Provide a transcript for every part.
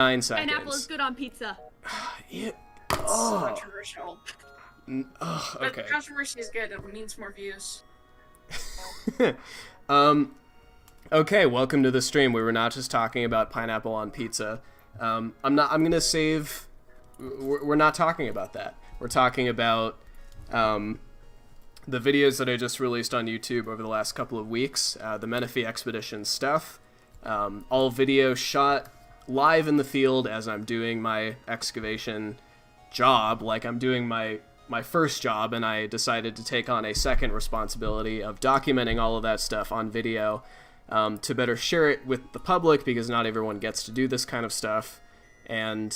9 seconds. Pineapple is good on pizza. Yeah. It's Oh. controversial. Oh, But okay. controversy is good. It means more views. Okay, welcome to the stream. We were not just talking about pineapple on pizza. I'm gonna save. We're not talking about that. We're talking about the videos that I just released on YouTube over the last couple of weeks. The Menefee expedition stuff. All video shot live in the field as I'm doing my excavation job, like I'm doing my first job, and I decided to take on a second responsibility of documenting all of that stuff on video to better share it with the public, because not everyone gets to do this kind of stuff. And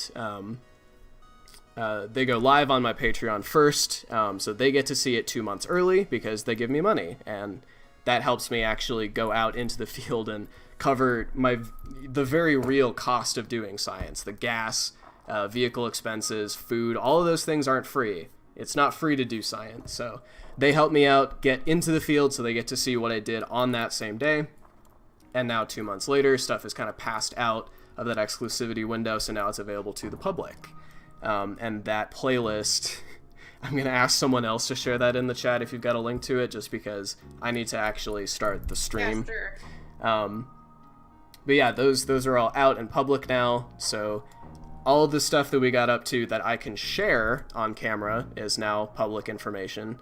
they go live on my Patreon first, so they get to see it 2 months early because they give me money, and that helps me actually go out into the field and cover the very real cost of doing science. The gas, vehicle expenses, food, all of those things aren't free. It's not free to do science, so they help me out, get into the field, so they get to see what I did on that same day. And now 2 months later, stuff is kind of passed out of that exclusivity window, so now it's available to the public. And that playlist, I'm going to ask someone else to share that in the chat if you've got a link to it, just because I need to actually start the stream. Yeah, sure. But yeah, those are all out in public now, so all of the stuff that we got up to that I can share on camera is now public information.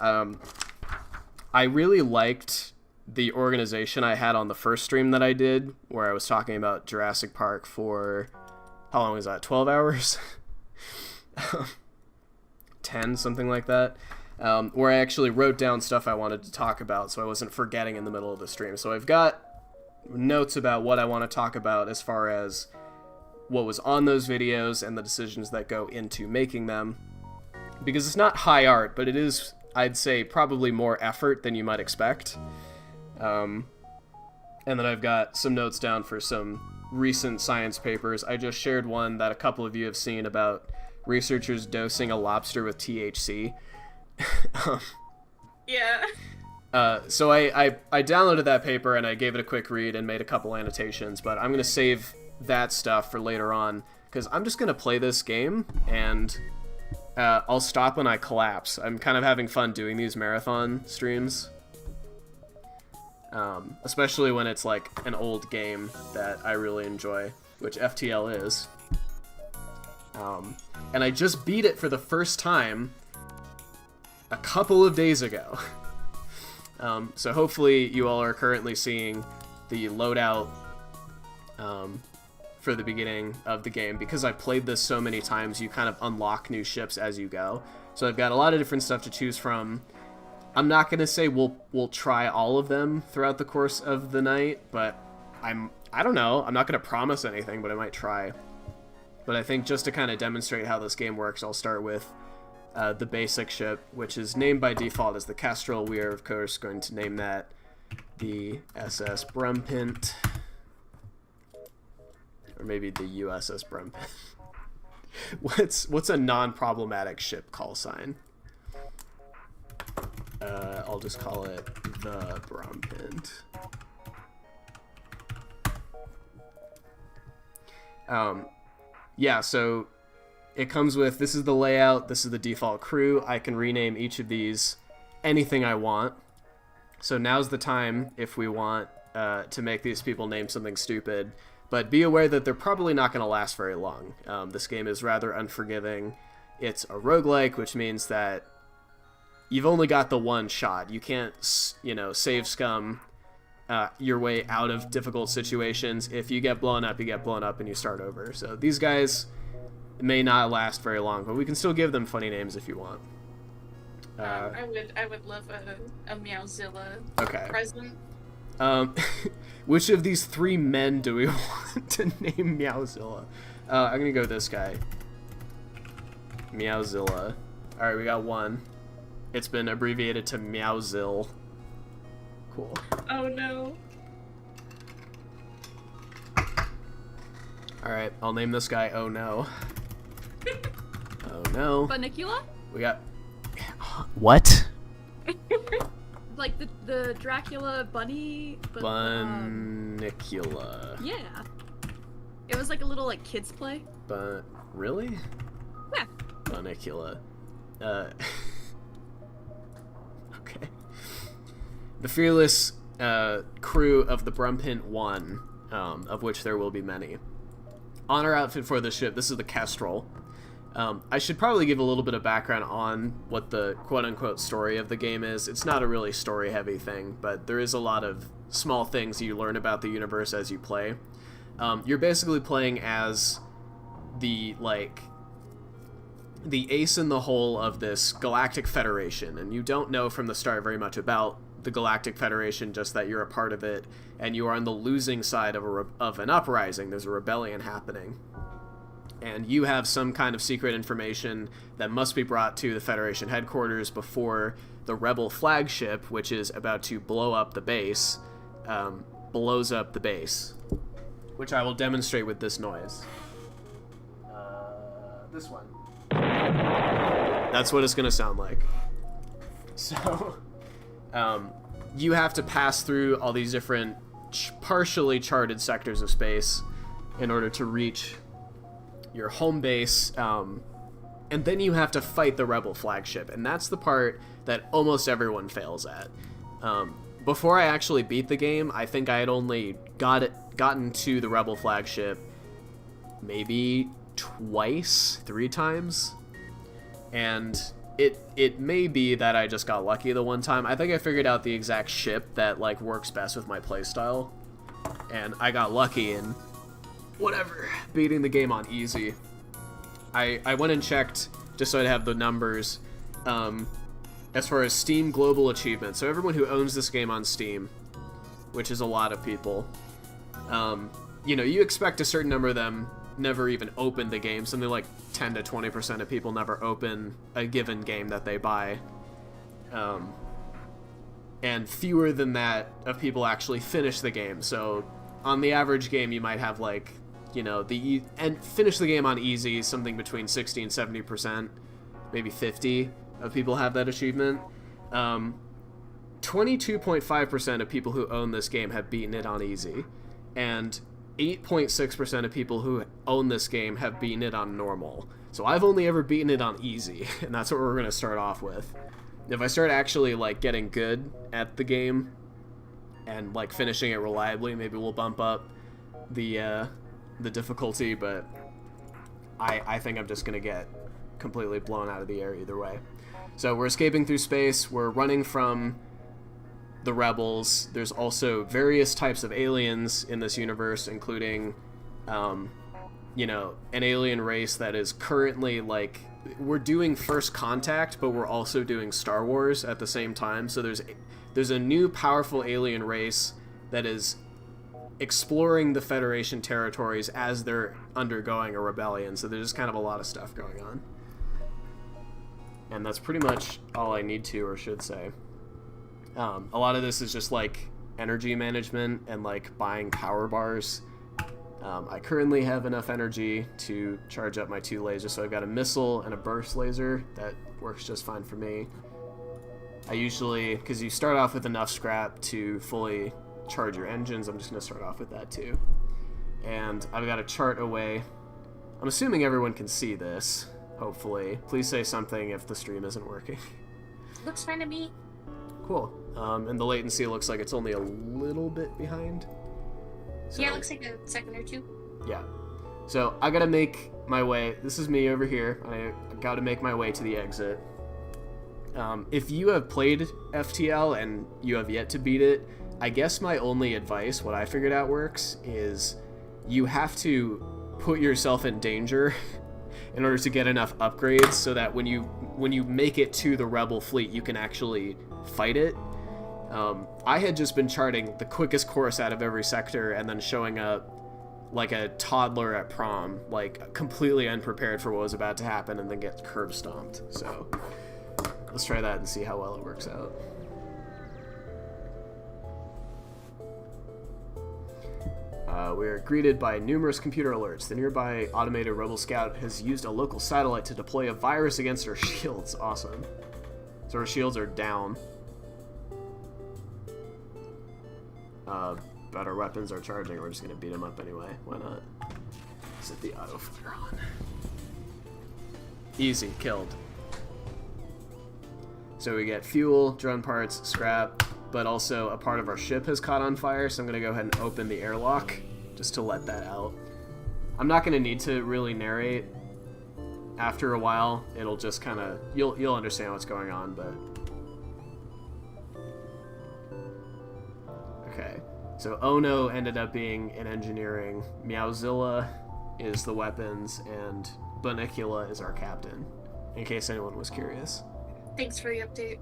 I really liked the organization I had on the first stream that I did, where I was talking about Jurassic Park for, how long was that, 12 hours? 10, something like that, where I actually wrote down stuff I wanted to talk about so I wasn't forgetting in the middle of the stream. So I've got notes about what I want to talk about as far as what was on those videos and the decisions that go into making them, because it's not high art, but it is, I'd say, probably more effort than you might expect. And then I've got some notes down for some recent science papers. I just shared one that a couple of you have seen about researchers dosing a lobster with THC. Yeah. So I downloaded that paper and I gave it a quick read and made a couple annotations, but I'm going to save that stuff for later on, because I'm just going to play this game, and I'll stop when I collapse. I'm kind of having fun doing these marathon streams, especially when it's like an old game that I really enjoy, which FTL is. And I just beat it for the first time a couple of days ago. So hopefully you all are currently seeing the loadout for the beginning of the game. Because I played this so many times, you kind of unlock new ships as you go. So I've got a lot of different stuff to choose from. I'm not going to say we'll try all of them throughout the course of the night, but I don't know. I'm not going to promise anything, but I might try. But I think just to kind of demonstrate how this game works, I'll start with the basic ship, which is named by default as the Kestrel. We are, of course, going to name that the SS Brumpint. Or maybe the USS Brumpint. What's a non-problematic ship call sign? I'll just call it the Brumpint. Yeah, so it comes with, this is the layout, this is the default crew. I can rename each of these anything I want. So now's the time if we want to make these people name something stupid. But be aware that they're probably not going to last very long. This game is rather unforgiving. It's a roguelike, which means that you've only got the one shot. You can't, save scum your way out of difficult situations. If you get blown up, you get blown up and you start over. So these guys may not last very long, but we can still give them funny names if you want. I would love a Meowzilla present. Which of these three men do we want to name Meowzilla? I'm gonna go with this guy. Meowzilla. Alright, we got one. It's been abbreviated to Meowzill. Cool. Oh no. Alright, I'll name this guy Oh No. Oh no. Funicula? We got... What? Like the Dracula bunny... But, Funicula. yeah. It was like a little like kids play. But really? Yeah. Bunnicula. Okay. The fearless crew of the Brumpint 1, of which there will be many. Honor outfit for the ship. This is the Kestrel. I should probably give a little bit of background on what the quote-unquote story of the game is. It's not a really story-heavy thing, but there is a lot of small things you learn about the universe as you play. You're basically playing as the ace in the hole of this Galactic Federation, and you don't know from the start very much about the Galactic Federation, just that you're a part of it, and you are on the losing side of an uprising. There's a rebellion happening. And you have some kind of secret information that must be brought to the Federation headquarters before the Rebel flagship, which is about to blow up the base, blows up the base. Which I will demonstrate with this noise. This one. That's what it's going to sound like. So, you have to pass through all these different partially charted sectors of space in order to reach your home base, and then you have to fight the Rebel flagship, and that's the part that almost everyone fails at. Before I actually beat the game, I think I had only gotten to the Rebel flagship maybe twice, 3 times, and it may be that I just got lucky the one time. I think I figured out the exact ship that like works best with my playstyle, and I got lucky and whatever, beating the game on easy. I went and checked just so I'd have the numbers as far as Steam global achievements. So everyone who owns this game on Steam, which is a lot of people, you expect a certain number of them never even open the game. Something like 10 to 20% of people never open a given game that they buy. And fewer than that of people actually finish the game. So on the average game, you might have like, and finish the game on easy, something between 60 and 70%, maybe 50 of people have that achievement. 22.5% of people who own this game have beaten it on easy, and 8.6% of people who own this game have beaten it on normal. So I've only ever beaten it on easy, and that's what we're going to start off with. If I start actually like getting good at the game and like finishing it reliably, maybe we'll bump up the difficulty, but I think I'm just going to get completely blown out of the air either way. So we're escaping through space, we're running from the rebels. There's also various types of aliens in this universe, including, an alien race that is currently like, we're doing First Contact, but we're also doing Star Wars at the same time. So there's a new powerful alien race that is exploring the Federation territories as they're undergoing a rebellion. So there's just kind of a lot of stuff going on. And that's pretty much all I need to or should say. A lot of this is just like energy management and like buying power bars. I currently have enough energy to charge up my 2 lasers, so I've got a missile and a burst laser. That works just fine for me. I usually, because you start off with enough scrap to fully charge your engines, I'm just going to start off with that too. And I've got a chart away. I'm assuming everyone can see this, hopefully. Please say something if the stream isn't working. Looks fine to me. Cool. And the latency looks like it's only a little bit behind. So, yeah, it looks like a second or 2. Yeah. So I gotta make my way. This is me over here. I gotta make my way to the exit. If you have played FTL and you have yet to beat it, I guess my only advice, what I figured out works, is you have to put yourself in danger in order to get enough upgrades so that when you make it to the Rebel fleet, you can actually fight it. I had just been charting the quickest course out of every sector and then showing up like a toddler at prom, like completely unprepared for what was about to happen, and then get curb stomped. So let's try that and see how well it works out. We are greeted by numerous computer alerts. The nearby automated Rebel Scout has used a local satellite to deploy a virus against our shields. Awesome. So our shields are down. But our weapons are charging. We're just going to beat them up anyway. Why not? Set the auto fire on. Easy, killed. So we get fuel, drone parts, scrap, but also a part of our ship has caught on fire, so I'm gonna go ahead and open the airlock just to let that out. I'm not gonna need to really narrate. After a while, it'll just kind of, you'll understand what's going on, but... Okay, so Ono ended up being in engineering, Meowzilla is the weapons, and Bunnicula is our captain, in case anyone was curious. Thanks for the update.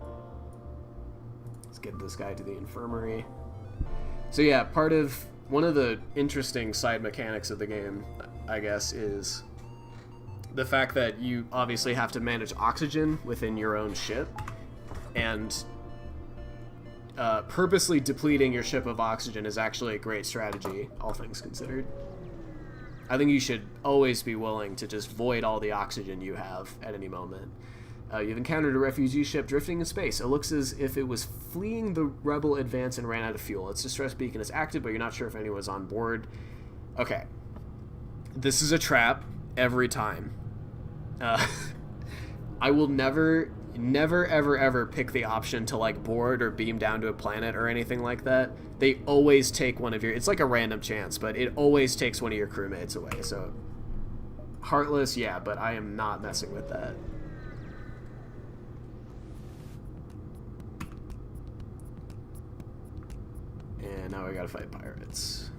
Let's get this guy to the infirmary. So yeah, one of the interesting side mechanics of the game, I guess, is the fact that you obviously have to manage oxygen within your own ship, and purposely depleting your ship of oxygen is actually a great strategy, all things considered. I think you should always be willing to just void all the oxygen you have at any moment. You've encountered a refugee ship drifting in space. It looks as if it was fleeing the rebel advance and ran out of fuel. Its distress beacon is active, but you're not sure if anyone's on board. Okay. This is a trap every time. I will never, ever pick the option to, like, board or beam down to a planet or anything like that. They always take one of your... It's like a random chance, but it always takes one of your crewmates away, so... Heartless, yeah, but I am not messing with that. And now we gotta fight pirates.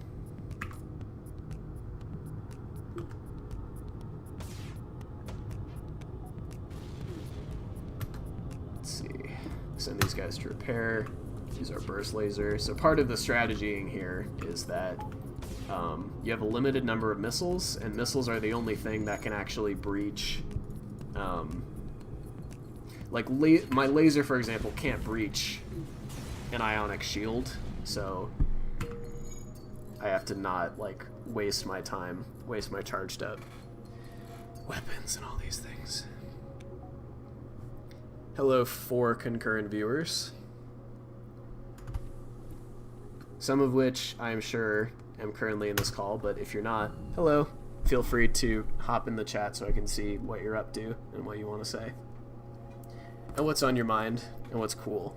Let's see. Send these guys to repair. Use our burst laser. So part of the strategying here is that you have a limited number of missiles, and missiles are the only thing that can actually breach. Like my laser, for example, can't breach an ionic shield, so I have to not, like, waste my time, waste my charged up weapons and all these things. Hello, 4 concurrent viewers. Some of which, I am sure, am currently in this call, but if you're not, hello. Feel free to hop in the chat so I can see what you're up to and what you want to say. And what's on your mind, and what's cool,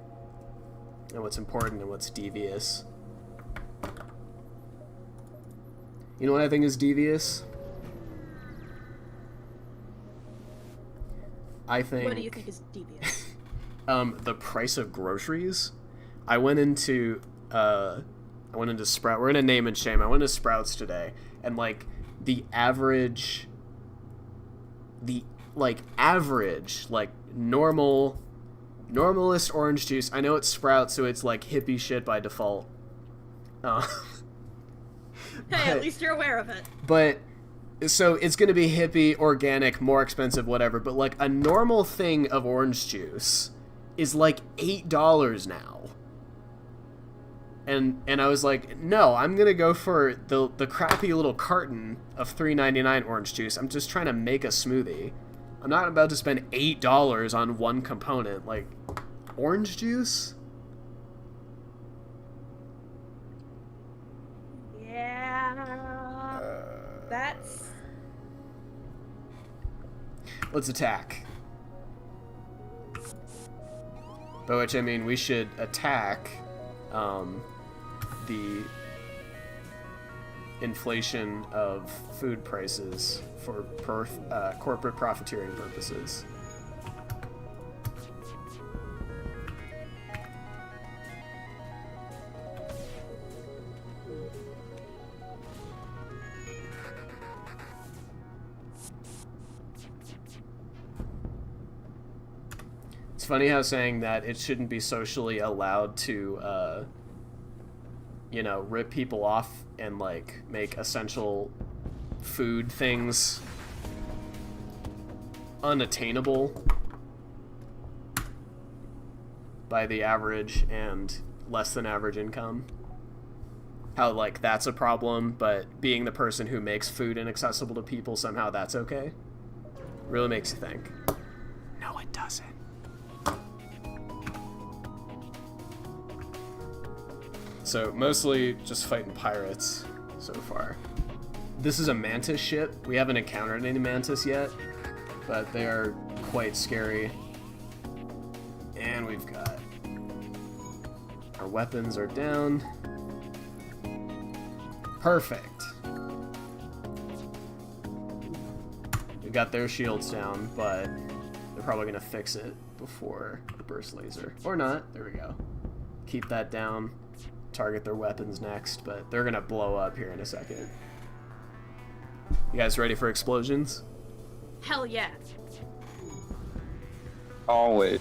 and what's important, and what's devious. You know what I think is devious? I think... What do you think is devious? The price of groceries. I went into Sprout. We're gonna name and shame. I went to Sprouts today, and, like, the average, like, normalist orange juice. I know it's Sprouts, so it's, like, hippie shit by default. Hey, at least you're aware of it. But, so it's gonna be hippie, organic, more expensive, whatever, but, like, a normal thing of orange juice is, like, $8 now. And I was like, no, I'm gonna go for the crappy little carton of $3.99 orange juice. I'm just trying to make a smoothie. I'm not about to spend $8 on one component. Like, orange juice? Yeah. That's... Let's attack. By which I mean we should attack the inflation of food prices for corporate profiteering purposes. It's funny how saying that it shouldn't be socially allowed to you know, rip people off and, like, make essential food things unattainable by the average and less than average income. How, like, that's a problem, but being the person who makes food inaccessible to people, somehow that's okay. Really makes you think. No, it doesn't. So, mostly just fighting pirates so far. This is a mantis ship. We haven't encountered any mantis yet, but they are quite scary. And we've got... Our weapons are down. Perfect. We've got their shields down, but they're probably going to fix it before the burst laser. Or not. There we go. Keep that down. Target their weapons next, but they're going to blow up here in a second. You guys ready for explosions? Hell yeah. Always.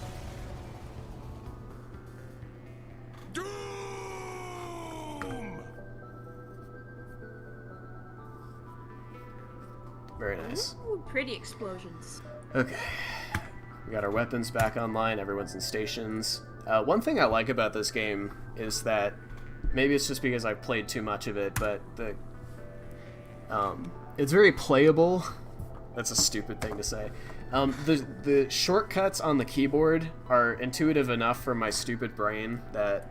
Very nice. Ooh, pretty explosions. Okay. We got our weapons back online. Everyone's in stations. One thing I like about this game is that maybe it's just because I've played too much of it, but it's very playable. That's a stupid thing to say. The shortcuts on the keyboard are intuitive enough for my stupid brain that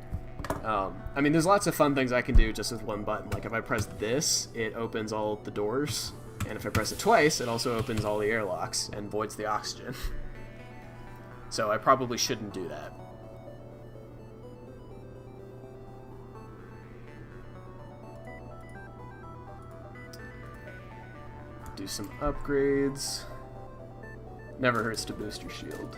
I mean, there's lots of fun things I can do just with one button. Like if I press this, it opens all the doors, and if I press it twice, it also opens all the airlocks and voids the oxygen. So I probably shouldn't do that. Do some upgrades. Never hurts to boost your shield.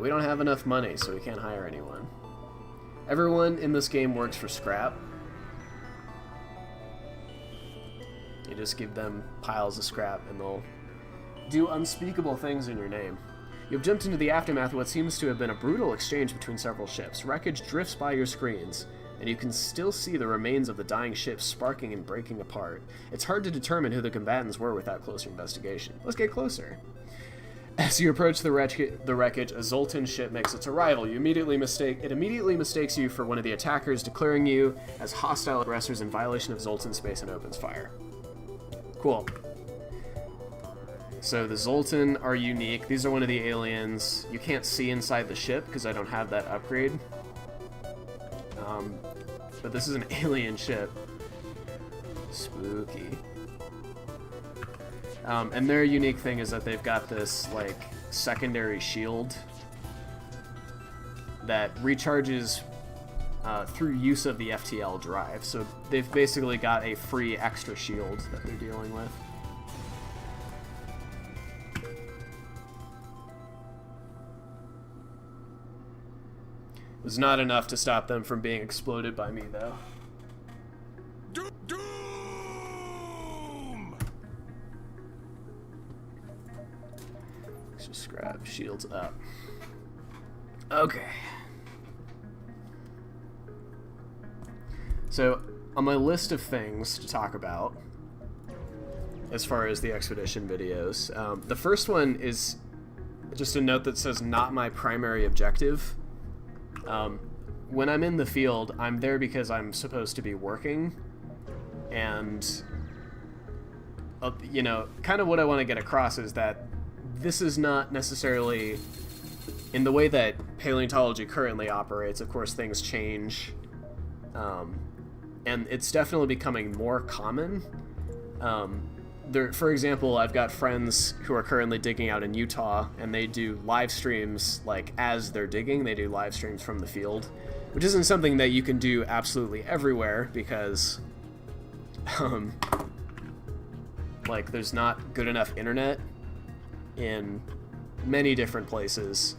We don't have enough money, so we can't hire anyone. Everyone in this game works for scrap. You just give them piles of scrap, and they'll do unspeakable things in your name. You've jumped into the aftermath of what seems to have been a brutal exchange between several ships. Wreckage drifts by your screens, and you can still see the remains of the dying ships sparking and breaking apart. It's hard to determine who the combatants were without closer investigation. Let's get closer. As you approach the wreckage, a Zoltan ship makes its arrival. It immediately mistakes you for one of the attackers, declaring you as hostile aggressors in violation of Zoltan space and opens fire. Cool. So the Zoltan are unique. These are one of the aliens. You can't see inside the ship because I don't have that upgrade. But this is an alien ship. Spooky. And their unique thing is that they've got this, like, secondary shield that recharges through use of the FTL drive. So they've basically got a free extra shield that they're dealing with. It was not enough to stop them from being exploded by me, though. Let's just grab shields up. Okay. So, on my list of things to talk about, as far as the expedition videos, the first one is just a note that says, not my primary objective. When I'm in the field, I'm there because I'm supposed to be working, and, you know, kind of what I want to get across is that this is not necessarily, in the way that paleontology currently operates, of course things change, and it's definitely becoming more common. For example, I've got friends who are currently digging out in Utah, and they do live streams, like, as they're digging, they do live streams from the field, which isn't something that you can do absolutely everywhere, because, like, there's not good enough internet in many different places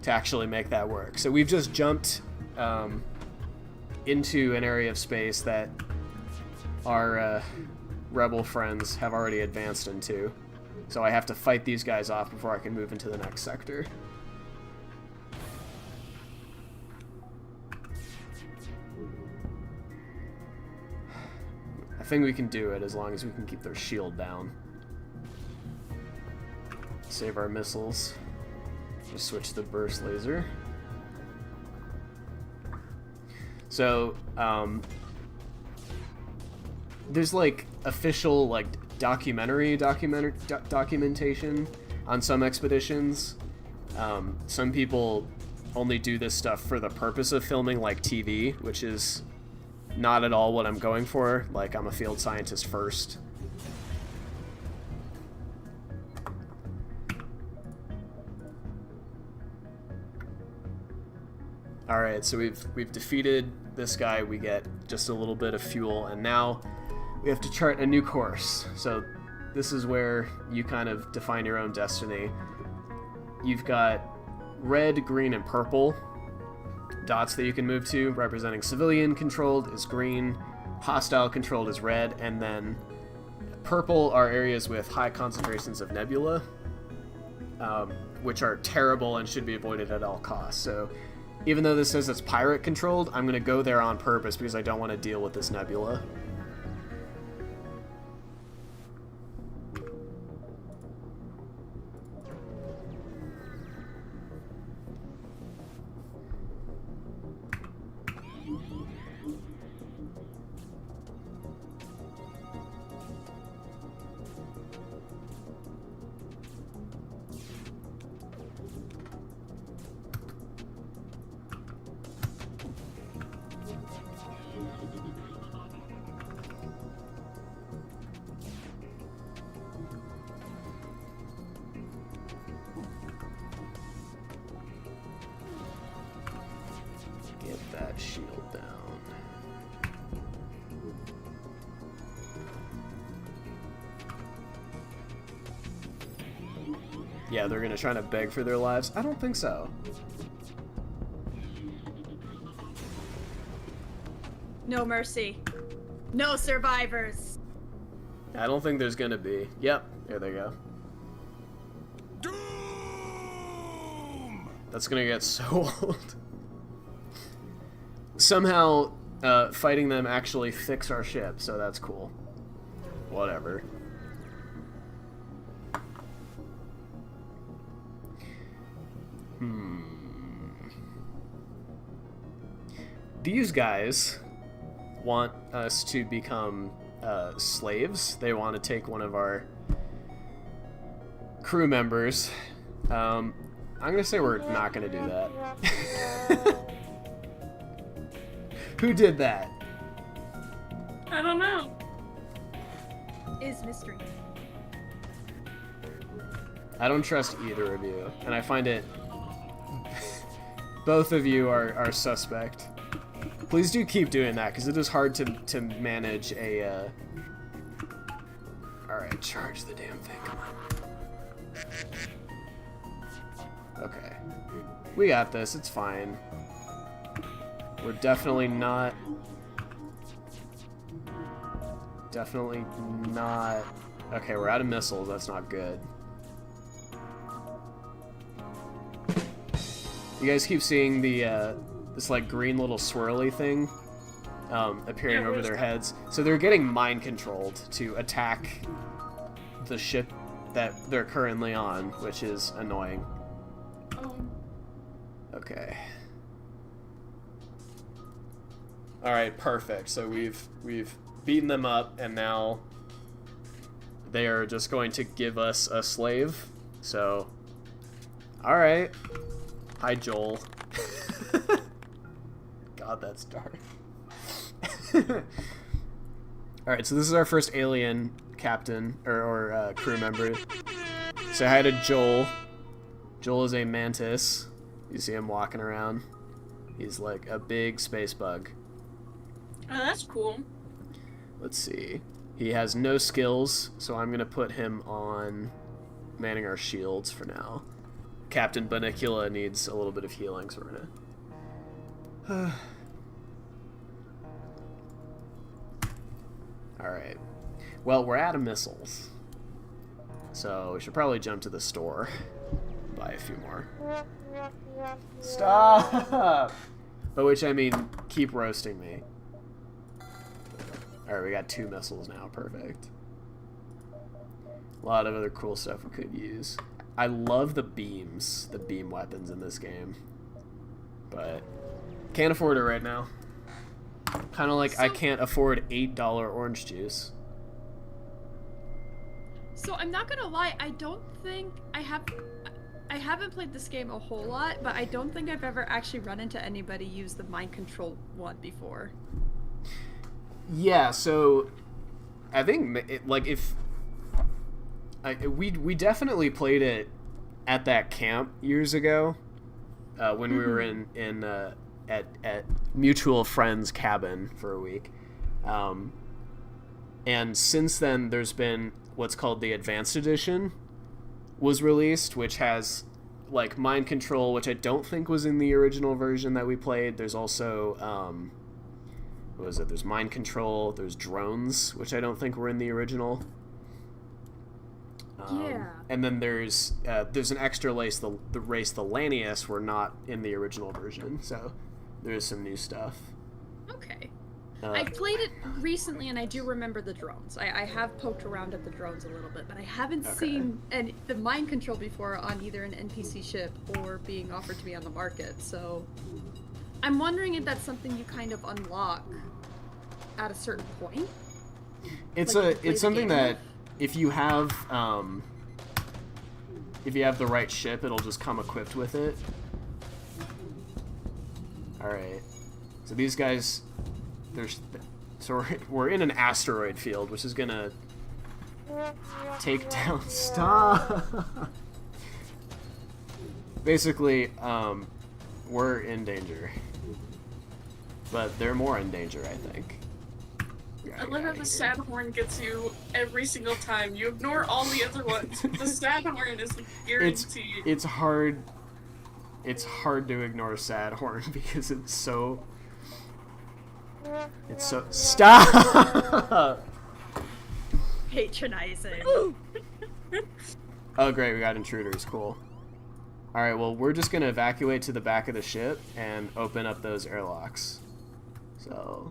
to actually make that work. So we've just jumped into an area of space that our rebel friends have already advanced into. So I have to fight these guys off before I can move into the next sector. I think we can do it as long as we can keep their shield down. Save our missiles. Just switch to the burst laser. So, there's like official like documentation on some expeditions. Some people only do this stuff for the purpose of filming, like TV, which is not at all what I'm going for. Like, I'm a field scientist first. Alright, so we've defeated this guy. We get just a little bit of fuel, and now we have to chart a new course. So this is where you kind of define your own destiny. You've got red, green, and purple dots that you can move to, representing civilian controlled is green, hostile controlled is red, and then purple are areas with high concentrations of nebula, which are terrible and should be avoided at all costs. So even though this says it's pirate controlled, I'm going to go there on purpose because I don't want to deal with this nebula. Get that shield down. Yeah, they're gonna try to beg for their lives? I don't think so. No mercy. No survivors. I don't think there's gonna be. Yep, there they go. Doom! That's gonna get so old. Somehow, fighting them actually fix our ship, so that's cool. Whatever. These guys want us to become slaves. They want to take one of our crew members. I'm gonna say we're not gonna do that. Who did that? I don't know. Is mystery. I don't trust either of you, and I find it... Both of you are suspect. Please do keep doing that, because it is hard to manage a... Alright, charge the damn thing, come on. Okay. We got this, it's fine. We're definitely not... Definitely not... Okay, we're out of missiles, that's not good. You guys keep seeing the, this, like, green little swirly thing appearing over their heads. So they're getting mind-controlled to attack the ship that they're currently on, which is annoying. Okay. Alright, perfect. So we've beaten them up, and now they are just going to give us a slave. So, alright. Hi, Joel. God, that's dark. Alright, so this is our first alien captain, or crew member. Say hi to Joel. Joel is a mantis. You see him walking around. He's like a big space bug. Oh, that's cool. Let's see. He has no skills, so I'm gonna put him on manning our shields for now. Captain Banicula needs a little bit of healing, so we're gonna... Alright. Well, we're out of missiles. So we should probably jump to the store. Buy a few more. Stop! By which I mean, keep roasting me. Alright, we got 2 missiles now. Perfect. A lot of other cool stuff we could use. I love the beams, the beam weapons in this game. But can't afford it right now. Kind of like I can't afford $8 orange juice. So I'm not gonna lie, I don't think I haven't played this game a whole lot, but I don't think I've ever actually run into anybody use the mind control one before. Yeah, so I think we definitely played it at that camp years ago when we were at mutual friends' cabin for a week, and since then there's been what's called the Advanced Edition was released, which has like mind control, which I don't think was in the original version that we played. There's also what was it? There's mind control. There's drones, which I don't think were in the original. Yeah. And then there's an extra race, the Lanius, were not in the original version, so there's some new stuff. Okay. I've played it recently, and I do remember the drones. I have poked around at the drones a little bit, but I haven't seen the mind control before on either an NPC ship or being offered to me on the market. So I'm wondering if that's something you kind of unlock at a certain point. It's something that if you have the right ship, it'll just come equipped with it. All right. So these guys. We're in an asteroid field, which is gonna take down. Stop. Basically, we're in danger, but they're more in danger, I think. I love how the sad horn gets you every single time. You ignore all the other ones. The sad horn is guaranteed. It's hard. It's hard to ignore sad horn because it's so. Stop! Patronizing. Oh great, we got intruders, cool. Alright, well we're just gonna evacuate to the back of the ship and open up those airlocks. So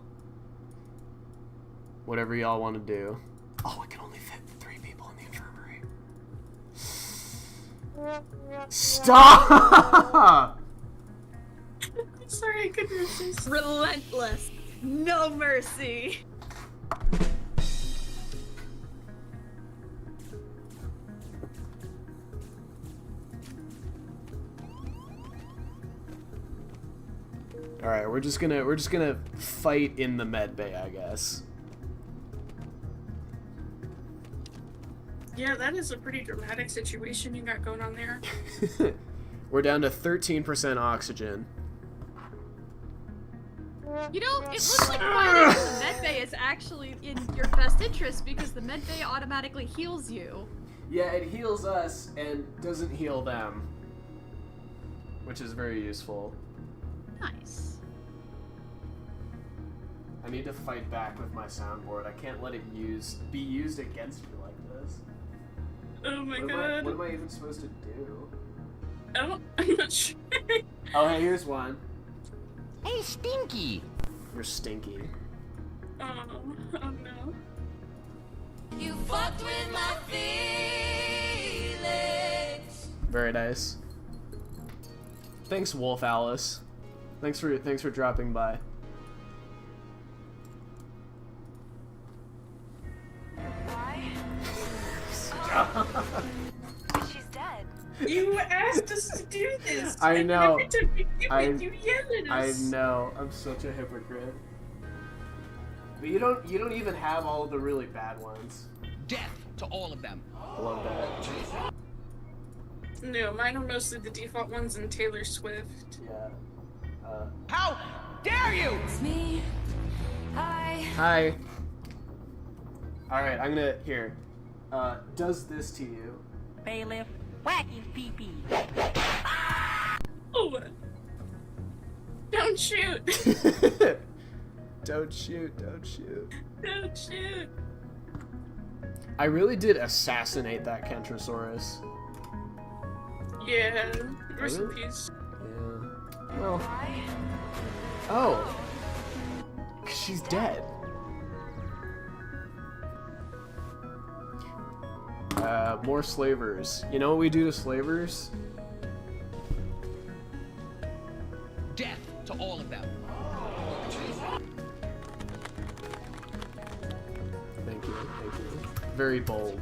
whatever y'all want to do. Oh, we can only fit 3 people in the infirmary. Stop! Sorry, I couldn't resist. Relentless. No mercy. All right, we're just gonna fight in the med bay, I guess. Yeah, that is a pretty dramatic situation you got going on there. We're down to 13% oxygen. You know, it looks like fighting in the medbay is actually in your best interest because the medbay automatically heals you. Yeah, it heals us and doesn't heal them, which is very useful. Nice. I need to fight back with my soundboard. I can't let it be used against me like this. Oh my god. What am I even supposed to do? I'm not sure. Oh, hey, here's one. Hey, Stinky! You're stinky. Oh no. You fucked with my feelings. Very nice. Thanks, Wolf Alice. Thanks for dropping by. Why? She's dead. You asked us to do this. I know. Every time we do it, you yell at I us. know. I'm such a hypocrite. But you don't even have all the really bad ones. Death to all of them. I love that. No, mine are mostly the default ones and Taylor Swift. Yeah. How dare you! It's me. Hi. Alright, I'm gonna here. Does this to you. Bailiff, whack his pee-pee. Oh! Don't shoot! Don't shoot, don't shoot. Don't shoot! I really did assassinate that Kentrosaurus. Yeah, rest in Really? peace. Yeah. Well. Oh. 'Cause she's dead. More slavers. You know what we do to slavers? Death to all of them. Thank you, thank you. Very bold.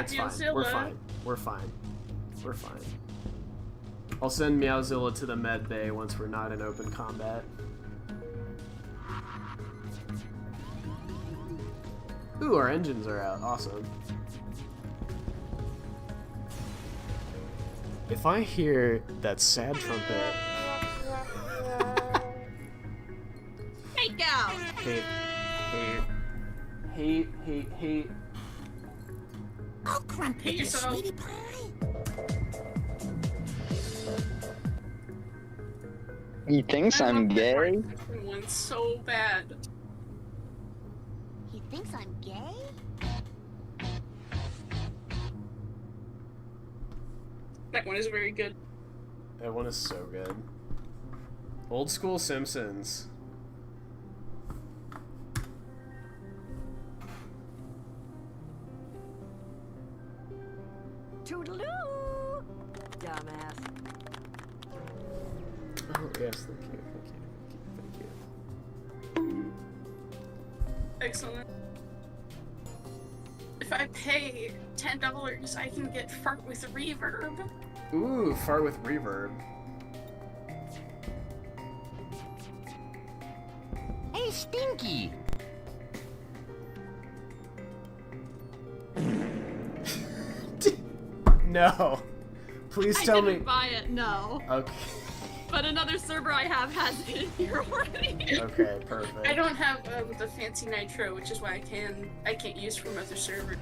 got It's the fine. Ozilla. We're fine. We're fine. We're fine. I'll send Meowzilla to the med bay once we're not in open combat. Ooh, our engines are out. Awesome. If I hear that sad trumpet... Fake out! Hate, hate, hate, hate, hate. I'll crumple Hate you, yourself. sweetie pie. He thinks I'm gay? One so bad. He thinks I'm gay? That one is very good. That one is so good. Old school Simpsons. Toodaloo! Dumbass. Oh, yes, thank you, thank you, thank you, thank you. Excellent. If I pay $10, I can get fart with reverb. Ooh, fart with reverb. Hey, Stinky! No. Please I tell didn't me. buy it, no. Okay. But another server I have has it in here already. Okay, perfect. I don't have the fancy nitro, which is why I can't use from other server.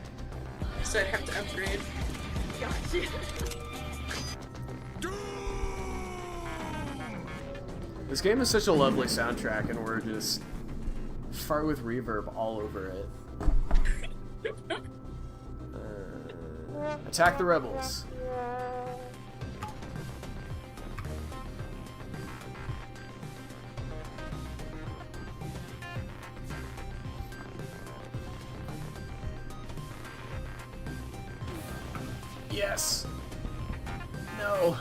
So I'd have to upgrade. Gotcha. This game is such a lovely soundtrack, and we're just fart with reverb all over it. Attack the rebels. Yes. No.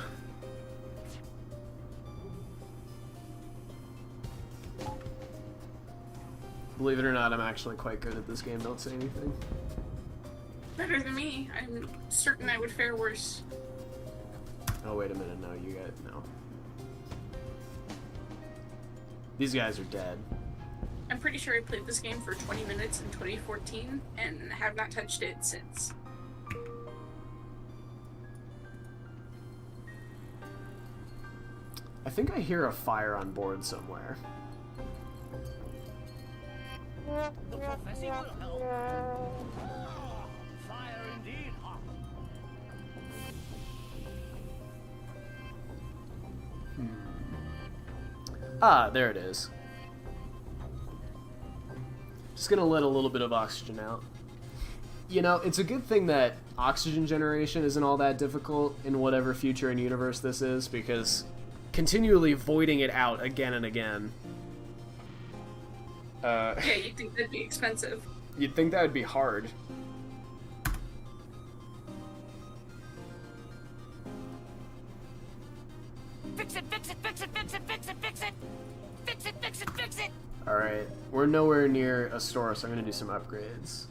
Believe it or not, I'm actually quite good at this game. Don't say anything. Better than me. I'm certain I would fare worse. Oh, wait a minute. No, you got... No. These guys are dead. I'm pretty sure I played this game for 20 minutes in 2014 and have not touched it since. I think I hear a fire on board somewhere. The prophecy will help. Ah, fire indeed, huh? Ah, there it is. Just gonna let a little bit of oxygen out. You know, it's a good thing that oxygen generation isn't all that difficult in whatever future and universe this is, because continually voiding it out again and again. Yeah, you'd think that'd be expensive. You'd think that would be hard. Fix it, fix it, fix it, fix it, fix it, fix it! Fix it, fix it, fix it! Alright, we're nowhere near a store, so I'm gonna do some upgrades.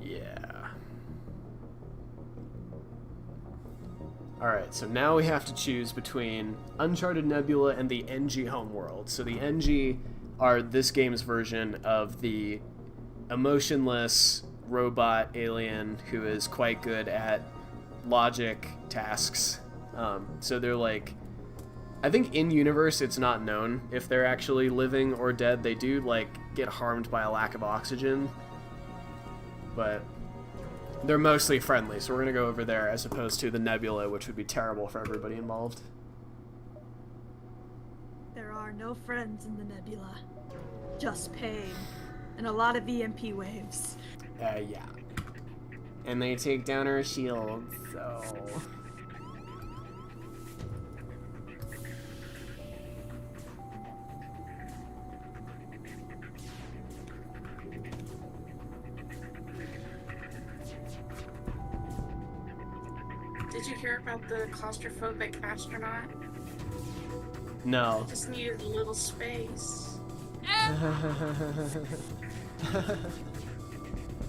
Yeah. Alright, so now we have to choose between Uncharted Nebula and the NG homeworld. So the NG are this game's version of the emotionless robot alien who is quite good at logic tasks. So they're like, I think in universe it's not known if they're actually living or dead. They do like get harmed by a lack of oxygen, but they're mostly friendly, so we're gonna go over there as opposed to the Nebula, which would be terrible for everybody involved. There are no friends in the nebula. Just pain. And a lot of EMP waves. Yeah. And they take down our shields, so... Did you hear about the claustrophobic astronaut? No. Just needed a little space.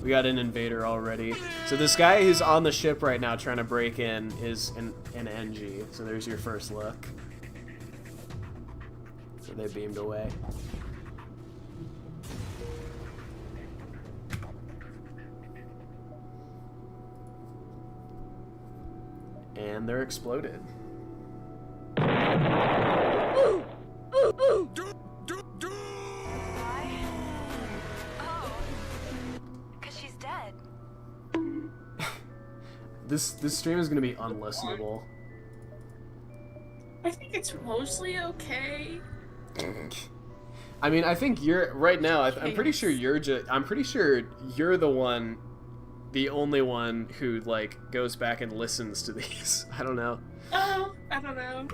We got an invader already. So this guy who's on the ship right now trying to break in is an NG. So there's your first look. So they beamed away. And they're exploded. This stream is gonna be unlistenable. I think it's mostly okay. I mean, I think you're right now. I'm pretty sure you're I'm pretty sure you're the one, the only one who like goes back and listens to these. I don't know. Oh, I don't know.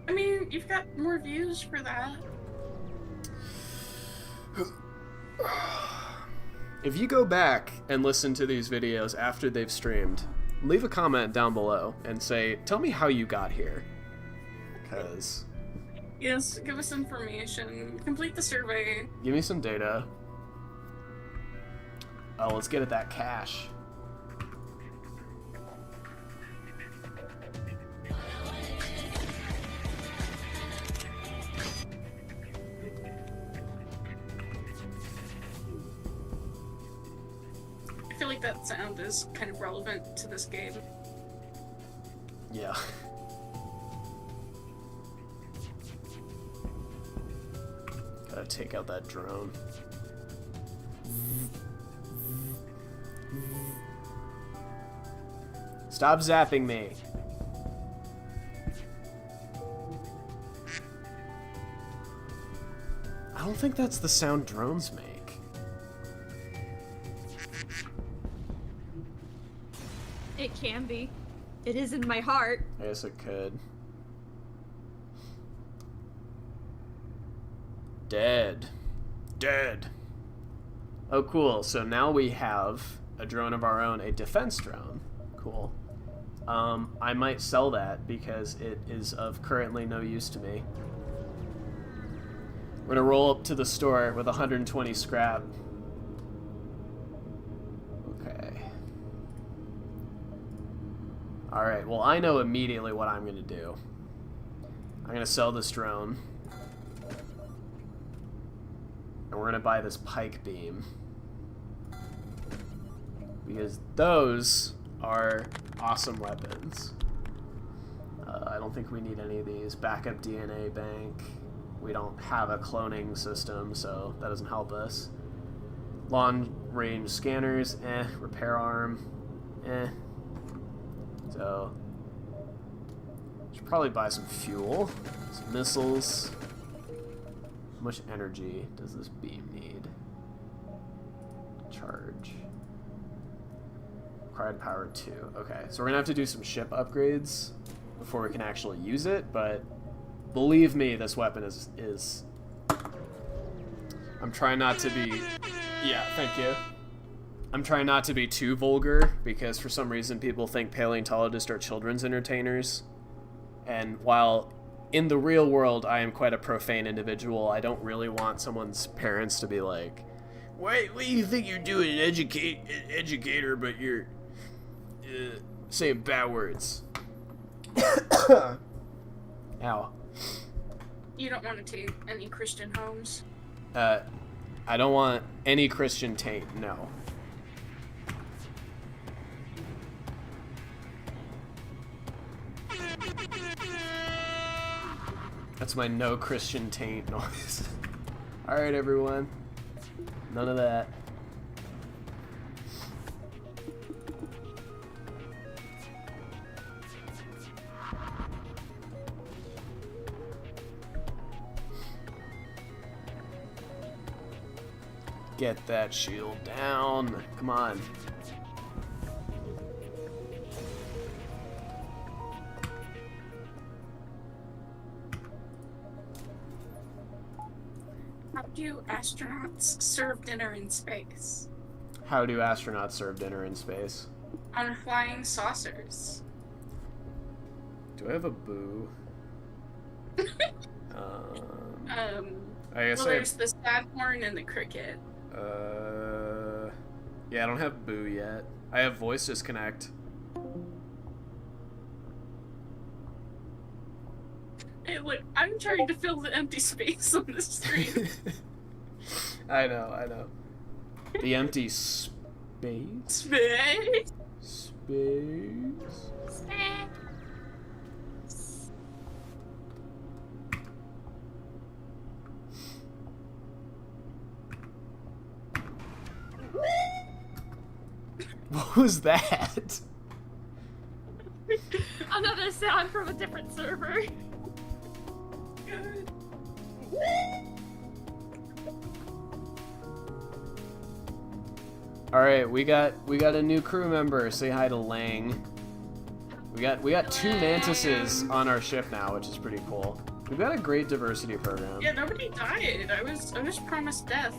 I mean, you've got more views for that. If you go back and listen to these videos after they've streamed, leave a comment down below and say, tell me how you got here. Because... Yes, give us information. Complete the survey. Give me some data. Oh, let's get at that cash. I feel like that sound is kind of relevant to this game. Yeah. Gotta take out that drone. Stop zapping me. I don't think that's the sound drones make. It can be. It is in my heart. I guess it could. Dead. Dead. Oh, cool. So now we have a drone of our own, a defense drone. Cool. I might sell that because it is of currently no use to me. We're gonna roll up to the store with 120 scrap. Okay. Alright, well I know immediately what I'm gonna do. I'm gonna sell this drone. And we're gonna buy this pike beam. Because those are awesome weapons. I don't think we need any of these. Backup DNA bank. We don't have a cloning system, so that doesn't help us. Long range scanners, eh. Repair arm, eh. So, should probably buy some fuel, some missiles. How much energy does this beam need? Charge. Required power 2. Okay, so we're gonna have to do some ship upgrades before we can actually use it, but believe me, this weapon is... I'm trying not to be... Yeah, thank you. I'm trying not to be too vulgar, because for some reason people think paleontologists are children's entertainers. And while in the real world I am quite a profane individual, I don't really want someone's parents to be like, what do you think you're doing, an educator, but you're saying bad words. Ow. You don't want to take any Christian homes? I don't want any Christian taint, no. That's my no Christian taint noise. Alright, everyone. None of that. Get that shield down. Come on. How do astronauts serve dinner in space? How do astronauts serve dinner in space? On flying saucers. Do I have a boo? I guess Well, there's the sad horn and the cricket. Yeah, I don't have boo yet. I have voice disconnect. Hey, look, I'm trying to fill the empty space on the screen. I know. The empty space? Space? Space? What was that? Another sound from a different server. Good. All right, we got a new crew member. Say hi to Lang. We got 2 mantises on our ship now, which is pretty cool. We've got a great diversity program. Yeah, nobody died. I was promised death.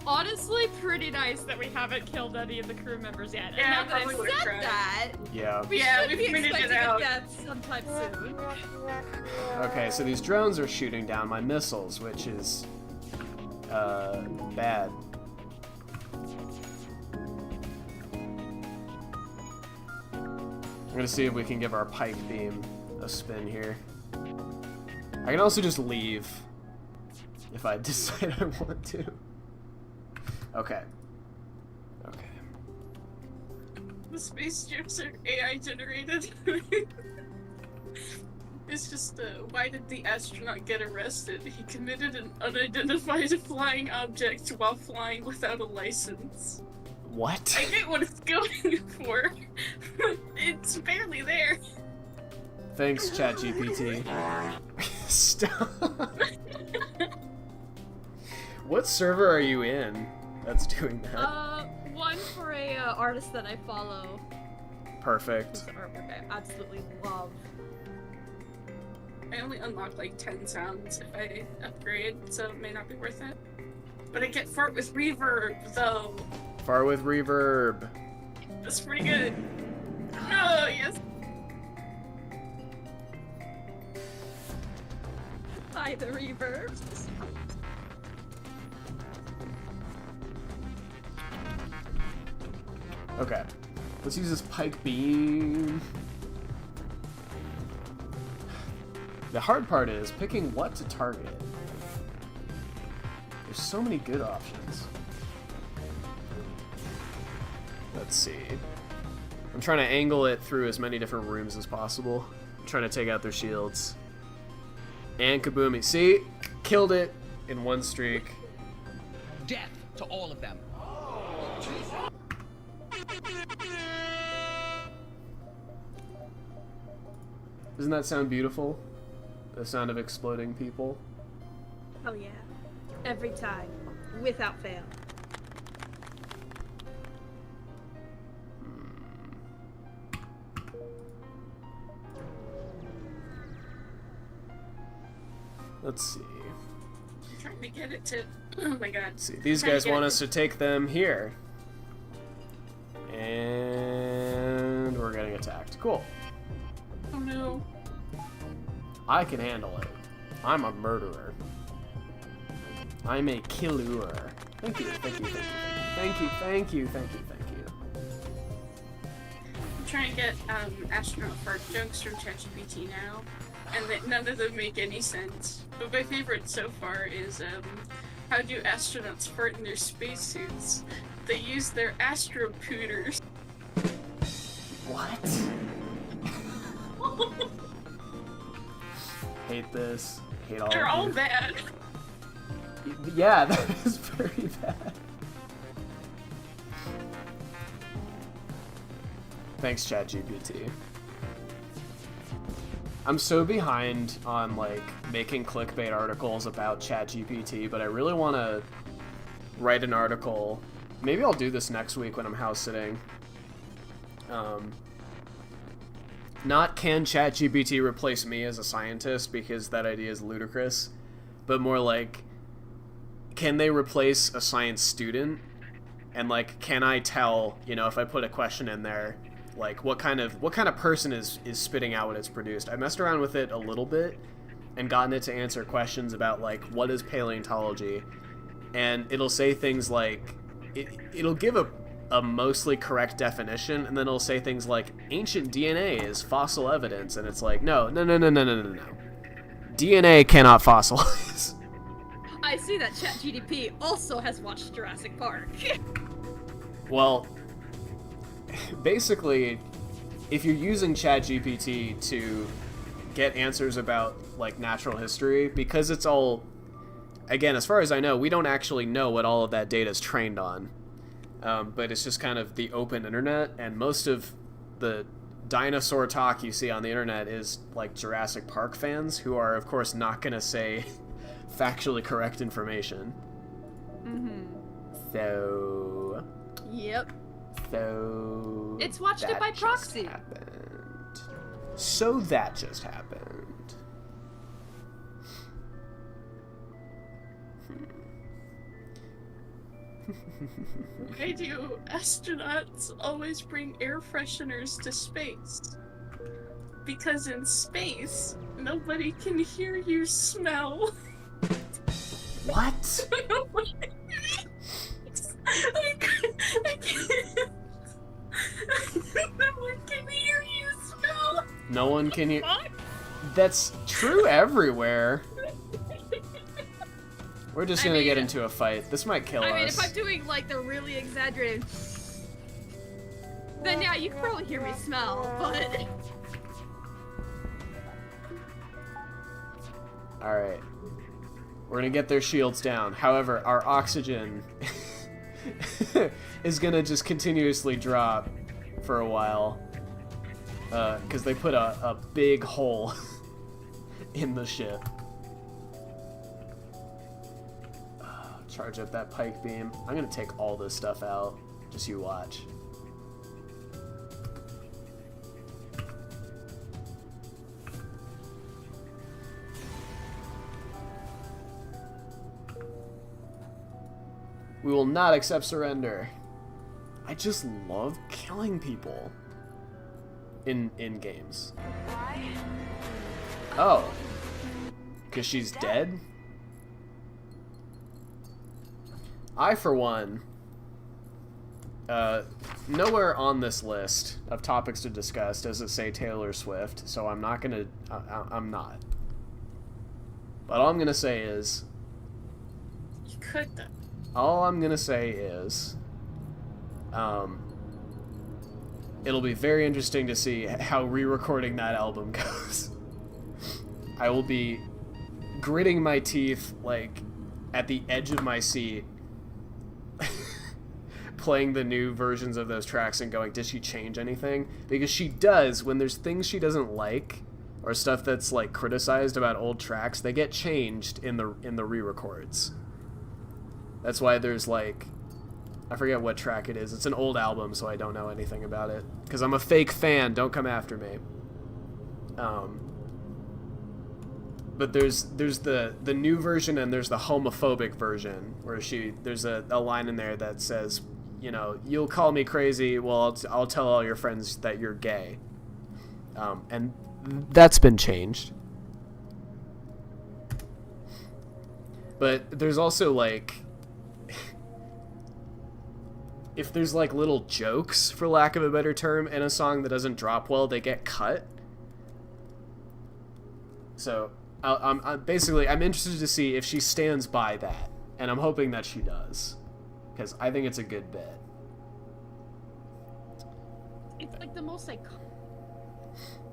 Honestly, pretty nice that we haven't killed any of the crew members yet. Yeah, and now that probably I've would've said tried. that, Yeah. we Yeah, should we've be pointed it expecting a out. death sometime soon. Okay, so these drones are shooting down my missiles, which is bad. I'm gonna see if we can give our pike beam a spin here. I can also just leave if I decide I want to. Okay. The space ships are AI generated. It's just, why did the astronaut get arrested? He committed an unidentified flying object while flying without a license. What? I get what it's going for. It's barely there. Thanks, ChatGPT. Stop. What server are you in that's doing that? One for a artist that I follow. Perfect. Whose artwork I absolutely love. I only unlock like 10 sounds if I upgrade, so it may not be worth it. But I get fart with reverb, though. Far with reverb. That's pretty good. Oh, yes. By the reverb. Okay. Let's use this pike beam. The hard part is picking what to target. There's so many good options. Let's see. I'm trying to angle it through as many different rooms as possible. I'm trying to take out their shields. And kaboomy. See? Killed it in one streak. Death to all of them. Doesn't that sound beautiful? The sound of exploding people. Oh yeah. Every time. Without fail. Let's see. I'm trying to get it to... Oh my god. Let's see. These Trying to guys get want it us to take them here. And we're getting attacked. Cool. Oh no. I can handle it. I'm a murderer. I'm a killer. Thank you, thank you, thank you, thank you, thank you, thank you, thank you. I'm trying to get astronaut fart jokes from ChatGPT now, and that none of them make any sense. But my favorite so far is how do astronauts fart in their spacesuits? They use their astropooters. What? Hate this. Hate all They're of all you. bad. Yeah, that is very bad. Thanks, ChatGPT. I'm so behind on like making clickbait articles about ChatGPT, but I really want to write an article. Maybe I'll do this next week when I'm house sitting. Not can ChatGPT replace me as a scientist, because that idea is ludicrous, but more like, can they replace a science student? And like, can I tell, you know, if I put a question in there, like what kind of person is spitting out when it's produced. I messed around with it a little bit and gotten it to answer questions about like what is paleontology, and it'll say things like it'll give a mostly correct definition, and then it'll say things like ancient DNA is fossil evidence, and it's like no. DNA cannot fossilize. I see that ChatGPT also has watched Jurassic Park. Well, basically, if you're using ChatGPT to get answers about like natural history, because it's all, again, as far as I know, we don't actually know what all of that data is trained on, but it's just kind of the open internet, and most of the dinosaur talk you see on the internet is like Jurassic Park fans who are, of course, not going to say factually correct information. So... Yep. So... It's watched it by proxy. So that just happened. Why do astronauts always bring air fresheners to space? Because in space, nobody can hear you smell. What? I can't. No one can hear you smell. No one can hear. That's true everywhere. We're just gonna get into a fight. This might kill us. I mean, if I'm doing like the really exaggerated, then yeah, you can probably hear me smell, but. Alright. We're gonna get their shields down. However, our oxygen is gonna just continuously drop for a while. Because they put a big hole in the ship. Charge up that pike beam. I'm gonna take all this stuff out. Just you watch. We will not accept surrender. I just love killing people in games. Oh. Because she's dead? I, for one, nowhere on this list of topics to discuss does it say Taylor Swift, so I'm not gonna, I'm not. But all I'm gonna say is... You could, though. All I'm gonna say is, it'll be very interesting to see how re-recording that album goes. I will be gritting my teeth, like, at the edge of my seat, playing the new versions of those tracks and going, did she change anything? Because she does. When there's things she doesn't like, or stuff that's, like, criticized about old tracks, they get changed in the re-records. That's why there's, like, I forget what track it is. It's an old album, so I don't know anything about it. Because I'm a fake fan. Don't come after me. But there's the new version and there's the homophobic version where there's a line in there that says, you know, you'll call me crazy. Well, I'll tell all your friends that you're gay. And that's been changed. But there's also, like, if there's, like, little jokes, for lack of a better term, in a song that doesn't drop well, they get cut. So, I'm interested to see if she stands by that. And I'm hoping that she does. Because I think it's a good bit. It's, like, the most iconic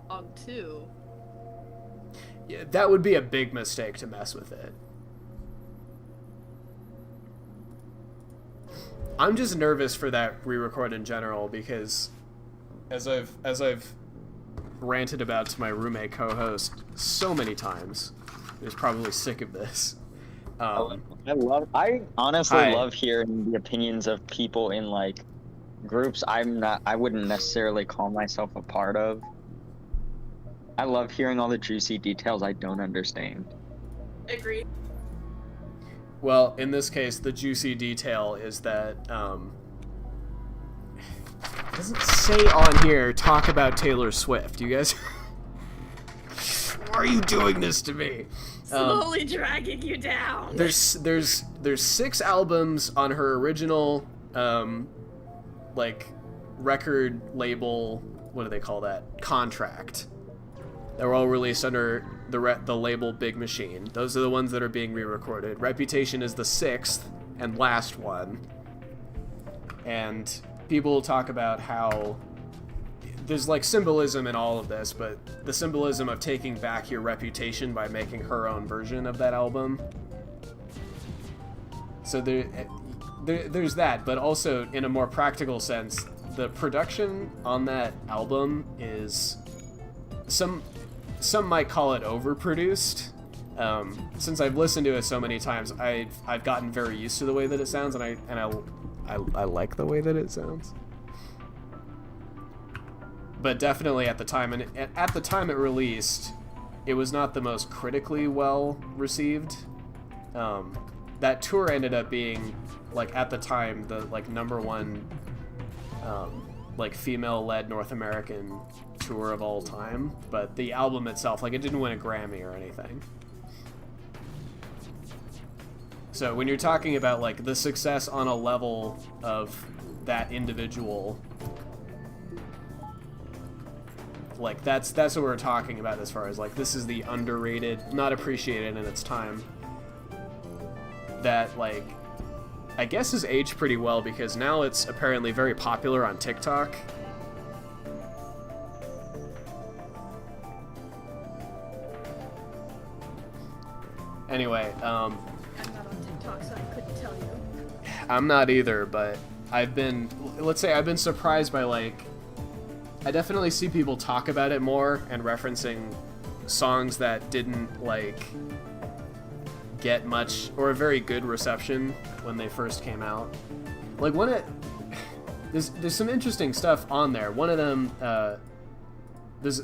song, too. Yeah, that would be a big mistake to mess with it. I'm just nervous for that re-record in general because, as I've ranted about to my roommate co-host so many times, who's probably sick of this. I honestly love hearing the opinions of people in like groups I wouldn't necessarily call myself a part of. I love hearing all the juicy details I don't understand. Agreed. Well, in this case, the juicy detail is that doesn't say on here talk about Taylor Swift. You guys, why are you doing this to me? Slowly dragging you down. There's 6 albums on her original like record label. What do they call that? Contract. That were all released under the label Big Machine. Those are the ones that are being re-recorded. Reputation is the 6th and last one. And people talk about how there's like symbolism in all of this, but the symbolism of taking back your reputation by making her own version of that album. So there's that, but also in a more practical sense, the production on that album is some might call it overproduced. Since I've listened to it so many times, I've gotten very used to the way that it sounds, and I like the way that it sounds. But definitely at the time it released, it was not the most critically well received. That tour ended up being, like, at the time, the like #1 like female-led North American tour of all time, but the album itself, like, it didn't win a Grammy or anything. So when you're talking about like the success on a level of that individual, like that's what we're talking about as far as like this is the underrated, not appreciated in its time, that like I guess has aged pretty well because now it's apparently very popular on TikTok. Anyway, I'm not on TikTok, so I couldn't tell you. I'm not either, but I've been surprised by, like, I definitely see people talk about it more and referencing songs that didn't, like, get much or a very good reception when they first came out. Like, there's some interesting stuff on there. One of them, there's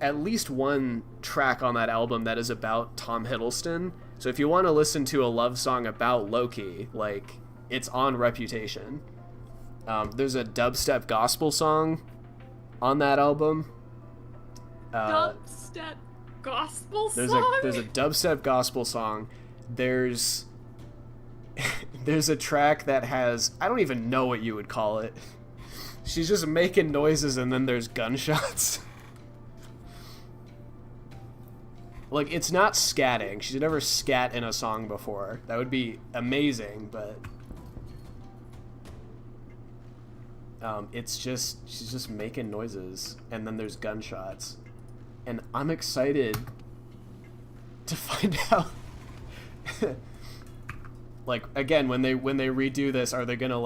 at least one track on that album that is about Tom Hiddleston. So if you want to listen to a love song about Loki, like, it's on Reputation. There's a dubstep gospel song on that album. Dubstep gospel song? There's a dubstep gospel song. There's a track that has, I don't even know what you would call it. She's just making noises and then there's gunshots. Like, it's not scatting. She's never scat in a song before. That would be amazing, but it's just, she's just making noises and then there's gunshots. And I'm excited to find out like, again, when they redo this, are they gonna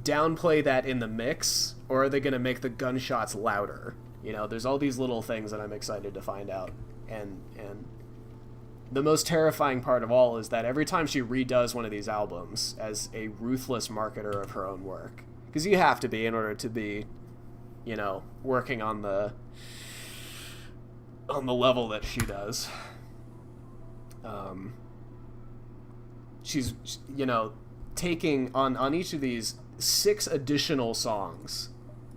downplay that in the mix, or are they gonna make the gunshots louder? You know, there's all these little things that I'm excited to find out. And the most terrifying part of all is that every time she redoes one of these albums as a ruthless marketer of her own work, because you have to be in order to be, you know, working on the level that she does. She's, you know, taking on each of these 6 additional songs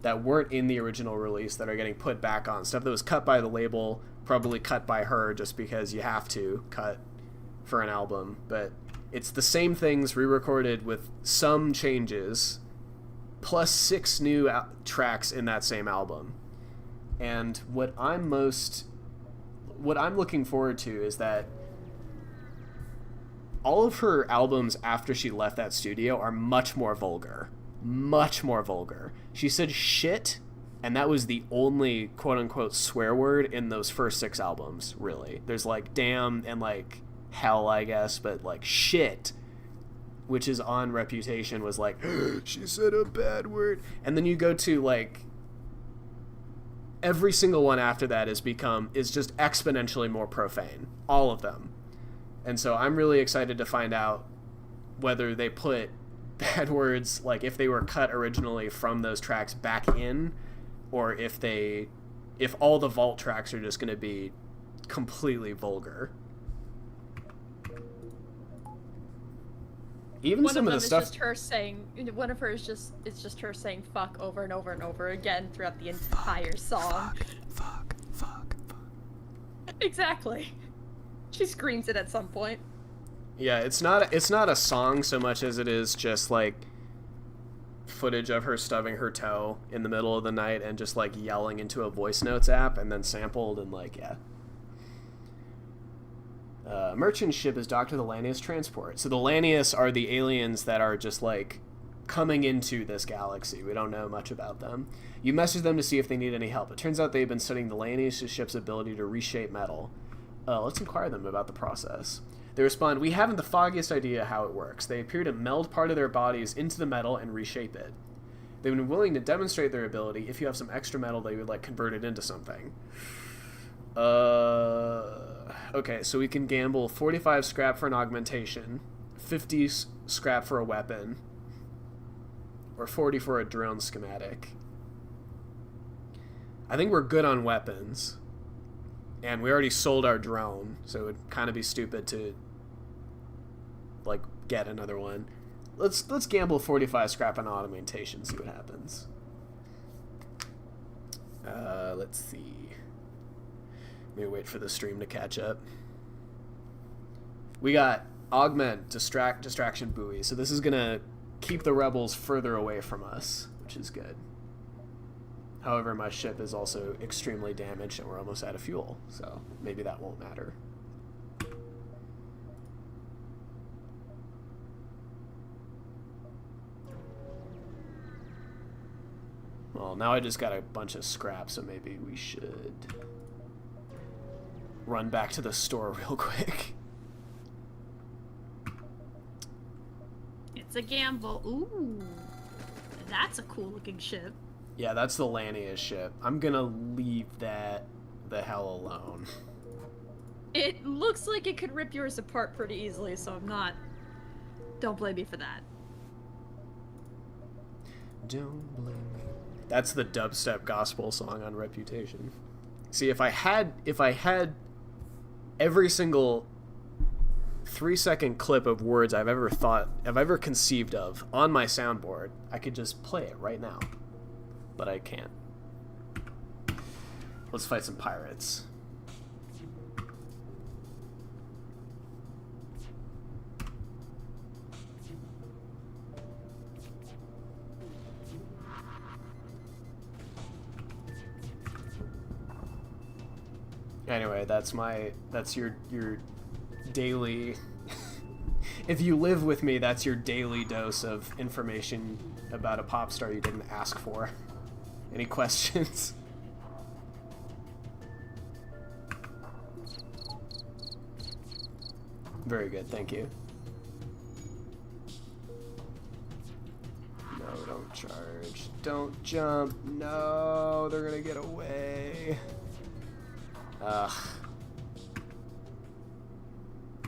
that weren't in the original release that are getting put back on, stuff that was cut by the label, probably cut by her just because you have to cut for an album, but it's the same things re-recorded with some changes plus 6 new tracks in that same album. And what I'm looking forward to is that all of her albums after she left that studio are much more vulgar. Much more vulgar. She said shit, and that was the only quote-unquote swear word in those first 6 albums, really. There's, like, damn and, like, hell, I guess, but, like, shit, which is on Reputation, was like, she said a bad word. And then you go to, like, every single one after that is just exponentially more profane. All of them. And so I'm really excited to find out whether they put bad words, like if they were cut originally from those tracks back in, or if all the vault tracks are just going to be completely vulgar. Even One some of of them the is stuff. just her saying. One of her is just her saying "fuck" over and over and over again throughout the entire song. Fuck. Exactly. She screams it at some point. Yeah, it's not a song so much as it is just like footage of her stubbing her toe in the middle of the night and just like yelling into a voice notes app and then sampled and like, yeah. Merchant ship is docked to the Lanius transport. So the Lanius are the aliens that are just like coming into this galaxy. We don't know much about them. You message them to see if they need any help. It turns out they've been studying the Lanius ship's ability to reshape metal. Let's inquire them about the process. They respond, we haven't the foggiest idea how it works. They appear to meld part of their bodies into the metal and reshape it. They've been willing to demonstrate their ability. If you have some extra metal, they would like convert it into something. Okay, so we can gamble 45 scrap for an augmentation, 50 scrap for a weapon, or 40 for a drone schematic. I think we're good on weapons. And we already sold our drone, so it would kind of be stupid to like get another one. Let's gamble 45 scrap on augmentation, see what happens. Let's see. Let me wait for the stream to catch up. We got augment, distraction buoy. So this is gonna keep the rebels further away from us, which is good. However, my ship is also extremely damaged and we're almost out of fuel, so maybe that won't matter. Well, now I just got a bunch of scrap, so maybe we should run back to the store real quick. It's a gamble. Ooh, that's a cool looking ship. Yeah, that's the Lanius ship. I'm gonna leave that the hell alone. It looks like it could rip yours apart pretty easily, so I'm not... Don't blame me for that. Don't blame me. That's the dubstep gospel song on Reputation. See, if I had every single 3-second clip of words I've ever conceived of on my soundboard, I could just play it right now. But I can't. Let's fight some pirates. Anyway, that's your daily if you live with me, that's your daily dose of information about a pop star you didn't ask for. Any questions? Very good, thank you. No, don't charge. Don't jump. No, they're gonna get away. Ugh.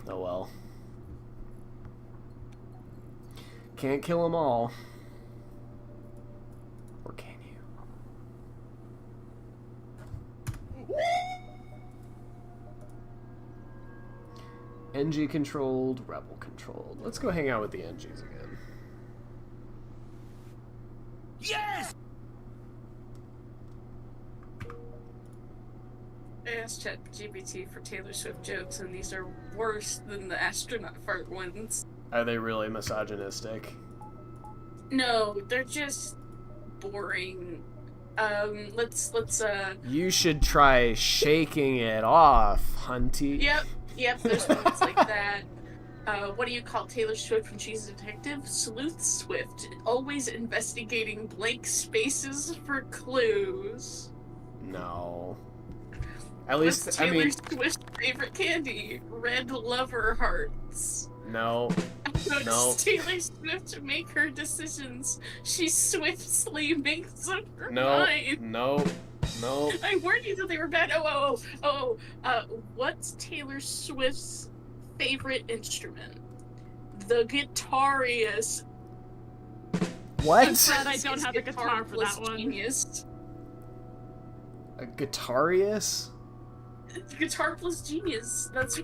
Oh well. Can't kill them all. Or can you? NG controlled, rebel controlled. Let's go hang out with the NGs again. Yes! I asked ChatGPT for Taylor Swift jokes, and these are worse than the astronaut fart ones. Are they really misogynistic? No, they're just boring. Let's You should try shaking it off, Hunty. Yep, there's ones like that. What do you call Taylor Swift when she's a detective? Sleuth Swift, always investigating blank spaces for clues. No. At least, What's I Taylor mean... Swift's favorite candy? Red lover hearts. No. How No. does Taylor Swift make her decisions? She swiftly makes up her mind. No. I warned you that they were bad. What's Taylor Swift's favorite instrument? The Guitarius. What? I'm sad I don't have a guitar for that one. Genius. A Guitarius? Guitar plus genius. That's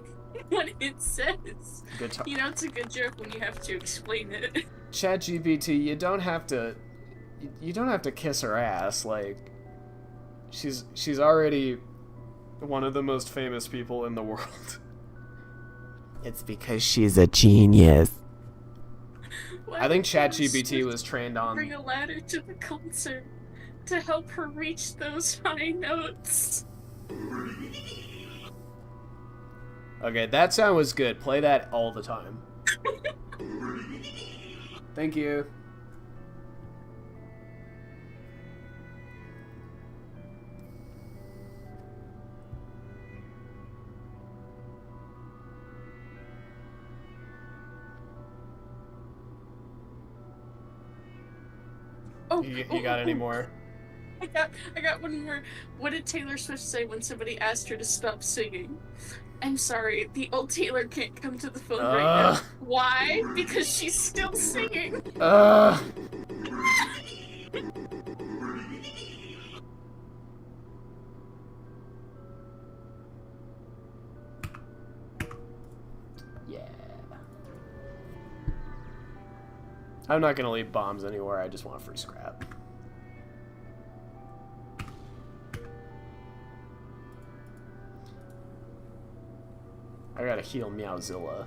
what it says. Good talk. You know, it's a good joke when you have to explain it. ChatGPT, you don't have to kiss her ass. Like, she's already one of the most famous people in the world. It's because she's a genius. I think ChatGPT was trained on... Bring a ladder to the concert to help her reach those high notes. Okay, that sound was good. Play that all the time. Thank you. You got any more? I got one more. What did Taylor Swift say when somebody asked her to stop singing? I'm sorry, the old Taylor can't come to the phone right now. Why? Because she's still singing. Yeah. I'm not gonna leave bombs anywhere, I just want free scrap. I gotta heal Meowzilla.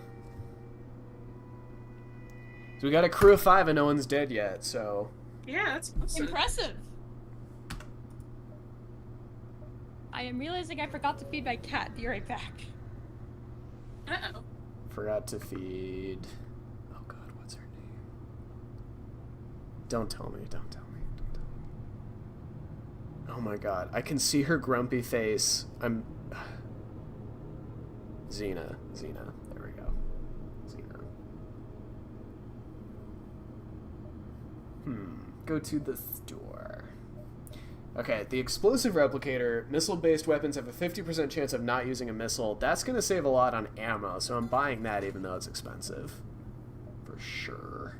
So we got a crew of 5 and no one's dead yet, so... Yeah, that's awesome. Impressive. I am realizing I forgot to feed my cat. Be right back. Uh-oh. Forgot to feed... Oh god, what's her name? Don't tell me, don't tell me, don't tell me. Oh my god, I can see her grumpy face. Xena, there we go. Xena. Go to the store. Okay, the explosive replicator. Missile-based weapons have a 50% chance of not using a missile. That's gonna save a lot on ammo, so I'm buying that even though it's expensive. For sure.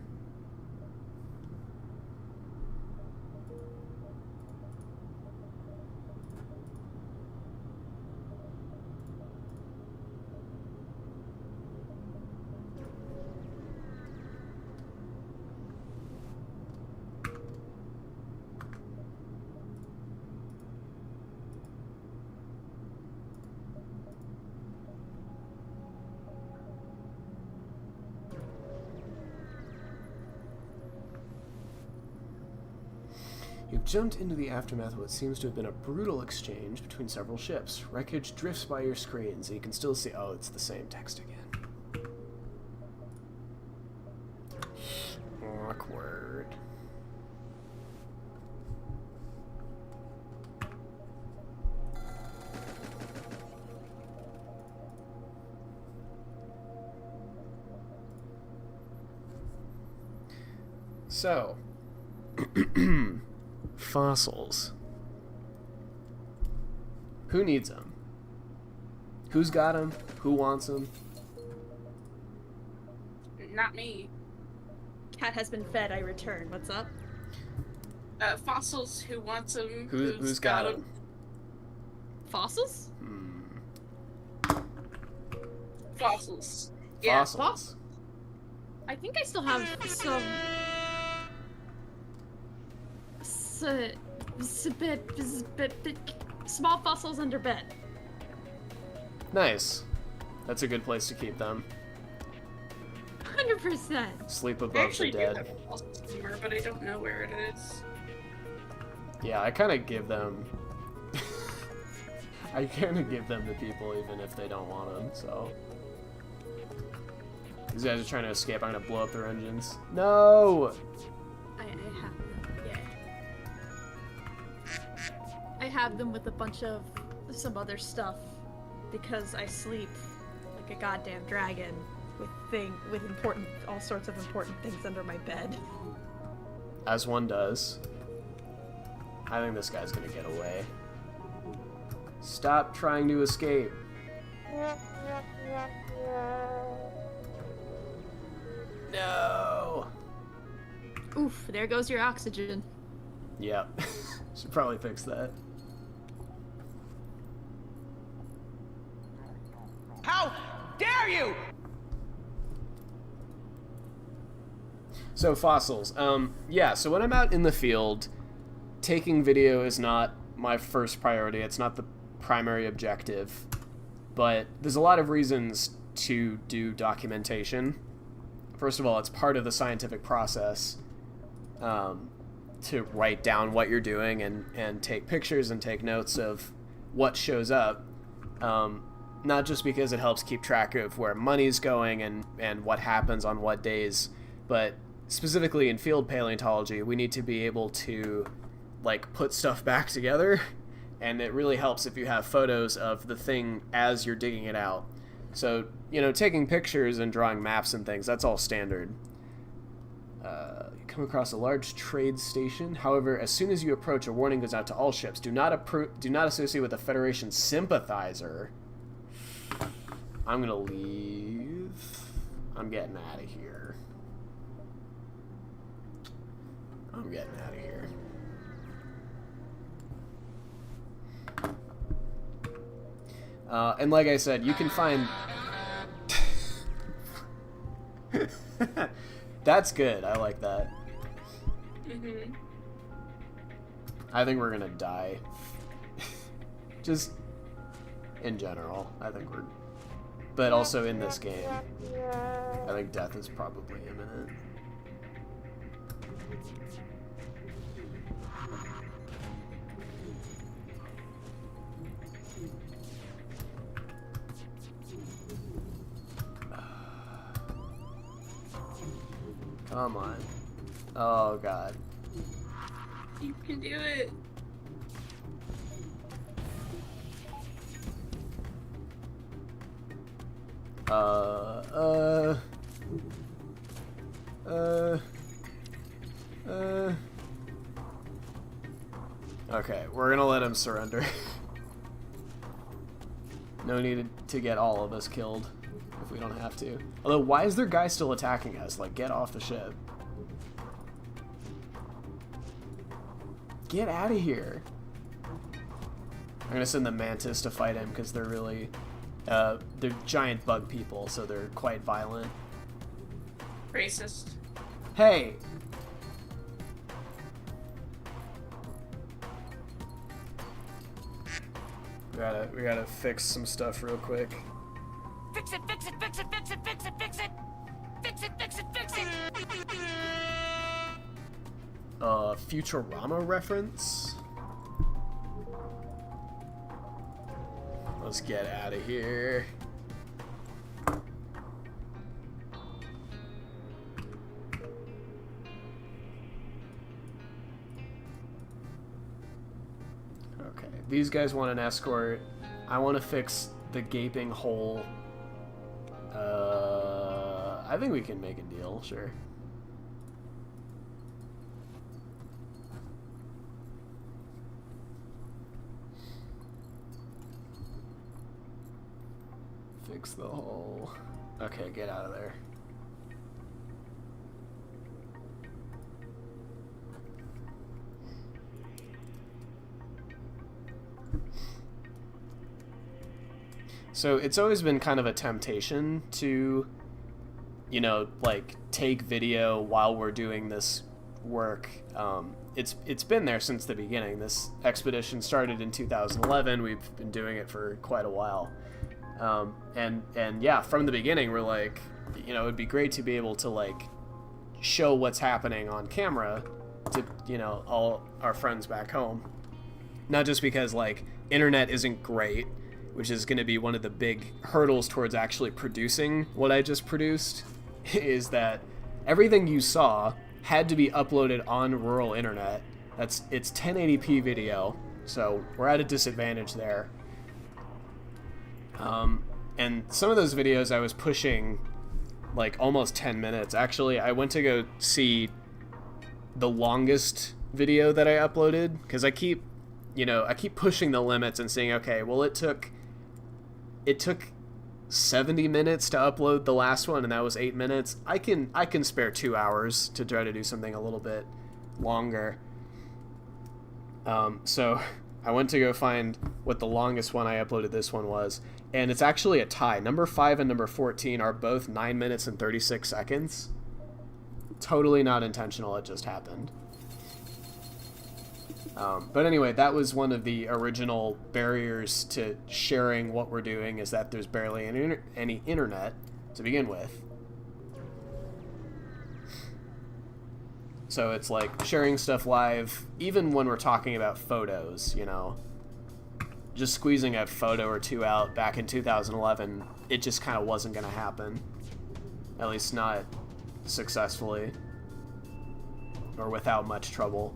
You've jumped into the aftermath of what seems to have been a brutal exchange between several ships. Wreckage drifts by your screen, so you can still see... Oh, it's the same text again. Awkward. So... Fossils. Who needs them? Who's got them? Who wants them? Not me. Cat has been fed, I return. What's up? Fossils, who wants them? Who's got them? Fossils? Fossils. Yeah. Fossils. I think I still have some... small fossils under bed. Nice. That's a good place to keep them. 100%. Sleep I above actually the do dead. have a fossil somewhere, but I don't know where it is. Yeah, I kind of give them... I kind of give them to people even if they don't want them, so... These guys are trying to escape. I'm gonna blow up their engines. No! I have them, yeah. I have them with a bunch of some other stuff because I sleep like a goddamn dragon with all sorts of important things under my bed. As one does. I think this guy's gonna get away. Stop trying to escape. No! Oof, there goes your oxygen. Yep. Should probably fix that. How dare you? So fossils. Yeah, so when I'm out in the field, taking video is not my first priority. It's not the primary objective. But there's a lot of reasons to do documentation. First of all, it's part of the scientific process to write down what you're doing and take pictures and take notes of what shows up. Not just because it helps keep track of where money's going and what happens on what days, but specifically in field paleontology, we need to be able to like put stuff back together, and it really helps if you have photos of the thing as you're digging it out. So, you know, taking pictures and drawing maps and things, that's all standard. You come across a large trade station. However, as soon as you approach, a warning goes out to all ships. Do not associate with a Federation sympathizer. I'm gonna leave. I'm getting out of here. I'm getting out of here. And like I said, you can find... That's good. I like that. Mm-hmm. I think we're gonna die. Just in general, I think we're... But also in this game, I think death is probably imminent. Come on. Oh, God. You can do it. Okay, we're gonna let him surrender. No need to get all of us killed if we don't have to. Although, why is their guy still attacking us? Like, get off the ship. Get out of here. I'm gonna send the Mantis to fight him because they're really... they're giant bug people, so they're quite violent. Racist. Hey! We gotta fix some stuff real quick. Fix it, fix it, fix it, fix it, fix it, fix it! Fix it, fix it, fix it! Futurama reference? Let's get out of here. Okay, these guys want an escort. I want to fix the gaping hole. I think we can make a deal, sure. Fix the hole. Okay, get out of there. So it's always been kind of a temptation to, you know, like take video while we're doing this work. It's been there since the beginning. This expedition started in 2011. We've been doing it for quite a while. And yeah, from the beginning, we're like, you know, it'd be great to be able to like show what's happening on camera to, you know, all our friends back home. Not just because like internet isn't great, which is going to be one of the big hurdles towards actually producing what I just produced, is that everything you saw had to be uploaded on rural internet. It's 1080p video, so we're at a disadvantage there. And some of those videos I was pushing like almost 10 minutes. Actually, I went to go see the longest video that I uploaded, because I keep pushing the limits and saying, okay, well, it took 70 minutes to upload the last one, and that was 8 minutes. I can spare 2 hours to try to do something a little bit longer. So I went to go find what the longest one I uploaded this one was, And it's actually a tie. Number 5 and number 14 are both 9 minutes and 36 seconds. Totally not intentional, it just happened. But anyway, that was one of the original barriers to sharing what we're doing, is that there's barely any internet to begin with. So it's like sharing stuff live, even when we're talking about photos, you know. Just squeezing a photo or two out back in 2011, it just kind of wasn't going to happen. At least not successfully. Or without much trouble.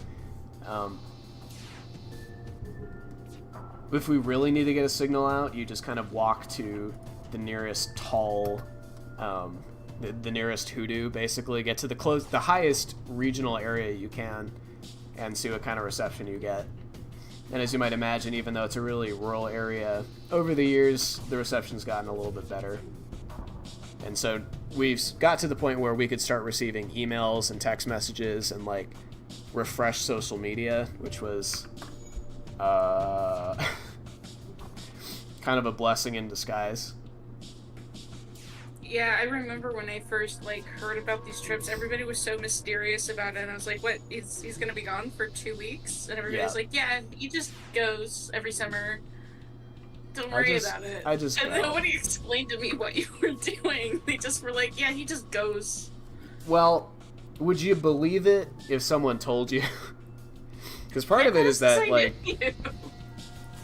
If we really need to get a signal out, you just kind of walk to the nearest tall, the nearest hoodoo, basically. Get to the highest regional area you can, and see what kind of reception you get. And as you might imagine, even though it's a really rural area, over the years, the reception's gotten a little bit better. And so we've got to the point where we could start receiving emails and text messages and, like, refresh social media, which was kind of a blessing in disguise. Yeah, I remember when I first, like, heard about these trips, everybody was so mysterious about it, and I was like, what, he's gonna be gone for 2 weeks? And everybody was like, yeah, he just goes every summer. Don't worry about it. And nobody explained to me what you were doing. They just were like, yeah, he just goes. Well, would you believe it if someone told you? Because part of it is that, like,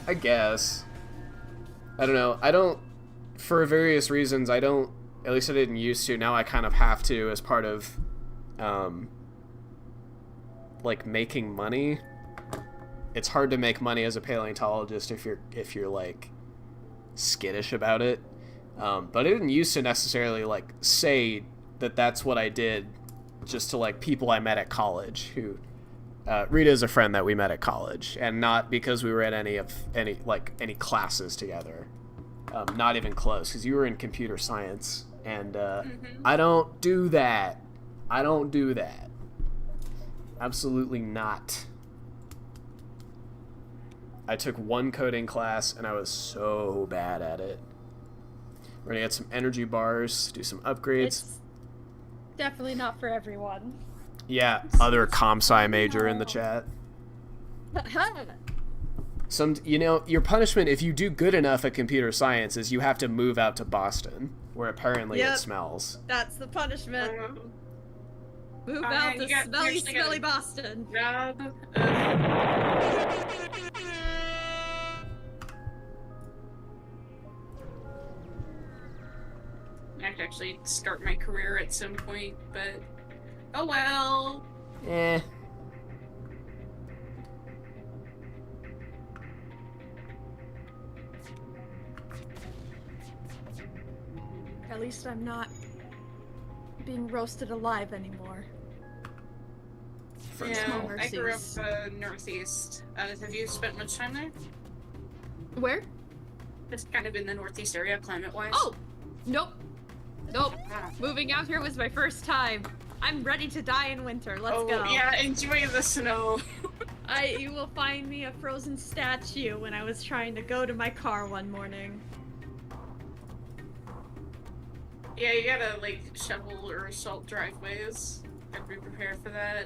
I guess. I don't know. I don't, for various reasons, I don't, at least I didn't used to. Now I kind of have to as part of, like, making money. It's hard to make money as a paleontologist if you're like, skittish about it. But I didn't used to necessarily, like, say that that's what I did just to, like, people I met at college who... Rita is a friend that we met at college, and not because we were at any classes together. Not even close, because you were in computer science, and I don't do that. I don't do that. Absolutely not. I took one coding class, and I was so bad at it. We're gonna get some energy bars, do some upgrades. It's definitely not for everyone. Yeah, other comp-sci major in the chat. Your punishment if you do good enough at computer science is you have to move out to Boston, where apparently it smells. That's the punishment. Move out to smelly Boston. I could actually start my career at some point, but oh well. At least I'm not being roasted alive anymore. Yeah, I grew up northeast. Have you spent much time there? Where? Just kind of in the northeast area, climate-wise. Oh! Nope. Nope. Moving out here was my first time. I'm ready to die in winter. Let's go. Yeah, enjoy the snow. You will find me a frozen statue when I was trying to go to my car one morning. Yeah, you gotta, like, shovel or salt driveways. Gotta be prepared for that.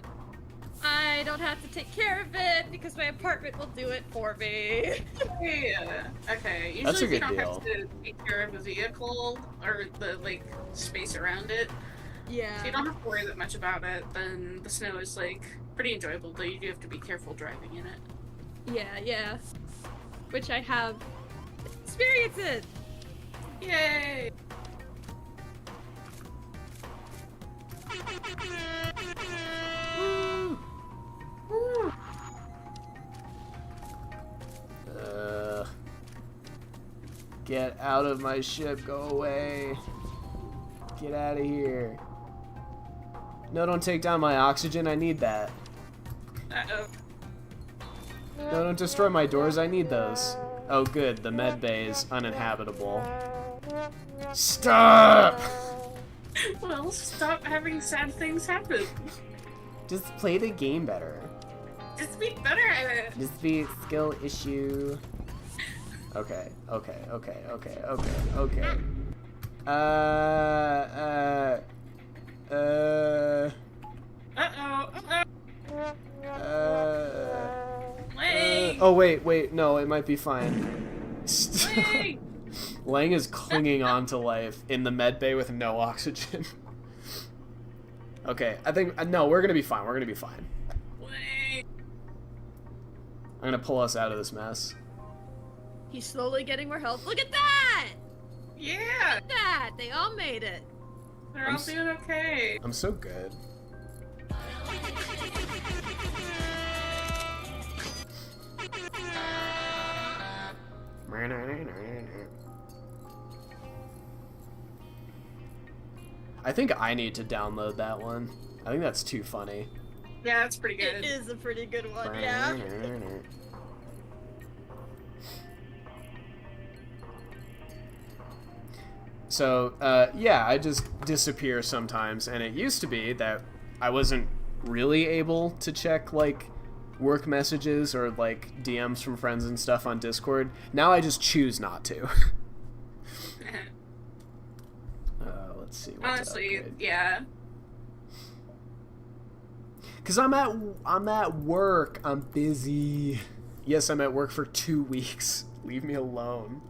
I don't have to take care of it because my apartment will do it for me. Yeah. Okay. Usually That's a if you good don't deal. have to take care of a vehicle or the, like, space around it. Yeah. So you don't have to worry that much about it, then the snow is, like, pretty enjoyable, though you do have to be careful driving in it. Yeah. Which I have experiences. Yay! Get out of my ship, go away. Get out of here. No, don't take down my oxygen, I need that. Uh-oh. No, don't destroy my doors, I need those. Oh good, the med bay is uninhabitable. Stop! Well, stop having sad things happen. Just play the game better. Just be better at it. Just be skill issue. Okay. Lang! Oh, wait, no, it might be fine. Lang! Lang is clinging on to life in the med bay with no oxygen. Okay, I think, no, we're gonna be fine. Lang! I'm gonna pull us out of this mess. He's slowly getting more health. Look at that! Yeah! Look at that! They all made it. They're all doing okay. I'm so good. I think I need to download that one. I think that's too funny. Yeah, that's pretty good. It is a pretty good one, yeah. So, yeah, I just disappear sometimes, and it used to be that I wasn't really able to check, like, work messages or, like, DMs from friends and stuff on Discord. Now I just choose not to. Let's see. Honestly, yeah. Because I'm at work. I'm busy. Yes, I'm at work for 2 weeks. Leave me alone.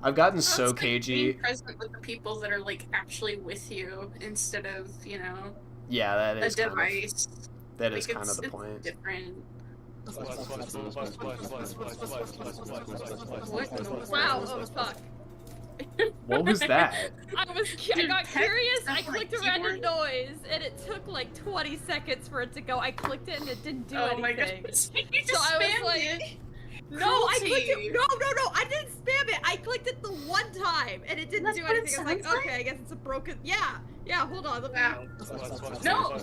I've gotten so It's like cagey. being present with the people that are like actually with you instead of, you know, Yeah, that a is kind device. of, that is Like, kind of the it's point. different. What in the Wow, world? oh fuck. What was that? I Dude, got text curious, I stuff like clicked a random keyboard? noise, and it took like 20 seconds for it to go. I clicked it and it didn't do Oh my anything. goodness. You just So I was spammed like, it. no, I clicked Cruelty. it. No, I didn't spam it. I clicked it the one time, and it didn't That's do what it anything. I was like, sounds okay, I guess it's a broken. Yeah, hold on. Let me. Wow. No.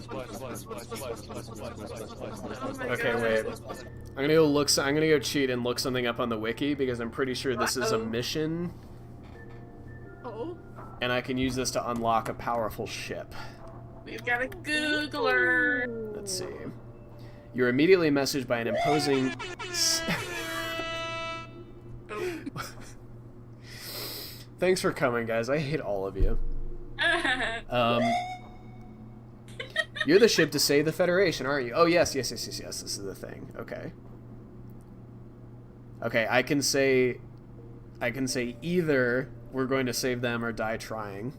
Oh my Okay, God. wait. I'm gonna go look. I'm gonna go cheat and look something up on the wiki because I'm pretty sure this is a Uh-oh. mission, Oh. and I can use this to unlock a powerful ship. We've got a Googler. Let's see. You're immediately messaged by an imposing. Thanks for coming, guys. I hate all of you. You're the ship to save the Federation, aren't you? Oh, yes. This is the thing. Okay. Okay, I can say either we're going to save them or die trying,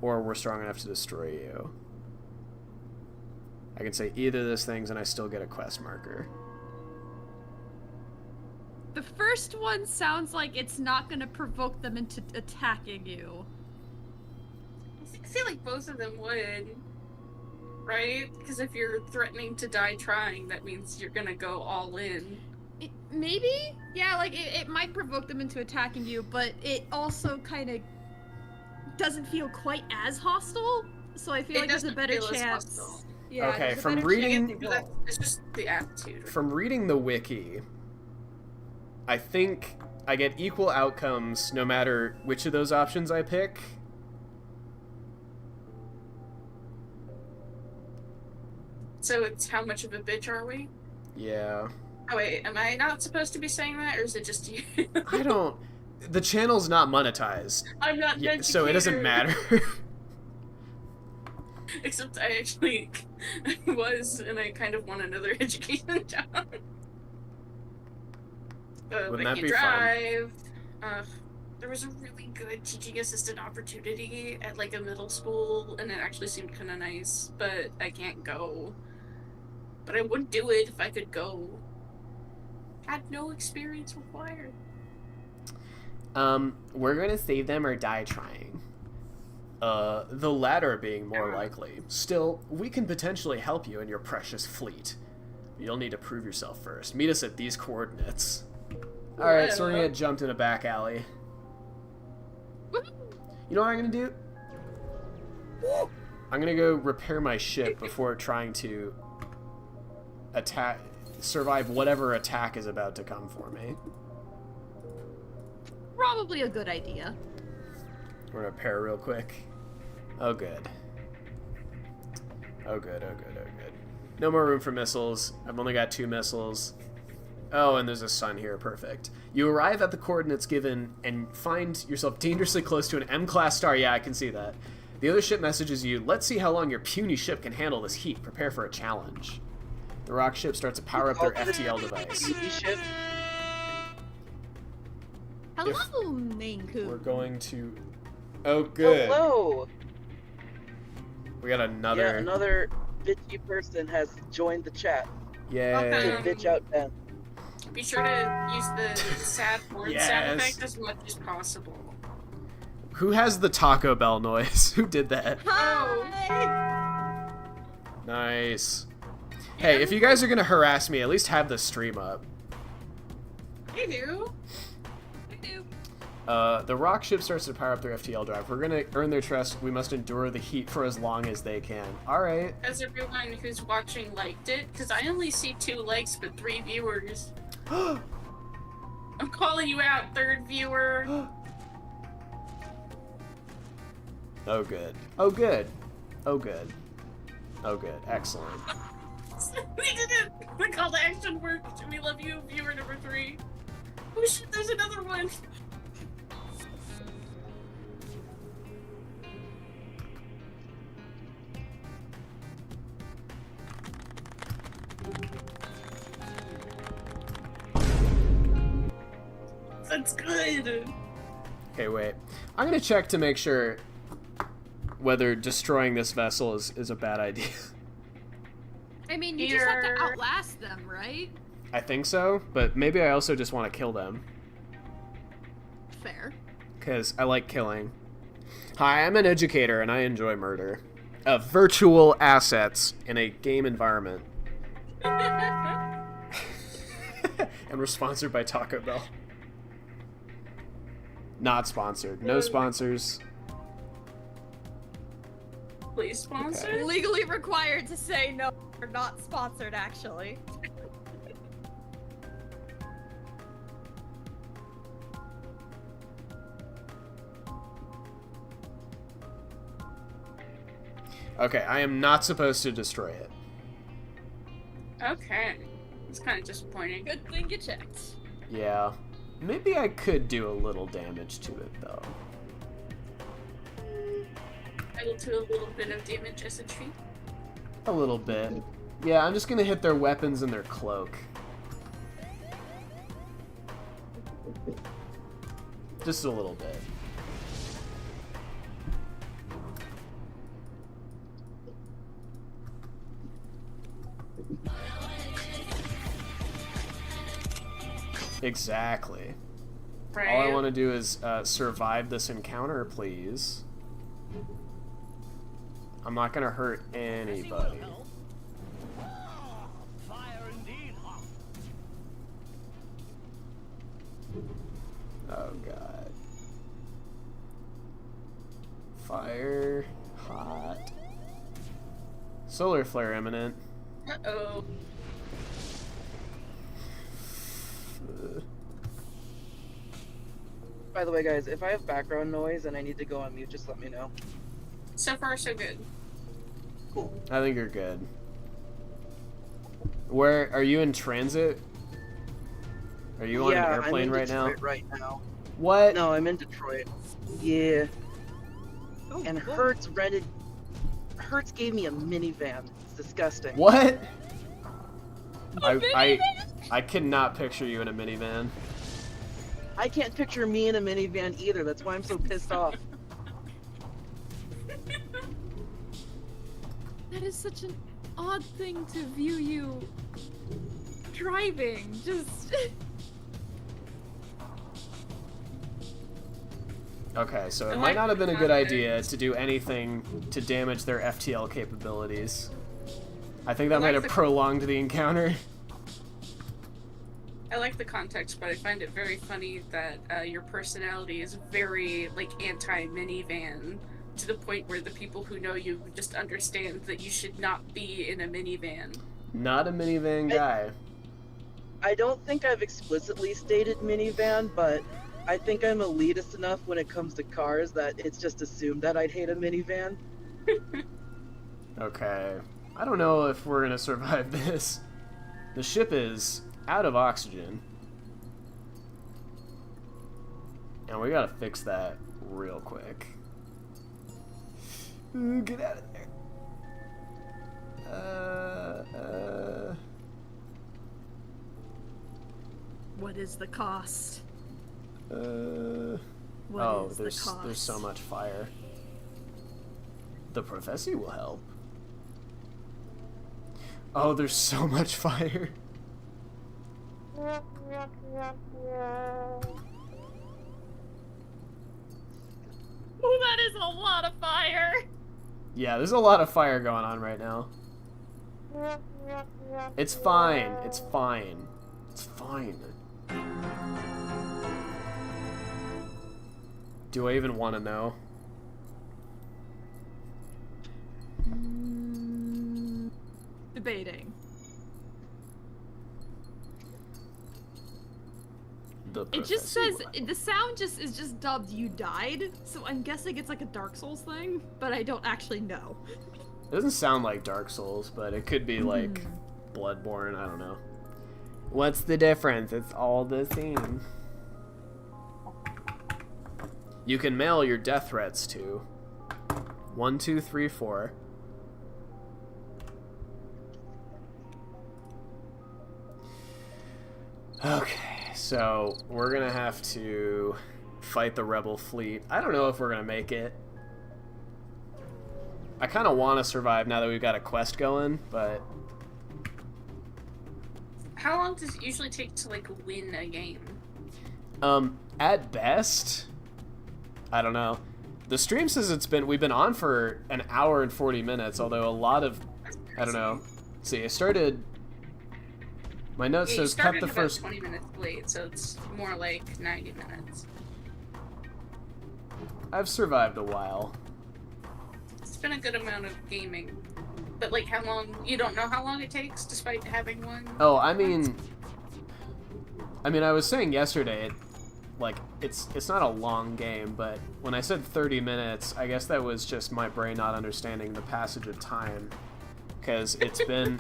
or we're strong enough to destroy you. I can say either of those things and I still get a quest marker. The first one sounds like it's not gonna provoke them into attacking you. I feel like both of them would. Right? Because if you're threatening to die trying, that means you're gonna go all in. Maybe? Yeah, like it might provoke them into attacking you, but it also kind of doesn't feel quite as hostile. So I feel like there's a doesn't better feel as chance. hostile. Yeah, Okay, there's a from better reading- chance they That- won't. It's just the attitude. From reading the wiki, I think I get equal outcomes no matter which of those options I pick. So it's how much of a bitch are we? Yeah. Oh wait, am I not supposed to be saying that, or is it just you? I don't... The channel's not monetized, I'm not an educator. so it doesn't matter. Except I actually was, and I kind of want another education job. Wouldn't I that can't be fun? drive. There was a really good teaching assistant opportunity at like a middle school, and it actually seemed kind of nice, but I can't go. But I would do it if I could go. Had no experience required. We're gonna save them or die trying. The latter being more likely. Still, we can potentially help you in your precious fleet. You'll need to prove yourself first. Meet us at these coordinates. Alright, so we're gonna get jumped in a back alley. You know what I'm gonna do? I'm gonna go repair my ship before trying to survive whatever attack is about to come for me. Probably a good idea. We're gonna repair real quick. Oh good. Oh good. No more room for missiles. I've only got 2 missiles. Oh, and there's a sun here. Perfect. You arrive at the coordinates given and find yourself dangerously close to an M-class star. Yeah, I can see that. The other ship messages you, let's see how long your puny ship can handle this heat. Prepare for a challenge. The rock ship starts to power up their FTL device. Ship. Hello, main coop. We're going to... Oh, good. Hello. We got another... Yeah, another bitchy person has joined the chat. Yay. Welcome. Bitch out Ben. Be sure to use the sad word Yes. sound effect as much as possible. Who has the Taco Bell noise? Who did that? Hi. Nice. Hey, if you guys are gonna harass me, at least have the stream up. I do. The rock ship starts to power up their FTL drive. We're gonna earn their trust. We must endure the heat for as long as they can. Alright. Has everyone who's watching liked it? Because I only see 2 likes but 3 viewers. I'm calling you out, 3rd viewer. Oh, good. Oh, good. Oh, good. Oh, good. Excellent. We did it! The call to action worked. We love you, viewer number 3. Oh shit, there's another one. That's good. Okay, wait. I'm gonna check to make sure whether destroying this vessel is a bad idea. I mean, you just have to outlast them, right? I think so, but maybe I also just want to kill them. Fair. Because I like killing. Hi, I'm an educator and I enjoy murder. Of virtual assets in a game environment. And we're sponsored by Taco Bell. Not sponsored. No sponsors. Please sponsor. Okay. Legally required to say no, we're not sponsored, actually. Okay, I am not supposed to destroy it. Okay. It's kind of disappointing. Good thing you checked. Yeah. Maybe I could do a little damage to it, though. I will do a little bit of damage as a treat. A little bit. Yeah, I'm just gonna hit their weapons and their cloak. Just a little bit. Exactly. Right. All I want to do is survive this encounter, please. I'm not gonna hurt anybody. Fire indeed. Oh god. Fire. Hot. Solar flare imminent. Uh-oh. By the way, guys, if I have background noise and I need to go on mute, just let me know. So far, so good. Cool. I think you're good. Where are you in transit? Are you on an airplane I'm in right now? Detroit right now. What? No, I'm in Detroit. Yeah. Oh, And cool. Hertz gave me a minivan. It's disgusting. What? I cannot picture you in a minivan. I can't picture me in a minivan either. That's why I'm so pissed off. That is such an odd thing to view you driving. Just. Okay, so it I might like not have been a the good context. idea to do anything to damage their FTL capabilities. I think that I might like have the- prolonged the encounter. I like the context, but I find it very funny that your personality is very, like, anti-minivan, to the point where the people who know you just understand that you should not be in a minivan. Not a minivan guy. I don't think I've explicitly stated minivan, but I think I'm elitist enough when it comes to cars that it's just assumed that I'd hate a minivan. Okay. I don't know if we're gonna survive this. The ship is out of oxygen. And we gotta fix that real quick. Ooh, get out of there. What is the cost? What Oh, is the cost? there's so much fire. The prophecy will help. Oh, there's so much fire. Oh, that is a lot of fire. Yeah, there's a lot of fire going on right now. It's fine. It's fine. It's fine. Do I even want to know? Debating. It just says the sound is just dubbed "you died," so I'm guessing it's like a Dark Souls thing, but I don't actually know. It doesn't sound like Dark Souls, but it could be like Bloodborne. I don't know. What's the difference? It's all the same. You can mail your death threats to 1234. Okay, so we're gonna have to fight the rebel fleet. I don't know if we're gonna make it. I kind of want to survive now that we've got a quest going, but How long does it usually take to like win a game? at best, I don't know. The stream says we've been on for an hour and 40 minutes, although a lot of, I don't know. See, I started, my note Yeah, you says started cut the about first, 20 minutes late, so it's more like 90 minutes. I've survived a while. It's been a good amount of gaming. But like how long, you don't know how long it takes despite having one? Oh, I mean, I was saying yesterday, it's not a long game, but when I said 30 minutes, I guess that was just my brain not understanding the passage of time, because it's been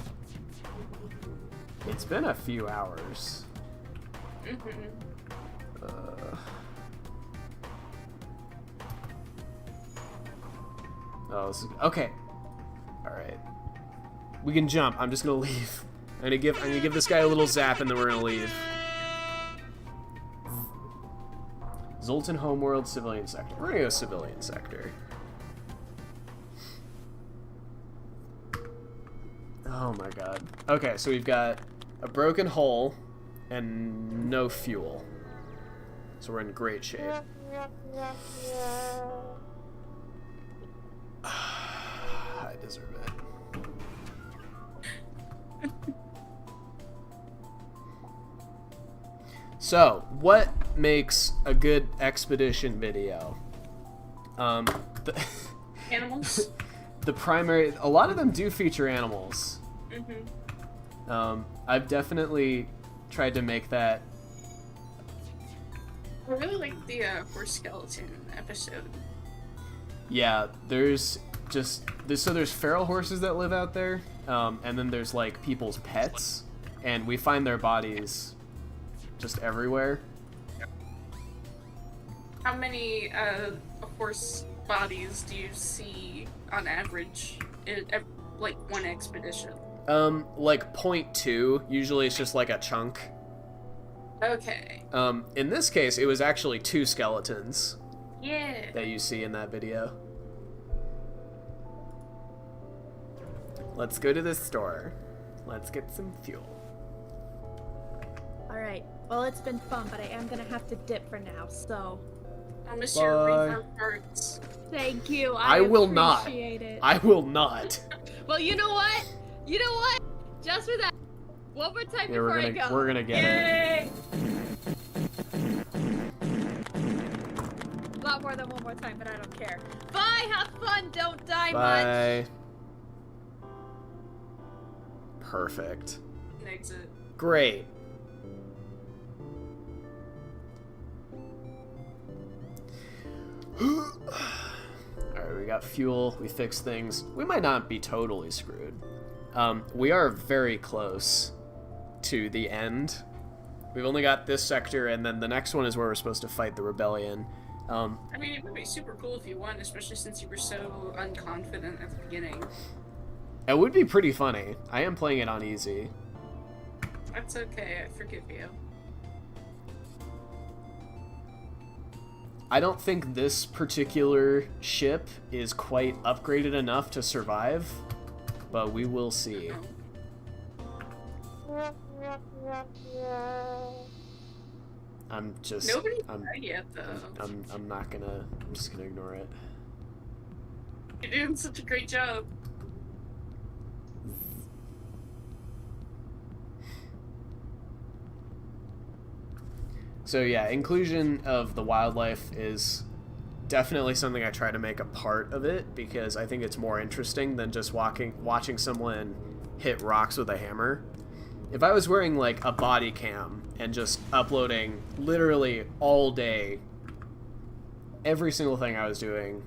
a few hours. Oh, this is, okay. All right, we can jump. I'm just gonna leave. I'm gonna give this guy a little zap, and then we're gonna leave. Zoltan Homeworld, Civilian Sector. We're gonna go Civilian Sector. Oh my god. Okay, so we've got a broken hull and no fuel. So we're in great shape. I deserve it. So, what makes a good expedition video? Animals? The primary, a lot of them do feature animals. I've definitely tried to make that. I really like the horse skeleton episode. Yeah, there's feral horses that live out there, and then there's like people's pets, and we find their bodies just everywhere. How many horse bodies do you see on average in like one expedition? Like 0.2. Usually it's just like a chunk. Okay. In this case, it was actually 2 skeletons. Yeah. That you see in that video. Let's go to the store. Let's get some fuel. Alright, well it's been fun, but I am gonna have to dip for now, so... I'll miss your reverb parts. Thank you, I will not. appreciate it. I will not. Well, you know what? You know what? Just for that, one more time before I go. We're gonna get Yay! A lot more than one more time, but I don't care. Bye, have fun, don't die much. Bye. Perfect. Exit. Great. Alright, we got fuel, we fixed things. We might not be totally screwed. We are very close to the end. We've only got this sector, and then the next one is where we're supposed to fight the rebellion. I mean, it would be super cool if you won, especially since you were so unconfident at the beginning. It would be pretty funny. I am playing it on easy. That's okay, I forgive you. I don't think this particular ship is quite upgraded enough to survive, but we will see. I'm just... Nobody's died yet, though. I'm just gonna ignore it. You're doing such a great job. So yeah, inclusion of the wildlife is definitely something I try to make a part of it, because I think it's more interesting than just watching someone hit rocks with a hammer. If I was wearing like a body cam and just uploading literally all day every single thing I was doing,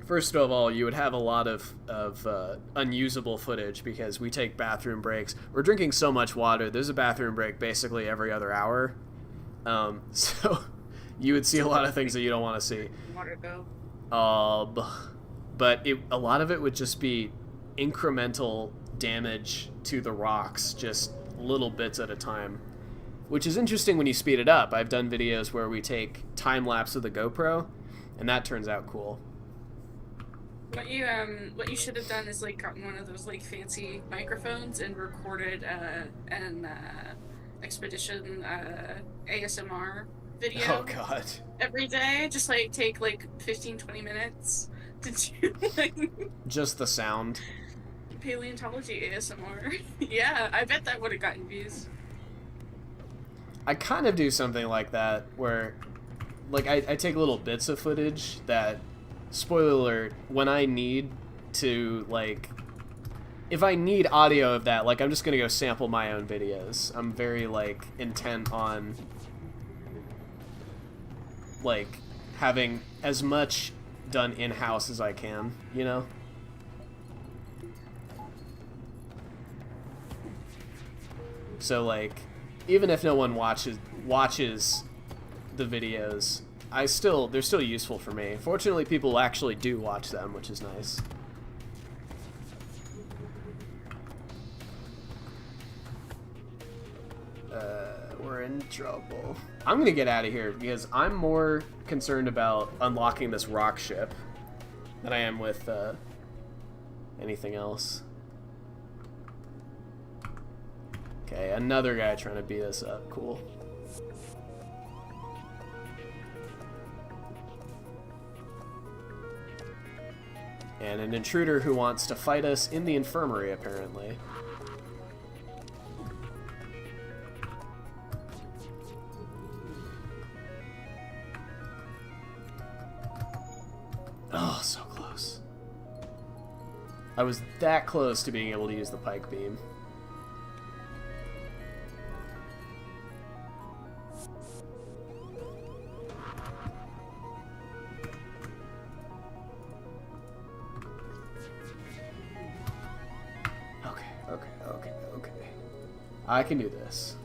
first of all, you would have a lot of unusable footage because we take bathroom breaks. We're drinking so much water. There's a bathroom break basically every other hour. So you would see a lot of things that you don't want to see. Water go. But a lot of it would just be incremental damage to the rocks, just little bits at a time, which is interesting when you speed it up. I've done videos where we take time lapse with the GoPro, and that turns out cool. What you should have done is like gotten one of those like fancy microphones and recorded an expedition ASMR video. Oh god. Every day, just like take like 15-20 minutes to do like just the sound. Paleontology ASMR. Yeah, I bet that would have gotten views. I kind of do something like that where like I take little bits of footage that, spoiler alert, when I need to, like, if I need audio of that, like, I'm just gonna go sample my own videos. I'm very, like, intent on, like, having as much done in-house as I can, you know? So, like, even if no one watches the videos, they're still useful for me. Fortunately, people actually do watch them, which is nice. We're in trouble. I'm gonna get out of here because I'm more concerned about unlocking this rock ship than I am with anything else. Okay, another guy trying to beat us up. Cool. And an intruder who wants to fight us in the infirmary, apparently. Oh, so close. I was that close to being able to use the pike beam. Okay. I can do this.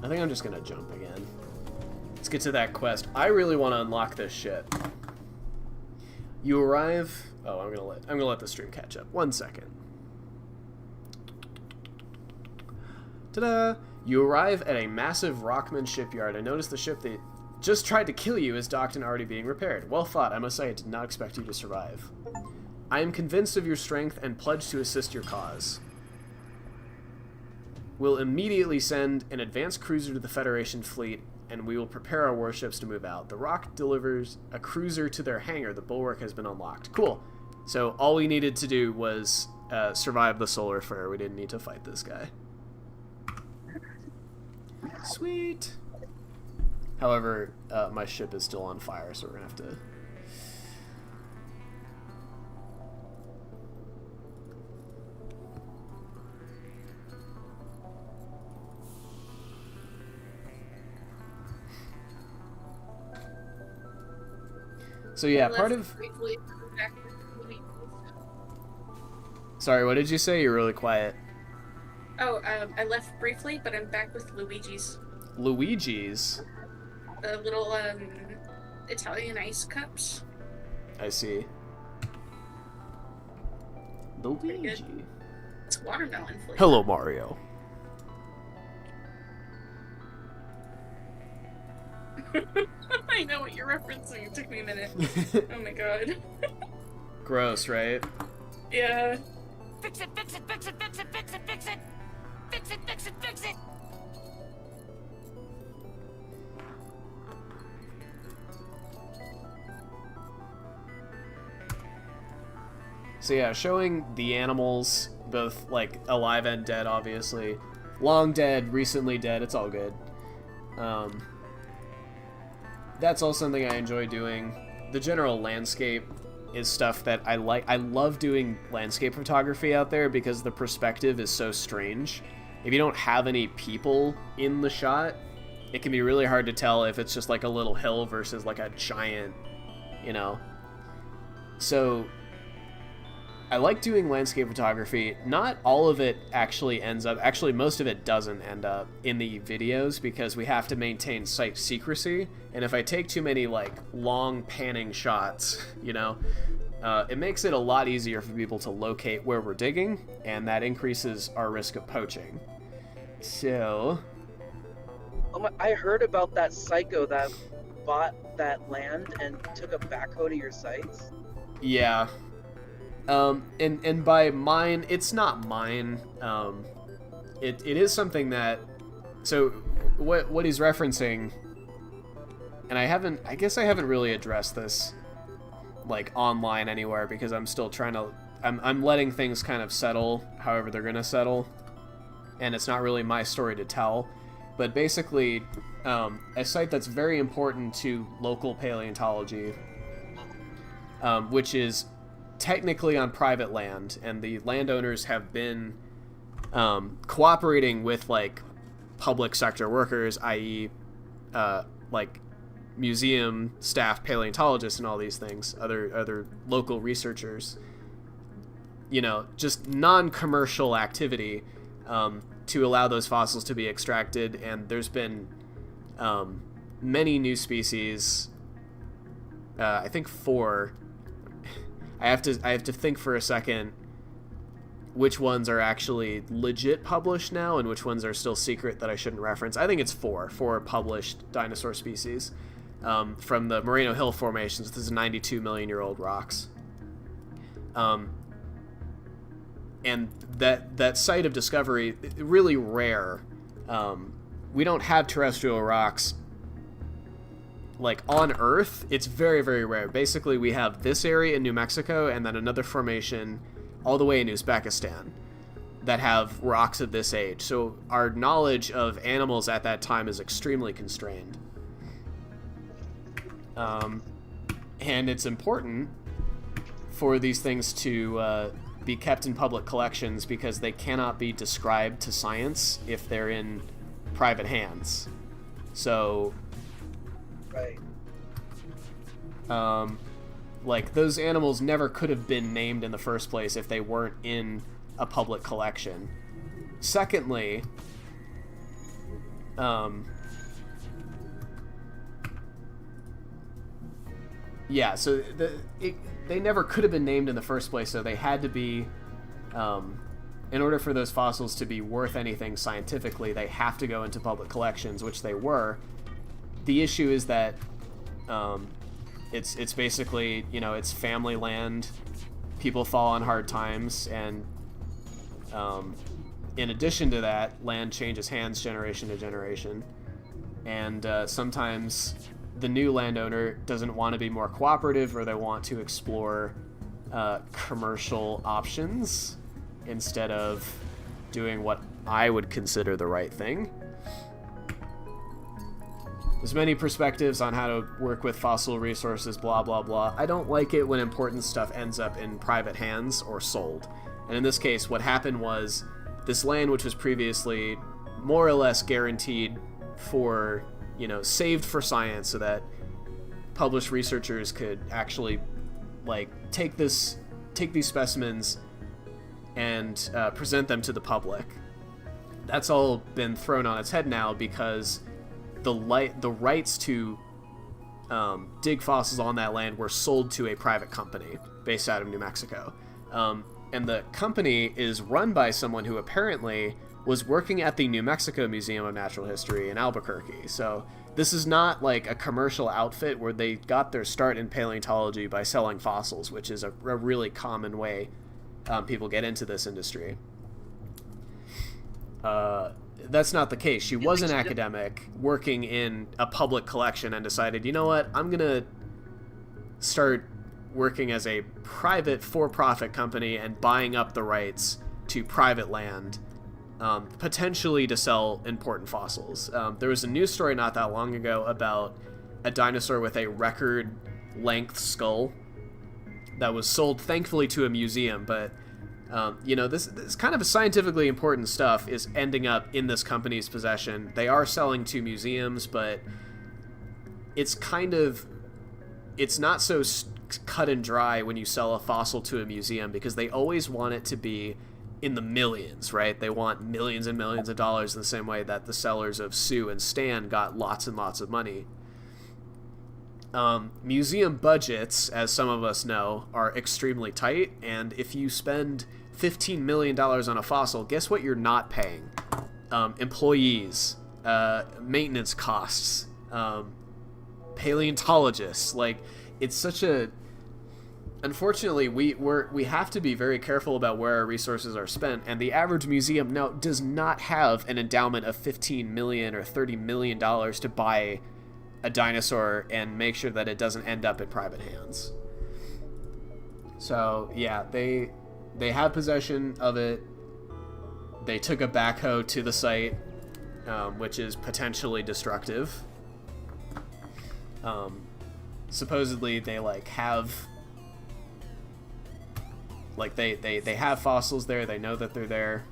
I think I'm just gonna jump again. Let's get to that quest. I really want to unlock this shit. You arrive. Oh, I'm gonna let the stream catch up. 1 second. Ta-da! You arrive at a massive Rockman shipyard and notice the ship that just tried to kill you is docked and already being repaired. Well fought. I must say, I did not expect you to survive. I am convinced of your strength and pledge to assist your cause. We'll immediately send an advanced cruiser to the Federation fleet, and we will prepare our warships to move out. The Rock delivers a cruiser to their hangar. The bulwark has been unlocked. Cool. So all we needed to do was survive the solar flare. We didn't need to fight this guy. Sweet. However, my ship is still on fire, so we're gonna have to... So yeah, part of... Sorry, what did you say? You're really quiet. Oh, I left briefly, but I'm back with Luigi's. Luigi's? The little, Italian ice cups. I see. Luigi. It's watermelon flavor. Hello, Mario. I know what you're referencing. It took me a minute. Oh my god. Gross, right? Yeah. Fix it, fix it, fix it, fix it, fix it, fix it! Fix it, fix it, fix it! So yeah, showing the animals, both like alive and dead, obviously. Long dead, recently dead, it's all good. That's all something I enjoy doing. The general landscape is stuff that I like. I love doing landscape photography out there because the perspective is so strange. If you don't have any people in the shot, it can be really hard to tell if it's just like a little hill versus like a giant, you know. So I like doing landscape photography. Not all of it actually ends up, actually most of it doesn't end up in the videos because we have to maintain site secrecy. And if I take too many like long panning shots, you know, it makes it a lot easier for people to locate where we're digging, and that increases our risk of poaching. So... I heard about that psycho that bought that land and took a backhoe to your sites. Yeah. And by mine, it's not mine. It is something that... So, what he's referencing... And I guess I haven't really addressed this, like, online anywhere, because I'm still trying to... I'm letting things kind of settle however they're gonna settle. And it's not really my story to tell. But basically, a site that's very important to local paleontology, which is technically on private land, and the landowners have been cooperating with, like, public sector workers, i.e., like, museum staff, paleontologists, and all these things, other local researchers, you know, just non-commercial activity, to allow those fossils to be extracted. And there's been many new species, I think 4. I have to think for a second which ones are actually legit published now and which ones are still secret that I shouldn't reference. I think it's 4 published dinosaur species from the Moreno Hill formations. This is 92 million year old rocks. And that site of discovery, really rare. We don't have terrestrial rocks like on Earth. It's very, very rare. Basically, we have this area in New Mexico and then another formation all the way in Uzbekistan that have rocks of this age. So our knowledge of animals at that time is extremely constrained. And it's important for these things to be kept in public collections because they cannot be described to science if they're in private hands. So, right. Like, those animals never could have been named in the first place if they weren't in a public collection. Secondly, yeah, so they never could have been named in the first place, so they had to be, in order for those fossils to be worth anything scientifically, they have to go into public collections, which they were. The issue is that it's basically, you know, it's family land, people fall on hard times, and in addition to that, land changes hands generation to generation, and sometimes the new landowner doesn't want to be more cooperative, or they want to explore commercial options instead of doing what I would consider the right thing. There's many perspectives on how to work with fossil resources, blah, blah, blah. I don't like it when important stuff ends up in private hands or sold. And in this case, what happened was this land, which was previously more or less guaranteed for, you know, saved for science so that published researchers could actually, like, take these specimens and present them to the public. That's all been thrown on its head now because the rights to dig fossils on that land were sold to a private company based out of New Mexico. And the company is run by someone who apparently was working at the New Mexico Museum of Natural History in Albuquerque. So this is not like a commercial outfit where they got their start in paleontology by selling fossils, which is a really common way people get into this industry. That's not the case. She was an academic working in a public collection and decided, you know what, I'm going to start working as a private for-profit company and buying up the rights to private land, potentially to sell important fossils. There was a news story not that long ago about a dinosaur with a record-length skull that was sold, thankfully, to a museum, but you know, this kind of a scientifically important stuff is ending up in this company's possession. They are selling to museums, but it's not so cut and dry when you sell a fossil to a museum because they always want it to be in the millions, right? They want millions and millions of dollars in the same way that the sellers of Sue and Stan got lots and lots of money. Museum budgets, as some of us know, are extremely tight, and if you spend $15 million on a fossil, guess what you're not paying? Employees, maintenance costs, paleontologists. Like, it's such a... Unfortunately, we have to be very careful about where our resources are spent, and the average museum now does not have an endowment of $15 million or $30 million to buy a dinosaur and make sure that it doesn't end up in private hands. So yeah, they have possession of it. They took a backhoe to the site, which is potentially destructive. Supposedly they have fossils there. They know that they're there,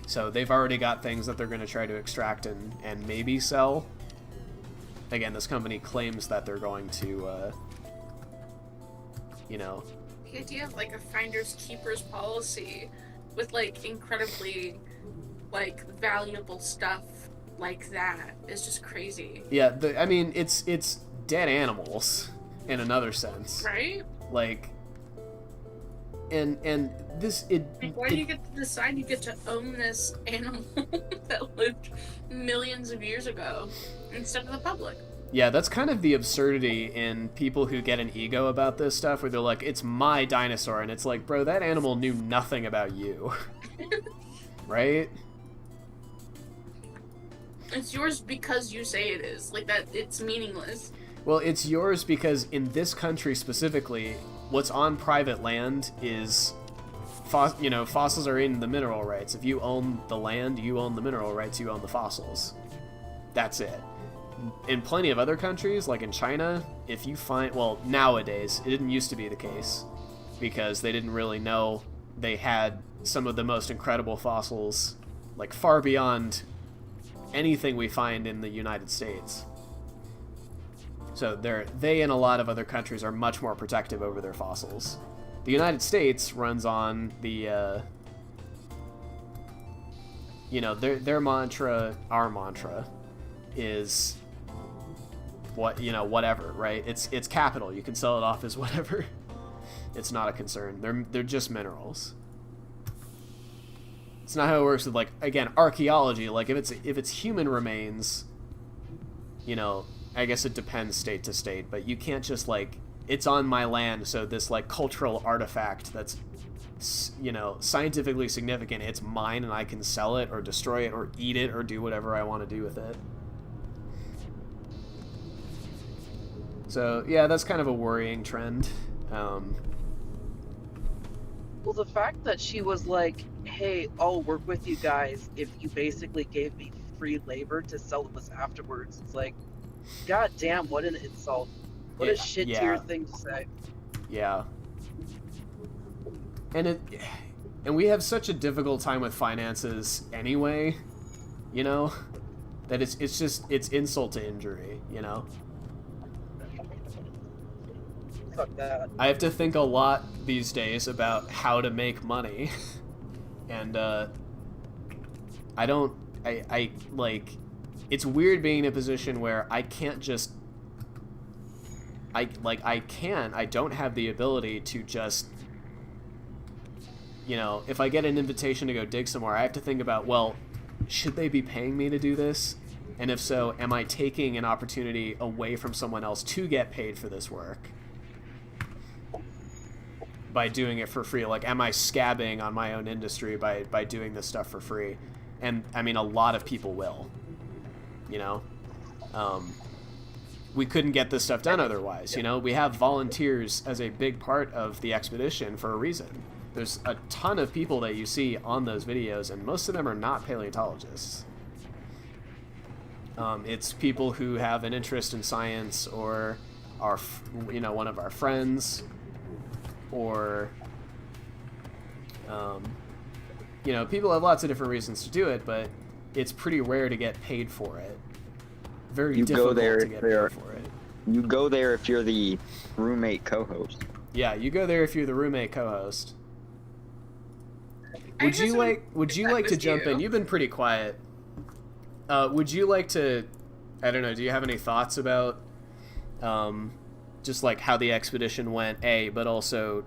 so they've already got things that they're going to try to extract and maybe sell. Again, this company claims that they're going to, you know... The idea of, like, a finder's keeper's policy with, like, incredibly, like, valuable stuff like that is just crazy. Yeah, I mean, it's dead animals, in another sense. Right? Like... And this... Why do you get to decide you get to own this animal that lived millions of years ago instead of the public? Yeah, that's kind of the absurdity in people who get an ego about this stuff, where they're like, it's my dinosaur, and it's like, bro, that animal knew nothing about you. Right? It's yours because you say it is. Like, that, it's meaningless. Well, it's yours because in this country specifically, what's on private land is, fossils are in the mineral rights. If you own the land, you own the mineral rights, you own the fossils. That's it. In plenty of other countries, like in China, if you find... Well, nowadays, it didn't used to be the case, because they didn't really know they had some of the most incredible fossils, like, far beyond anything we find in the United States. So they and a lot of other countries are much more protective over their fossils. The United States runs on the, their mantra, our mantra, is whatever, right? It's capital. You can sell it off as whatever. It's not a concern. They're just minerals. It's not how it works with, like, again, archaeology. Like, if it's human remains, I guess it depends state to state, but you can't just, like, it's on my land, so this, like, cultural artifact that's, scientifically significant, it's mine and I can sell it or destroy it or eat it or do whatever I want to do with it. So, yeah, that's kind of a worrying trend. Well, the fact that she was like, hey, I'll work with you guys if you basically gave me free labor to sell this afterwards, it's like, God damn, what an insult. What a shit tier thing to say. Yeah. And we have such a difficult time with finances anyway, you know, that it's insult to injury, you know. Fuck that. I have to think a lot these days about how to make money. And I it's weird being in a position where I can't just I don't have the ability to just, you know, if I get an invitation to go dig somewhere, I have to think about, well, should they be paying me to do this? And if so, am I taking an opportunity away from someone else to get paid for this work by doing it for free? Like, am I scabbing on my own industry by doing this stuff for free? And I mean, a lot of people will, you know. We couldn't get this stuff done otherwise, you know. We have volunteers as a big part of the expedition for a reason. There's a ton of people that you see on those videos, and most of them are not paleontologists. It's people who have an interest in science, or are, you know, one of our friends, or, you know, people have lots of different reasons to do it, but it's pretty rare to get paid for it. Very difficult to get paid for it. You go there if you're the roommate co-host. Yeah, you go there if you're the roommate co-host. Would you like to jump in? You've been pretty quiet. Would you like to, I don't know, do you have any thoughts about just like how the expedition went, but also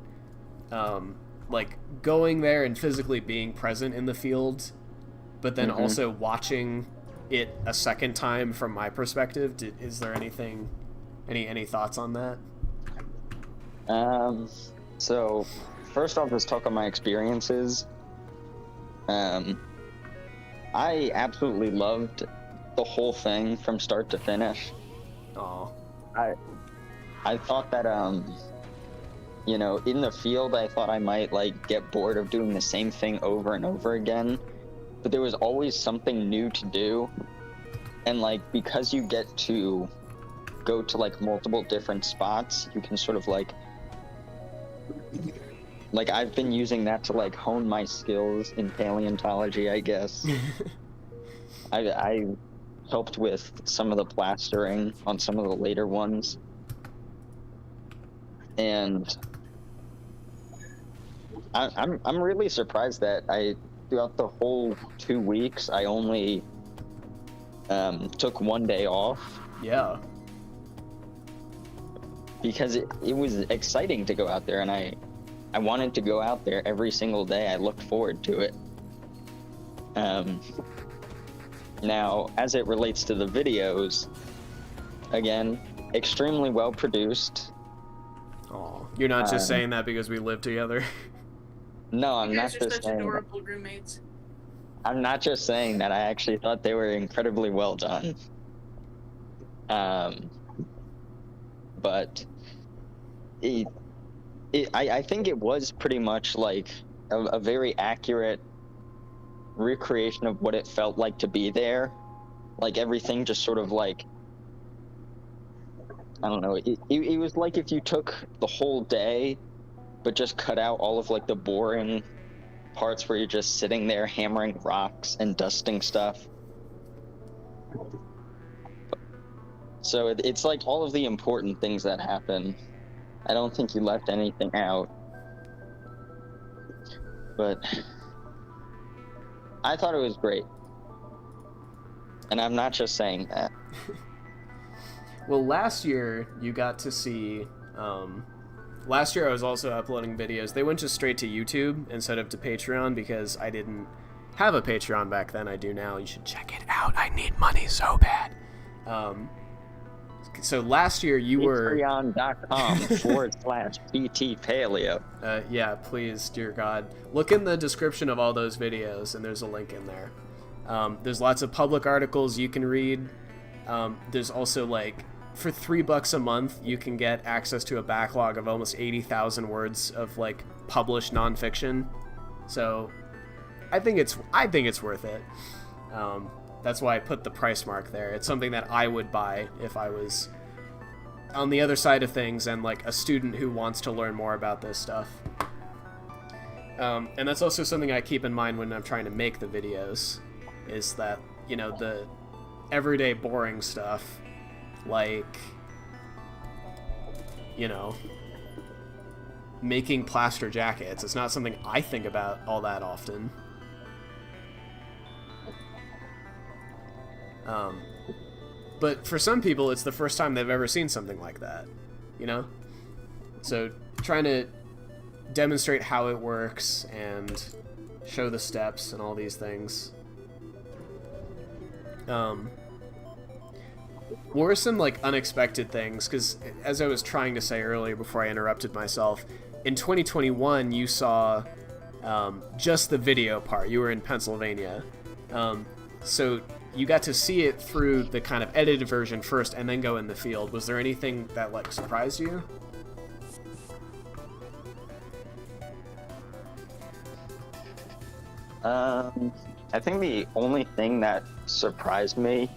like going there and physically being present in the field, but then also watching it a second time from my perspective? Is there anything, any thoughts on that? So first off, let's talk on my experiences. I absolutely loved the whole thing from start to finish. Oh, I thought that you know, in the field, I thought I might like get bored of doing the same thing over and over again, but there was always something new to do. And like, because you get to go to like multiple different spots, you can sort of like I've been using that to like hone my skills in paleontology, I guess. I helped with some of the plastering on some of the later ones, and I'm really surprised that throughout the whole 2 weeks I only took one day off. Yeah. Because it was exciting to go out there, and I wanted to go out there every single day. I looked forward to it. Now, as it relates to the videos, again, extremely well produced. Oh, you're not just saying that because we live together? No, I'm not just just such saying adorable roommates. I'm not just saying that. I actually thought they were incredibly well done. But I think it was pretty much like a very accurate recreation of what it felt like to be there. Like, everything just sort of like, I don't know, it was like if you took the whole day but just cut out all of like the boring parts where you're just sitting there hammering rocks and dusting stuff. So it's like all of the important things that happen. I don't think you left anything out. But I thought it was great. And I'm not just saying that. Well, last year you got to see, last year I was also uploading videos. They went just straight to YouTube instead of to Patreon because I didn't have a Patreon back then. I do now. You should check it out. I need money so bad. So last year you were... Patreon.com/BT Paleo. Yeah, please, dear God. Look in the description of all those videos, and there's a link in there. There's lots of public articles you can read. There's also, like, for $3 a month, you can get access to a backlog of almost 80,000 words of, like, published nonfiction. So I think it's worth it. that's why I put the price mark there. It's something that I would buy if I was on the other side of things and like a student who wants to learn more about this stuff. And that's also something I keep in mind when I'm trying to make the videos, is that, you know, the everyday boring stuff, like, you know, making plaster jackets, it's not something I think about all that often. But for some people, it's the first time they've ever seen something like that, you know? So trying to demonstrate how it works and show the steps and all these things. What were some, like, unexpected things? Because, as I was trying to say earlier before I interrupted myself, in 2021, you saw just the video part. You were in Pennsylvania. So you got to see it through the kind of edited version first and then go in the field. Was there anything that, like, surprised you? I think the only thing that surprised me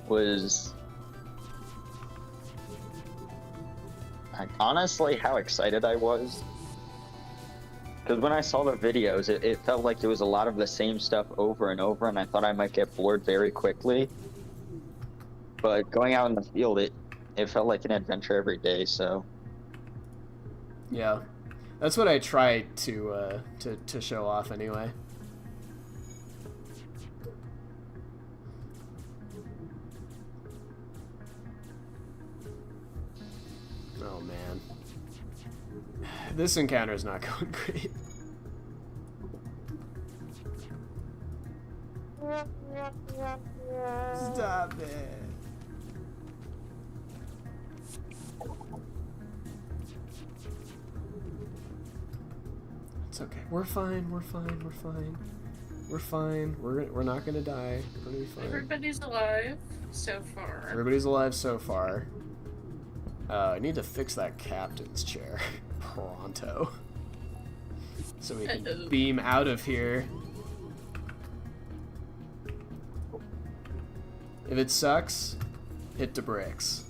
was, like, honestly, how excited I was. Because when I saw the videos, it felt like it was a lot of the same stuff over and over, and I thought I might get bored very quickly. But going out in the field, it felt like an adventure every day, so... Yeah. That's what I tried to show off anyway. Oh, man. This encounter is not going great. Stop it. It's okay. We're fine. We're fine. We're fine. We're fine. We're not gonna die. We're gonna be fine. Everybody's alive so far. Everybody's alive so far. I need to fix that captain's chair pronto, so we can beam out of here. If it sucks, hit the brakes.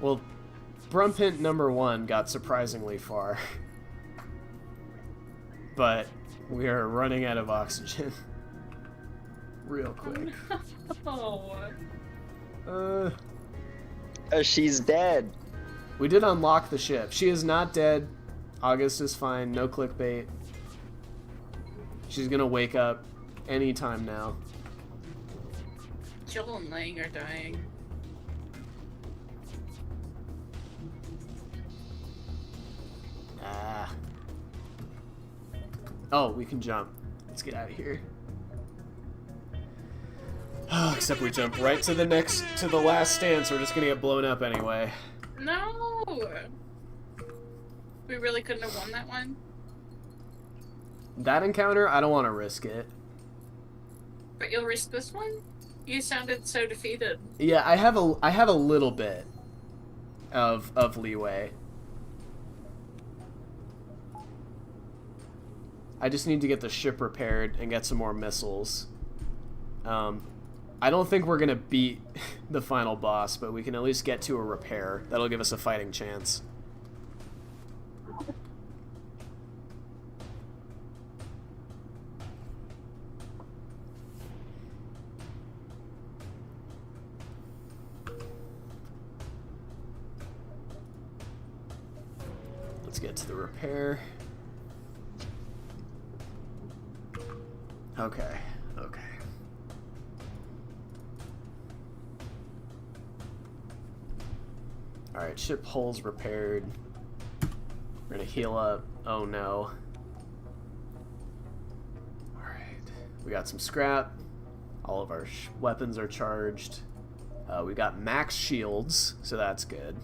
Well, Brumpint number 1 got surprisingly far. But we are running out of oxygen. Real quick. Oh. She's dead. We did unlock the ship. She is not dead. August is fine. No clickbait. She's gonna wake up anytime now. Jill and Lang are dying. Ah. Oh, we can jump. Let's get out of here. Oh, except we jump right to the last stand, so we're just gonna get blown up anyway. No! We really couldn't have won that one? That encounter, I don't want to risk it. But you'll risk this one? You sounded so defeated. Yeah, I have a little bit of leeway. I just need to get the ship repaired and get some more missiles. I don't think we're gonna beat the final boss, but we can at least get to a repair. That'll give us a fighting chance. Let's get to the repair. Okay, okay. Alright, ship hull's repaired. We're gonna heal up. Oh no. Alright, we got some scrap. All of our weapons are charged. We got max shields, so that's good.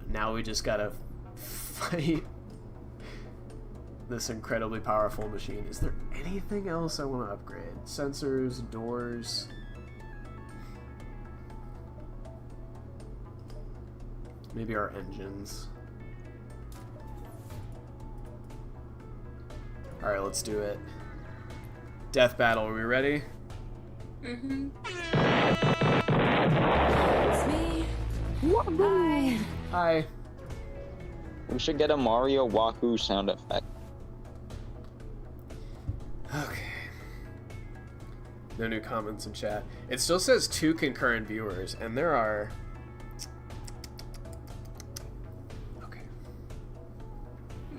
Now we just gotta fight this incredibly powerful machine. Is there anything else I want to upgrade? Sensors, doors. Maybe our engines. Alright, let's do it. Death battle, are we ready? Mm-hmm. It's me. Hi. Hi. We should get a Mario Wahoo sound effect. Okay. No new comments in chat. It still says 2 concurrent viewers, and there are... Okay.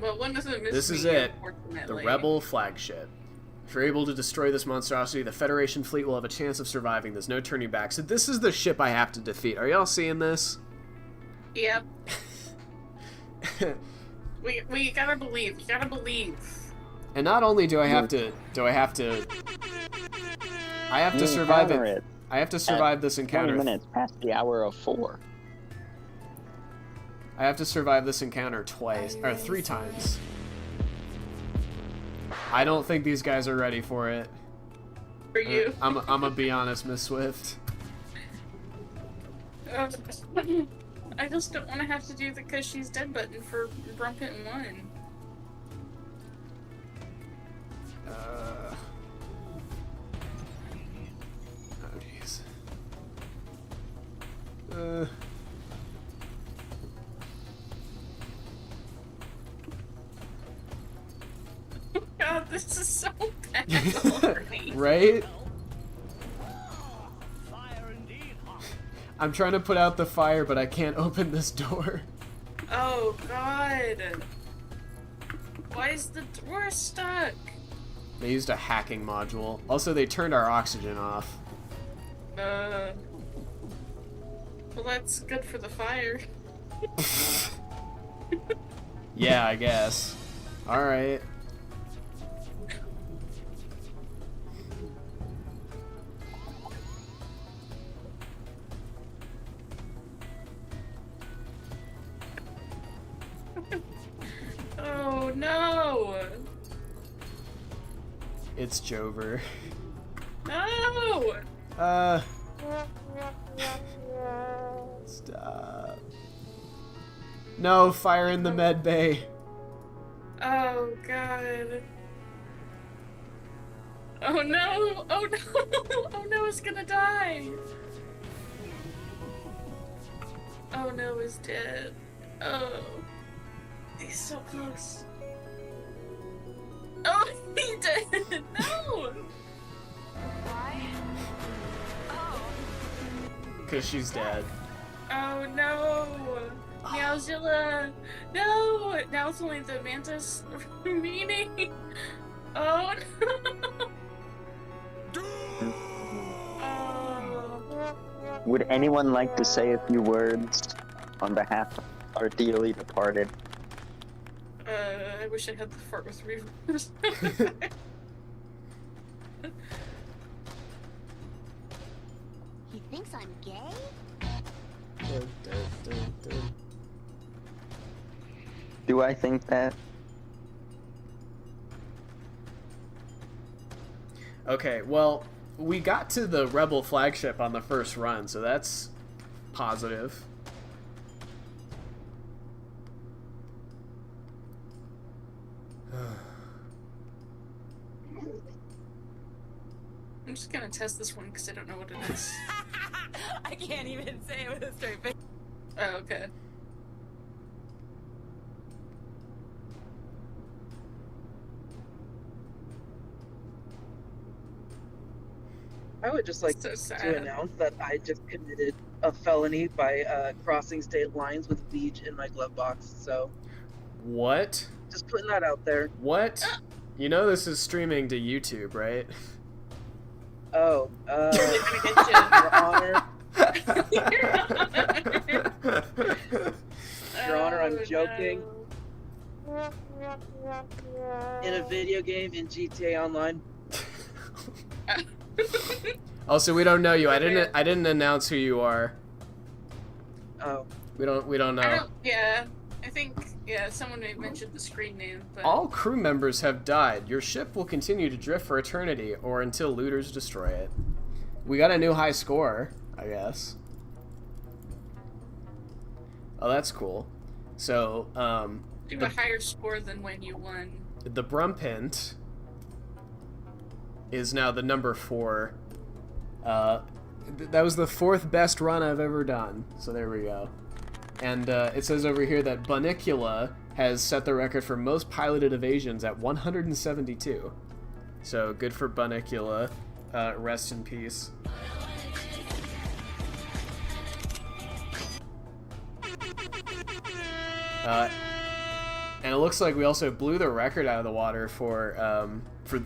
Well, one of them is This is me, it. The unfortunately. Rebel flagship. If you're able to destroy this monstrosity, the Federation fleet will have a chance of surviving. There's no turning back. So this is the ship I have to defeat. Are y'all seeing this? Yep. we gotta believe. You gotta believe. And not only do I have to survive it. I have to survive this encounter. 20 minutes past the hour of 4. I have to survive this encounter twice or 3 times. I don't think these guys are ready for it. For you. I'm gonna be honest, Miss Swift. I just don't want to have to do the "cause she's dead" button for Brumpet 1. Oh jeez. God, this is so bad already. Right? I'm trying to put out the fire, but I can't open this door. Oh God. Why is the door stuck? They used a hacking module. Also, they turned our oxygen off. Well, that's good for the fire. Yeah, I guess. Alright. Oh no! It's Jover. No! Stop. No, fire in the med bay. Oh God. Oh no! Oh no! Oh no, it's gonna die! Oh no, he's dead. Oh. He's so close. Oh, he did! No! Why? Oh. Because she's dead. Oh no! Meowzilla! No! Now it's only the mantis remaining! Oh no! Oh. Would anyone like to say a few words on behalf of our dearly departed? I wish I had the fart with reverse. He thinks I'm gay? Do I think that? Okay, well, we got to the Rebel flagship on the first run, so that's positive. I'm just gonna test this one because I don't know what it is. I can't even say it with a straight face. Oh, okay. I would just like So to sad. announce that I just committed a felony by crossing state lines with Beach in my glove box. So What? just putting that out there. What? You know this is streaming to YouTube, right? Oh, Totally gonna get Your Honor, you. Your Honor, I'm Oh, joking. no. In a video game in GTA Online. Also, we don't know you. I didn't announce who you are. Oh, We don't know. I don't. Yeah, I think. Yeah, someone may have mentioned the screen name, but All crew members have died. Your ship will continue to drift for eternity, or until looters destroy it. We got a new high score, I guess. Oh, that's cool. So, do a higher score than when you won. the Brumpint is now the number 4. That was the 4th best run I've ever done. So there we go. And it says over here that Bunicula has set the record for most piloted evasions at 172. So good for Bunicula. Rest in peace. And it looks like we also blew the record out of the water for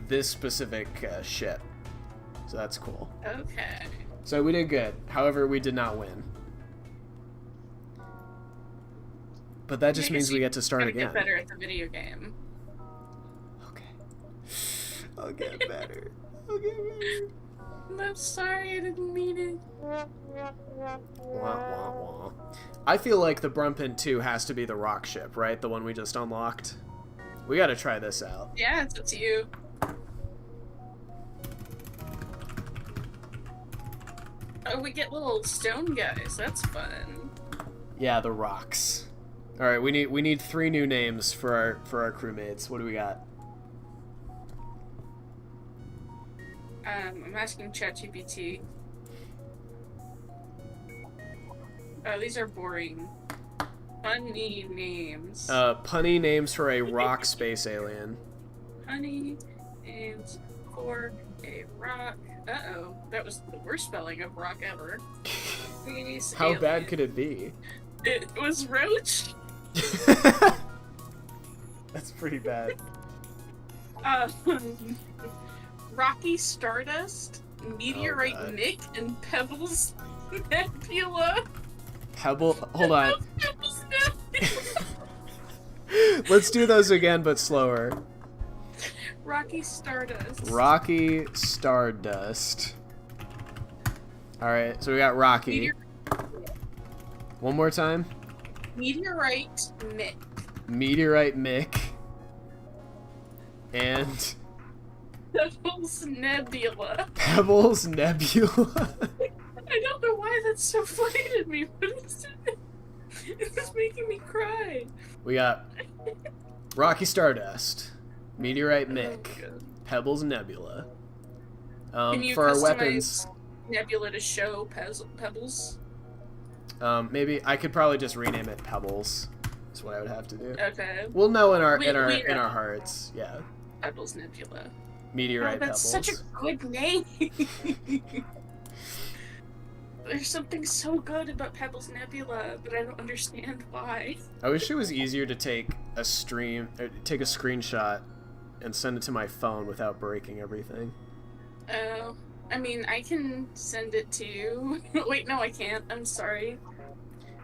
this specific ship. So that's cool. Okay. So we did good. However, we did not win. But that just means we get to start gotta again. Get better at the video game. Okay. I'll get better. I'll get better. I'm sorry, I didn't mean it. Wah, wah, wah. I feel like the Brumpin 2 has to be the rock ship, right? The one we just unlocked. We gotta try this out. Yeah, it's up to you. Oh, we get little stone guys. That's fun. Yeah, the rocks. All right, we need 3 new names for our crewmates. What do we got? I'm asking ChatGPT. Oh, these are boring. Funny names. Punny names for a rock space alien. Funny names for a rock. Uh-oh, that was the worst spelling of rock ever. Space How alien. bad could it be? It was roach. That's pretty bad. Rocky Stardust, Meteorite God. Nick, and Pebbles Nebula. Pebble. Hold on. Pebbles Nebula. Let's do those again, but slower. Rocky Stardust. Rocky Stardust. All right, so we got Rocky. One more time. Meteorite Mick. Meteorite Mick. And Pebbles Nebula. Pebbles Nebula. I don't know why that's so funny to me, but it's making me cry. We got Rocky Stardust, Meteorite Mick, Pebbles Nebula. Can you For our customize weapons, Nebula to show Pebbles? maybe I could probably just rename it Pebbles. That's what I would have to do. Okay. We'll know in our We in know. our hearts. Yeah. Pebbles Nebula. Meteorite Oh, that's Pebbles. such a good name. There's something so good about Pebbles Nebula, but I don't understand why. I wish it was easier to take a screenshot and send it to my phone without breaking everything. Oh, I mean, I can send it to you. Wait, no, I can't. I'm sorry.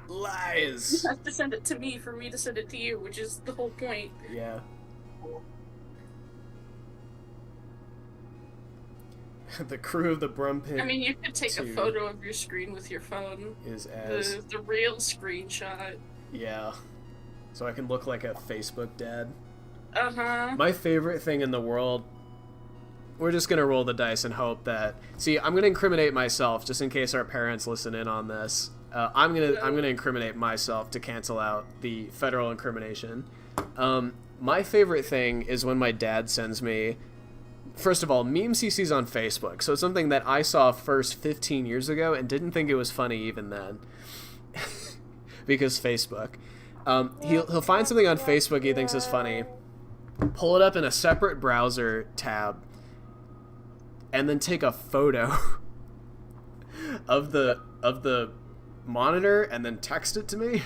Lies. You have to send it to me for me to send it to you, which is the whole point. Yeah. The crew of the Brumpin. I mean, you could take a 2 photo of your screen with your phone. is as The real screenshot. yeah, so I can look like a Facebook dad. Uh-huh. My favorite thing in the world. We're just gonna roll the dice and hope that. See, I'm gonna incriminate myself just in case our parents listen in on this. I'm gonna incriminate myself to cancel out the federal incrimination. My favorite thing is when my dad sends me. First of all, memes he sees on Facebook. So it's something that I saw first 15 years ago and didn't think it was funny even then. Because Facebook. He'll find something on Facebook he thinks is funny, pull it up in a separate browser tab, and then take a photo of the monitor and then text it to me.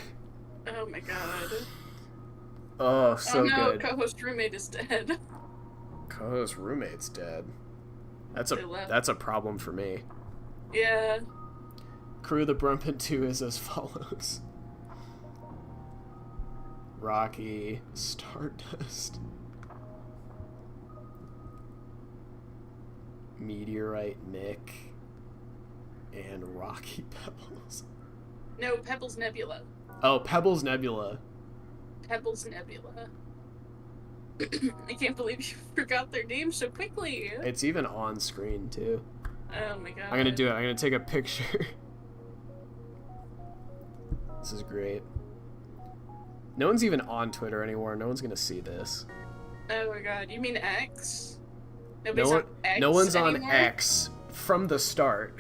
Oh my god. Oh, so oh no, good. co-host roommate is dead. Co-host roommate's dead. That's They left. a problem for me. Yeah. Crew of the Brumpin 2 is as follows. Rocky Stardust. Meteorite Nick. And Rocky Pebbles. No, Pebbles Nebula. Oh, Pebbles Nebula. Pebbles Nebula. I can't believe you forgot their name so quickly. It's even on screen, too. Oh my god. I'm gonna do it. I'm gonna take a picture. This is great. No one's even on Twitter anymore. No one's gonna see this. Oh my god. You mean X? No, Nobody's on X no one's anymore? on X from the start.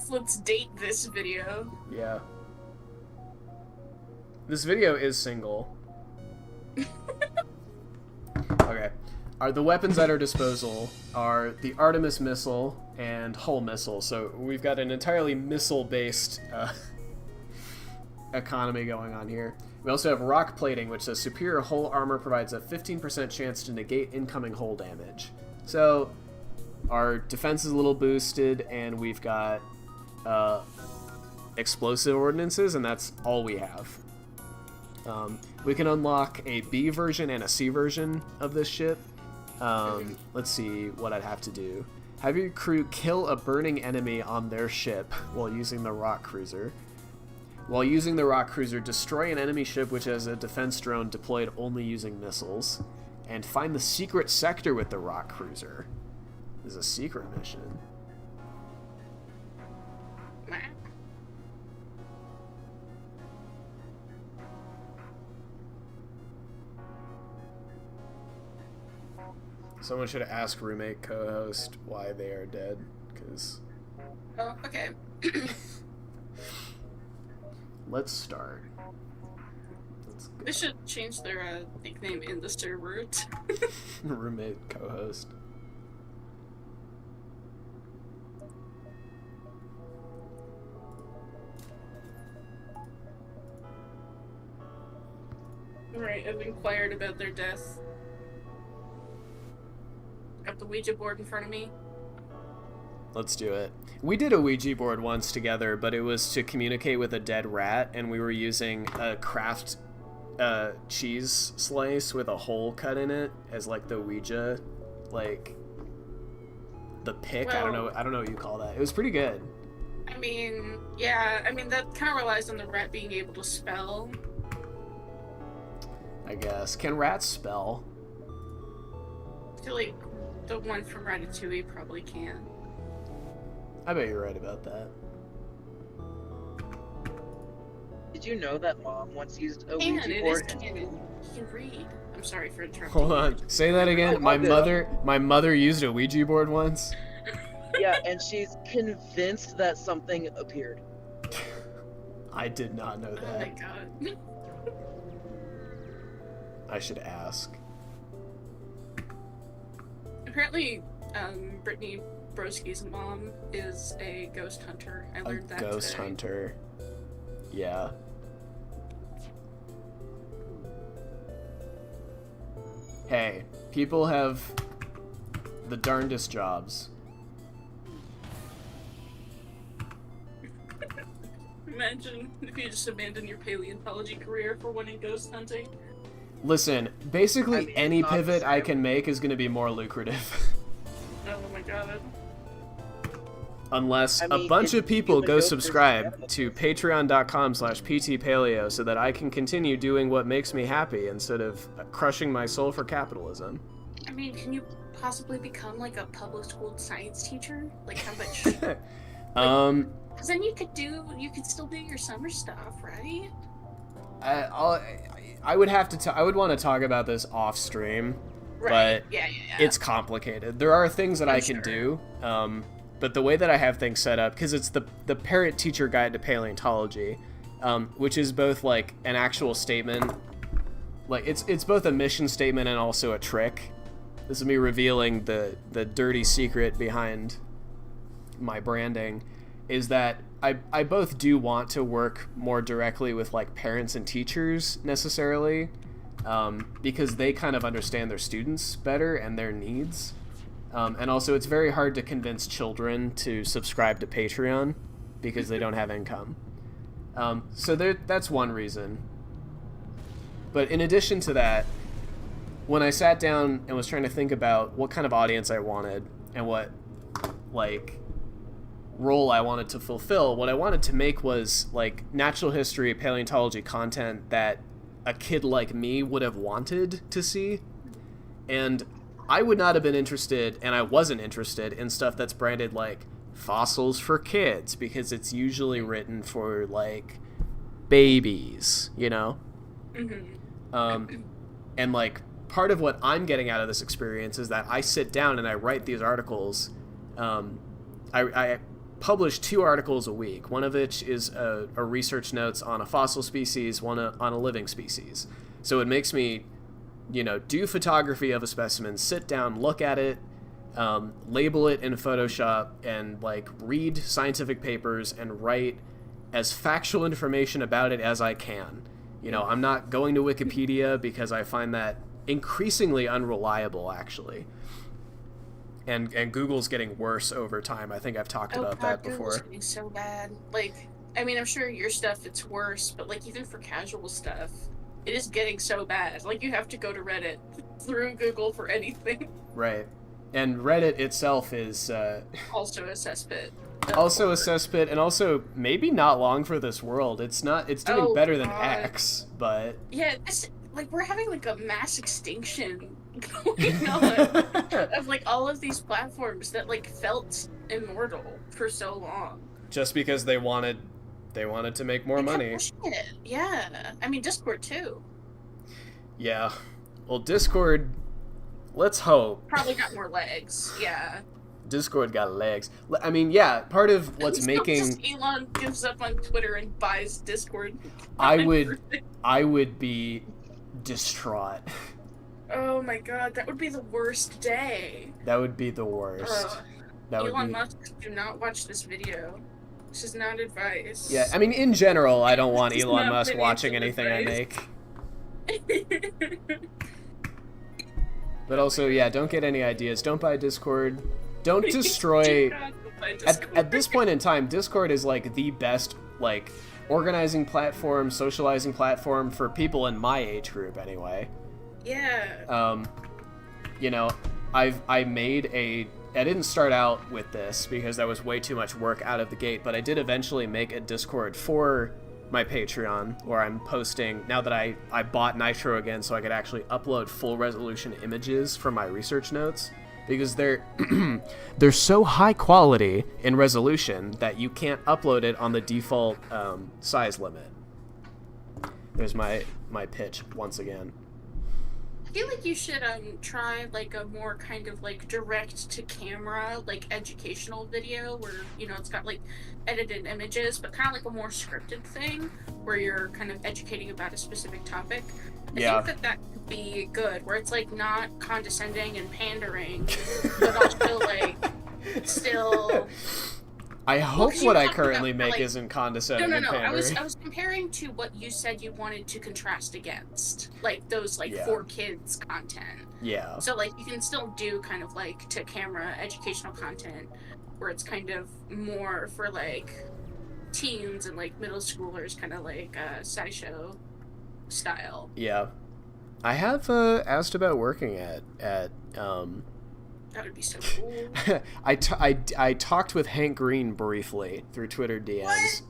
Let's date this video. Yeah. This video is single. Okay. The weapons at our disposal are the Artemis missile and Hull missile. So we've got an entirely missile-based economy going on here. We also have rock plating, which says superior hull armor provides a 15% chance to negate incoming hull damage. So our defense is a little boosted, and we've got explosive ordnances, and that's all we have. We can unlock a B version and a C version of this ship. Let's see what I'd have to do. Have your crew kill a burning enemy on their ship while using the rock cruiser. While using the rock cruiser, destroy an enemy ship which has a defense drone deployed only using missiles. And find the secret sector with the rock cruiser. This is a secret mission. Someone should ask roommate co-host why they are dead, because... Oh, okay. Let's start. They should change their nickname in the server. Roommate co-host. Right, I've inquired about their death. Got the Ouija board in front of me. Let's do it. We did a Ouija board once together, but it was to communicate with a dead rat, and we were using a craft cheese slice with a hole cut in it as like the Ouija, like the pick. Well, I don't know what you call that. It was pretty good. I mean, yeah, I mean that kind of relies on the rat being able to spell. I guess. Can rats spell? I feel like the one from Ratatouille probably can. I bet you're right about that. Did you know that Mom once used a And Ouija it is board? canon. He can read. I'm sorry for interrupting. Hold on. Say that again. My mother used a Ouija board once. Yeah, and she's convinced that something appeared. I did not know Oh my that. god. I should ask. Apparently, Brittany Broski's mom is a ghost hunter. I A learned that ghost today. hunter. Yeah. Hey, people have the darndest jobs. Imagine if you just abandoned your paleontology career for wanting ghost hunting. Listen, basically I mean, any it's not pivot the I same. can make is going to be more lucrative. Oh my god. Unless I a mean, bunch it's of people human go ghost subscribe versus to patreon.com/ptpaleo so that I can continue doing what makes me happy instead of crushing my soul for capitalism. I mean, can you possibly become like a public school science teacher? Like how much? Because then you could still do your summer stuff, right? I would have to. I would want to talk about this off stream, Right. but Yeah. it's complicated. There are things that I can sure. do, but the way that I have things set up, because it's the Parrot Teacher Guide to Paleontology, which is both like an actual statement, like it's both a mission statement and also a trick. This is me revealing the dirty secret behind my branding, is that I both do want to work more directly with like parents and teachers necessarily, because they kind of understand their students better and their needs. And also it's very hard to convince children to subscribe to Patreon because they don't have income. So that's one reason. But in addition to that, when I sat down and was trying to think about what kind of audience I wanted and what, like, role I wanted to fulfill. What I wanted to make was like natural history, paleontology content that a kid like me would have wanted to see. And I would not have been interested, and I wasn't interested in stuff that's branded like fossils for kids, because it's usually written for like babies, you know? And like part of what I'm getting out of this experience is that I sit down and I write these articles. I publish 2 articles a week, one of which is a research notes on a fossil species, one on a living species. So it makes me, do photography of a specimen, sit down, look at it, label it in Photoshop, and like read scientific papers and write as factual information about it as I can. I'm not going to Wikipedia because I find that increasingly unreliable, actually. And Google's getting worse over time. I think I've talked about that before. Google's getting so bad. Like, I mean, I'm sure your stuff, it's worse, but like even for casual stuff, it is getting so bad. Like, you have to go to Reddit through Google for anything. Right. And Reddit itself is... also a cesspit. Also a cesspit, and also maybe not long for this world. It's doing better than X, but... Yeah, we're having like a mass extinction going on of like all of these platforms that like felt immortal for so long. Just because they wanted to make more money. Yeah. I mean, Discord too. Yeah. Well, Discord, let's hope. Probably got more legs, yeah. Discord got legs. I mean, yeah, part of what's making... Elon gives up on Twitter and buys Discord. I would be distraught. Oh my god, that would be the worst day. That would be the worst. Elon Musk, do not watch this video. This is not advice. Yeah, I mean, in general, I don't want Elon Musk watching anything I make. But also, yeah, don't get any ideas. Don't buy Discord. Don't destroy... At this point in time, Discord is like the best like organizing platform, socializing platform for people in my age group anyway. Yeah. I didn't start out with this because that was way too much work out of the gate, but I did eventually make a Discord for my Patreon where I'm posting, now that I bought Nitro again so I could actually upload full resolution images from my research notes, because they're so high quality in resolution that you can't upload it on the default size limit. There's my pitch once again. I feel like you should try like a more kind of like direct to camera like educational video where it's got like edited images, but kind of like a more scripted thing where you're kind of educating about a specific topic. I think that could be good, where it's like not condescending and pandering, but also like still. I hope what I currently make isn't condescending and pandering. I was comparing to what you said you wanted to contrast against, like those for kids content. Yeah. So like you can still do kind of like to camera educational content where it's kind of more for like teens and like middle schoolers, kind of like SciShow style. Yeah. I have asked about working at that would be so cool. I talked with Hank Green briefly through Twitter DMs.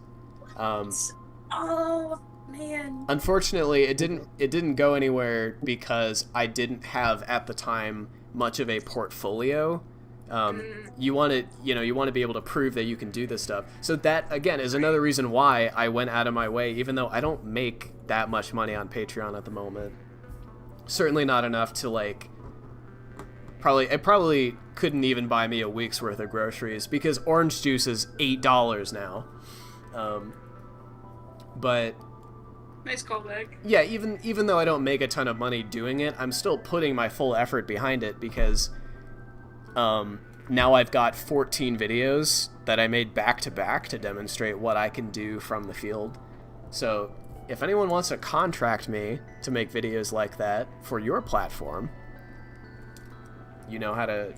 Oh man. Unfortunately, it didn't go anywhere because I didn't have at the time much of a portfolio. You want to be able to prove that you can do this stuff. So that again is another reason why I went out of my way, even though I don't make that much money on Patreon at the moment. Certainly not enough to like. It probably couldn't even buy me a week's worth of groceries because orange juice is $8 now. But nice callback. Yeah, even though I don't make a ton of money doing it, I'm still putting my full effort behind it because now I've got 14 videos that I made back to back to demonstrate what I can do from the field. So if anyone wants to contract me to make videos like that for your platform, you know how to,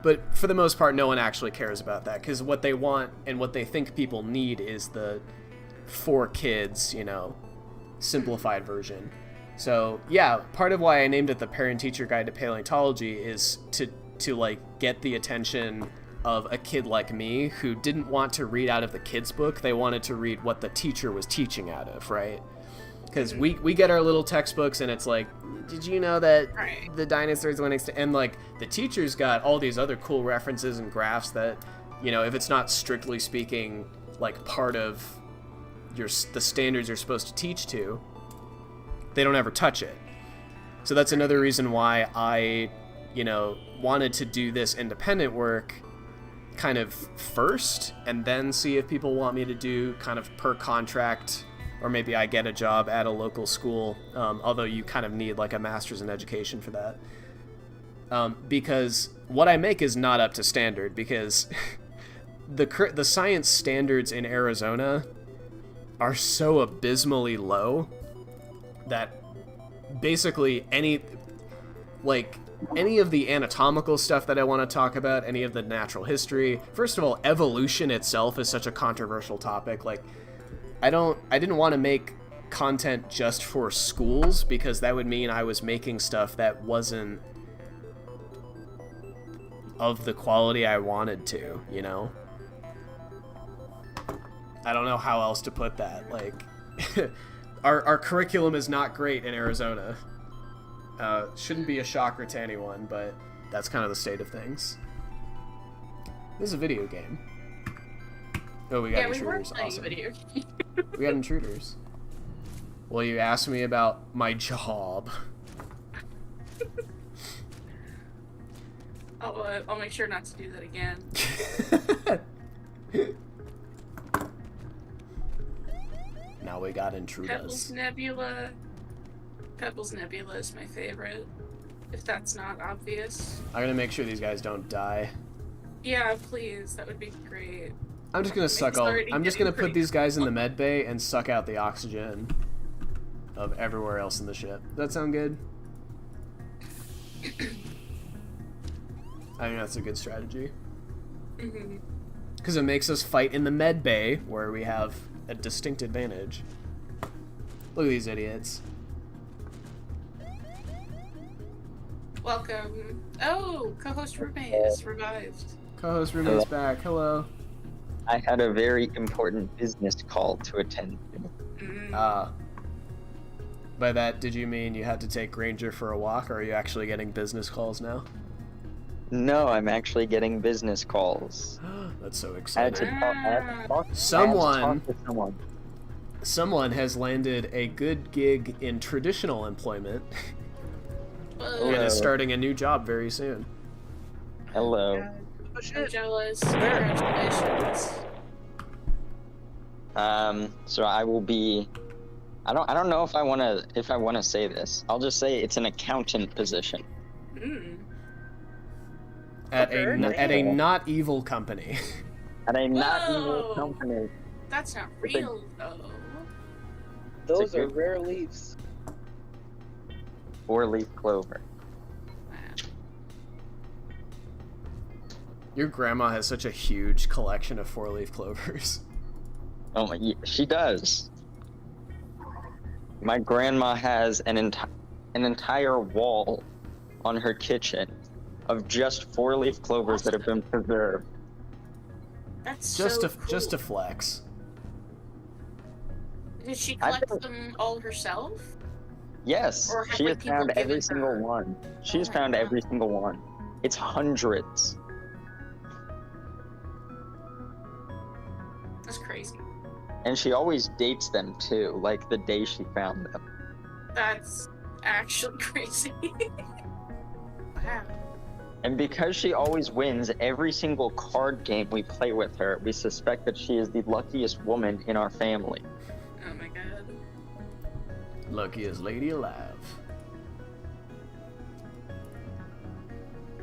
but for the most part, no one actually cares about that because what they want and what they think people need is the for kids, simplified version. So yeah, part of why I named it the Parent Teacher Guide to Paleontology is to like get the attention of a kid like me who didn't want to read out of the kid's book. They wanted to read what the teacher was teaching out of, right? Because we get our little textbooks and it's like, did you know that the dinosaurs went extinct? And like the teacher's got all these other cool references and graphs that, you know, if it's not strictly speaking like part of the standards you're supposed to teach to, they don't ever touch it. So that's another reason why I, you know, wanted to do this independent work kind of first and then see if people want me to do kind of per contract, or maybe I get a job at a local school, although you kind of need like a master's in education for that. Because what I make is not up to standard, because the science standards in Arizona are so abysmally low that basically any of the anatomical stuff that I want to talk about, any of the natural history, first of all, evolution itself is such a controversial topic. Like, I didn't want to make content just for schools, because that would mean I was making stuff that wasn't of the quality I wanted to, you know? I don't know how else to put that. Like, our curriculum is not great in Arizona. Shouldn't be a shocker to anyone, but that's kind of the state of things. This is a video game. Oh, we got intruders. We were playing awesome. video. We got intruders. Well, you asked me about my job. I'll make sure not to do that again. Now we got intruders. Pebbles Nebula. Pebbles Nebula is my favorite, if that's not obvious. I'm gonna make sure these guys don't die. Yeah, please. That would be great. I'm just gonna suck all. I'm just gonna put these guys in the med bay and suck out the oxygen of everywhere else in the ship. Does that sound good? I think that's a good strategy. Because it makes us fight in the med bay, where we have a distinct advantage. Look at these idiots. Welcome. Oh, co-host roommate is revived. Co-host roommate's back. Hello. I had a very important business call to attend to. By that, did you mean you had to take Ranger for a walk, or are you actually getting business calls now? No, I'm actually getting business calls. That's so I had exciting. to talk Someone to someone. Someone has landed a good gig in traditional employment and is starting a new job very soon. Hello. I'm jealous. Congratulations. So I will be. I don't know if I wanna say this. I'll just say it's an accountant position. At a not evil company. At a not evil company. That's not real though. Those are rare leaves. 4-leaf clover. Your grandma has such a huge collection of 4-leaf clovers. Oh my, she does. My grandma has an entire wall on her kitchen of just 4-leaf clovers that have been preserved. That's just so to cool. just to flex. Did she collect them all herself? Yes, Or have, she has like, people found every given single her? one. She has Oh my found God. every single one. It's hundreds. That's crazy. And she always dates them too, like the day she found them. That's actually crazy. Wow. And because she always wins every single card game we play with her, we suspect that she is the luckiest woman in our family. Oh my god. Luckiest lady alive.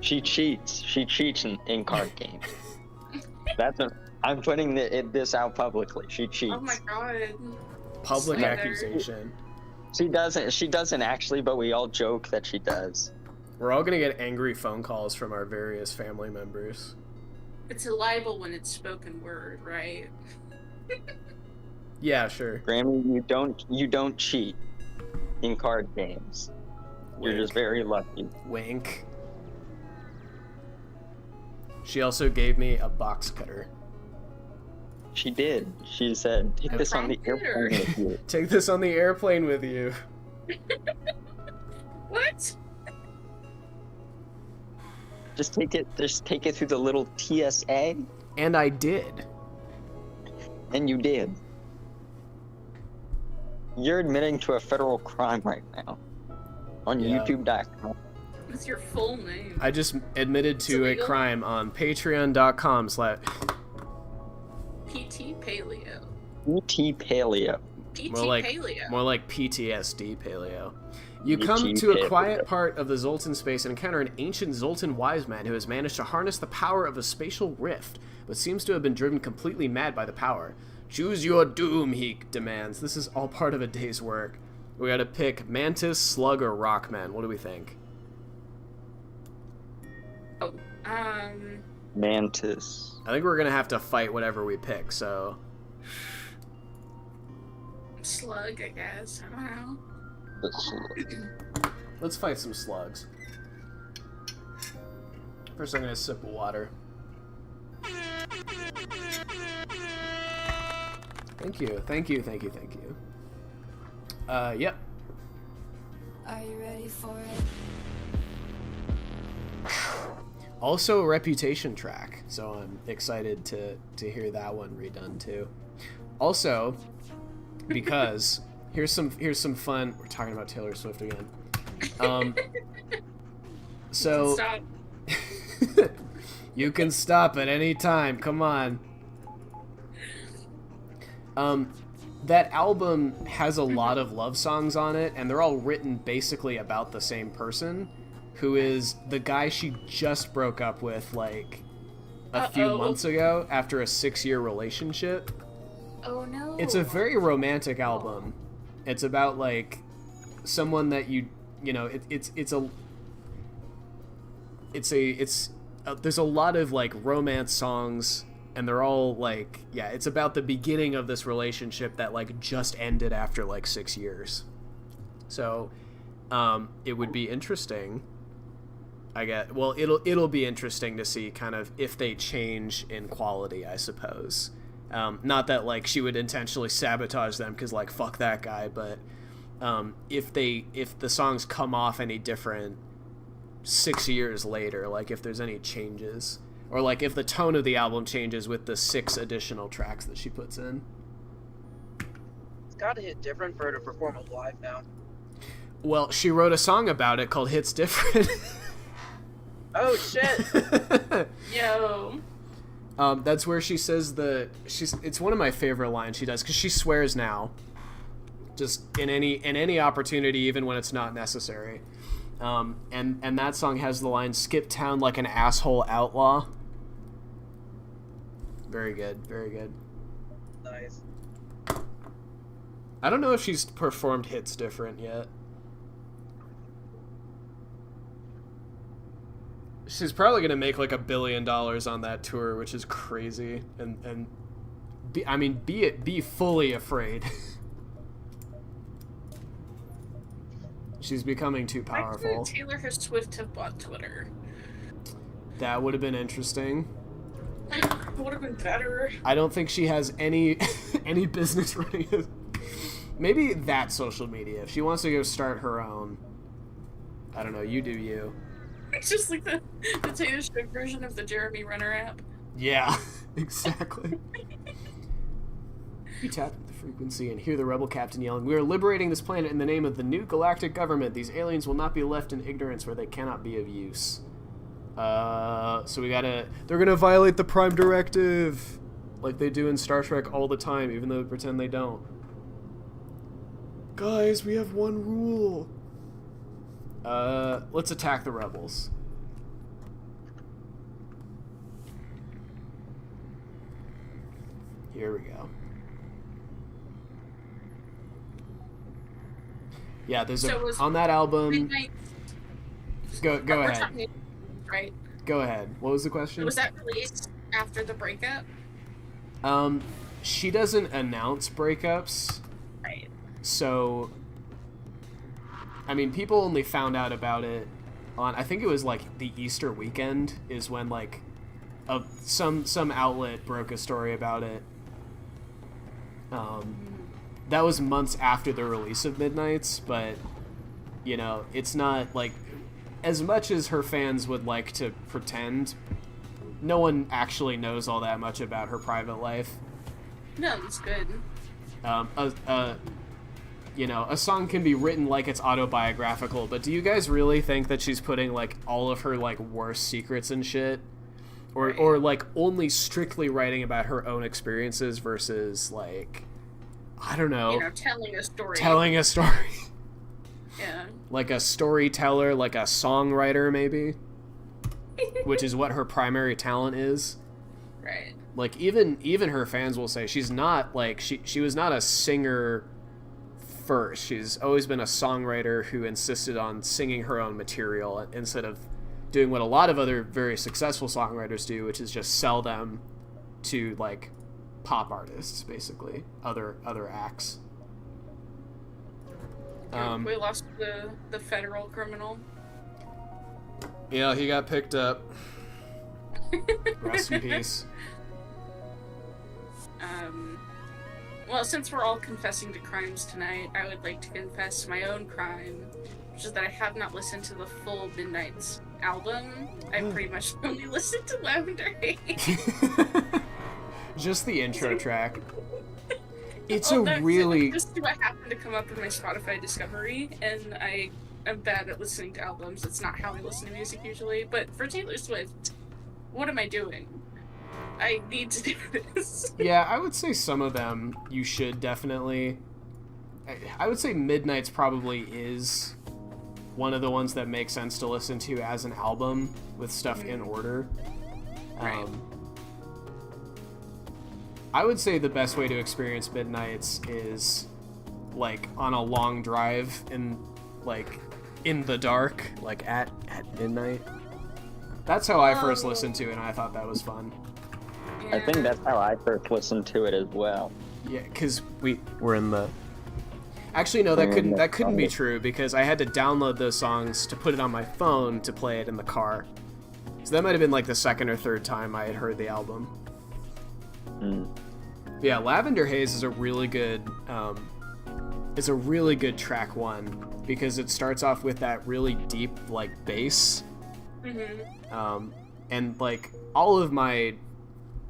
She cheats. She cheats in card games. I'm putting this out publicly. She cheats. Oh my god. Public Slander. accusation. She doesn't actually, but we all joke that she does. We're all gonna get angry phone calls from our various family members. It's a libel when it's spoken word, right? Yeah, sure. Grammy, you don't cheat in card games. You're just very lucky. Wink. She also gave me a box cutter. She did. She said, "Take this on the airplane with you." Take this on the airplane with you. What? Just take it through the little TSA. And I did. And you did. You're admitting to a federal crime right now. On YouTube.com. What's your full name? I just admitted to a crime on patreon.com/ PT Paleo. PT Paleo. PT Paleo. More like PTSD Paleo. You PT come to a Paleo. quiet part of the Zoltan space and encounter an ancient Zoltan wise man who has managed to harness the power of a spatial rift, but seems to have been driven completely mad by the power. Choose your doom, he demands. This is all part of a day's work. We gotta pick Mantis, Slug, or Rockman. What do we think? Oh, Mantis. I think we're gonna have to fight whatever we pick, so... Slug, I guess. I don't know. Let's fight some slugs. First, I'm gonna sip of water. Thank you, thank you, thank you, thank you. Yep. Are you ready for it? Also a Reputation track, so I'm excited to hear that one redone too. Also, because here's some fun. We're talking about Taylor Swift again. So Stop. you can stop at any time. Come on. That album has a lot of love songs on it, and they're all written basically about the same person, who is the guy she just broke up with like a few months ago after a 6-year relationship. Oh no. It's a very romantic album. It's about like someone that you know, there's a lot of like romance songs, and they're all like, yeah, it's about the beginning of this relationship that like just ended after like 6 years. So it would be interesting, it'll be interesting to see kind of if they change in quality, I suppose. Not that like she would intentionally sabotage them, because like fuck that guy, but if the songs come off any different 6 years later, like if there's any changes, or like if the tone of the album changes with the 6 additional tracks that she puts in. It's gotta hit different for her to perform it live now. Well, she wrote a song about it called Hits Different. Oh shit. Yo. That's where she says it's one of my favorite lines she does, because she swears now, just in any opportunity, even when it's not necessary. And that song has the line, "Skip town like an asshole outlaw." Very good, very good. Nice. I don't know if she's performed Hits Different yet. She's probably gonna make like $1 billion on that tour, which is crazy. And be fully afraid. She's becoming too powerful. Why couldn't Taylor Swift have bought Twitter? That would have been interesting. It would have been better. I don't think she has any business running it. Maybe that social media. If she wants to go start her own, I don't know. You do you. It's just like the Taylor Swift version of the Jeremy Renner app. Yeah, exactly. You tap the frequency and hear the rebel captain yelling, "We are liberating this planet in the name of the new galactic government. These aliens will not be left in ignorance where they cannot be of use." So they're gonna violate the Prime Directive, like they do in Star Trek all the time, even though they pretend they don't. Guys, we have one rule. Let's attack the rebels. Here we go. Yeah, there's on that album. Midnight. Go We're ahead. talking, right? Go ahead. What was the question? Was that released after the breakup? She doesn't announce breakups. Right. So, I mean, people only found out about it on, I think it was like the Easter weekend is when like some outlet broke a story about it. That was months after the release of Midnight's, but you know, it's not like, as much as her fans would like to pretend, no one actually knows all that much about her private life. No, that's good. You know, a song can be written like it's autobiographical, but do you guys really think that she's putting, like, all of her, like, worst secrets and shit? Or like, only strictly writing about her own experiences versus, like, I don't know. You know, telling a story. Telling a story. Yeah. Like a storyteller, like a songwriter, maybe? Which is what her primary talent is. Right. Like, even her fans will say she's not, like, she was not a singer first. She's always been a songwriter who insisted on singing her own material instead of doing what a lot of other very successful songwriters do, which is just sell them to, like, pop artists, basically, other acts. We lost the federal criminal. Yeah, he got picked up. Rest in peace. Well, since we're all confessing to crimes tonight, I would like to confess my own crime, which is that I have not listened to the full Midnight's album. I pretty much only listened to Lavender Haze. Just the intro track. It's Just what happened to come up in my Spotify discovery, and I am bad at listening to albums. It's not how I listen to music usually. But for Taylor Swift, what am I doing? I need to do this. Yeah, I would say some of them you should definitely. I would say Midnight's probably is one of the ones that makes sense to listen to as an album with stuff in order. Right. I would say the best way to experience Midnight's is like on a long drive in the dark, like at midnight. That's how I first listened to it, and I thought that was fun. I think that's how I first listened to it as well. Yeah, because we're in the... Actually, no, that couldn't be true, because I had to download those songs to put it on my phone to play it in the car. So that might have been like the second or third time I had heard the album. Yeah, Lavender Haze is a really good track one, because it starts off with that really deep, like, bass. And like all of my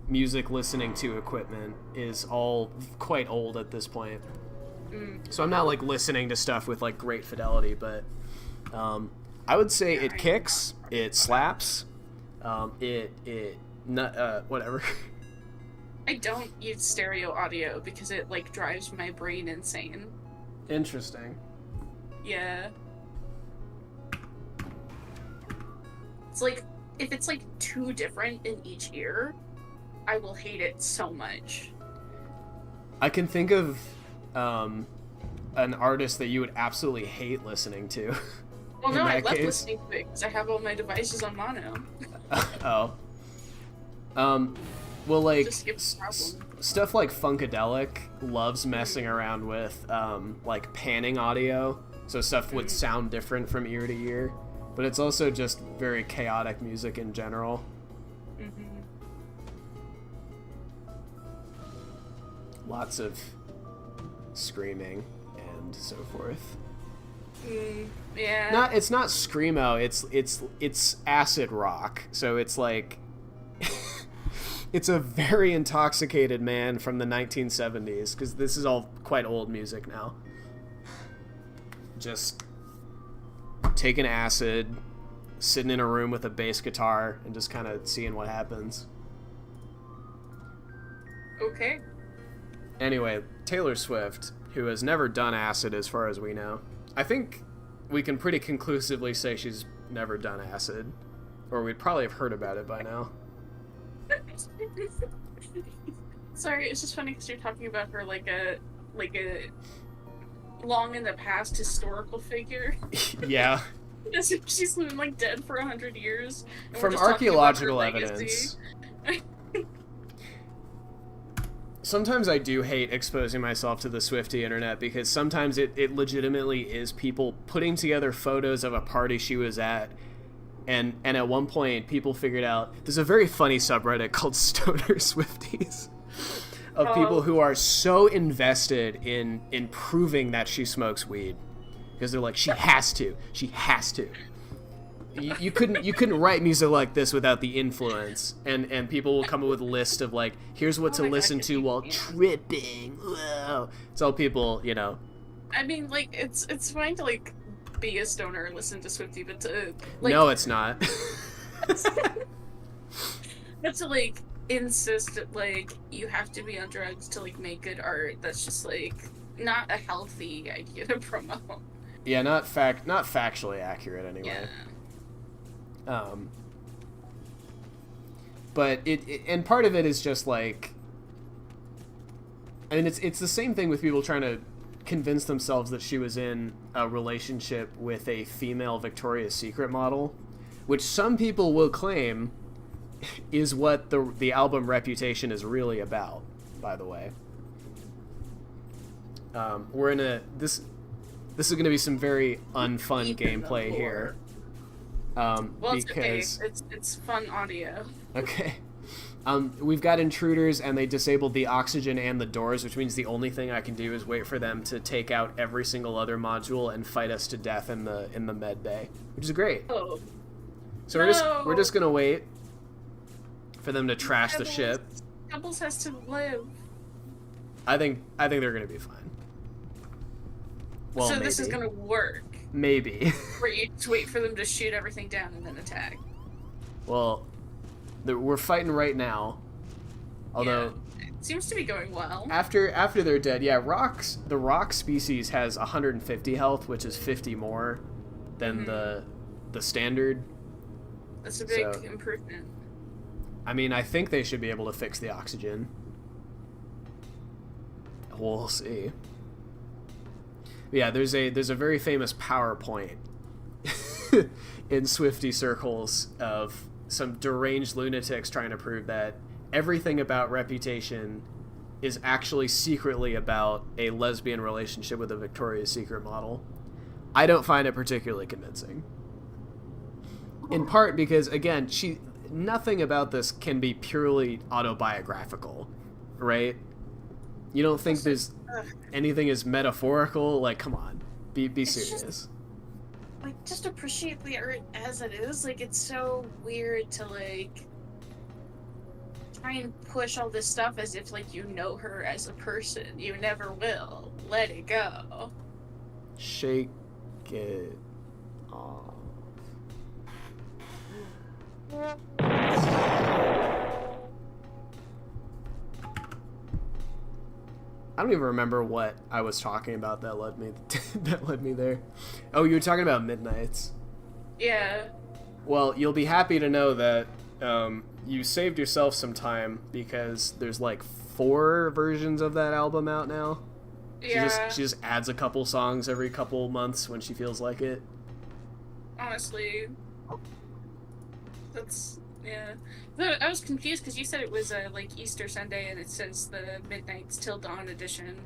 music listening to equipment is all quite old at this point. So I'm not like listening to stuff with like great fidelity, but I would say it kicks, it slaps, whatever. I don't use stereo audio because it like drives my brain insane. Interesting. Yeah. It's like, if it's like too different in each ear, I will hate it so much. I can think of an artist that you would absolutely hate listening to. Well, no, I love listening to it because I have all my devices on mono. Well, like, stuff like Funkadelic loves messing around with, like, panning audio, so stuff would sound different from ear to ear, but it's also just very chaotic music in general. Lots of screaming and so forth. Yeah. It's not screamo, it's acid rock, so it's like... It's a very intoxicated man from the 1970s, because this is all quite old music now. Just taking acid, sitting in a room with a bass guitar, and just kind of seeing what happens. Okay. Anyway, Taylor Swift, who has never done acid as far as we know. I think we can pretty conclusively say she's never done acid, or we'd probably have heard about it by now. Sorry, it's just funny because you're talking about her like a long in the past historical figure. Yeah. As if she's been like dead for 100 years. From archaeological evidence. Sometimes I do hate exposing myself to the Swiftie internet, because sometimes it legitimately is people putting together photos of a party she was at And at one point, people figured out there's a very funny subreddit called Stoner Swifties of people who are so invested in proving that she smokes weed because they're like, she has to. You couldn't write music like this without the influence, and people will come up with a list of like, here's what to listen to while tripping. Whoa. It's all people, you know. I mean, like, it's fine to like be a stoner and listen to Swiftie, but to like, no, it's not. but to like insist that like you have to be on drugs to like make good art, that's just like not a healthy idea to promote. Yeah, not factually accurate anyway. Yeah. But it and part of it is just like, I mean, it's the same thing with people trying to convince themselves that she was in a relationship with a female Victoria's Secret model, which some people will claim is what the album Reputation is really about, by the way. We're in this is going to be some very unfun gameplay here. Well, because it's fun audio. Okay. We've got intruders, and they disabled the oxygen and the doors, which means the only thing I can do is wait for them to take out every single other module and fight us to death in the med bay, which is great. Oh. So we're just gonna wait for them to trash the ship. Pebbles has to live. I think they're gonna be fine. Well, so maybe. This is gonna work. Maybe. Where you just wait for them to shoot everything down and then attack. Well, we're fighting right now. Although yeah, it seems to be going well. After they're dead, yeah, the rock species has 150 health, which is 50 more than the standard. That's a big improvement. I mean, I think they should be able to fix the oxygen. We'll see. Yeah, there's a very famous PowerPoint in Swiftie circles of some deranged lunatics trying to prove that everything about Reputation is actually secretly about a lesbian relationship with a Victoria's Secret model. I don't find it particularly convincing. In part because, again, nothing about this can be purely autobiographical, right? You don't think there's anything is metaphorical? Like, come on, be serious. Just appreciate the art as it is. Like, it's so weird to like try and push all this stuff as if like you know her as a person. You never will. Let it go. Shake it off. I don't even remember what I was talking about that led me there. Oh, you were talking about Midnights. Yeah. Well, you'll be happy to know that you saved yourself some time because there's like 4 versions of that album out now. Yeah. She just adds a couple songs every couple months when she feels like it. Honestly, that's yeah. I was confused because you said it was like Easter Sunday, and it says the Midnights Till Dawn edition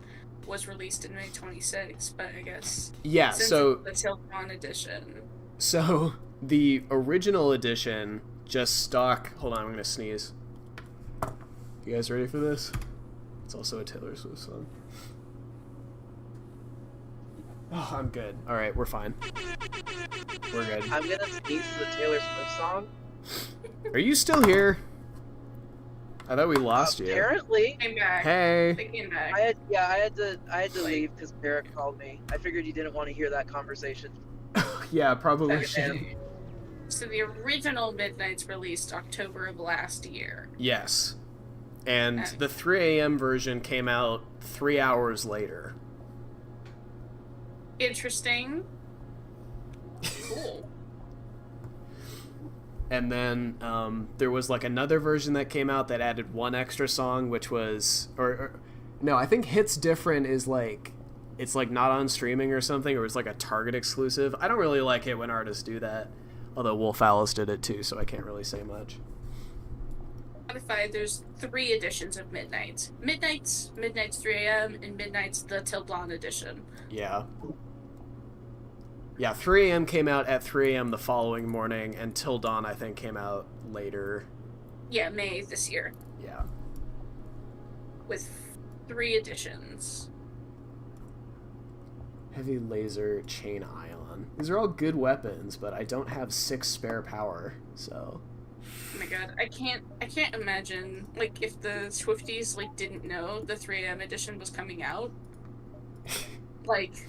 was released in May 26, but I guess so the Till Dawn edition. So the original edition just stock. Hold on, I'm gonna sneeze. You guys ready for this? It's also a Taylor Swift song. Oh, I'm good. All right, we're fine. We're good. I'm gonna sneeze to the Taylor Swift song. Are you still here? I thought we lost you. Apparently. Came back. Hey. They came back. I had to leave because Parrot called me. I figured you didn't want to hear that conversation. Yeah, probably. Okay. So the original Midnights released October of last year. Yes. And the 3 a.m. version came out 3 hours later. Interesting. Cool. And then there was like another version that came out that added 1 extra song, which was no, I think Hits Different is like it's like not on streaming or something, or it's like a Target exclusive. I don't really like it when artists do that, although Wolf Alice did it too, so I can't really say much. Modified, there's 3 editions of Midnights. Midnights 3 a.m. and Midnights the Till Dawn edition. Yeah. Yeah, 3 a.m. came out at 3 a.m. the following morning, and Till Dawn, I think, came out later. Yeah, May this year. Yeah. With 3 editions. Heavy laser, chain ion. These are all good weapons, but I don't have 6 spare power, so... Oh my god, I can't imagine, like, if the Swifties, like, didn't know the 3 a.m. edition was coming out. Like...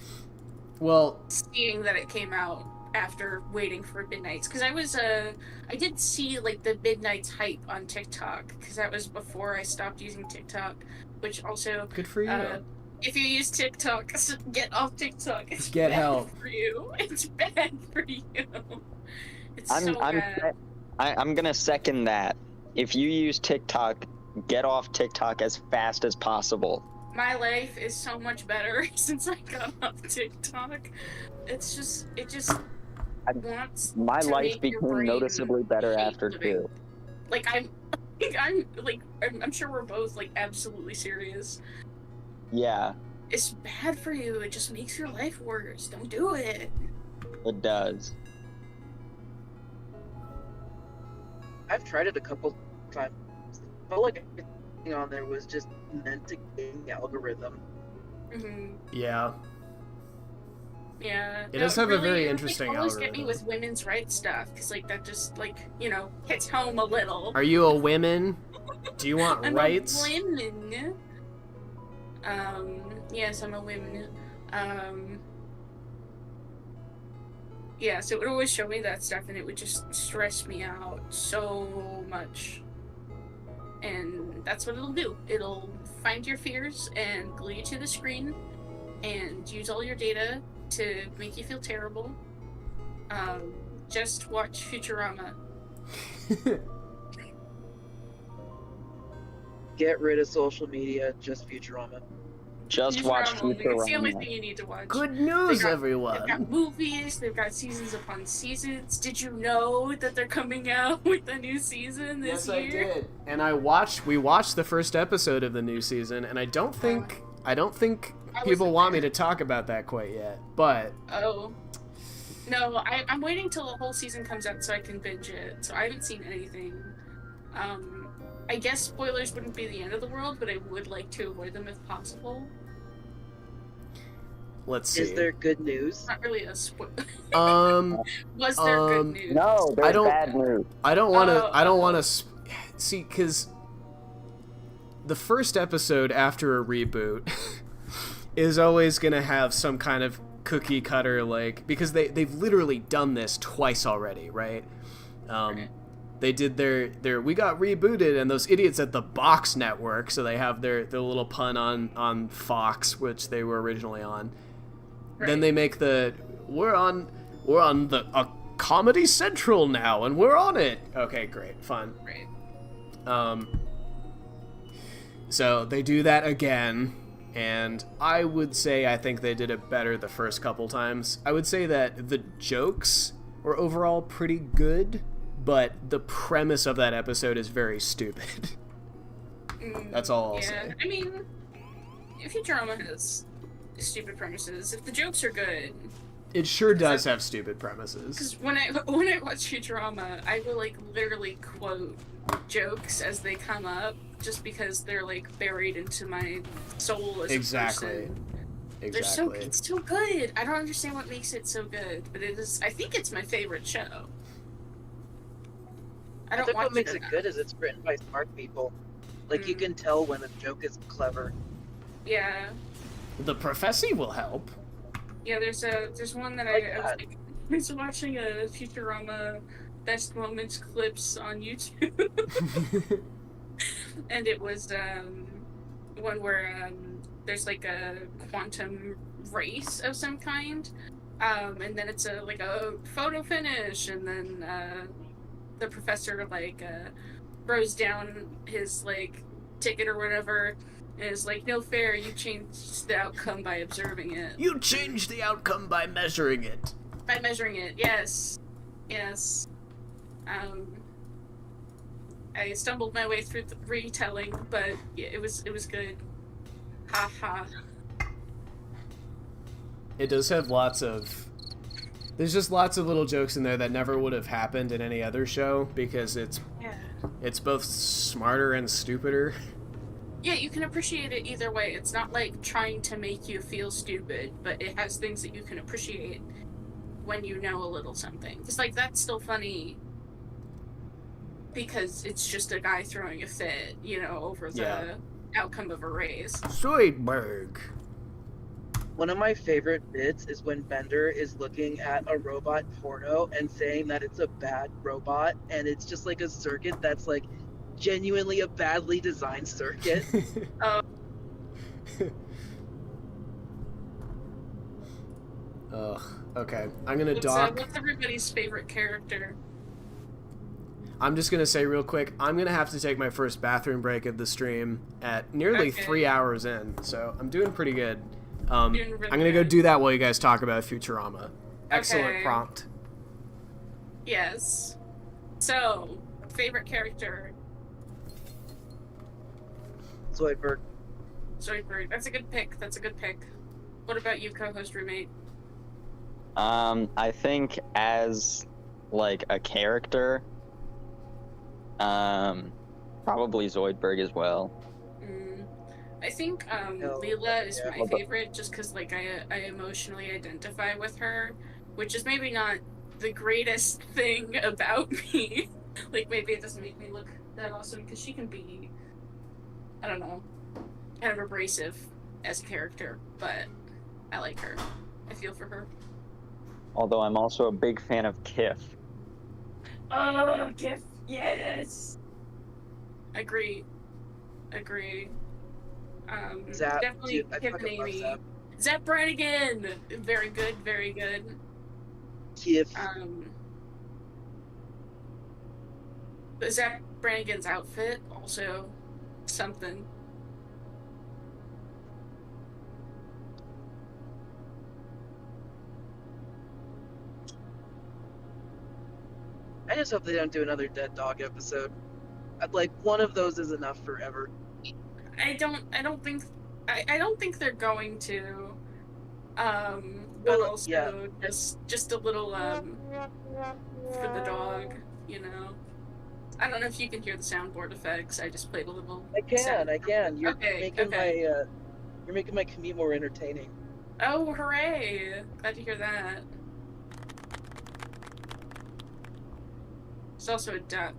Well... Seeing that it came out after waiting for Midnights. Because I did see, like, the Midnights hype on TikTok, because that was before I stopped using TikTok, which also... Good for you. If you use TikTok, get off TikTok. It's get bad help for you. It's bad for you. It's so bad. I'm gonna second that. If you use TikTok, get off TikTok as fast as possible. My life is so much better since I got off TikTok. It just wants my to life make your became brain noticeably better hate after living. too. Like I'm sure we're both like absolutely serious. Yeah. It's bad for you. It just makes your life worse. Don't do it. It does. I've tried it a couple times. I felt like everything on there was just meant to game the algorithm. Mm-hmm. Yeah. Yeah. It does have a very it, interesting always algorithm. get me with women's rights stuff, because like that just hits home a little. Are you a women? Do you want I'm rights? A women. Yes, I'm a woman. Yeah, so it would always show me that stuff, and it would just stress me out so much. And that's what it'll do. It'll find your fears and glue you to the screen, and use all your data to make you feel terrible. Just watch Futurama. Get rid of social media, just Futurama. Just watch Futurama. It's the only thing you need to watch. Good news, everyone. They've got movies, they've got seasons upon seasons. Did you know that they're coming out with a new season this year? Yes, I did. And we watched the first episode of the new season, and I don't think people want me to talk about that quite yet, but... Oh. No, I'm waiting till the whole season comes out so I can binge it, so I haven't seen anything. I guess spoilers wouldn't be the end of the world, but I would like to avoid them if possible. Let's see. Is there good news? Not really a spoiler. Was there good news? No, there's bad news. I don't want to see, because the first episode after a reboot is always going to have some kind of cookie cutter, like, because they've literally done this twice already, right? They did their we got rebooted, and those idiots at the Box Network, so they have their little pun on Fox, which they were originally on. Right. Then they make we're on the Comedy Central now, and we're on it. Okay, great, fun. Right. So they do that again, and I would say I think they did it better the first couple times. I would say that the jokes were overall pretty good, but the premise of that episode is very stupid. That's all I'll say. I mean, Futurama has stupid premises. If the jokes are good, it sure does have stupid premises. Because when I watch Futurama, I will like literally quote jokes as they come up, just because they're like buried into my soul as a person. Exactly. It's so good. I don't understand what makes it so good, but it is. I think it's my favorite show. I think what makes it good is it's written by smart people. Like, you can tell when a joke is clever. Yeah. The Professor will help. Yeah, there's one that I was watching a Futurama best moments clips on YouTube. And it was one where there's like a quantum race of some kind. And then it's a photo finish, and then the professor throws down his ticket or whatever, and is like, "No fair, you changed the outcome by observing it." You changed the outcome by measuring it. By measuring it, yes. I stumbled my way through the retelling, but yeah, it was good. Ha ha. It does have lots of There's just lots of little jokes in there that never would have happened in any other show because it's both smarter and stupider. Yeah, you can appreciate it either way. It's not like trying to make you feel stupid, but it has things that you can appreciate when you know a little something. It's like, that's still funny because it's just a guy throwing a fit, you know, over the outcome of a race. Zoidberg. One of my favorite bits is when Bender is looking at a robot porno and saying that it's a bad robot, and it's just like a circuit that's like genuinely a badly designed circuit. Ugh. Okay, I'm gonna dock. What's everybody's favorite character? I'm just gonna say real quick, I'm gonna have to take my first bathroom break of the stream at nearly 3 hours in, so I'm doing pretty good. I'm gonna go do that while you guys talk about Futurama. Excellent prompt. Yes. So, favorite character? Zoidberg. Zoidberg. That's a good pick. That's a good pick. What about you, co-host roommate? I think as like a character, probably Zoidberg as well. I think Leela is my favorite just because like I emotionally identify with her, which is maybe not the greatest thing about me. Like maybe it doesn't make me look that awesome because she can be, I don't know, kind of abrasive as a character, but I like her. I feel for her. Although I'm also a big fan of Kiff. Oh, Kiff, yes! Agree. Zap, Definitely Kiff and Amy. Zap Brannigan! Very good, very good. Kiff. But Zap Brannigan's outfit, also something. I just hope they don't do another Dead Dog episode. I'd like one of those is enough forever. I don't think they're going to. But also just a little for the dog, you know. I don't know if you can hear the soundboard effects. I just played a little. I can. You're okay. You're making my commute more entertaining. Oh, hooray! Glad to hear that. It's also a duck.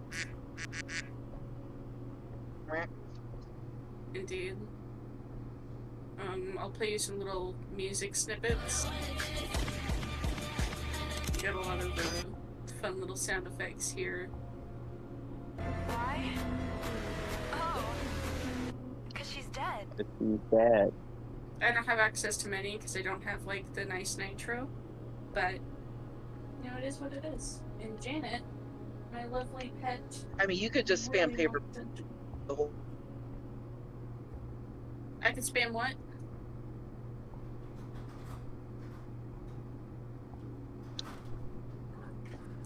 Indeed. I'll play you some little music snippets. Got a lot of fun little sound effects here. Why? Oh. Because she's dead. She's dead. I don't have access to many because I don't have, like, the nice nitro. But, you know, it is what it is. And Janet, my lovely pet... I mean, you could just spam paper... the whole... I could spam what?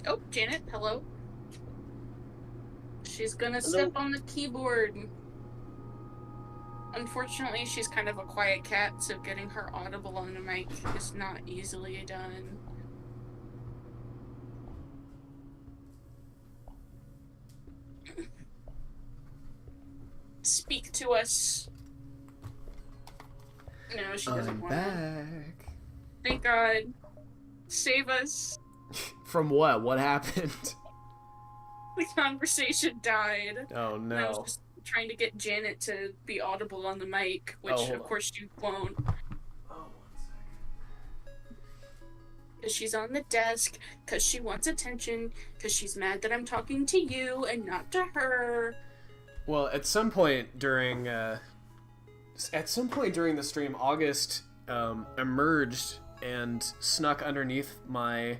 Oh, Janet, hello. She's gonna step on the keyboard. Unfortunately, she's kind of a quiet cat, so getting her audible on the mic is not easily done. Speak to us. No, she doesn't want to. Back. Thank God. Save us. From what? What happened? The conversation died. Oh And I was no. just trying to get Janet to be audible on the mic, which hold of on. course you won't. Oh, 1 sec. Because she's on the desk, because she wants attention, because she's mad that I'm talking to you and not to her. Well, at some point during the stream, August emerged and snuck underneath my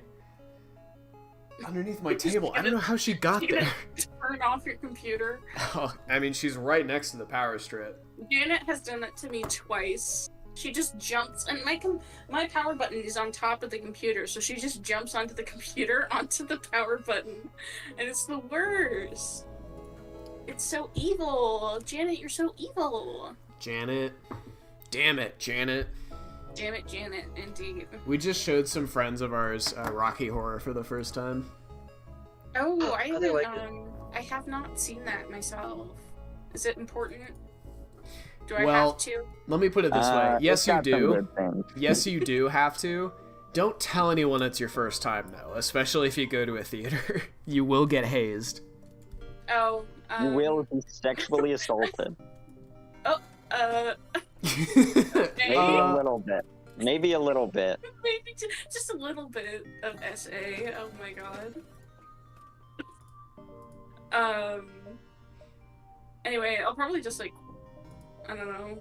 table. I don't know how she got there. Turn off your computer. Oh, I mean, she's right next to the power strip. Janet has done that to me twice. She just jumps, and my power button is on top of the computer, so she just jumps onto the computer, onto the power button, and it's the worst. It's so evil. Janet, you're so evil. Janet. Damn it, Janet. Damn it, Janet, indeed. We just showed some friends of ours Rocky Horror for the first time. Oh, I they haven't, like it. I have not seen that myself. Is it important? Do I Well, have to? let me put it this way. Yes, it's you got some do. good things. Yes, you do have to. Don't tell anyone it's your first time, though, especially if you go to a theater. You will get hazed. Oh, You will be sexually assaulted. Maybe a little bit. Maybe a little bit. Maybe just a little bit of SA. Oh my god. Anyway, I'll probably just like, I don't know.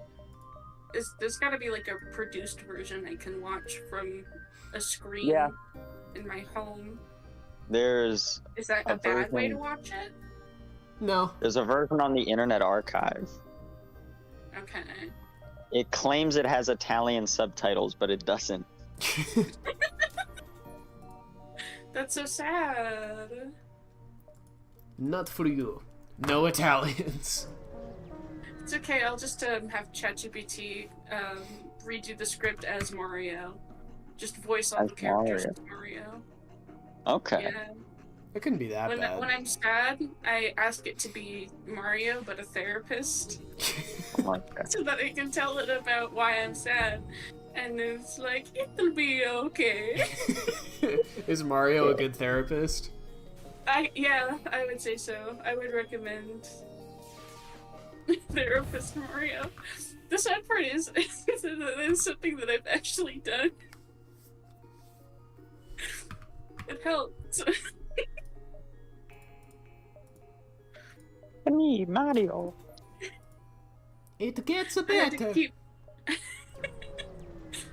There's gotta be like a produced version I can watch from a screen in my home. There's Is that a bad way to watch it? No. There's a version on the Internet Archive. Okay. It claims it has Italian subtitles, but it doesn't. That's so sad. Not for you. No Italians. It's okay, I'll just have ChatGPT redo the script as Mario. Just voice all As the characters Mario. as Mario. Okay. Yeah. It couldn't be that bad. When I'm sad, I ask it to be Mario, but a therapist, Oh my god. so that I can tell it about why I'm sad. And it's like, it'll be okay. Is Mario a good therapist? Yeah, I would say so. I would recommend therapist Mario. The sad part is, that it's something that I've actually done. It helps. Me, Mario. It gets I had to better. keep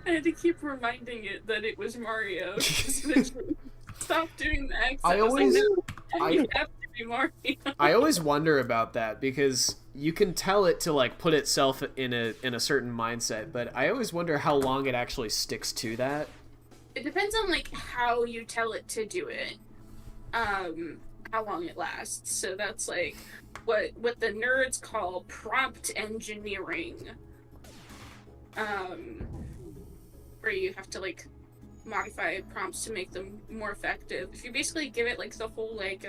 I had to keep reminding it that it was Mario. Stop doing the accent. I always- you have to be Mario. I always wonder about that because you can tell it to like put itself in a certain mindset, but I always wonder how long it actually sticks to that. It depends on like how you tell it to do it. How long it lasts. So that's like what the nerds call prompt engineering. Where you have to like modify prompts to make them more effective. If you basically give it like the whole like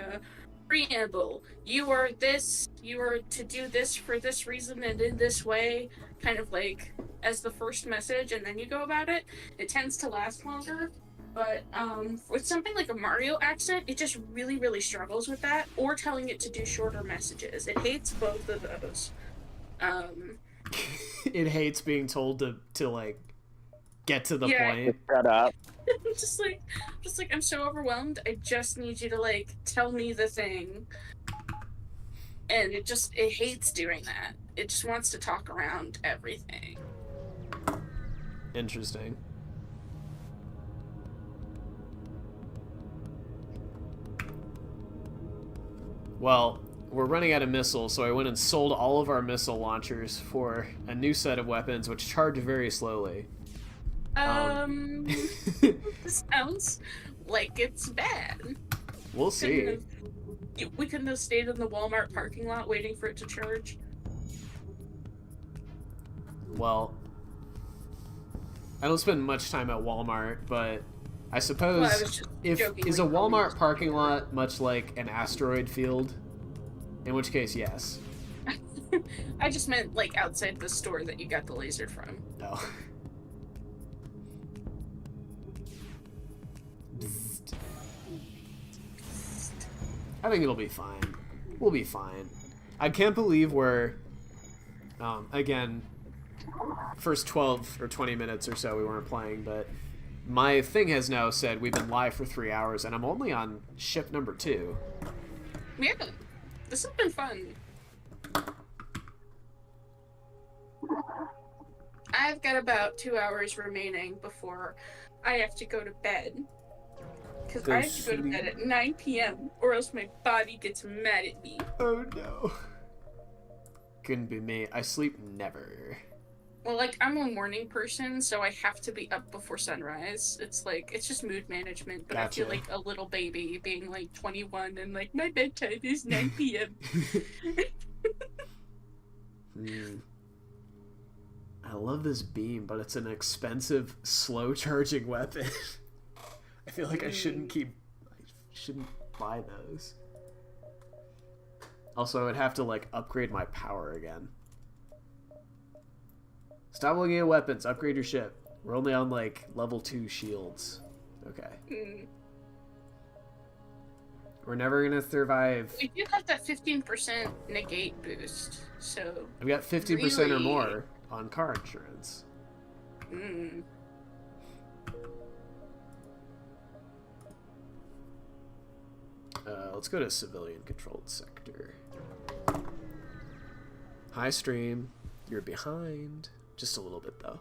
preamble, you are to do this for this reason and in this way, kind of like as the first message, and then you go about it, it tends to last longer. But with something like a Mario accent, it just really, really struggles with that, or telling it to do shorter messages. It hates both of those. It hates being told to like get to the point. Shut up. just like I'm so overwhelmed. I just need you to like tell me the thing. And it hates doing that. It just wants to talk around everything. Interesting. Well, we're running out of missiles, so I went and sold all of our missile launchers for a new set of weapons, which charge very slowly. This sounds like it's bad. We'll see. We couldn't have stayed in the Walmart parking lot waiting for it to charge. Well, I don't spend much time at Walmart, but I suppose Well, I was just is a jokingly Walmart parking lot much like an asteroid field? In which case, yes. I just meant like outside the store that you got the laser from. No. I think it'll be fine. We'll be fine. I can't believe we're, again, first 12 or 20 minutes or so we weren't playing, but my thing has now said we've been live for 3 hours, and I'm only on ship number 2. Yeah, this has been fun. I've got about 2 hours remaining before I have to go to bed. Because I have to go to bed at 9 p.m. or else my body gets mad at me. Oh no. Couldn't be me. I sleep never. Well, like, I'm a morning person, so I have to be up before sunrise. It's like, it's just mood management, but Gotcha. I feel like a little baby being like 21 and like, my bedtime is 9 p.m. I love this beam, but it's an expensive, slow-charging weapon. I feel like I shouldn't buy those. Also, I would have to, like, upgrade my power again. Stop looking at weapons. Upgrade your ship. We're only on, like, level 2 shields. Okay. We're never gonna survive. We do have that 15% negate boost, so... I've got 50% really... or more on car insurance. Let's go to civilian-controlled sector. Hi, stream. You're behind. Just a little bit, though.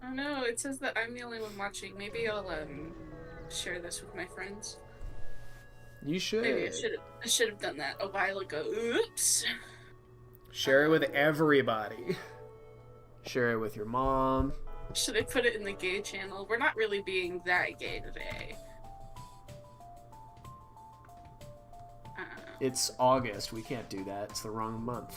Oh no, it says that I'm the only one watching. Maybe I'll, share this with my friends. You should. Maybe I should have done that a while ago. Oops. Share it with everybody. Share it with your mom. Should I put it in the gay channel? We're not really being that gay today. It's August. We can't do that. It's the wrong month.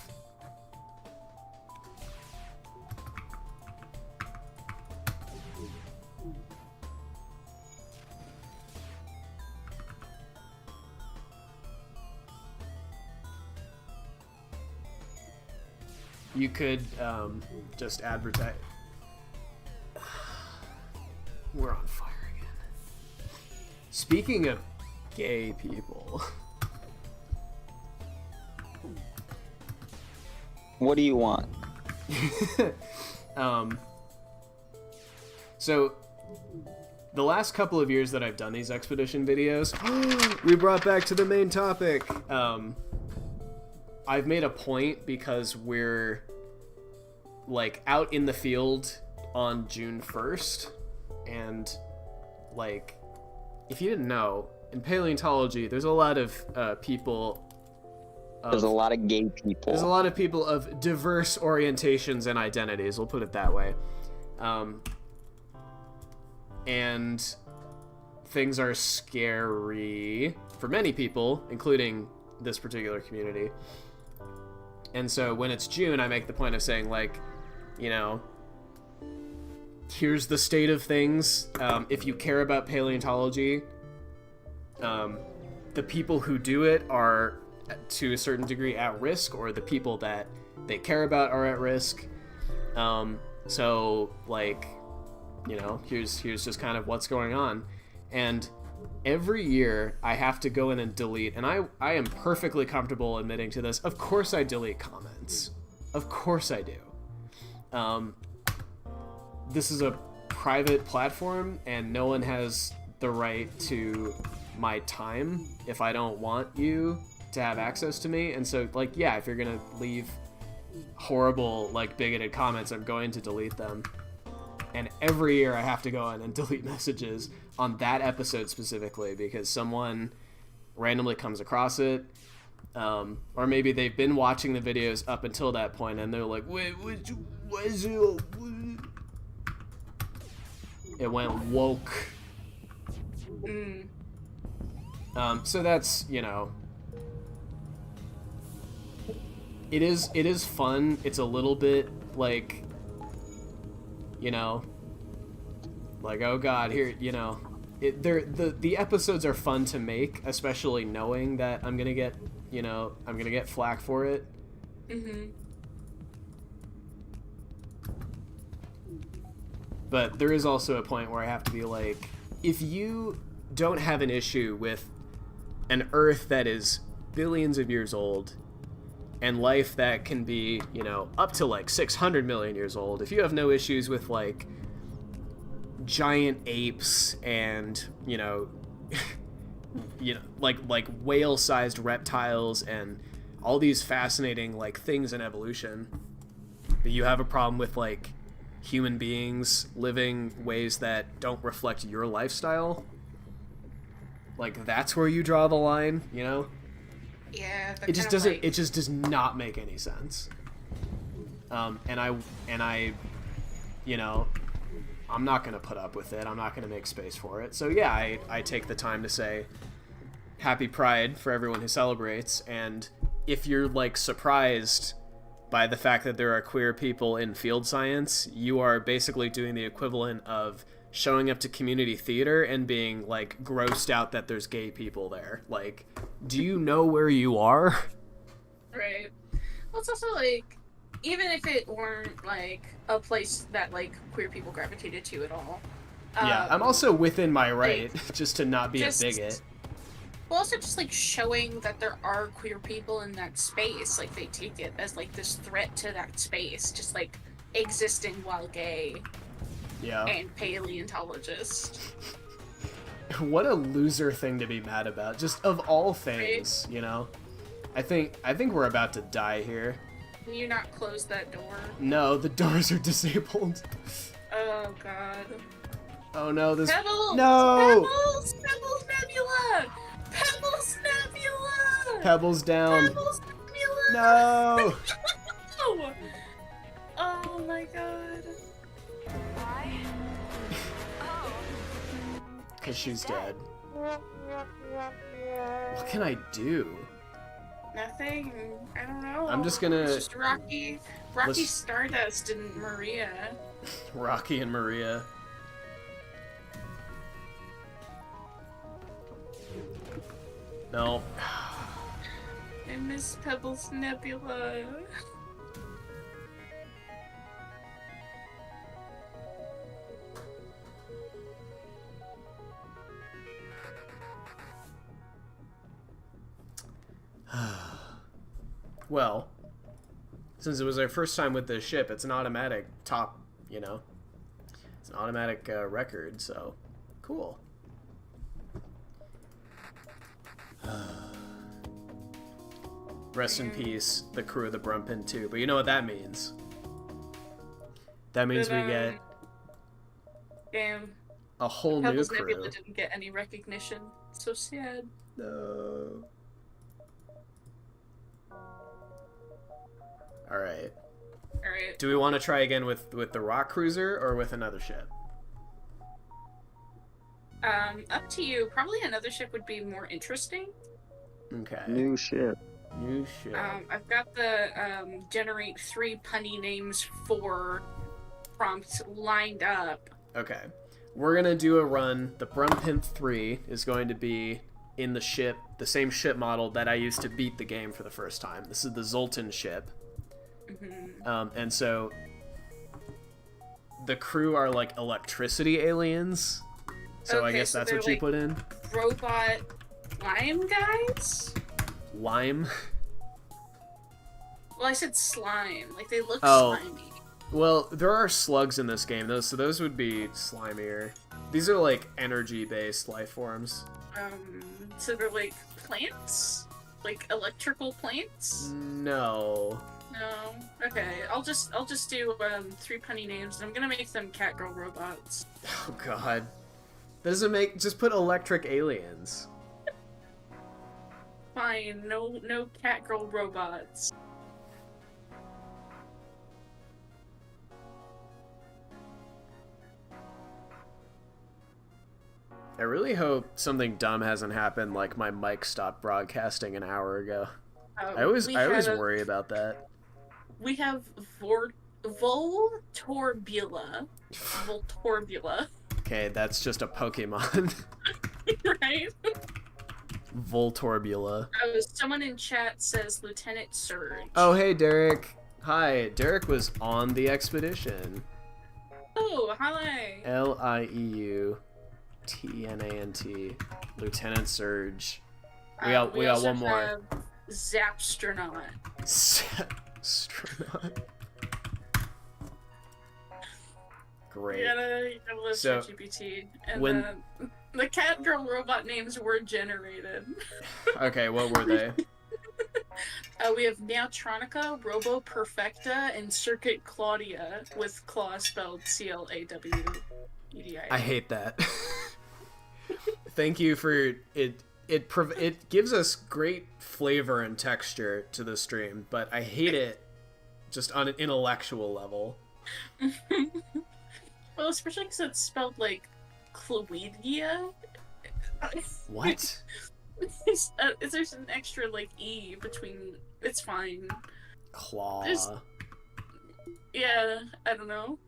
You could just advertise. We're on fire again. Speaking of gay people. What do you want? So the last couple of years that I've done these expedition videos, we brought back to the main topic. I've made a point because we're like out in the field on June 1st, and like, if you didn't know, in paleontology there's a lot of people there's a lot of gay people. There's a lot of people of diverse orientations and identities, we'll put it that way. And things are scary for many people, including this particular community. And so when it's June, I make the point of saying, like, you know, here's the state of things. If you care about paleontology, the people who do it are to a certain degree at risk, or the people that they care about are at risk. So, like, you know, here's just kind of what's going on. And every year I have to go in and delete, and I am perfectly comfortable admitting to this. Of course I delete comments. Of course I do. This is a private platform, and no one has the right to my time if I don't want you to have access to me. And so, like, yeah, if you're gonna leave horrible, like, bigoted comments, I'm going to delete them. And every year I have to go in and delete messages on that episode specifically because someone randomly comes across it, or maybe they've been watching the videos up until that point and they're like, wait, what is it? It went woke. So that's, you know, it is fun. It's a little bit like, you know, like, oh god, here, you know, the episodes are fun to make, especially knowing that I'm gonna get, you know, I'm gonna get flack for it. But there is also a point where I have to be like, if you don't have an issue with an Earth that is billions of years old and life that can be, you know, up to like 600 million years old, if you have no issues with like giant apes and, you know, like whale-sized reptiles and all these fascinating like things in evolution, but you have a problem with like human beings living ways that don't reflect your lifestyle, like, that's where you draw the line, you know? Yeah, it just doesn't. Like... It just does not make any sense. And I, you know, I'm not gonna put up with it. I'm not gonna make space for it. So yeah, I take the time to say, Happy Pride for everyone who celebrates. And if you're like surprised by the fact that there are queer people in field science, you are basically doing the equivalent of showing up to community theater and being, like, grossed out that there's gay people there. Like, do you know where you are? Right. Well, it's also, like, even if it weren't, like, a place that, like, queer people gravitated to at all. Yeah, I'm also within my right, like, just to not be a just- bigot. Well, also just, like, showing that there are queer people in that space. Like, they take it as, like, this threat to that space. Just, like, existing while gay. Yeah. And paleontologist. What a loser thing to be mad about. Just of all things, you know? I think we're about to die here. Can you not close that door? No, the doors are disabled. Oh, God. Oh, no, this... Pebbles! No! Pebbles! Pebbles Nebula! Pebbles Nebula! Pebbles down. Pebbles Nebula! No! No! Oh, my God. Why? Oh. Because she's dead. What can I do? Nothing. I don't know. I'm just gonna... It's just Rocky Let's- Stardust and Maria. Rocky and Maria. No. I miss Pebbles Nebula. Well, since it was our first time with this ship, it's an automatic top, you know? It's an automatic record, so cool. Rest in peace, the crew of the Brumpin 2. But you know what that means? That means we get Damn. a whole new Pebbles crew. Nebula didn't get any recognition. So sad. No. Alright. Alright. Do we want to try again with the rock cruiser or with another ship? Up to you. Probably another ship would be more interesting. Okay. New ship. New ship. I've got the generate 3 punny names for prompt lined up. Okay. We're gonna do a run. The Brumpin 3 is going to be in the ship, the same ship model that I used to beat the game for the first time. This is the Zoltan ship. And so the crew are like electricity aliens. So I Okay, guess so that's they're what you like put in? Robot lime guys? Lime? Well, I said slime. Like, they look Oh. slimy. Well, there are slugs in this game, though, so those would be slimier. These are like energy-based life forms. So they're like plants? Like electrical plants? No. No. Okay, I'll just do 3 punny names, and I'm gonna make them cat girl robots. Oh god. Doesn't make... Just put electric aliens. Fine, no cat girl robots. I really hope something dumb hasn't happened, like my mic stopped broadcasting an hour ago. I always worry about that. We have Voltorbula. Voltorbula. Okay, that's just a Pokemon. Right? Voltorbula. Someone in chat says Lieutenant Surge. Oh, hey, Derek. Hi, Derek was on the expedition. Oh, hi. Lieutenant. Lieutenant Surge. We got also one more. have Zapstronaut. Zapstronaut. Great. You gotta love So, ChatGPT. And when- the cat girl robot names were generated. Okay, what were they? We have Neotronica, Robo Perfecta, and Circuit Claudia, with Claw spelled CLAWEDIA. I hate that. Thank you for it. It gives us great flavor and texture to the stream, but I hate it just on an intellectual level. Well, especially because it's spelled like Chloedia. What? There's an extra like E between. It's fine. Claw. Yeah, I don't know.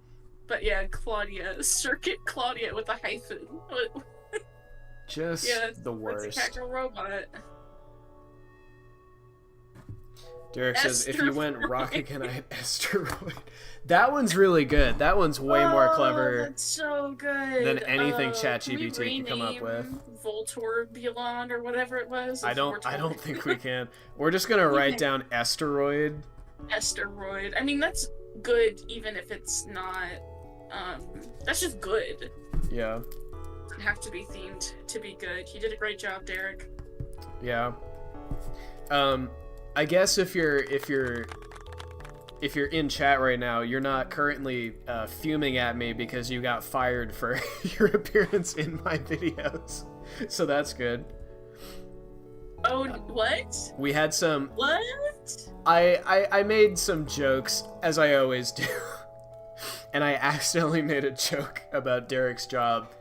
But yeah, Claudia. Circuit Claudia with a hyphen. Just Yeah, the worst. It's a hacker robot. Derek says, if you went rocket, can I hit asteroid? That one's really good. That one's way more clever. That's so good. Than anything ChatGPT could come up with. Voltorbulon or whatever it was. I don't think we can. We're just gonna write down asteroid. Asteroid. I mean, that's good even if it's not. That's just good. Yeah. Doesn't have to be themed to be good. You did a great job, Derek. Yeah. I guess if you're in chat right now, you're not currently fuming at me because you got fired for your appearance in my videos. So that's good. Oh, what? We had some... What? I made some jokes, as I always do. And I accidentally made a joke about Derek's job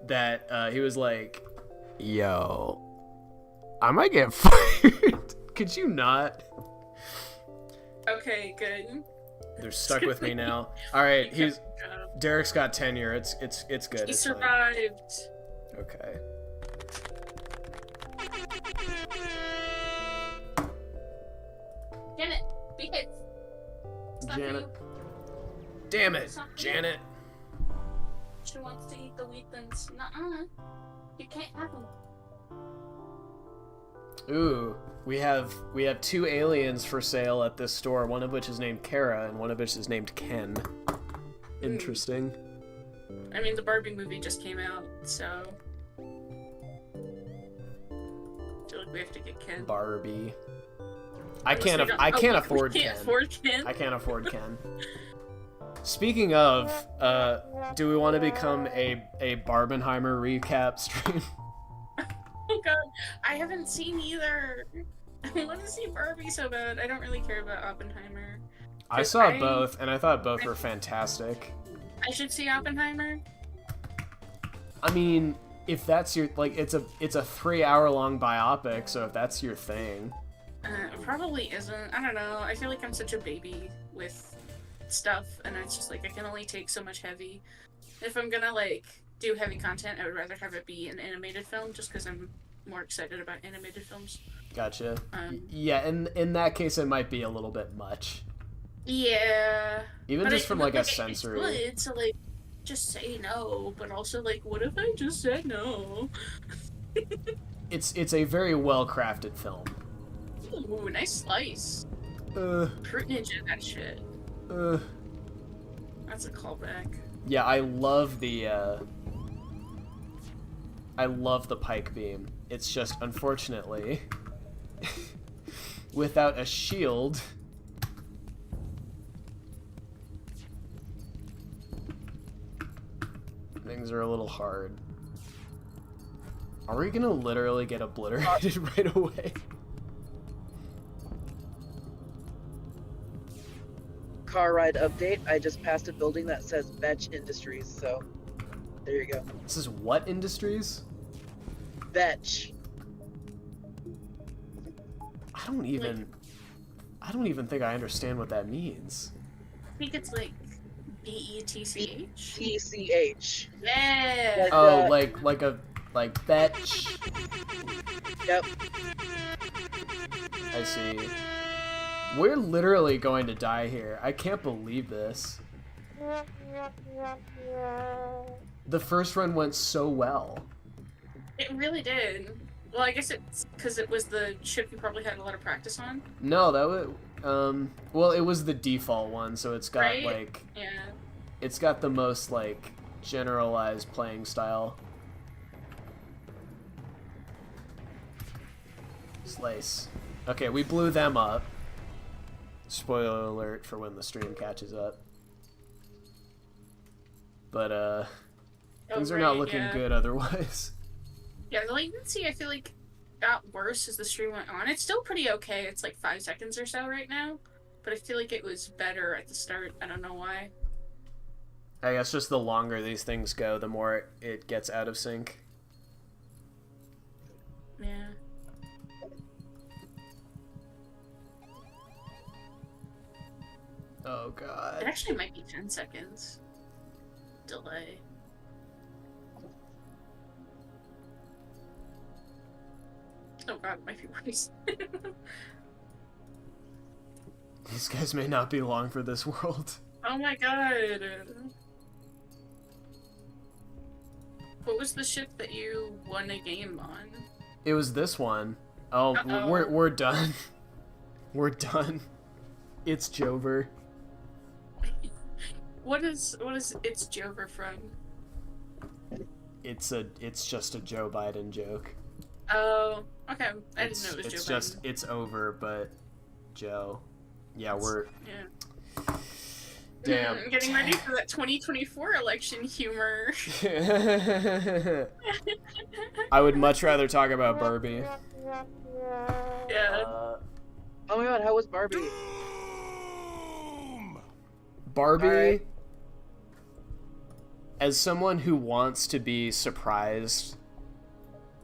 that he was like, yo, I might get fired. Could you not? Okay, good. They're stuck with me now. All right, Derek's got tenure. It's good. He it's survived. Fine. Okay. Janet, be hit. Janet. Damn it, Janet. She wants to eat the weapons. Nuh-uh. You can't have them. Ooh, we have 2 aliens for sale at this store, one of which is named Kara and one of which is named Ken. Interesting. I mean, the Barbie movie just came out, so I feel like we have to get Ken. Barbie. I can't afford Ken. I can't afford Ken. Speaking of, do we want to become a Barbenheimer recap stream? Oh god, I haven't seen either. I want to see Barbie so bad. I don't really care about Oppenheimer. I saw both, and I thought both were fantastic. I should see Oppenheimer. I mean, if that's your it's a 3-hour-long biopic, so if that's your thing. It probably isn't. I don't know. I feel like I'm such a baby with stuff, and it's just like I can only take so much heavy. If I'm gonna do heavy content, I would rather have it be an animated film, just because I'm more excited about animated films. Gotcha. Yeah, in that case, it might be a little bit much. Yeah. Even just from a sensory. It's good to just say no, but also what if I just said no? It's a very well crafted film. Ooh, nice slice. Fruit Ninja, that shit. That's a callback. Yeah, I love the pike beam. It's just, unfortunately, without a shield. Things are a little hard. Are we gonna literally get obliterated right away? Car ride update. I just passed a building that says Vetch Industries, so there you go. This is what industries? Vetch. I don't even think I understand what that means. I think it's BETCH. TCH. Yeah. Oh, like Vetch. Yep. I see. We're literally going to die here. I can't believe this. The first run went so well. It really did. Well, I guess it's because it was the ship you probably had a lot of practice on. No, that was well, it was the default one, so it's got Yeah. It's got the most generalized playing style. Slice. Okay, we blew them up. Spoiler alert for when the stream catches up. But things are not looking good otherwise. Yeah, the latency I feel got worse as the stream went on. It's still pretty okay. It's 5 seconds or so right now, but I feel like it was better at the start. I don't know why. I guess just the longer these things go, the more it gets out of sync. Yeah. Oh god. It actually might be 10 seconds delay. Oh god, it might be worse. These guys may not be long for this world. Oh my god. What was the ship that you won a game on? It was this one. Oh, Uh-oh. we're done. We're done. It's Jover. What is it's Jover from? It's just a Joe Biden joke. Oh, okay. I didn't know it was It's Joe just Biden. it's over, but Joe. Yeah, we're Yeah. damn. I'm getting ready for that 2024 election humor. I would much rather talk about Barbie. Yeah. Oh my god, how was Barbie? Barbie, Alright. as someone who wants to be surprised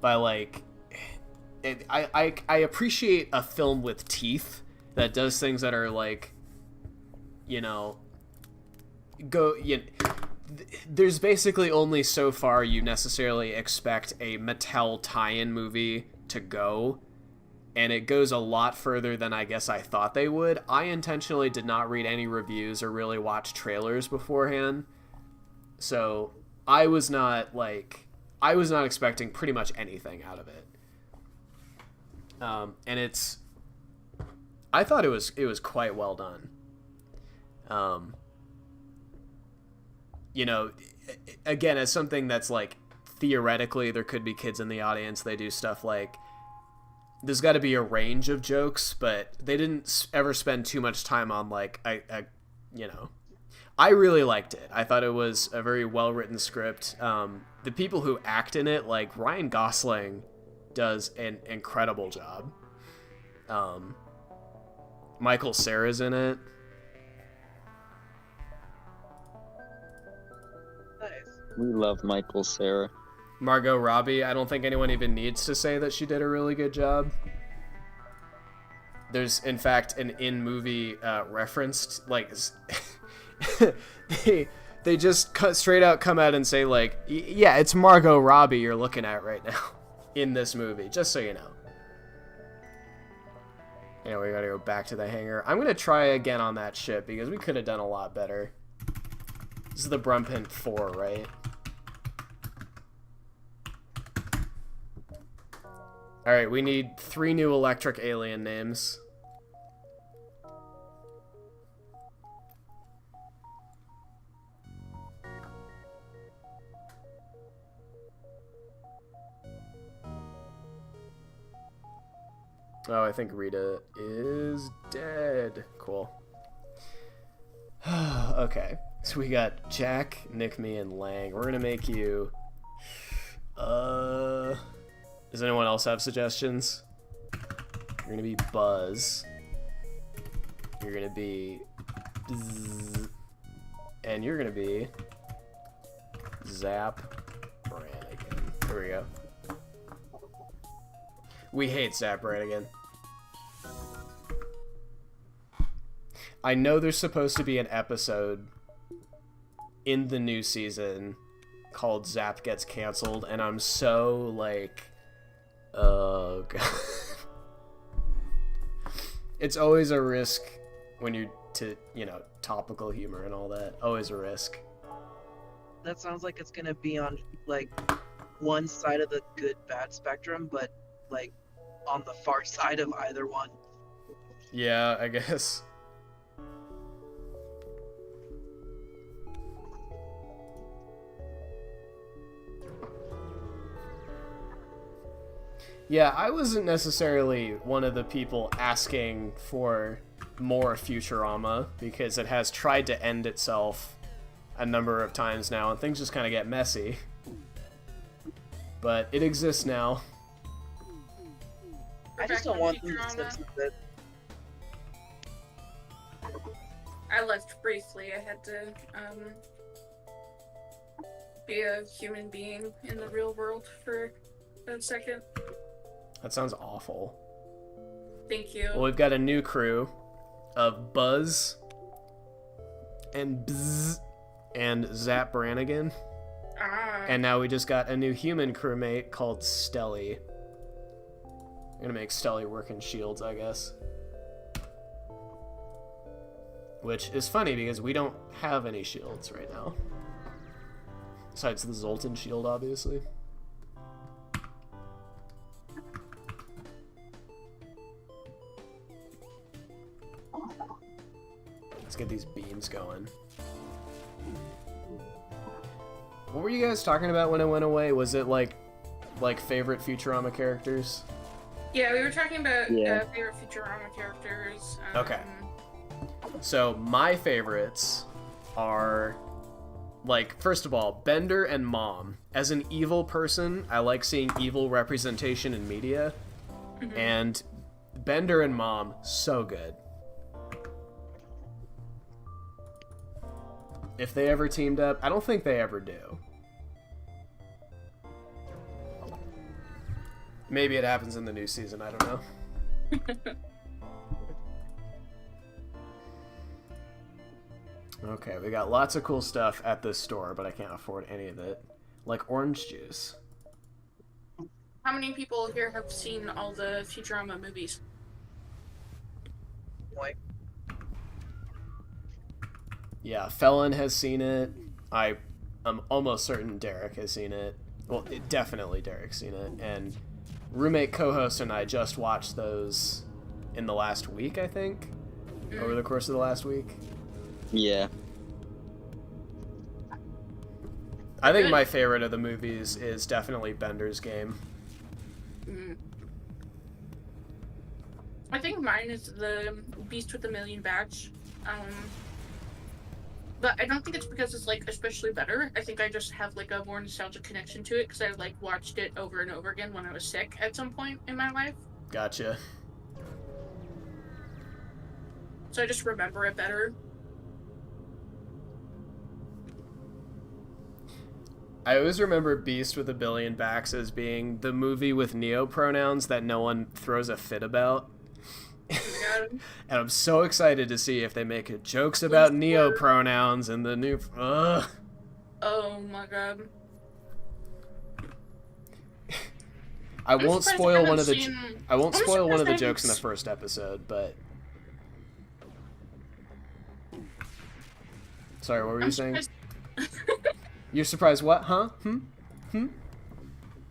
by, like, I appreciate a film with teeth that does things that are, like, you know, there's basically only so far you necessarily expect a Mattel tie-in movie to go, and it goes a lot further than I guess I thought they would. I intentionally did not read any reviews or really watch trailers beforehand, so I was not expecting pretty much anything out of it. And I thought it was quite well done. You know, again, as something that's like, theoretically there could be kids in the audience, they do stuff like, there's got to be a range of jokes, but they didn't ever spend too much time on, like, you know, I really liked it. I thought it was a very well written script. The people who act in it, like Ryan Gosling does an incredible job. Michael Cera's in it. Nice. We love Michael Cera. Margot Robbie, I don't think anyone even needs to say that she did a really good job. There's, in fact, an in-movie referenced, like, they just straight out come out and say, like, yeah, it's Margot Robbie you're looking at right now in this movie, just so you know. Yeah, we gotta go back to the hangar. I'm gonna try again on that ship, because we could have done a lot better. This is the Brumpent 4, right? Alright, we need 3 new electric alien names. Oh, I think Rita is dead. Cool. Okay, so we got Jack, Nick, me, and Lang. We're gonna make you... Does anyone else have suggestions? You're gonna be Buzz. You're gonna be... Bzz, and you're gonna be... Zap Brannigan. There we go. We hate Zap Brannigan. I know there's supposed to be an episode in the new season called Zap Gets Canceled, and I'm so, like... Oh, God. It's always a risk when you're topical humor and all that. Always a risk. That sounds like it's gonna be on, like, one side of the good-bad spectrum, but, like, on the far side of either one. Yeah, I guess. Yeah, I wasn't necessarily one of the people asking for more Futurama, because it has tried to end itself a number of times now, and things just kind of get messy. But it exists now. I just don't want them to Futurama. censor it. I left briefly. I had to be a human being in the real world for a second. That sounds awful. Thank you. Well, we've got a new crew of Buzz, and Bzz and Zap Brannigan. Ah. And now we just got a new human crewmate called Stelly. I'm gonna make Stelly work in shields, I guess. Which is funny because we don't have any shields right now. Besides the Zoltan shield, obviously. Let's get these beams going. What were you guys talking about when it went away? Was it like favorite Futurama characters? Yeah, we were talking about Yeah. favorite Futurama characters. Okay. So my favorites are, like, first of all, Bender and Mom. As an evil person, I like seeing evil representation in media. And Bender and Mom, so good. If they ever teamed up, I don't think they ever do. Maybe it happens in the new season, I don't know. Okay, we got lots of cool stuff at this store, but I can't afford any of it. Like orange juice. How many people here have seen all the Futurama movies? Like, Yeah, Felon has seen it. I'm almost certain Derek has seen it. Well, definitely Derek's seen it. And roommate co-host and I just watched those in the last week, I think. Over the course of the last week. Yeah. I think my favorite of the movies is definitely Bender's Game. I think mine is the Beast with a Million Backs. But I don't think it's because it's like especially better. I think I just have like a more nostalgic connection to it because I like watched it over and over again when I was sick at some point in my life. Gotcha. So I just remember it better. I always remember Beast with a Billion Backs as being the movie with neo-pronouns that no one throws a fit about. And I'm so excited to see if they make jokes about neo-pronouns in the new... Ugh. Oh my god. I won't spoil one of the surprised I jokes in the haven't- first episode, but... Sorry, what were you saying? You're surprised what? Huh?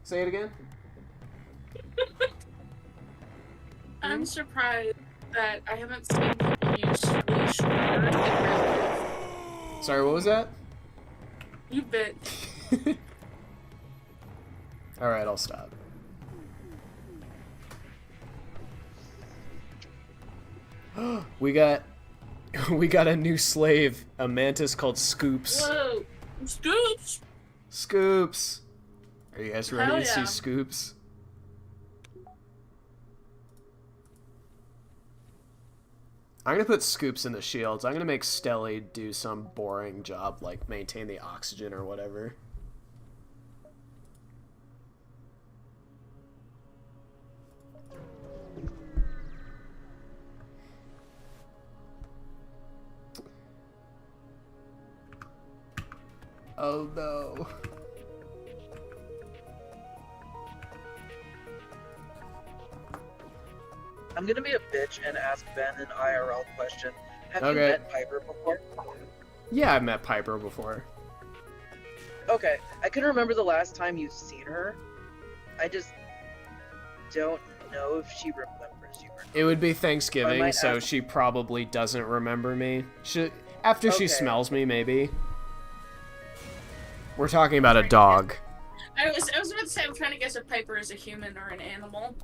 Say it again? I'm surprised that I haven't seen people use leash in real life. Sorry, what was that? You bit. Alright, I'll stop. we got a new slave, a mantis called Scoops. Whoa! Scoops! Scoops! Are you guys ready Hell to see yeah. Scoops? I'm gonna put Scoops in the shields. I'm gonna make Stelly do some boring job like maintain the oxygen or whatever. Oh no. I'm gonna be a bitch and ask Ben an IRL question. Have you Okay. met Piper before? Yeah, I've met Piper before. Okay, I can remember the last time you've seen her. I just don't know if she remembers you or not. It would be I Thanksgiving, might so ask- she probably doesn't remember me. After she Okay. smells me, maybe. We're talking about a dog. I was about to say I'm trying to guess if Piper is a human or an animal.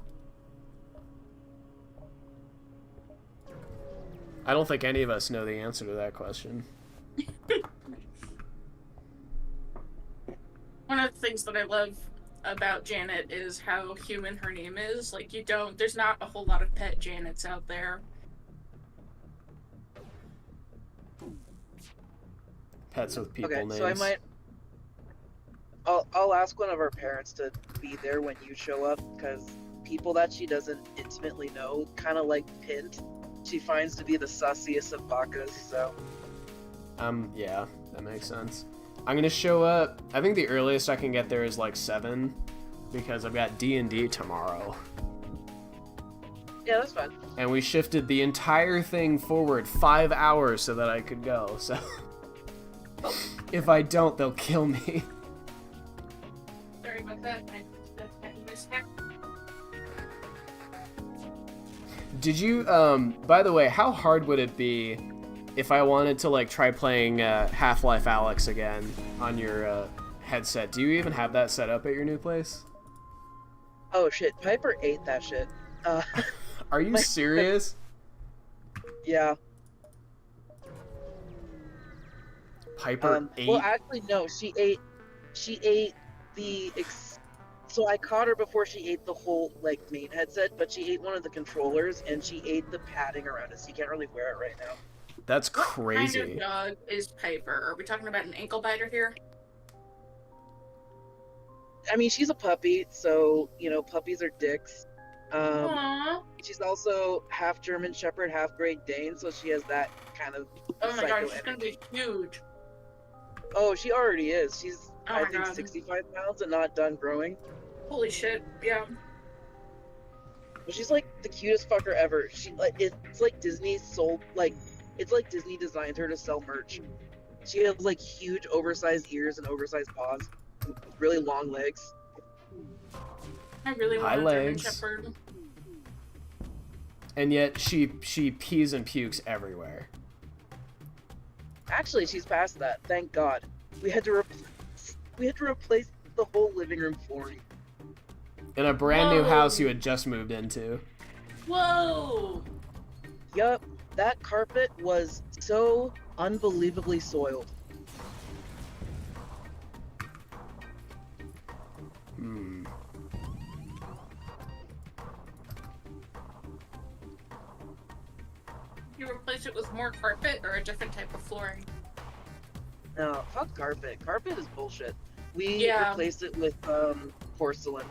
I don't think any of us know the answer to that question. One of the things that I love about Janet is how human her name is. Like, there's not a whole lot of pet Janets out there. Pets with people Okay, names. so I'll ask one of our parents to be there when you show up, because people that she doesn't intimately know, kind of like Pint, she finds to be the sussiest of Bakas, so... Yeah, that makes sense. I'm gonna show up. I think the earliest I can get there is like 7, because I've got D&D tomorrow. Yeah, that's fine. And we shifted the entire thing forward 5 hours so that I could go. So if I don't, they'll kill me. Sorry about that. Did you, by the way, how hard would it be if I wanted to, like, try playing Half-Life Alyx again on your headset? Do you even have that set up at your new place? Oh shit, Piper ate that shit. Are you serious? Yeah. Piper ate? Well, actually, no. She ate the. So I caught her before she ate the whole like main headset, but she ate one of the controllers and she ate the padding around it. So you can't really wear it right now. That's crazy. What kind of dog is Piper? Are we talking about an ankle biter here? I mean, she's a puppy, so you know puppies are dicks. Aww. She's also half German Shepherd, half Great Dane, so she has that kind of. Oh my god, she's energy. gonna be huge. Oh, she already is. She's Oh I my think god. 65 pounds and not done growing. Holy shit, yeah. But she's like the cutest fucker ever. She like it's like Disney sold like it's like Disney designed her to sell merch. She has like huge oversized ears and oversized paws, really long legs. I really want High a German legs. Shepherd. And yet she pees and pukes everywhere. Actually, she's past that. Thank God. We had to replace the whole living room flooring. In a brand new Whoa. house you had just moved into. Whoa! Yup, that carpet was so unbelievably soiled. Hmm. You replace it with more carpet or a different type of flooring? No, fuck carpet. Carpet is bullshit. We Yeah. replaced it with porcelain.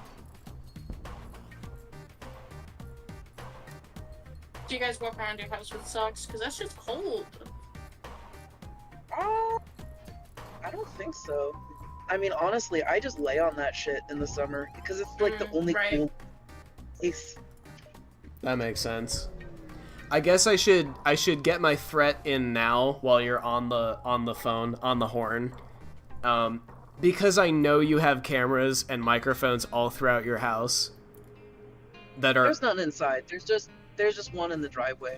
Do you guys walk around your house with socks? Because that's just cold. I don't think so. I mean, honestly, I just lay on that shit in the summer because it's like the only right. cool place. That makes sense. I guess I should get my threat in now while you're on the phone, on the horn. Because I know you have cameras and microphones all throughout your house that are... There's none inside. There's just one in the driveway.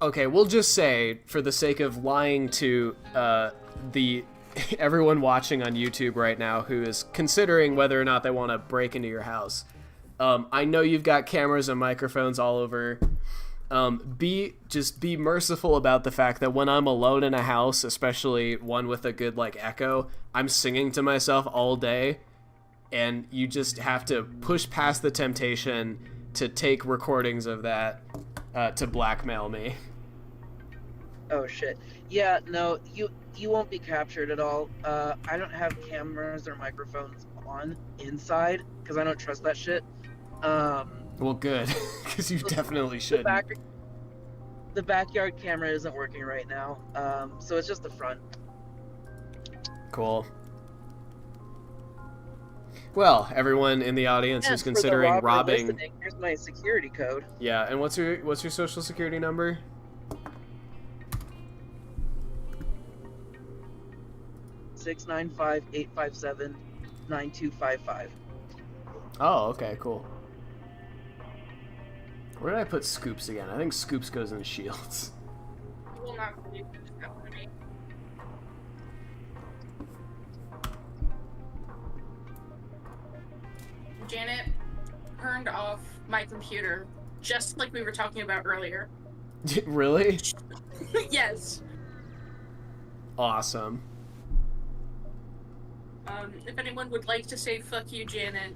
Okay, we'll just say, for the sake of lying to the everyone watching on YouTube right now who is considering whether or not they want to break into your house, I know you've got cameras and microphones all over. Be merciful about the fact that when I'm alone in a house, especially one with a good like echo, I'm singing to myself all day, and you just have to push past the temptation to take recordings of that to blackmail me. Oh shit. Yeah, no, you won't be captured at all. I don't have cameras or microphones on inside because I don't trust that shit. Well, good, because you definitely should. The backyard camera isn't working right now, so it's just the front. Cool. Well, everyone in the audience who's For the considering robber robbing. listening, here's my security code. Yeah, and what's your social security number? 695-857-9255. Oh, okay, cool. Where did I put Scoops again? I think Scoops goes in Shields. You will not believe what just happened to me. Janet turned off my computer, just like we were talking about earlier. Really? Yes. Awesome. If anyone would like to say "fuck you, Janet,"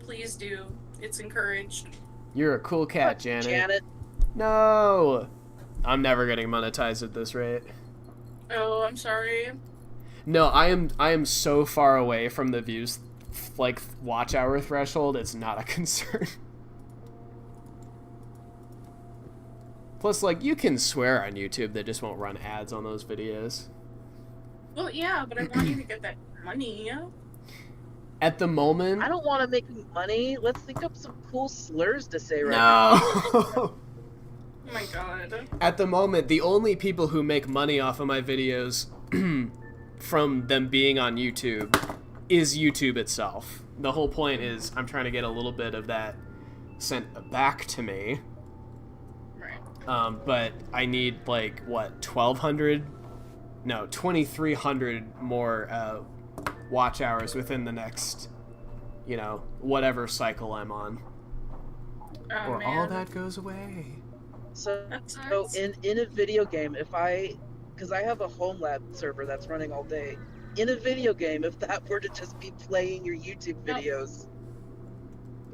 please do. It's encouraged. You're a cool cat, Janet. Janet. No! I'm never getting monetized at this rate. Oh, I'm sorry. No, I am so far away from the views, like, watch hour threshold, it's not a concern. Plus, like, you can swear on YouTube, they just won't run ads on those videos. Well, yeah, but I want you to get that money. At the moment, I don't want to make money. Let's think up some cool slurs to say right no. Oh my god. At the moment, the only people who make money off of my videos from them being on YouTube is YouTube itself. The whole point is I'm trying to get a little bit of that sent back to me. Right. But I need, like, what, 1,200? No, 2,300 more watch hours within the next, you know, whatever cycle I'm on. Oh, Or man. all that goes away. So, That's so nice. in a video game, because I have a home lab server that's running all day. In a video game, if that were to just be playing your YouTube videos,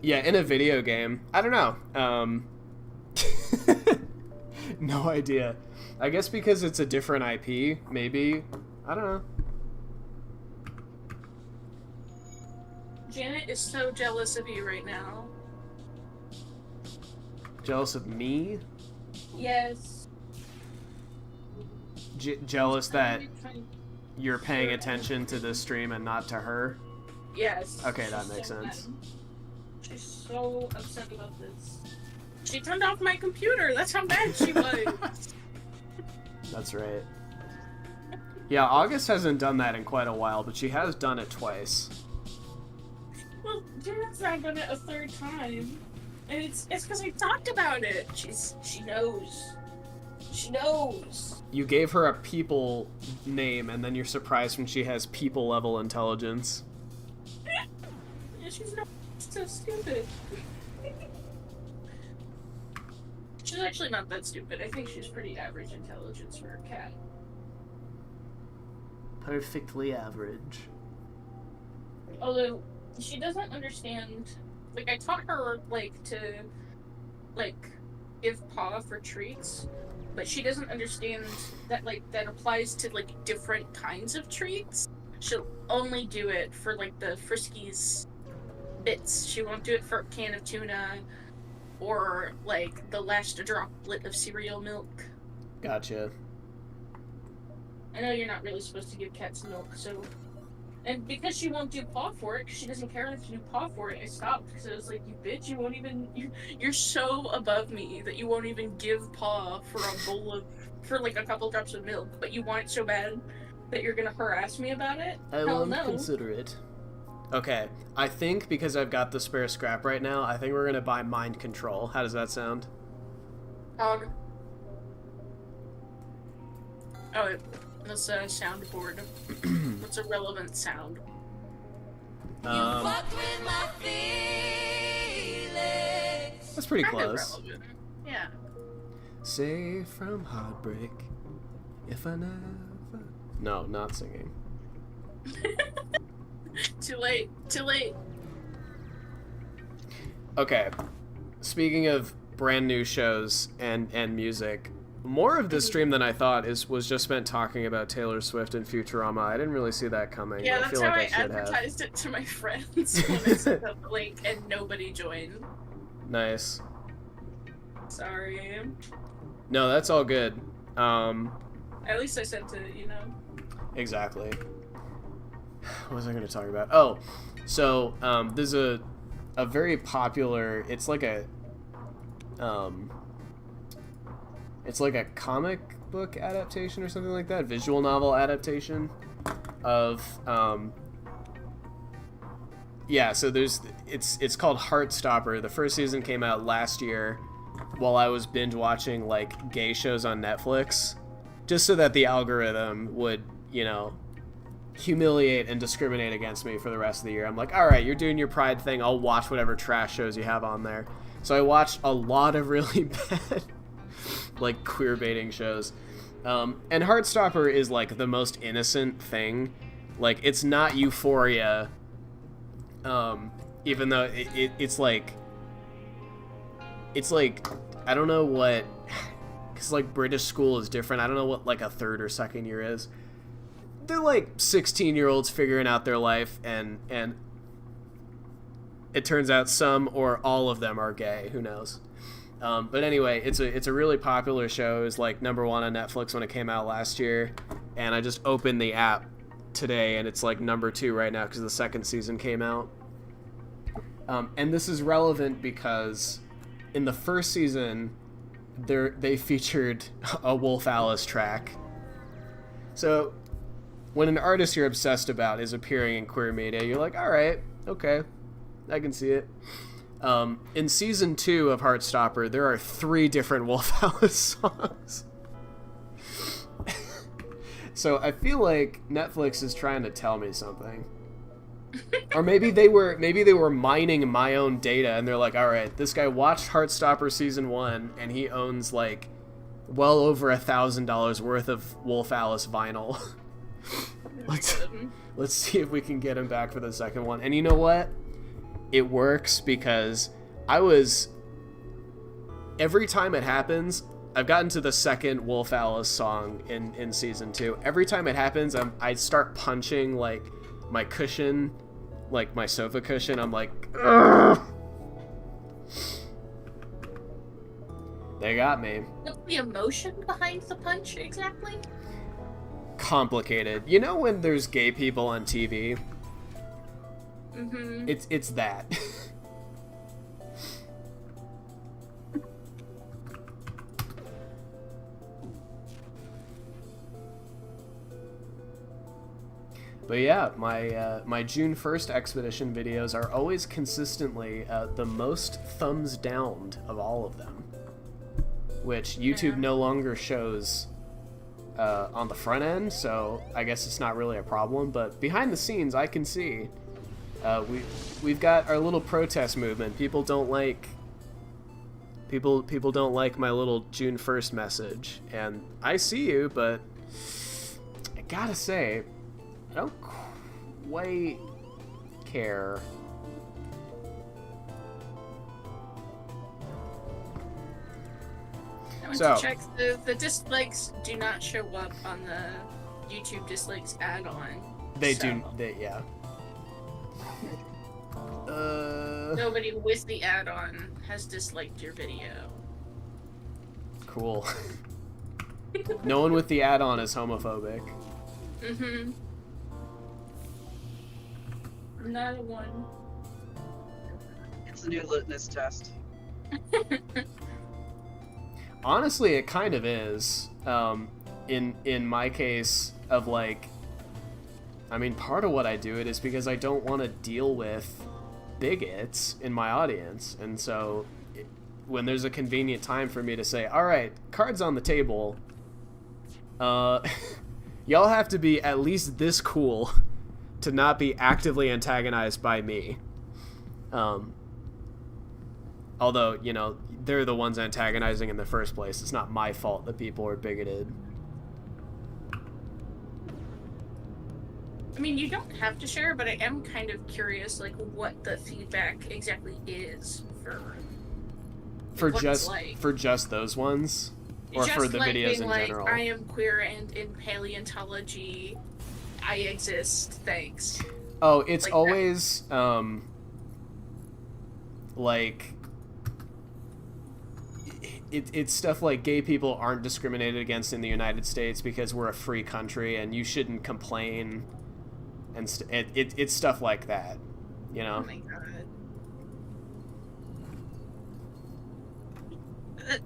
Yeah, in a video game. I don't know. No idea. I guess because it's a different IP, maybe. I don't know. Janet is so jealous of you right now. Jealous of me? Yes. Jealous that you're paying attention to this stream and not to her? Yes. Okay, that She's makes so sense. mad. She's so upset about this. She turned off my computer. That's how mad she was. That's right. Yeah, August hasn't done that in quite a while, but she has done it twice. Well, Janet's not done it a third time, and it's because I talked about it. She knows. She knows. You gave her a people name, and then you're surprised when she has people level intelligence. Yeah, she's not so stupid. She's actually not that stupid. I think she's pretty average intelligence for a cat. Perfectly average. Although she doesn't understand, like I taught her to give paw for treats, but she doesn't understand that that applies to different kinds of treats. She'll only do it for the Friskies bits. She won't do it for a can of tuna or the last droplet of cereal milk. Gotcha. I know you're not really supposed to give cats milk, so. And because she won't do paw for it, because she doesn't care enough to do paw for it, I stopped because I was like, you bitch, you won't even. You're so above me that you won't even give paw for a bowl of. For a couple drops of milk, but you want it so bad that you're gonna harass me about it? I Hell won't no. consider it. Okay, I think because I've got the spare scrap right now, I think we're gonna buy mind control. How does that sound? Dog. Oh, that's a soundboard. What's a relevant sound? Fucked with my feelings. That's pretty Kind of close. relevant. Yeah. Safe from heartbreak, if I never... No, not singing. Too late. Too late. Okay, speaking of brand new shows and music, more of this stream than I thought was just spent talking about Taylor Swift and Futurama. I didn't really see that coming. Yeah, I that's feel how like I I should have. advertised it to my friends when I sent out the link and nobody joined. Nice. Sorry. No, that's all good. At least I sent it, you know. Exactly. What was I going to talk about? Oh, so there's a very popular. It's like a comic book adaptation or something like that, visual novel adaptation of yeah. So it's called Heartstopper. The first season came out last year, while I was binge watching gay shows on Netflix, just so that the algorithm would, humiliate and discriminate against me for the rest of the year. I'm like, all right, you're doing your pride thing. I'll watch whatever trash shows you have on there. So I watched a lot of really bad, queer baiting shows. And Heartstopper is the most innocent thing. It's not Euphoria. Even though it's I don't know what, because British school is different. I don't know what a third or second year is. They're 16-year-olds figuring out their life, and it turns out some or all of them are gay. Who knows? But anyway, it's a really popular show. It was #1 on Netflix when it came out last year. and I just opened the app today, and it's like number 2 right now because the second season came out. And this is relevant because in the first season, they featured a Wolf Alice track. So when an artist you're obsessed about is appearing in queer media, you're like, all right, okay, I can see it. In season 2 of Heartstopper, there are 3 different Wolf Alice songs. So I feel like Netflix is trying to tell me something. Or maybe they were mining my own data, and they're like, all right, this guy watched Heartstopper season 1, and he owns like well over $1,000 worth of Wolf Alice vinyl. Let's see if we can get him back for the second one. And you know what? It works because every time it happens, I've gotten to the second Wolf Alice song in season 2. Every time it happens, I start punching like my cushion, like my sofa cushion. I'm like, ugh! They got me. What's the emotion behind the punch exactly? Complicated. You know when there's gay people on TV? Mm-hmm. It's that. But yeah, my June 1st expedition videos are always consistently the most thumbs downed of all of them, which YouTube no longer shows on the front end, so I guess it's not really a problem. But behind the scenes, I can see we've got our little protest movement. People don't like my little June 1st message, and I see you, but I gotta say, I don't quite care. I went to check the dislikes do not show up on the YouTube dislikes add-on. Yeah. Nobody with the add-on has disliked your video. Cool. No one with the add-on is homophobic. Mm-hmm. Not a one. It's a new litmus test. Honestly, it kind of is. In my case of like, I mean, part of what I do it is because I don't want to deal with bigots in my audience, and so when there's a convenient time for me to say, all right, cards on the table, y'all have to be at least this cool to not be actively antagonized by me. Although, you know, they're the ones antagonizing in the first place. It's not my fault that people are bigoted. I mean, you don't have to share, but I am kind of curious, like, what the feedback exactly is for just those ones, or just for the like videos being in like, general. I am queer and in paleontology, I exist. Thanks. Oh, it's like always like it's stuff like gay people aren't discriminated against in the United States because we're a free country and you shouldn't complain, and it's stuff like that, you know. Oh my god.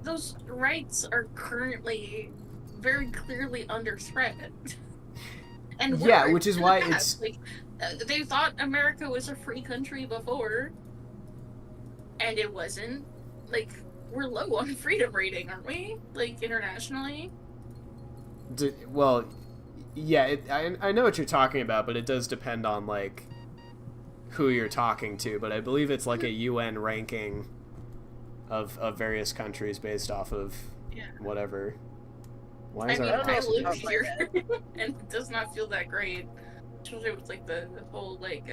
Those rights are currently very clearly under threat. And yeah, which is why it's like they thought America was a free country before, and it wasn't. Like, we're low on freedom rating, aren't we? Like, internationally. Well, yeah, I know what you're talking about, but it does depend on like who you're talking to. But I believe it's like a UN ranking of various countries based off of whatever. Why is I our live here, and it does not feel that great. Especially with like the whole like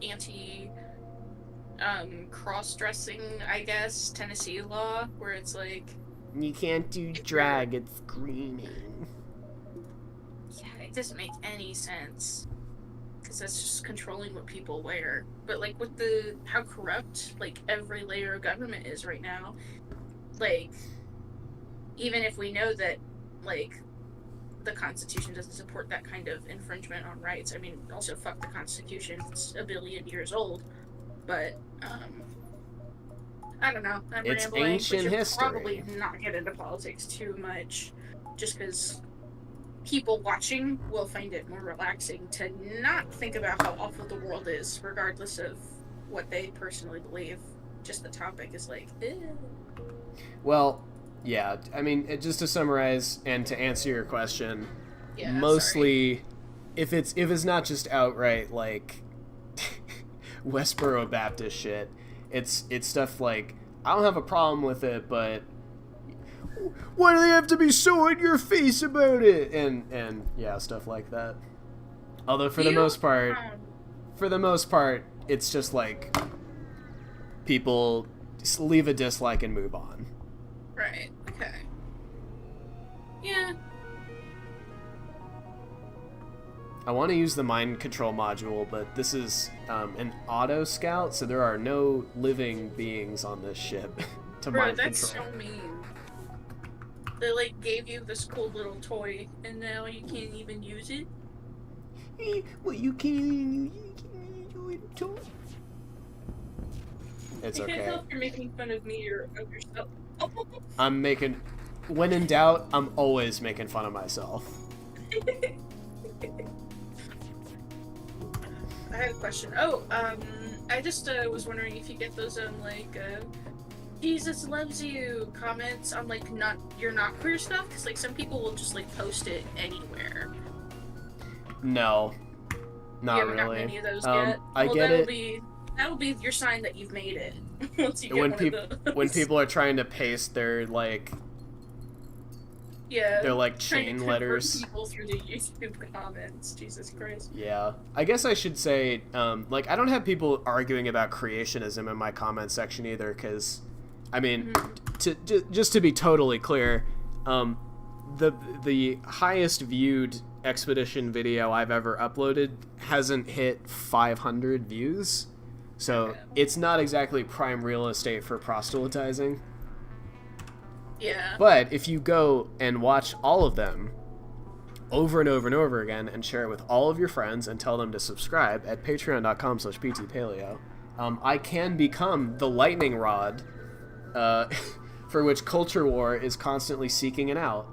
anti cross-dressing, I guess, Tennessee law, where it's like you can't do drag, it's screaming. Yeah, it doesn't make any sense. Because that's just controlling what people wear. But like with how corrupt like every layer of government is right now, like even if we know that like the Constitution doesn't support that kind of infringement on rights. I mean, also fuck the Constitution. It's a billion years old. But, I don't know. I'm It's rambling. ancient We should history. probably not get into politics too much, just because people watching will find it more relaxing to not think about how awful the world is, regardless of what they personally believe. Just the topic is like, ew. Well, yeah. I mean, just to summarize and to answer your question, Yeah, mostly, if it's not just outright like Westboro Baptist shit, it's stuff like, I don't have a problem with it, but why do they have to be so in your face about it? And yeah, stuff like that. Although for the most part, it's just like people just leave a dislike and move on. Right, okay. Yeah. I want to use the mind control module, but this is an auto scout, so there are no living beings on this ship to Bro, mind that's control. so mean. They, like, gave you this cool little toy, and now you can't even use it? Well, you can't use it, toy. It's I can't okay. tell if you're making fun of me or of yourself. I'm making... When in doubt, I'm always making fun of myself. I have a question. Oh, I just was wondering if you get those Jesus loves you comments on like you're not queer stuff, because like some people will just like post it anywhere. No, not You haven't gotten really. any of those yet? I Well, get that'll be your sign that you've made it. Once you get when one of those. when people are trying to paste their like yeah, they're like trying to chain convert letters. people through the YouTube comments. Jesus Christ. Yeah, I guess I should say, like, I don't have people arguing about creationism in my comment section either, because, I mean, just to be totally clear, the highest viewed expedition video I've ever uploaded hasn't hit 500 views, so it's not exactly prime real estate for proselytizing. Yeah. But if you go and watch all of them over and over and over again and share it with all of your friends and tell them to subscribe at patreon.com/ptpaleo, I can become the lightning rod for which Culture War is constantly seeking an out.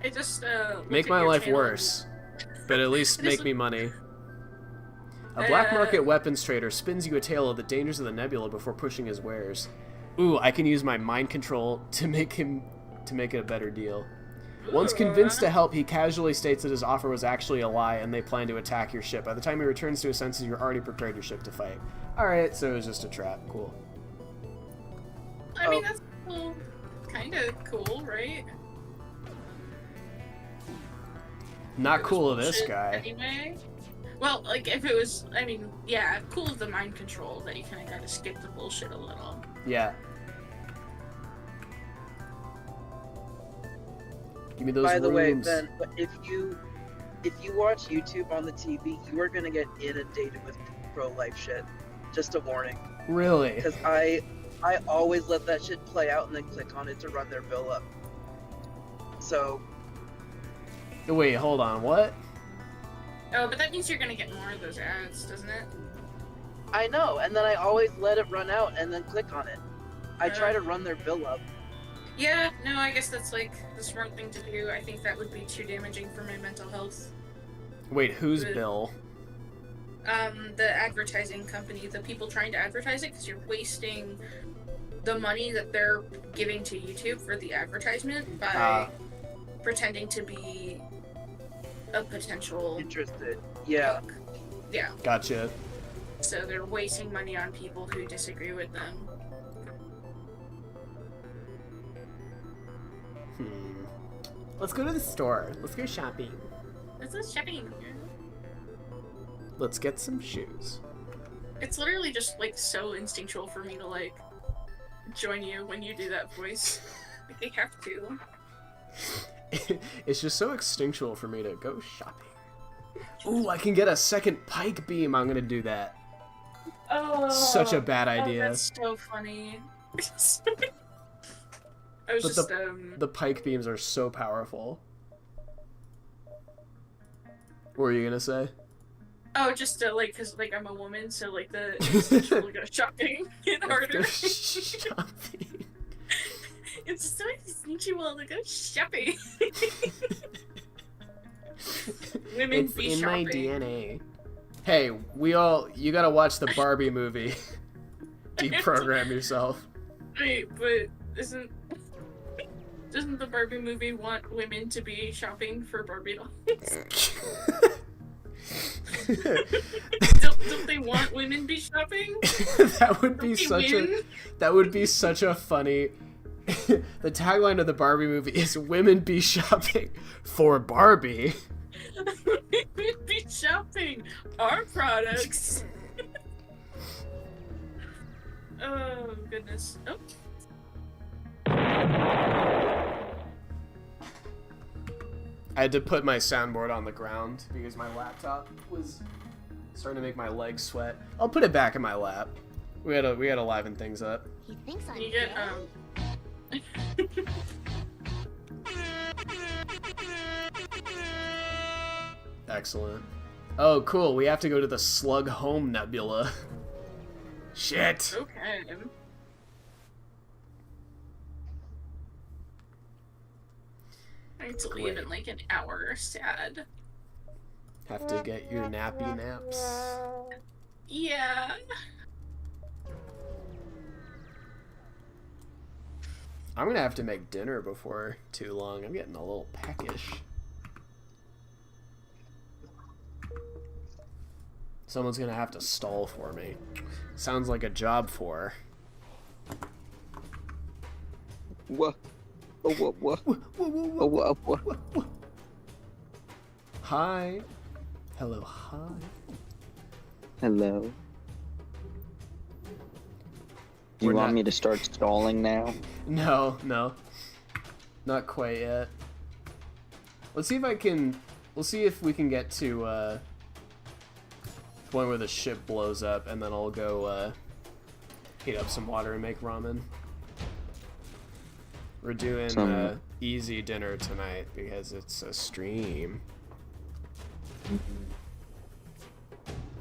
I just Make my life worse, but at least make me money. A black market weapons trader spins you a tale of the dangers of the nebula before pushing his wares. Ooh, I can use my mind control to make it a better deal. Once convinced to help, he casually states that his offer was actually a lie and they plan to attack your ship. By the time he returns to his senses, you're already prepared your ship to fight. Alright, so it was just a trap. Cool. I mean, that's cool. Kind of cool, right? Not cool of this Bullshit guy. Anyway. Well, like, if it was, I mean, yeah, cool of the mind control that you kind of gotta skip the bullshit a little. Yeah. Give me those By the way, rooms. Ben, if you watch YouTube on the TV, you are gonna get inundated with pro-life shit. Just a warning. Really? Because I always let that shit play out and then click on it to run their bill up. So. Wait, hold on. What? Oh, but that means you're gonna get more of those ads, doesn't it? I know, and then I always let it run out and then click on it. I try to run their bill up. Yeah, no, I guess that's like the smart thing to do. I think that would be too damaging for my mental health. Wait, whose bill? The advertising company, the people trying to advertise it, because you're wasting the money that they're giving to YouTube for the advertisement by pretending to be a potential interested. Yeah. Yeah. Gotcha. So they're wasting money on people who disagree with them. Let's go to the store. Let's go shopping. Let's go shopping. Let's get some shoes. It's literally just like so instinctual for me to like join you when you do that voice. Like I have to. It's just so instinctual for me to go shopping. Ooh, I can get a second pike beam. I'm gonna do that. Oh, such a bad idea. That's so funny. I was But just the pike beams are so powerful. What were you gonna say? Oh, just like, cause like I'm a woman, so like the instinctual go shopping get harder. Shopping. It's so instinctual to go shopping. Women It's be in shopping. my DNA. Hey, you gotta watch the Barbie movie. Deprogram yourself. Wait, but doesn't the Barbie movie want women to be shopping for Barbie dolls? don't they want women be shopping? That would be such a funny. The tagline of the Barbie movie is "Women be shopping for Barbie." Women be shopping our products. Oh goodness. Oh. I had to put my soundboard on the ground because my laptop was starting to make my legs sweat. I'll put it back in my lap. We gotta liven things up. He thinks I'm You gay. get Excellent. Oh, cool. We have to go to the Slug Home Nebula. Shit. Okay. I need to leave in like an hour. Sad. Have to get your nappy naps. Yeah. I'm gonna have to make dinner before too long. I'm getting a little peckish. Someone's gonna have to stall for me. Sounds like a job for. What? Oh, what? Oh, what? Hi. Hello, hi. Hello. Do you want me to start stalling now? No. Not quite yet. Let's see if I can... We'll see if we can get to, the point where the ship blows up, and then I'll go, heat up some water and make ramen. We're doing, easy dinner tonight, because it's a stream.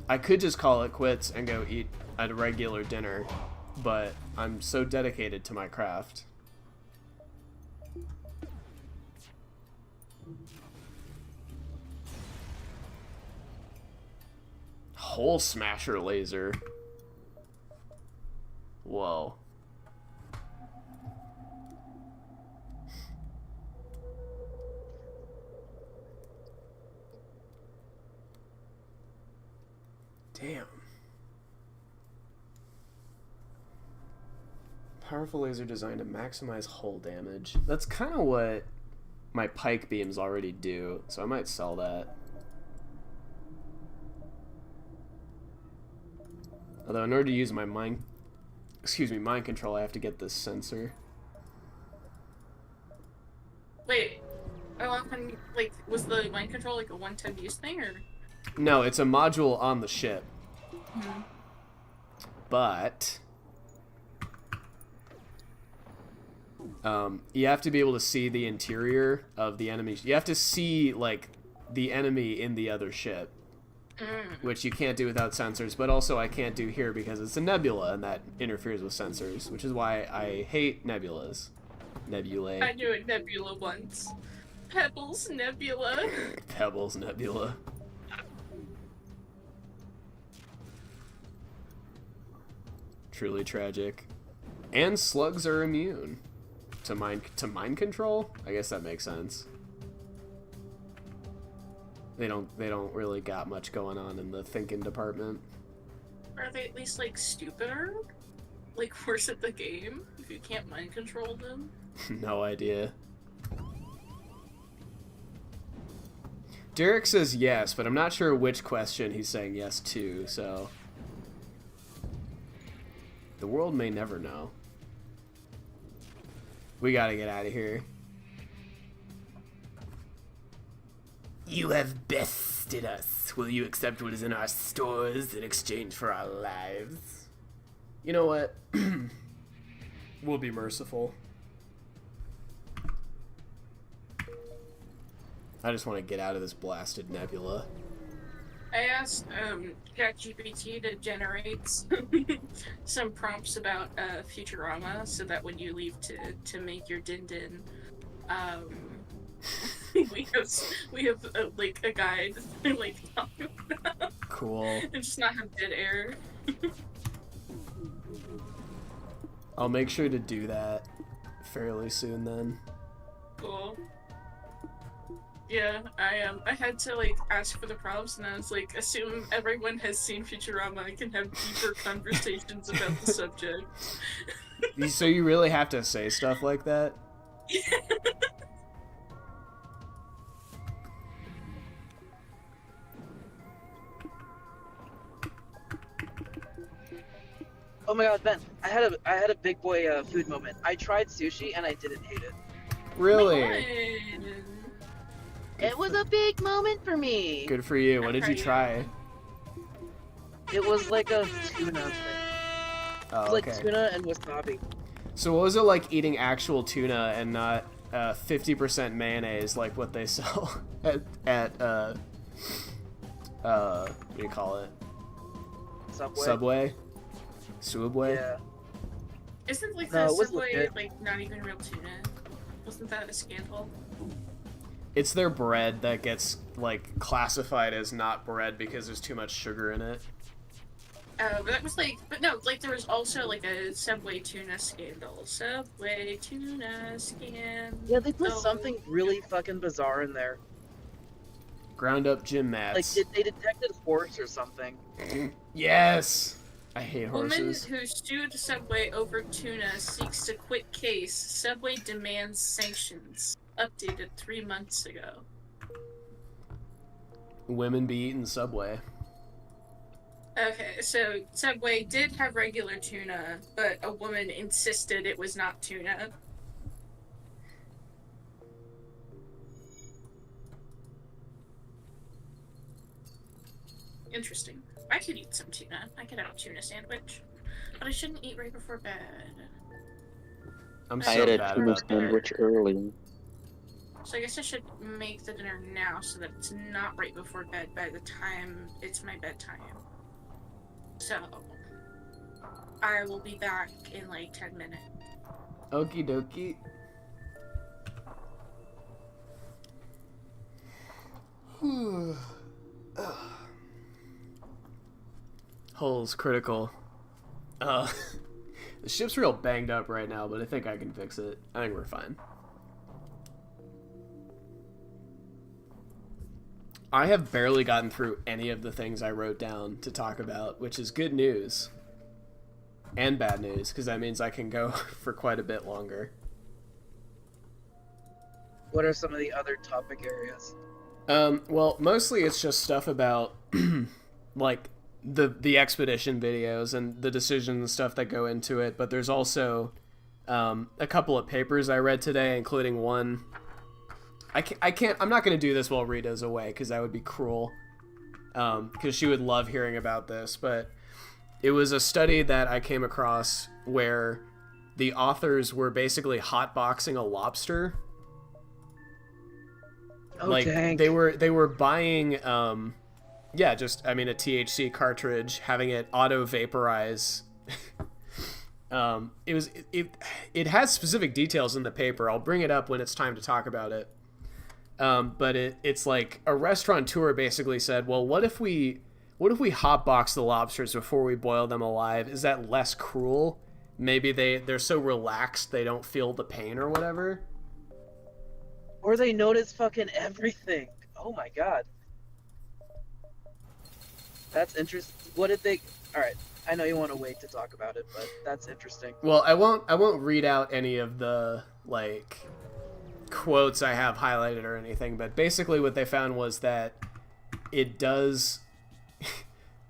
I could just call it quits and go eat a regular dinner, but I'm so dedicated to my craft. Hole smasher laser. Whoa. Damn. Powerful laser designed to maximize hull damage. That's kind of what my pike beams already do, so I might sell that. Although in order to use my mind control, I have to get this sensor. Wait. Like, was the mind control like a one-time use thing, or? No, it's a module on the ship. Hmm. But you have to be able to see the interior of the enemy. You have to see, like, the enemy in the other ship, which you can't do without sensors, but also I can't do here because it's a nebula, and that interferes with sensors, which is why I hate nebulas. Nebulae. I knew a nebula once. Pebbles Nebula. Pebbles Nebula. Truly tragic. And slugs are immune to mind control. I guess that makes sense. They don't really got much going on in the thinking department. Are they at least like stupider? Like worse at the game if you can't mind control them? No idea. Derek says yes, but I'm not sure which question he's saying yes to, so the world may never know. We gotta get out of here. You have bested us. Will you accept what is in our stores in exchange for our lives? You know what? We'll be merciful. I just want to get out of this blasted nebula. I asked ChatGPT to generate some prompts about Futurama, so that when you leave to make your din, we have like a guide to like talk about. Cool. And just not have dead air. I'll make sure to do that fairly soon then. Cool. Yeah, I had to like ask for the prompts, and I was like, assume everyone has seen Futurama, I can have deeper conversations about the subject. So you really have to say stuff like that? Oh my god, Ben! I had a big boy food moment. I tried sushi and I didn't hate it. Really? It was a big moment for me. Good for you. What did you try? It was like a tuna thing. Oh, It was okay. like tuna and wasabi. So what was it like eating actual tuna and not 50% mayonnaise like what they sell at what do you call it? Subway. Subway? Yeah. Isn't like No, the it was Subway legit. like not even real tuna? Wasn't that a scandal? It's their bread that gets like classified as not bread because there's too much sugar in it. But that was like, but no, like there was also like a Subway tuna scandal. Subway tuna scandal. Yeah, they put something really fucking bizarre in there. Ground up gym Like mats. they detected horse or something. Yes! I hate Woman horses. who sued Subway over tuna seeks to quit case. Subway demands sanctions. Updated 3 months ago. Women be eating Subway. Okay, so Subway did have regular tuna, but a woman insisted it was not tuna. Interesting. I could eat some tuna. I could have a tuna sandwich. But I shouldn't eat right before bed. I'm I so had a bad tuna about that. sandwich early. So I guess I should make the dinner now so that it's not right before bed by the time it's my bedtime. So, I will be back in like 10 minutes. Okie dokie. Hull's critical. The ship's real banged up right now, but I think I can fix it. I think we're fine. I have barely gotten through any of the things I wrote down to talk about, which is good news. And bad news, because that means I can go for quite a bit longer. What are some of the other topic areas? Well, mostly it's just stuff about, like, the expedition videos and the decisions and stuff that go into it, but there's also a couple of papers I read today, including one... I'm not going to do this while Rita's away, because that would be cruel, because she would love hearing about this, but it was a study that I came across where the authors were basically hotboxing a lobster. Oh, like dang. they were buying a THC cartridge, having it auto vaporize. It has specific details in the paper. I'll bring it up when it's time to talk about it. But it's like a restaurateur basically said, well, what if we hotbox the lobsters before we boil them alive? Is that less cruel? Maybe they're so relaxed they don't feel the pain or whatever. Or they notice fucking everything. Oh my god. That's interesting. What did they... Alright, I know you want to wait to talk about it, but that's interesting. Well, I won't read out any of the, like, quotes I have highlighted or anything, but basically what they found was that it does...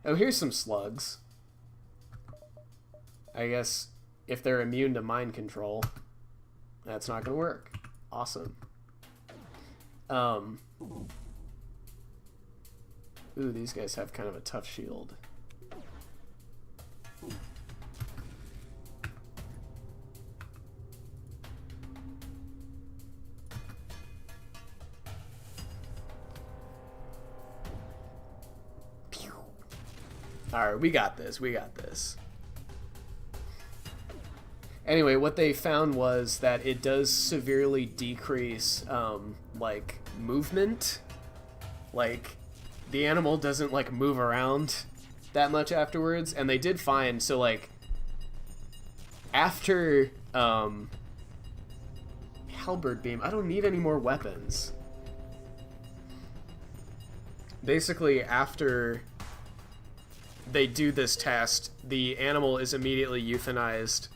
Oh, here's some slugs. I guess if they're immune to mind control, that's not going to work. Awesome. Ooh, these guys have kind of a tough shield. Alright, we got this. We got this. Anyway, what they found was that it does severely decrease, like, movement. Like, the animal doesn't, like, move around that much afterwards. And they did find, so, like, after, halberd beam, I don't need any more weapons. Basically, after they do this test, the animal is immediately euthanized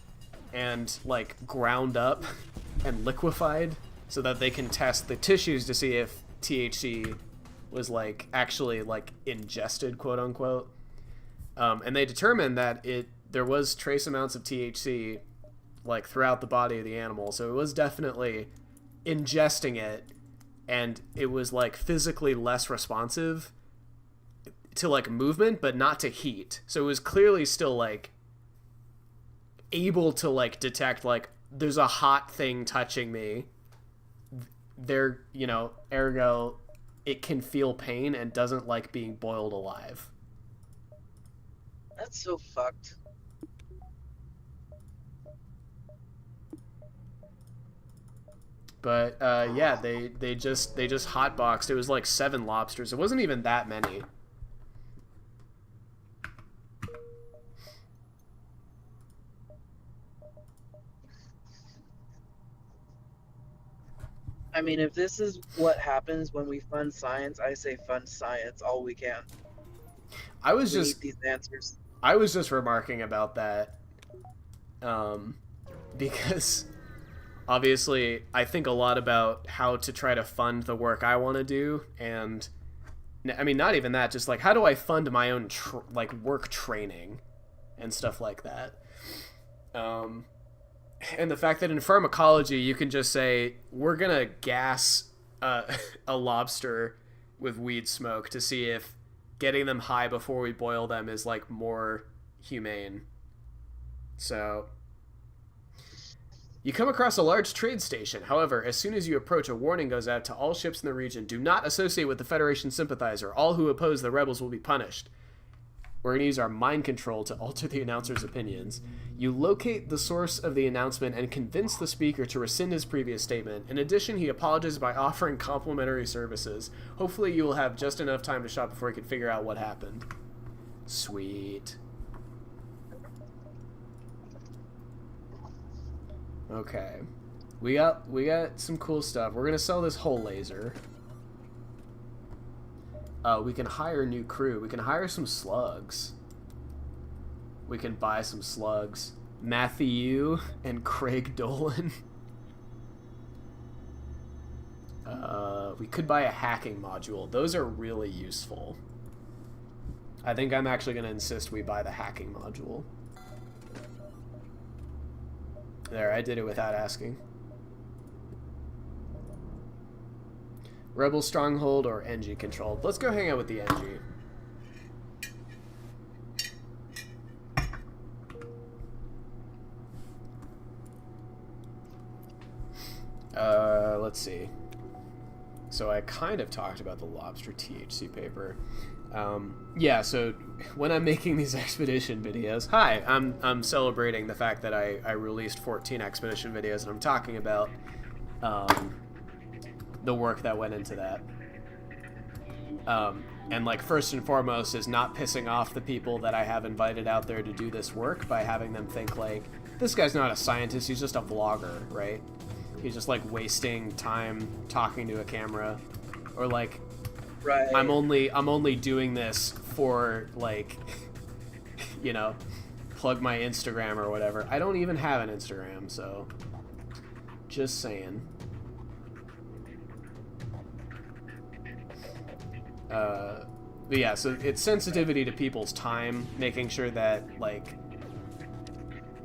and, like, ground up and liquefied so that they can test the tissues to see if THC was, like, actually, like, ingested, quote-unquote. And they determined that there was trace amounts of THC, like, throughout the body of the animal, so it was definitely ingesting it, and it was, like, physically less responsive to, like, movement, but not to heat. So it was clearly still, like, able to, like, detect, like, there's a hot thing touching me. There, you know, ergo, it can feel pain and doesn't like being boiled alive. That's so fucked. But, yeah, they just hotboxed. It was, like, 7 lobsters. It wasn't even that many. I mean, if this is what happens when we fund science, I say fund science all we can. I was We just need these answers. I was just remarking about that, because obviously I think a lot about how to try to fund the work I want to do, and I mean, not even that, just like, how do I fund my own like work training and stuff like that. And the fact that in pharmacology you can just say, we're gonna gas a lobster with weed smoke to see if getting them high before we boil them is, like, more humane. So you come across a large trade station. However, as soon as you approach, a warning goes out to all ships in the region. Do not associate with the Federation sympathizer. All who oppose the rebels will be punished. We're going to use our mind control to alter the announcer's opinions. You locate the source of the announcement and convince the speaker to rescind his previous statement. In addition, he apologizes by offering complimentary services. Hopefully you will have just enough time to shop before you can figure out what happened. Sweet. Okay. We got some cool stuff. We're going to sell this whole laser. We can hire new crew. We can hire some slugs. We can buy some slugs. Matthew and Craig Dolan. We could buy a hacking module. Those are really useful. I think I'm actually going to insist we buy the hacking module. There, I did it without asking. Rebel Stronghold or NG controlled. Let's go hang out with the NG. Let's see. So I kind of talked about the lobster THC paper. Yeah, so when I'm making these expedition videos, hi, I'm celebrating the fact that I released 14 expedition videos, and I'm talking about the work that went into that. And, like, first and foremost is not pissing off the people that I have invited out there to do this work by having them think, like, this guy's not a scientist, he's just a vlogger, right? He's just, like, wasting time talking to a camera. Or, like, Right. I'm only doing this for, like, you know, plug my Instagram or whatever. I don't even have an Instagram, so just saying. But yeah, so it's sensitivity to people's time, making sure that, like,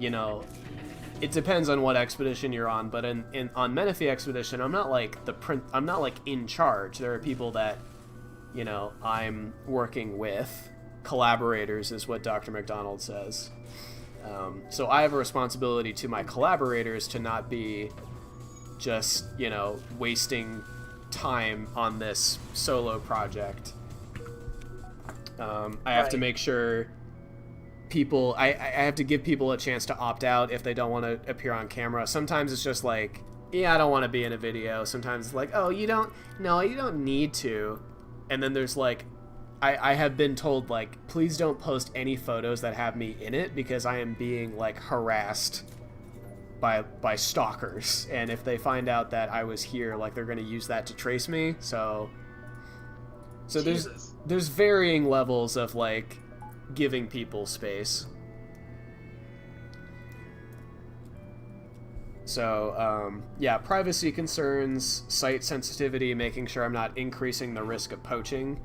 you know, it depends on what expedition you're on, but on Menefee expedition, I'm not like I'm not like in charge. There are people that, you know, I'm working with. Collaborators is what Dr. McDonald says. So I have a responsibility to my collaborators to not be just, you know, wasting time on this solo project. I have to make sure people, I have to give people a chance to opt out if they don't want to appear on camera. Sometimes it's just like, yeah, I don't want to be in a video. Sometimes it's like, oh, you don't need to. And then there's like, I have been told, like, please don't post any photos that have me in it because I am being, like, harassed by stalkers. And if they find out that I was here, like, they're going to use that to trace me. So there's varying levels of, like, giving people space. So, yeah, privacy concerns, site sensitivity, making sure I'm not increasing the risk of poaching.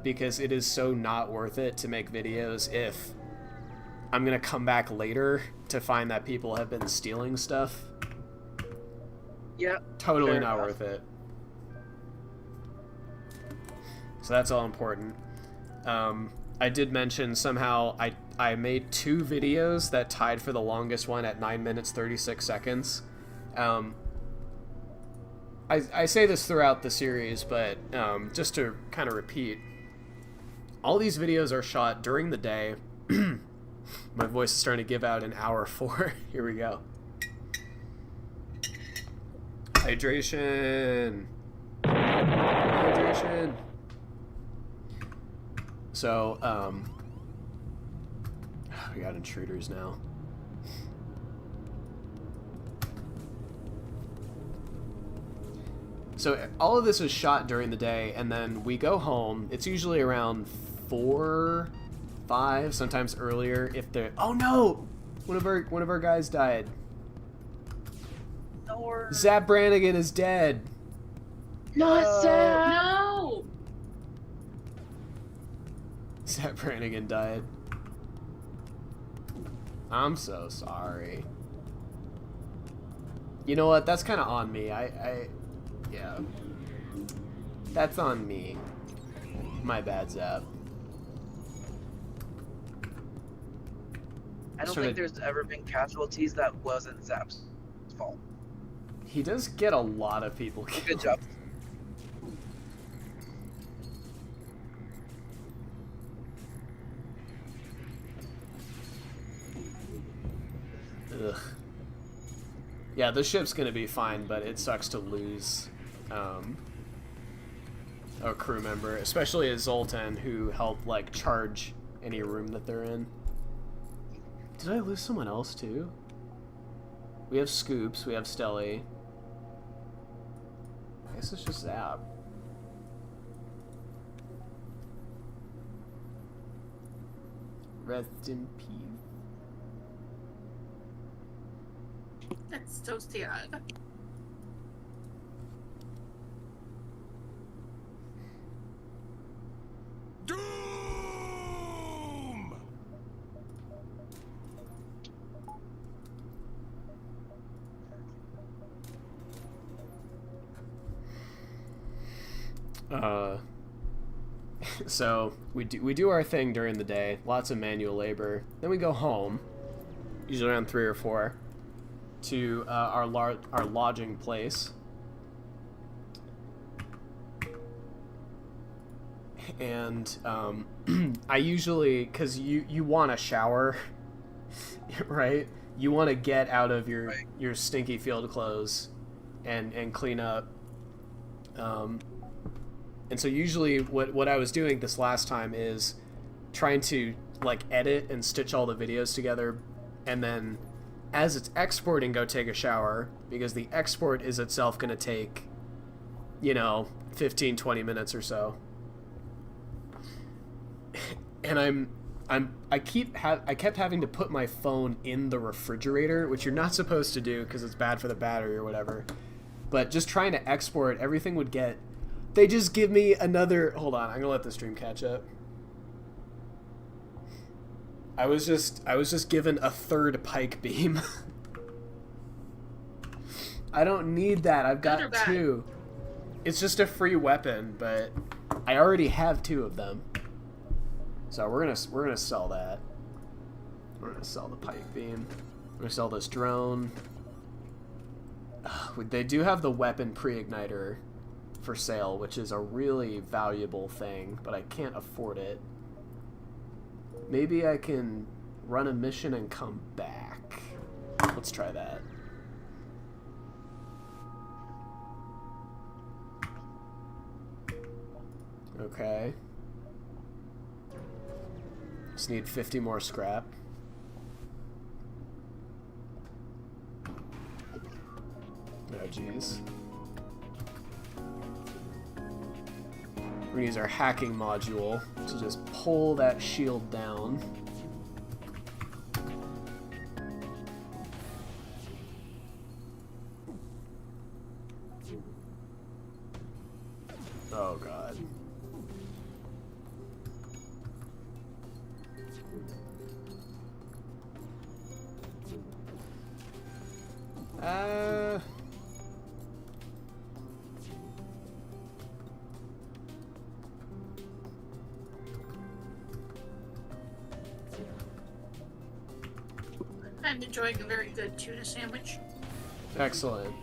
Because it is so not worth it to make videos if I'm gonna come back later to find that people have been stealing stuff. Yeah. Totally not worth it. So that's all important. I did mention somehow I made 2 videos that tied for the longest one at 9 minutes 36 seconds. I say this throughout the series, but just to kind of repeat, all these videos are shot during the day. My voice is starting to give out in hour 4. Here we go. Hydration. Hydration. So, we got intruders now. So all of this is shot during the day, and then we go home. It's usually around 4, 5, sometimes earlier. If they're oh no, one of our guys died. Or... Zap Brannigan is dead. Not Zap. No. Zap Brannigan died. I'm so sorry. You know what? That's kind of on me. Yeah. That's on me. My bad, Zap. I don't think there's ever been casualties that wasn't Zap's fault. He does get a lot of people killed. Good job. Ugh. Yeah, the ship's gonna be fine, but it sucks to lose a crew member, especially a Zoltan who helped like charge any room that they're in. Did I lose someone else too? We have Scoops, we have Stelly. I guess it's just Zap. Rest in peace. That's so sad. Doom! So we do our thing during the day, lots of manual labor. Then we go home, usually around 3 or 4, to our lodging place. And I usually, because you want to shower, right? You want to get out of your stinky field clothes and clean up. And so usually what I was doing this last time is trying to like edit and stitch all the videos together, and then as it's exporting, go take a shower, because the export is itself going to take, 15-20 minutes or so. And I kept having to put my phone in the refrigerator, which you're not supposed to do because it's bad for the battery or whatever. But just trying to export, everything would get. They just give me another. Hold on, I'm gonna let the stream catch up. I was just given a 3rd pike beam. I don't need that. I've got 2. It's just a free weapon, but I already have 2 of them. So we're gonna sell that. We're gonna sell the pike beam. We're gonna sell this drone. They do have the weapon pre-igniter for sale, which is a really valuable thing, but I can't afford it. Maybe I can run a mission and come back. Let's try that. Okay. Just need 50 more scrap. Oh, jeez. We're gonna use our hacking module to just pull that shield down. Oh, God. I'm enjoying a very good tuna sandwich. Excellent.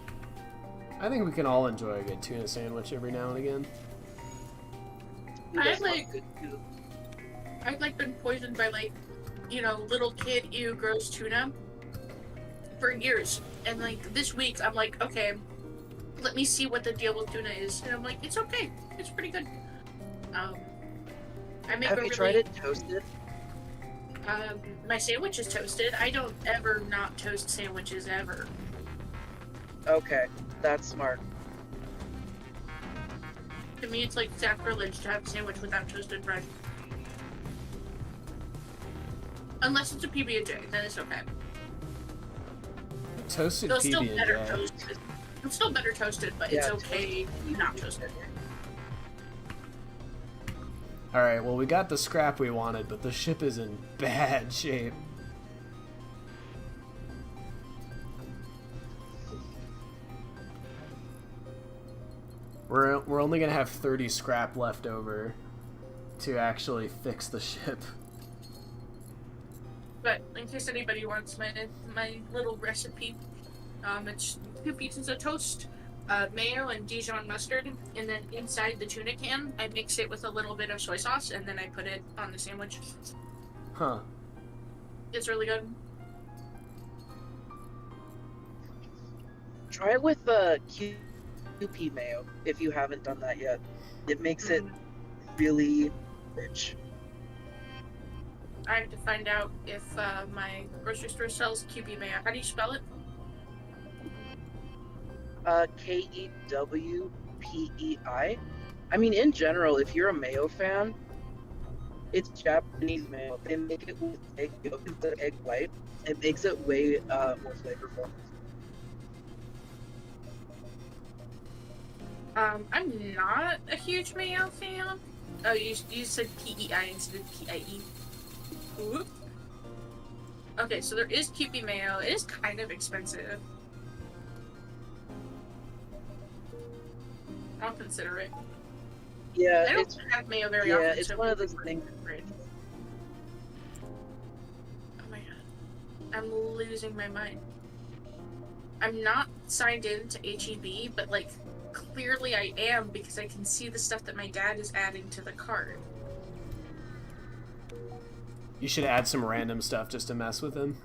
I think we can all enjoy a good tuna sandwich every now and again. I've like been poisoned by like, you know, little kid ew gross tuna for years. And like this week I'm like, okay, let me see what the deal with tuna is. And I'm like, it's okay. It's pretty good. I make Have you tried it toasted? My sandwich is toasted. I don't ever not toast sandwiches ever. Okay, that's smart. To me, it's like sacrilege to have a sandwich without toasted bread. Unless it's a PB&J, then it's okay. Toasted It's still PB&J. better toasted. It's still better toasted, but it's okay not toasted. Alright, well, we got the scrap we wanted, but the ship is in bad shape. We're only gonna have 30 scrap left over to actually fix the ship. But in case anybody wants my little recipe, it's 2 pieces of toast, mayo and Dijon mustard, and then inside the tuna can, I mix it with a little bit of soy sauce, and then I put it on the sandwich. Huh. It's really good. Try it with QP mayo if you haven't done that yet. It makes it really rich. I have to find out if my grocery store sells QP mayo. How do you spell it? KEWPEI. I mean, in general, if you're a mayo fan, it's Japanese mayo. They make it with egg yolk instead of egg white. It makes it way more flavorful. I'm not a huge mayo fan. Oh, you said PEI instead of PIE. Oop. Okay, so there is QP mayo. It is kind of expensive. I'll consider it. Yeah, I don't have mayo very often. It's so one of those things. Oh my god. I'm losing my mind. I'm not signed in to HEB, but like clearly I am because I can see the stuff that my dad is adding to the cart. You should add some random stuff just to mess with him.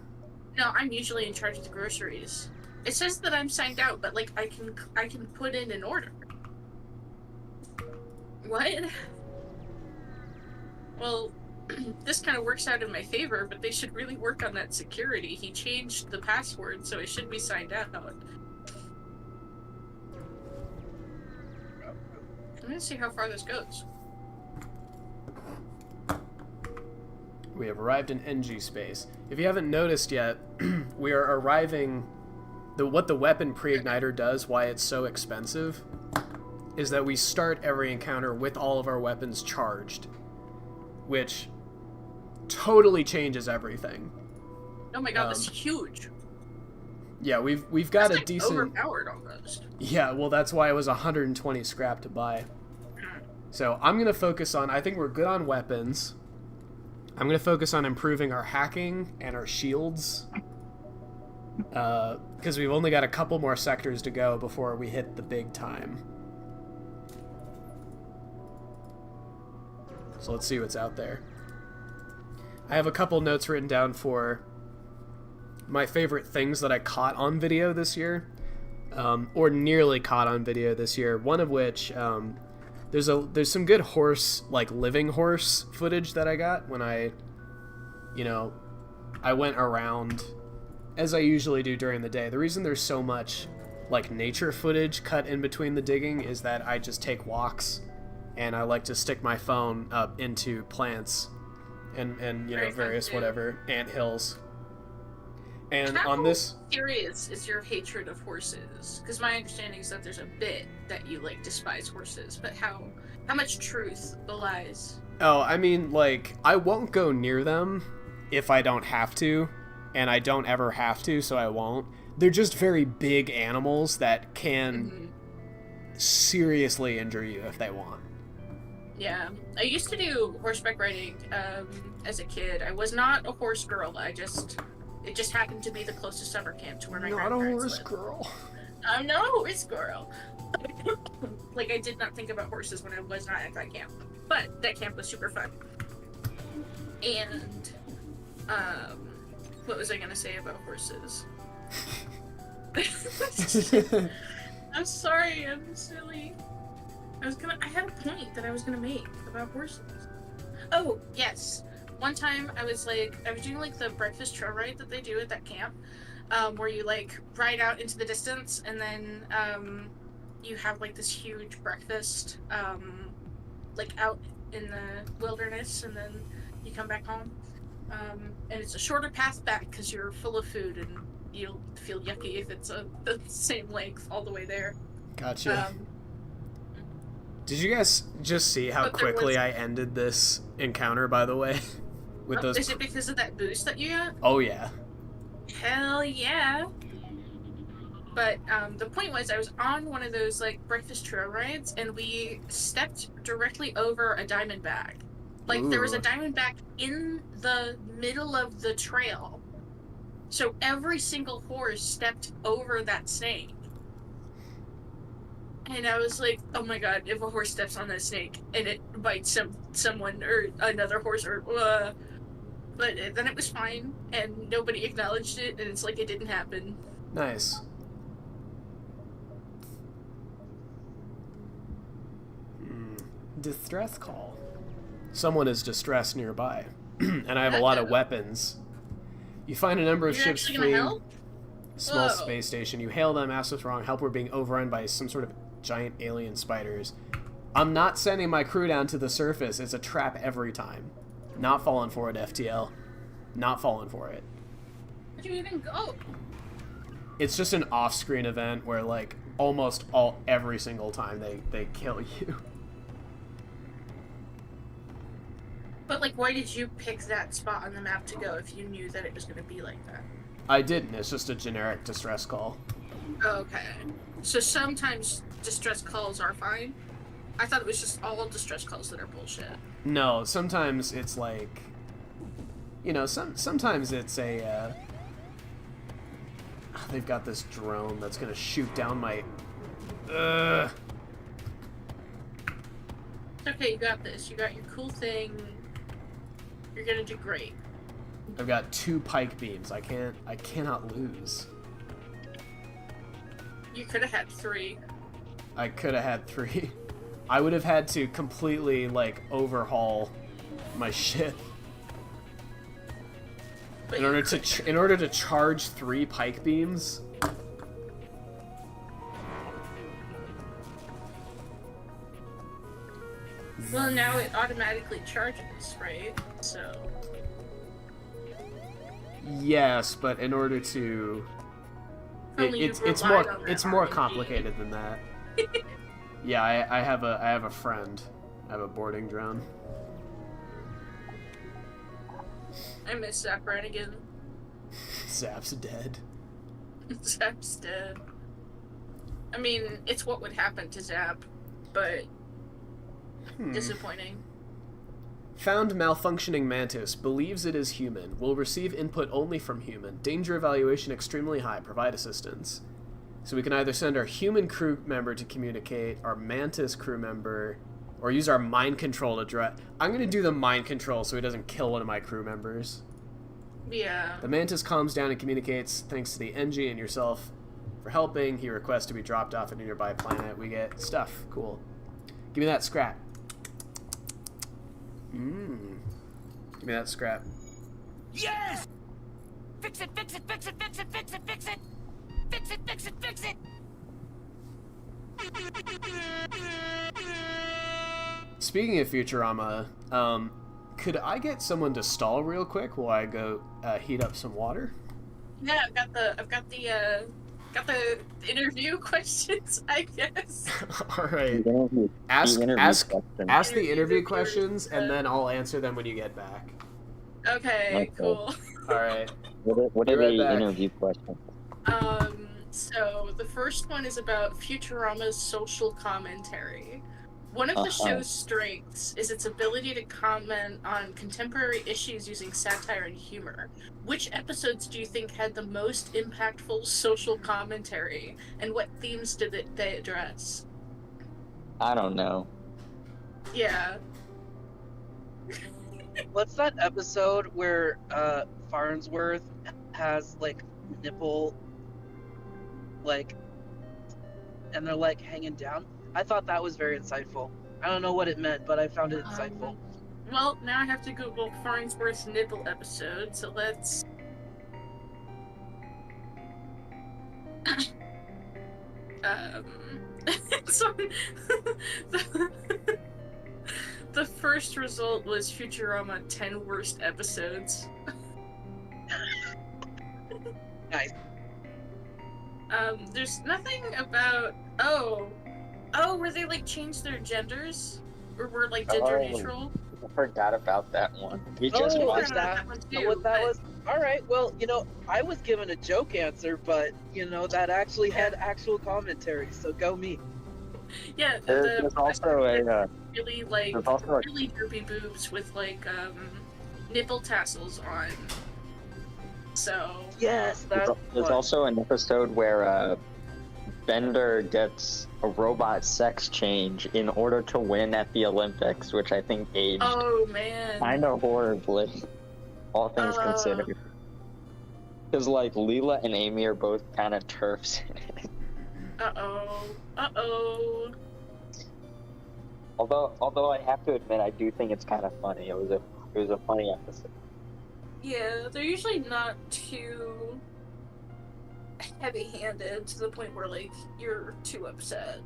No, I'm usually in charge of the groceries. It says that I'm signed out, but like I can put in an order. What? Well, this kind of works out in my favor, but they should really work on that security. He changed the password, so it should be signed out. I'm gonna see how far this goes. We have arrived in NG space. If you haven't noticed yet, we are arriving... What the weapon pre-igniter does, why it's so expensive, is that we start every encounter with all of our weapons charged, which totally changes everything. Oh my god, that's huge. Yeah, we've got that's a like decent... overpowered almost. Yeah, well, that's why it was 120 scrap to buy. So I'm going to focus on... I think we're good on weapons. I'm going to focus on improving our hacking and our shields. Because we've only got a couple more sectors to go before we hit the big time. So let's see what's out there. I have a couple notes written down for my favorite things that I caught on video this year, or nearly caught on video this year. One of which, there's some good horse, like living horse footage that I got when I went around as I usually do during the day. The reason there's so much like nature footage cut in between the digging is that I just take walks, and I like to stick my phone up into plants and various whatever ant hills. And How on this, serious is your hatred of horses? Because my understanding is that there's a bit that you like despise horses, but how much truth belies? oh, I mean, like, I won't go near them if I don't have to, and I don't ever have to, so I won't. They're just very big animals that can seriously injure you if they want. Yeah, I used to do horseback riding as a kid. I was not a horse girl. It just happened to be the closest summer camp to where my grandparents lived. Girl. I'm not a horse girl. Like, I did not think about horses when I was not at that camp, but that camp was super fun. And what was I gonna say about horses? I'm sorry, I'm silly. I had a point that I was gonna make about horses. Oh, yes. One time I was doing like the breakfast trail ride that they do at that camp, where you like ride out into the distance and then you have like this huge breakfast like out in the wilderness, and then you come back home. And it's a shorter path back because you're full of food and you'll feel yucky if it's the same length all the way there. Gotcha. Did you guys just see how quickly I ended this encounter, by the way? With those. Is it because of that boost that you got? Oh, yeah. Hell yeah. But the point was, I was on one of those like breakfast trail rides, and we stepped directly over a diamondback. Like, there was a diamondback in the middle of the trail. So every single horse stepped over that snake. And I was like, oh my god, if a horse steps on that snake and it bites someone or another horse or but then it was fine and nobody acknowledged it, and it's like it didn't happen. Nice. Distress call. Someone is distressed nearby, and I have a lot of weapons. You find a number of ships fleeing small space station. You hail them, ask what's wrong. Help, we're being overrun by some sort of giant alien spiders. I'm not sending my crew down to the surface. It's a trap every time. Not falling for it, FTL. Not falling for it. Where'd you even go? It's just an off-screen event where, like, almost every single time they kill you. But, like, why did you pick that spot on the map to go if you knew that it was going to be like that? I didn't. It's just a generic distress call. Okay. So sometimes distress calls are fine? I thought it was just all distress calls that are bullshit. No, sometimes it's like... You know, sometimes it's a... they've got this drone that's going to shoot down my... Okay, you got this. You got your cool thing. You're gonna do great. I've got 2 pike beams. I cannot lose. You could have had 3. I could have had 3. I would have had to completely, like, overhaul my ship. But In order to charge 3 pike beams. Well, now it automatically charges, right? So. Yes, but in order to, it's more complicated than that. Yeah, I have a friend. I have a boarding drone. I miss Zap Brannigan. Zap's dead. Zap's dead. I mean, it's what would happen to Zap, but disappointing. Found malfunctioning mantis. Believes it is human. Will receive input only from human. Danger evaluation extremely high. Provide assistance. So we can either send our human crew member to communicate, our mantis crew member, or use our mind control to drive. I'm gonna do the mind control so he doesn't kill one of my crew members. Yeah. The mantis calms down and communicates thanks to the NG and yourself for helping. He requests to be dropped off at a nearby planet. We get stuff. Cool. Give me that scrap. Give me that scrap. Yes! Fix it, fix it, fix it, fix it, fix it, fix it! Fix it, fix it, fix it! Speaking of Futurama, could I get someone to stall real quick while I go heat up some water? Yeah, I've got the interview questions, I guess. All right. Ask the interview questions, and then I'll answer them when you get back. Okay, cool. All right. What are the interview questions? So the first one is about Futurama's social commentary. One of the show's strengths is its ability to comment on contemporary issues using satire and humor. Which episodes do you think had the most impactful social commentary, and what themes did they address? I don't know. Yeah. What's that episode where Farnsworth has like nipple, like, and they're like hanging down? I thought that was very insightful. I don't know what it meant, but I found it insightful. Well, now I have to Google Farnsworth's nipple episode, so let's... so... the first result was Futurama 10 worst episodes. Nice. There's nothing about... where they like changed their genders? Or were like gender neutral? I forgot about that one. We just watched that. What that was? Alright, well, I was given a joke answer, but, that actually had actual commentary, so go me. Yeah, there's also a... really, really droopy boobs with, nipple tassels on. So... Yes, there's also an episode where, Bender gets a robot sex change in order to win at the Olympics, which I think aged kind of horribly, all things considered. Because, Leela and Amy are both kind of turfs in it. Although I have to admit, I do think it's kind of funny. It was a funny episode. Yeah, they're usually not too heavy-handed to the point where you're too upset.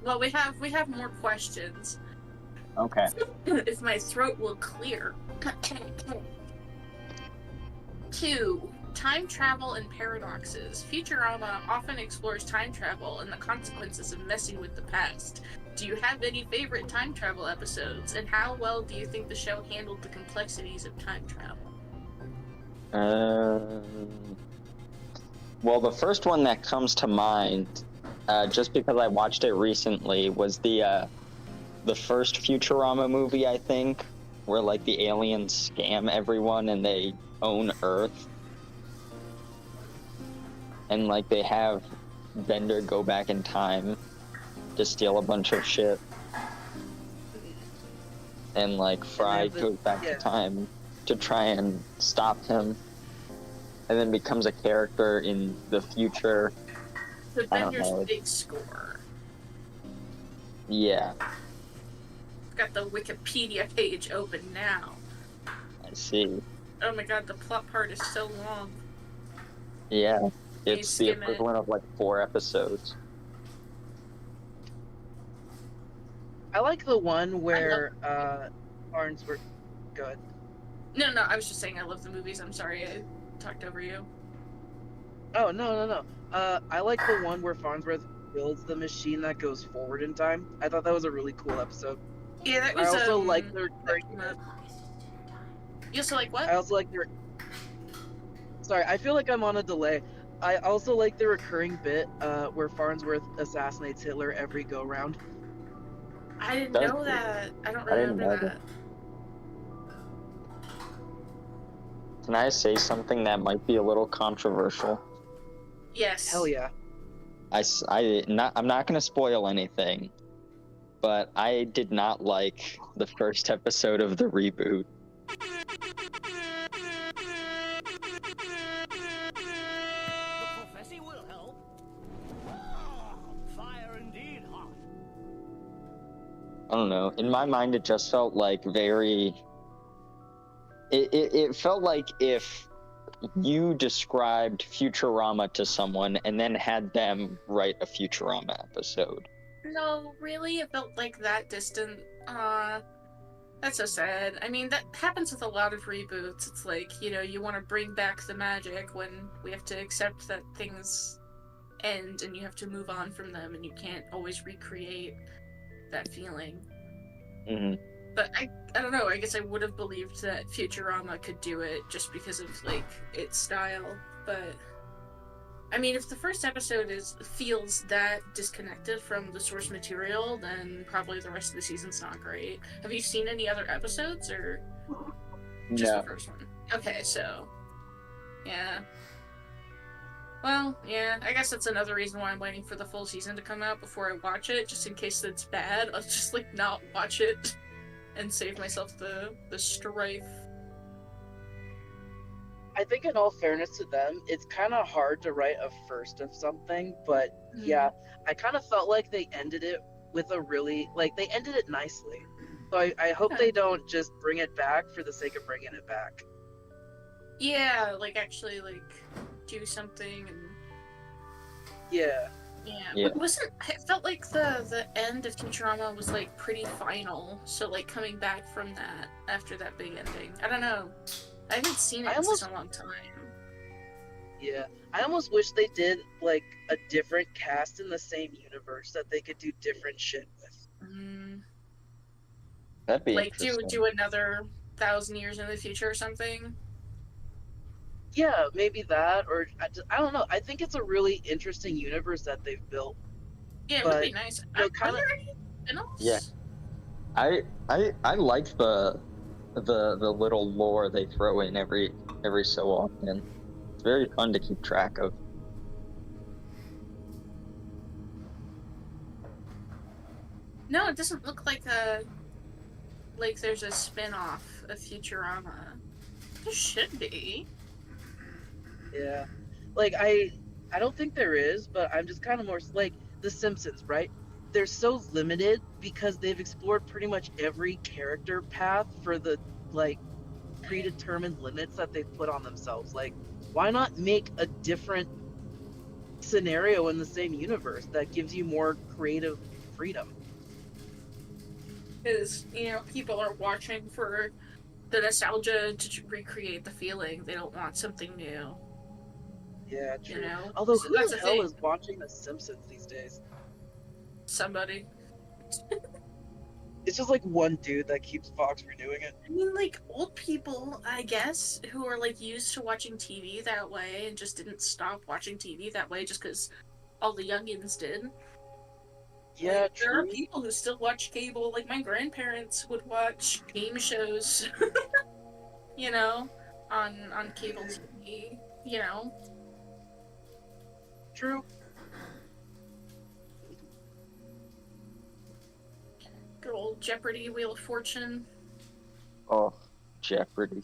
Well, we have more questions. Okay. If my throat will clear. 2. Time travel and paradoxes. Futurama often explores time travel and the consequences of messing with the past. Do you have any favorite time travel episodes, and how well do you think the show handled the complexities of time travel? Well, the first one that comes to mind, just because I watched it recently, was the first Futurama movie, I think, where the aliens scam everyone and they own Earth. And they have Bender go back in time to steal a bunch of shit. And Fry goes back to time to try and stop him. And then becomes a character in the future. The Bender's big score. Yeah. I've got the Wikipedia page open now. I see. Oh my god, the plot part is so long. Yeah. It's the equivalent of 4 episodes. I like the one where Farnsworth. Go ahead. No, I was just saying I love the movies. I'm sorry I talked over you. Oh, no. I like the one where Farnsworth builds the machine that goes forward in time. I thought that was a really cool episode. Yeah, that was. I also like the. You also like what? I also like the. Sorry, I feel like I'm on a delay. I also like the recurring bit where Farnsworth assassinates Hitler every go-round. I didn't know that. I don't remember that. Can I say something that might be a little controversial? Yes. Hell yeah. I'm not gonna spoil anything, but I did not like the first episode of the reboot. The prophecy will help. Ah, fire indeed, hot. I don't know. In my mind, it just felt like very. It felt like if you described Futurama to someone and then had them write a Futurama episode. No, really, it felt like that distant. That's so sad. I mean, that happens with a lot of reboots. It's like, you know, you want to bring back the magic when we have to accept that things end and you have to move on from them and you can't always recreate that feeling. Mm-hmm. But I don't know, I guess I would have believed that Futurama could do it just because of, like, its style. But, I mean, if the first episode feels that disconnected from the source material, then probably the rest of the season's not great. Have you seen any other episodes, or just No. the first one? Okay, so, yeah. Well, yeah, I guess that's another reason why I'm waiting for the full season to come out before I watch it, just in case it's bad. I'll just, like, not watch it and save myself the strife. I think in all fairness to them, it's kind of hard to write a first of something, but yeah, I kind of felt like they ended it with a really, like, they ended it nicely. So I hope they don't just bring it back for the sake of bringing it back. Yeah, like, actually, like, do something and... Yeah. Yeah. It felt like the end of Futurama was, like, pretty final, so, like, coming back from that after that big ending. I don't know. I haven't seen it in such a long time. Yeah. I almost wish they did, like, a different cast in the same universe that they could do different shit with. That'd be like, interesting. do another 1,000 years in the future or something? Yeah, maybe that, or I don't know. I think it's a really interesting universe that they've built. Yeah, it would be nice. Are there any spin-offs? Yeah. I like the little lore they throw in every so often. It's very fun to keep track of. No, it doesn't look like there's a spin-off of Futurama. There should be. Yeah. Like, I don't think there is, but I'm just kind of more like The Simpsons, right? They're so limited because they've explored pretty much every character path for the, like, predetermined limits that they've put on themselves. Like, why not make a different scenario in the same universe that gives you more creative freedom? Because, you know, people are watching for the nostalgia to recreate the feeling. They don't want something new. Yeah, true. You know? Although, So who that's the the hell thing. is watching The Simpsons these days? Somebody. It's just like one dude that keeps Fox renewing it. I mean, like, old people, I guess, who are, like, used to watching TV that way and just didn't stop watching TV that way just because all the youngins did. Yeah, like, true. There are people who still watch cable. Like, my grandparents would watch game shows, you know, on cable TV, you know. True. Good old Jeopardy, Wheel of Fortune. Oh, Jeopardy.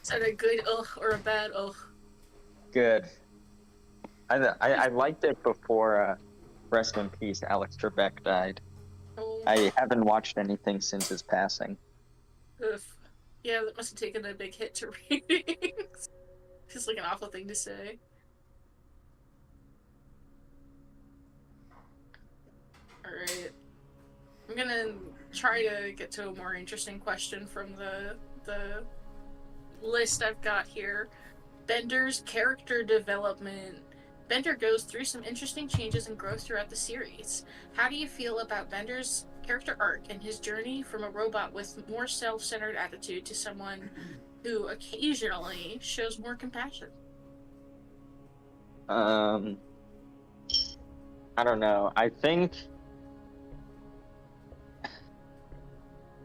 Is that a good ugh or a bad ugh? Good. I liked it before, rest in peace, Alex Trebek died. Oh. I haven't watched anything since his passing. Ugh. Yeah, that must have taken a big hit to ratings. It's like an awful thing to say. Alright. I'm gonna try to get to a more interesting question from the list I've got here. Bender's character development. Bender goes through some interesting changes and growth throughout the series. How do you feel about Bender's character arc and his journey from a robot with more self-centered attitude to someone who occasionally shows more compassion? I don't know. I think...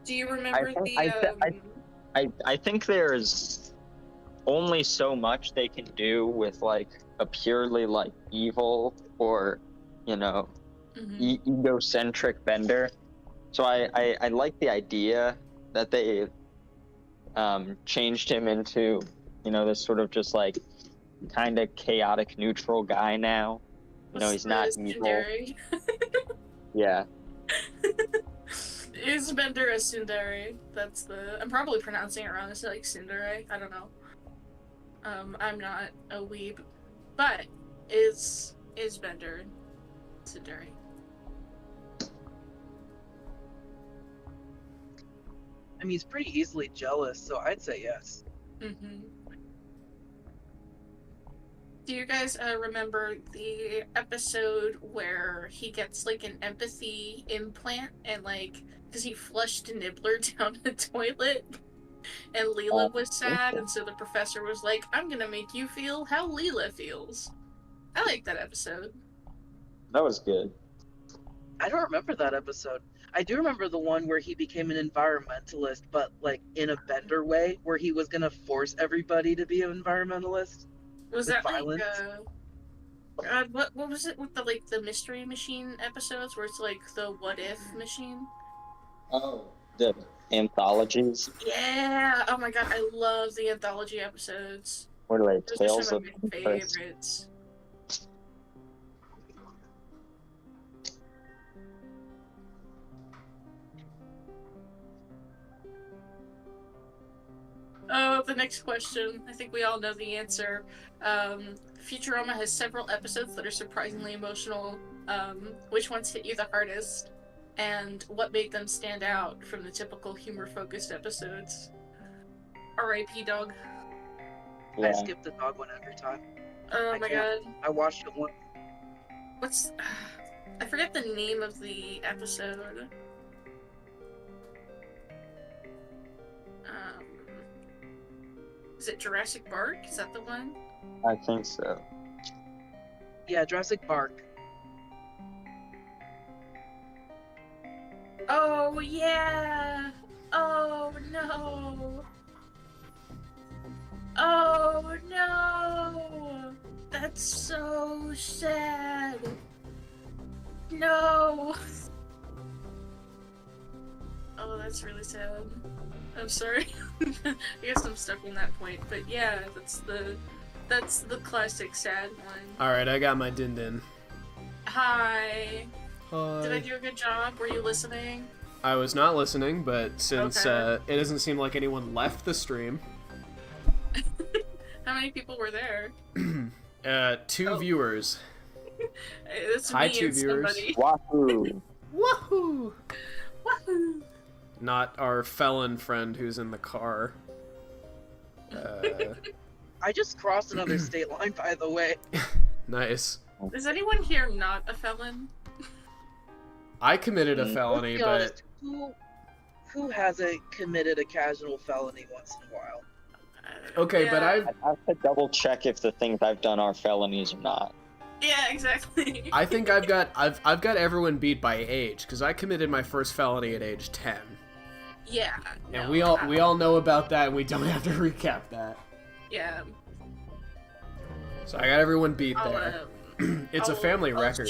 Do you remember I think there's only so much they can do with, like, a purely, like, evil or, egocentric Bender. So I like the idea that they changed him into, this sort of just like kind of chaotic neutral guy now. He's not evil. Yeah. Is Bender a tsundere? I'm probably pronouncing it wrong. Is it like tsundere? I don't know. I'm not a weeb, but is Bender tsundere? I mean, he's pretty easily jealous, so I'd say yes. Mm-hmm. Do you guys remember the episode where he gets like an empathy implant and because he flushed Nibbler down the toilet and Leela was sad, and so the professor was like, I'm gonna make you feel how Leela feels. I like that episode. That was good. I don't remember that episode. I do remember the one where he became an environmentalist, but in a Bender way, where he was gonna force everybody to be an environmentalist. Was that violence. What was it with the mystery machine episodes where it's the what if machine? Oh, the anthologies. Yeah. Oh my god, I love the anthology episodes. What are they? Those Tales are of some of my favorites. Oh, the next question. I think we all know the answer. Futurama has several episodes that are surprisingly emotional. Which ones hit you the hardest? And what made them stand out from the typical humor-focused episodes? R.I.P. Dog. Yeah. I skip the dog one every time. Oh my god. I watched it once. I forget the name of the episode. Is it Jurassic Park? Is that the one? I think so. Yeah, Jurassic Park. Oh, yeah! Oh, no! Oh, no! That's so sad! No! Oh, that's really sad. I'm sorry. I guess I'm stuck on that point, but yeah, that's the classic sad one. Alright, I got my din-din. Hi. Hi. Did I do a good job? Were you listening? I was not listening, but since it doesn't seem like anyone left the stream. How many people were there? 2 viewers. It's Hi, me 2 and viewers. somebody. Wahoo! Woohoo! Wahoo! Not our felon friend who's in the car. I just crossed another state line, by the way. Nice. Is anyone here not a felon? I committed a felony, but... Honest, who hasn't committed a casual felony once in a while? Okay, yeah. but I have to double check if the things I've done are felonies or not. Yeah, exactly. I think I've got everyone beat by age, because I committed my first felony at age 10. Yeah. And no, we all know about that, and we don't have to recap that. Yeah. So I got everyone beat there. It's a family record.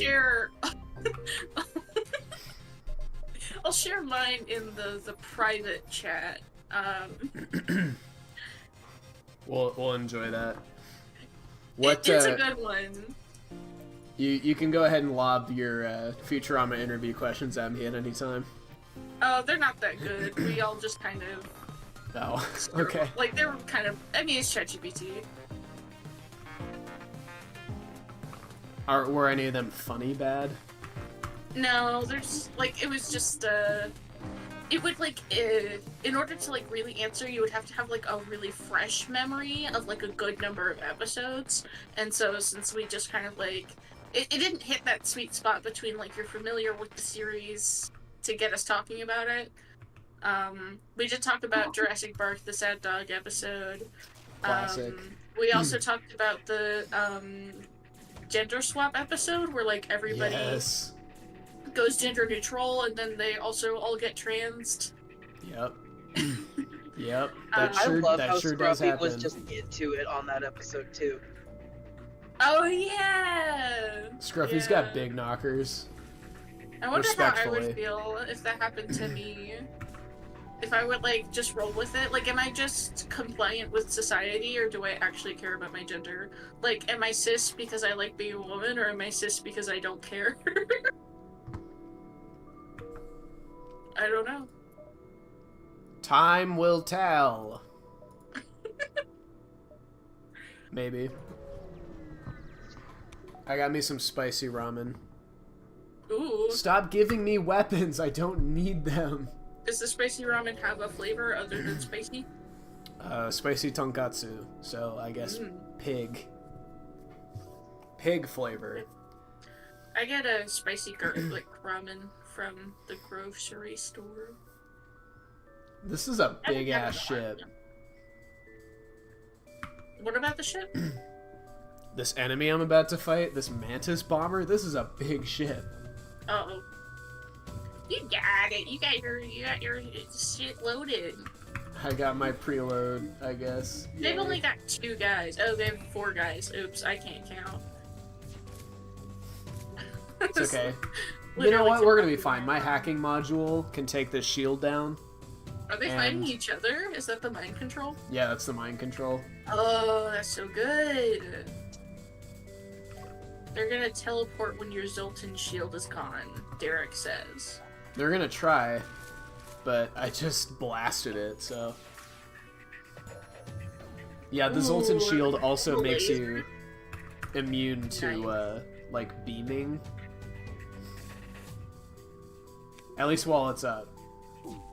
I'll share mine in the private chat. We'll enjoy that. It's a good one. You can go ahead and lob your Futurama interview questions at me at any time. Oh, they're not that good. We all just kind of... Oh, okay. They're kind of... I mean, it's ChatGPT. Were any of them funny bad? No, there's... it was just, it would, in order to, really answer, you would have to have, a really fresh memory of, a good number of episodes. And so, since we just kind of, it didn't hit that sweet spot between, you're familiar with the series to get us talking about it. We did talk about Jurassic Park, the Sad Dog episode. Classic. We also talked about the, gender swap episode, where, everybody... Yes. Goes gender neutral, and then they also all get transed. Yep. Yep. I love how sure does Scruffy happen. was just into it on that episode too. Oh yeah. Scruffy's Yeah. got big knockers. I wonder how I would Respectfully. feel if that happened to me. If I would, like, just roll with it. Like, am I just compliant with society, or do I actually care about my gender? Like, am I cis because I like being a woman, or am I cis because I don't care? I don't know. Time will tell. Maybe. I got me some spicy ramen. Ooh. Stop giving me weapons. I don't need them. Does the spicy ramen have a flavor other than spicy? Spicy tonkatsu. So I guess pig. Pig flavor. I get a spicy garlic ramen from the grocery store. This is a big ass I've never ship. had one. What about the ship? This enemy I'm about to fight, this mantis bomber, this is a big ship. Uh-oh. You got it. You got your shit loaded. I got my preload, I guess. They've Yay. only got 2 guys. Oh, they have 4 guys. Oops, I can't count. It's okay. You know what? We're gonna be fine. My hacking module can take this shield down. Are they fighting each other? Is that the mind control? Yeah, that's the mind control. Oh, that's so good. They're gonna teleport when your Zoltan shield is gone, Derek says. They're gonna try, but I just blasted it, so... Yeah, the Zoltan Ooh, shield also cool makes laser. you immune to, like, beaming. At least while it's up.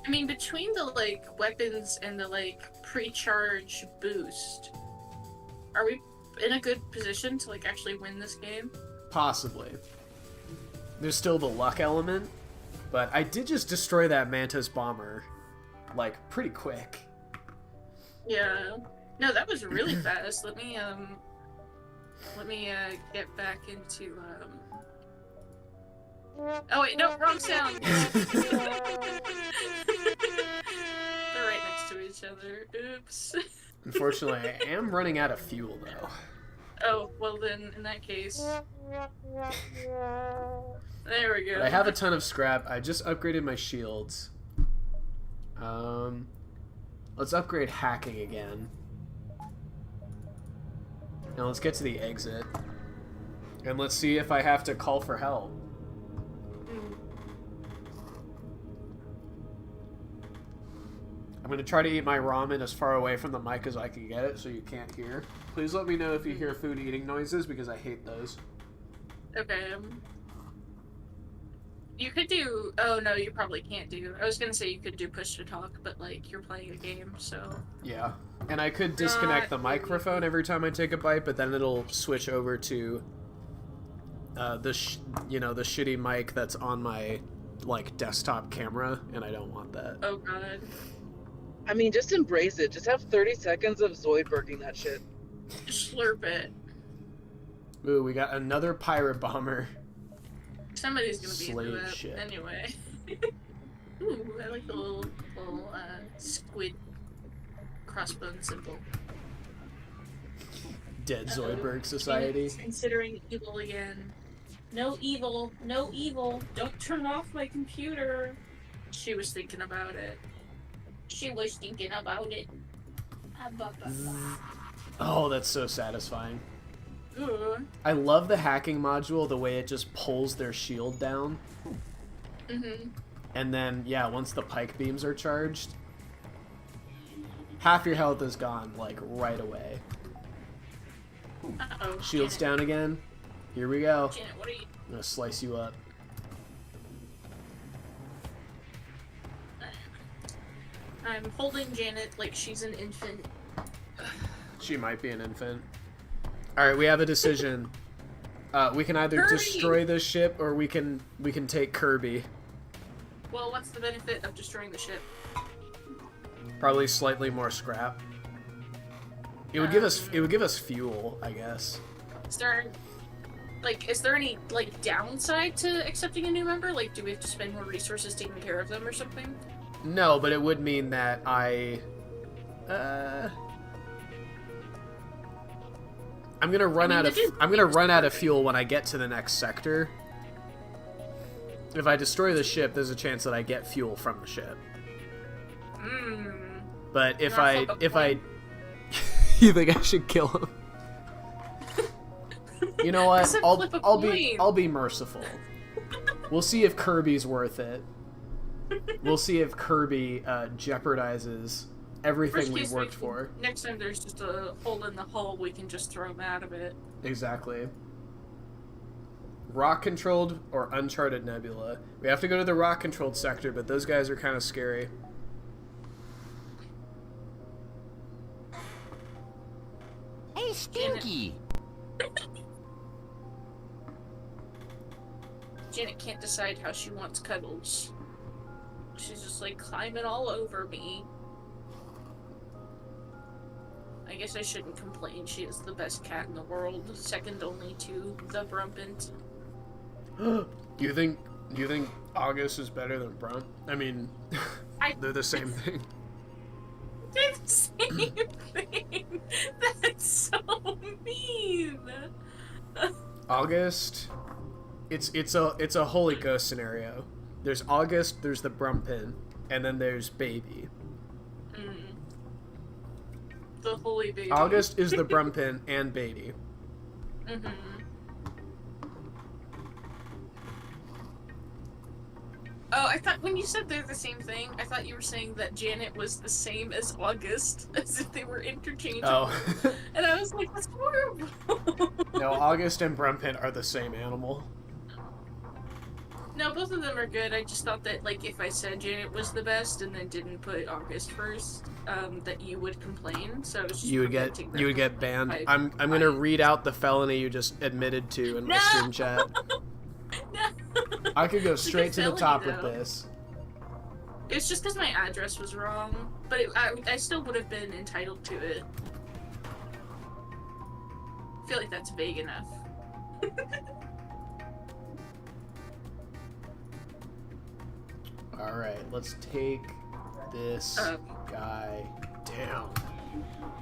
I mean, between the, like, weapons and the, like, pre-charge boost, are we in a good position to, like, actually win this game? Possibly. There's still the luck element, but I did just destroy that Mantis bomber, like, pretty quick. Yeah. No, that was really fast. Let me get back into, Oh wait, no, wrong sound! They're right next to each other. Oops. Unfortunately, I am running out of fuel, though. Oh, well then, in that case... There we go. But I have a ton of scrap. I just upgraded my shields. Let's upgrade hacking again. Now let's get to the exit. And let's see if I have to call for help. I'm gonna try to eat my ramen as far away from the mic as I can get it so you can't hear. Please let me know if you hear food eating noises because I hate those. Okay. You could do... Oh, no, you probably can't do... I was gonna say you could do push to talk, but, like, you're playing a game, so... Yeah. And I could disconnect the microphone every time I take a bite, but then it'll switch over to the shitty mic that's on my, like, desktop camera, and I don't want that. Oh, God. I mean, just embrace it. Just have 30 seconds of Zoidberging that shit. Slurp it. Ooh, we got another pirate bomber. Somebody's gonna be into Slave that. shit. Anyway. Ooh, I like the little squid crossbone symbol. Dead Zoidberg Society. Considering evil again. No evil, no evil. Don't turn off my computer. She was thinking about it. She was thinking about it. Oh, that's so satisfying. Ooh. I love the hacking module, the way it just pulls their shield down. Mm-hmm. And then, yeah, once the pike beams are charged, half your health is gone, like, right away. Uh-oh. Shield's Janet. down again. Here we go. Janet, what are you... I'm gonna slice you up. I'm holding Janet like she's an infant. She might be an infant. Alright, we have a decision. We can either Kirby! destroy this ship, or we can take Kirby. Well, what's the benefit of destroying the ship? Probably slightly more scrap. It would give us fuel, I guess. Is there any, like, downside to accepting a new member? Like, do we have to spend more resources taking care of them or something? No, but it would mean that I'm gonna run out of fuel when I get to the next sector. If I destroy the ship, there's a chance that I get fuel from the ship. But if I you think I should kill him? You know what? I'll be merciful. We'll see if Kirby's worth it. We'll see if Kirby jeopardizes everything we worked for. Next time there's just a hole in the hull, we can just throw him out of it. Exactly. Rock-controlled or uncharted nebula. We have to go to the rock-controlled sector, but those guys are kind of scary. Hey, Stinky! Janet can't decide how she wants cuddles. She's just like climbing all over me. I guess I shouldn't complain. She is the best cat in the world, second only to the Brumpant. Do you think August is better than Brunt? I mean, they're the same thing. They're the same thing. That's so mean. August, it's a Holy Ghost scenario. There's August, there's the Brumpin, and then there's Baby. The Holy Baby. August is the Brumpin and Baby. Oh, I thought when you said they're the same thing, I thought you were saying that Janet was the same as August, as if they were interchangeable. Oh. And I was like, that's horrible. No, August and Brumpin are the same animal. No, both of them are good. I just thought that, like, if I said Janet was the best and then didn't put August first, that you would complain. So I was just you would get banned. I'm gonna read out the felony you just admitted to in my stream chat. No. I could go straight to the top with though. this. It's just because my address was wrong, but I still would have been entitled to it. I feel like that's vague enough. Alright, let's take this guy down.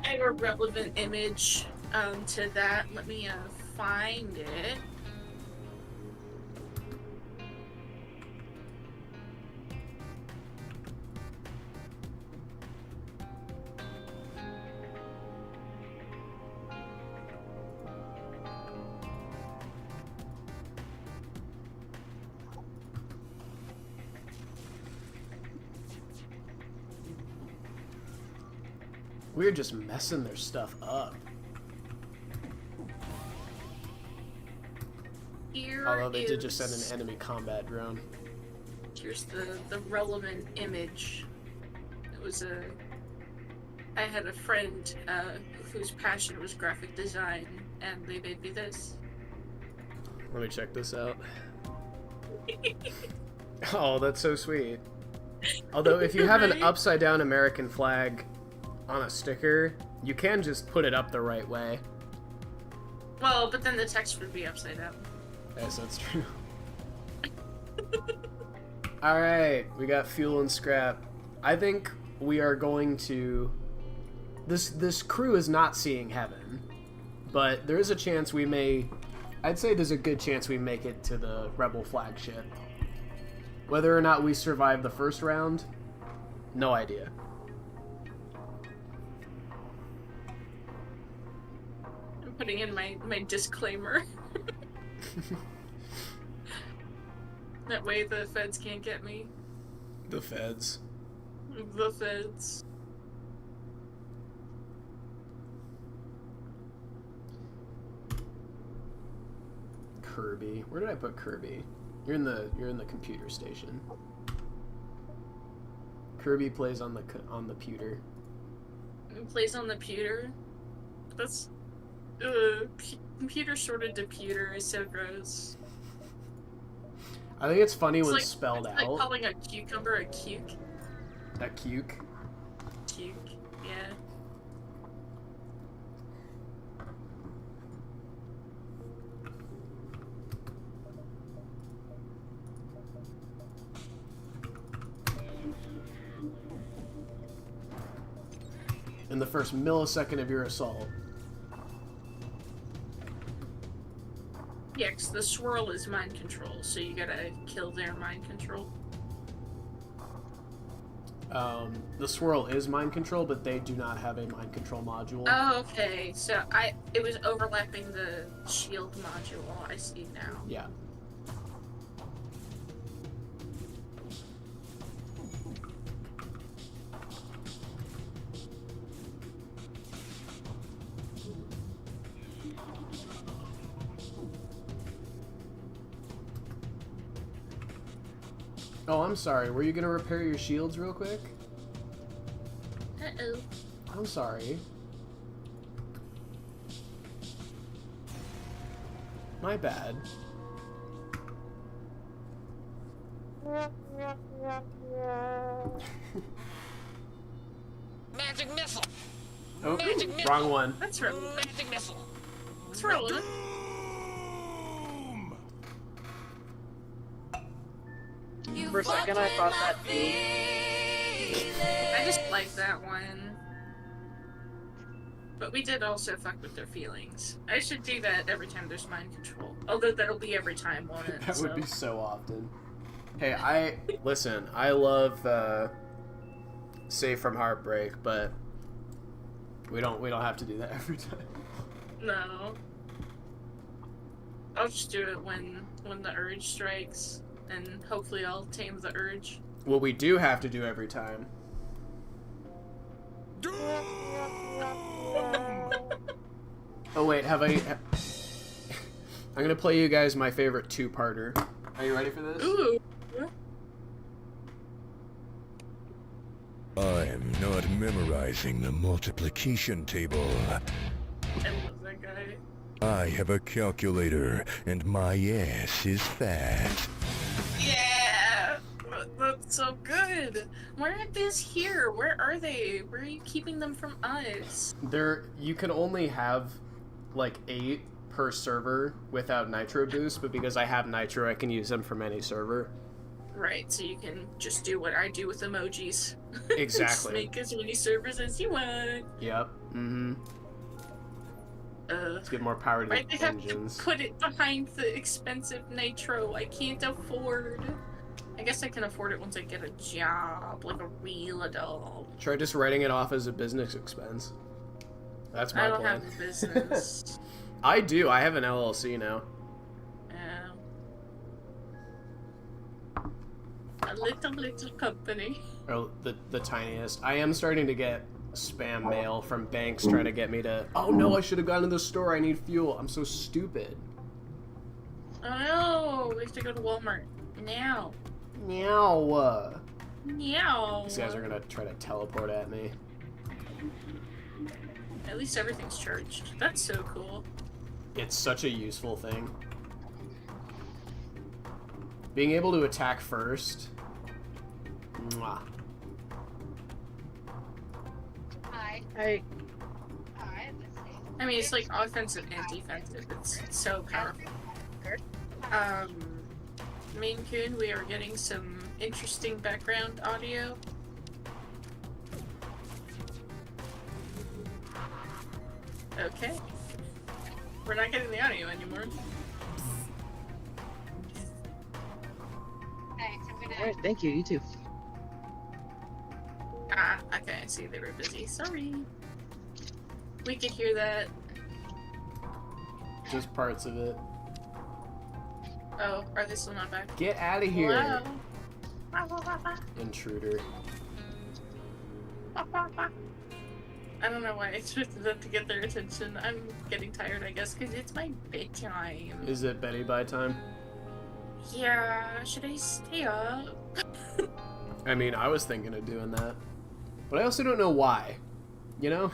And a relevant image to that. Let me find it. We're just messing their stuff up. Although they did just send an enemy combat drone. Here's the relevant image. It was I had a friend whose passion was graphic design, and they made me this. Let me check this out. Oh, that's so sweet. Although, if you have an upside-down American flag on a sticker, you can just put it up the right way. Well, but then the text would be upside down. Yes, that's true. Alright, we got fuel and scrap. I think we are going to... This crew is not seeing heaven, but there is a chance we may... I'd say there's a good chance we make it to the Rebel flagship. Whether or not we survive the first round, no idea. I'm putting in my disclaimer. That way the feds can't get me. The feds. The feds. Kirby. Where did I put Kirby? You're in the computer station. Kirby plays on the pewter. Plays on the pewter? That's computer sorted to pewter is so gross. I think it's funny when like, spelled it's out. like calling a cucumber a cuke. A cuke? Cuke, yeah. In the first millisecond of your assault. Yeah, 'cause the swirl is mind control, so you gotta kill their mind control. The swirl is mind control, but they do not have a mind control module. Oh, okay. So it was overlapping the shield module. I see now. Yeah. Oh, I'm sorry. Were you gonna repair your shields real quick? Uh-oh. I'm sorry. My bad. Magic missile. Oh, Magic missile. wrong one. That's right. Magic missile. That's right. For a second, I thought that too. I just like that one. But we did also fuck with their feelings. I should do that every time there's mind control. Although that'll be every time, won't it? That would be so often. Hey, listen, I love Save from Heartbreak, but we don't have to do that every time. No. I'll just do it when the urge strikes, and hopefully I'll tame the urge. What we do have to do every time. Oh wait, I'm gonna play you guys my favorite two-parter. Are you ready for this? Ooh. I'm not memorizing the multiplication table. I love that guy. I have a calculator, and my ass is fat. Yeah! That's so good! Why aren't these here? Where are they? Where are you keeping them from us? You can only have like 8 per server without Nitro Boost, but because I have Nitro, I can use them from any server. Right, so you can just do what I do with emojis. Exactly. Just make as many servers as you want. Yep. Mm-hmm. Let's get more power to Why the they have engines. to put it behind the expensive Nitro? I can't afford. I guess I can afford it once I get a job, like a real adult. Try just writing it off as a business expense. That's my I don't plan. have a business. I do. I have an LLC now. Yeah. A little company. Oh, the tiniest. I am starting to get spam mail from banks trying to get me to. Oh no! I should have gone to the store. I need fuel. I'm so stupid. Oh no! We have to go to Walmart now. Meow. Meow. These guys are gonna try to teleport at me. At least everything's charged. That's so cool. It's such a useful thing. Being able to attack first. Mwah. Hi. Hey, Hi. I mean, it's like offensive and defensive. It's so powerful. Main Coon, we are getting some interesting background audio. Okay. We're not getting the audio anymore. Thanks. I'm gonna. alright, thank you, you too. Ah, okay, I see they were busy. Sorry. We could hear that. Just parts of it. Oh, are they still not back? Get out of here, Wow. intruder. I don't know why I expected that to get their attention. I'm getting tired, I guess, because it's my bedtime. Is it Betty by time? Yeah, should I stay up? I mean, I was thinking of doing that, but I also don't know why. You know?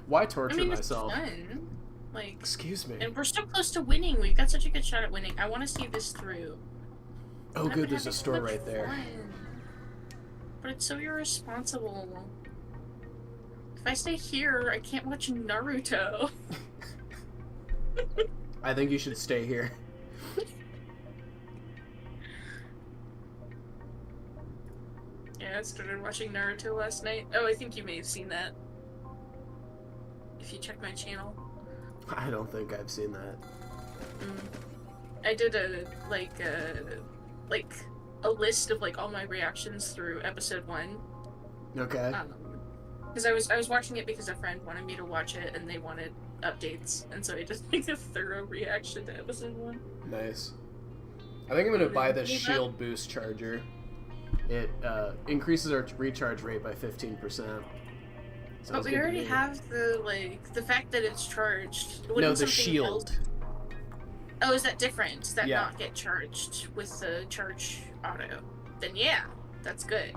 Why torture I mean, myself? it's fun. Like, Excuse me. and we're so close to winning. We've got such a good shot at winning. I want to see this through. Oh, I've good. been There's a having so store much right there. fun. But it's so irresponsible. If I stay here, I can't watch Naruto. I think you should stay here. Yeah, I started watching Naruto last night. Oh, I think you may have seen that. If you check my channel. I don't think I've seen that. I did a list of like all my reactions through episode 1. Okay. Because I was watching it because a friend wanted me to watch it and they wanted updates, and so I just like a thorough reaction to episode 1. Nice. I think I'm gonna buy the shield boost charger. It increases our recharge rate by 15%. But we already have the fact that it's charged. No, the shield. Oh, is that different? Does that Yeah. not get charged with the charge auto? Then yeah, that's good.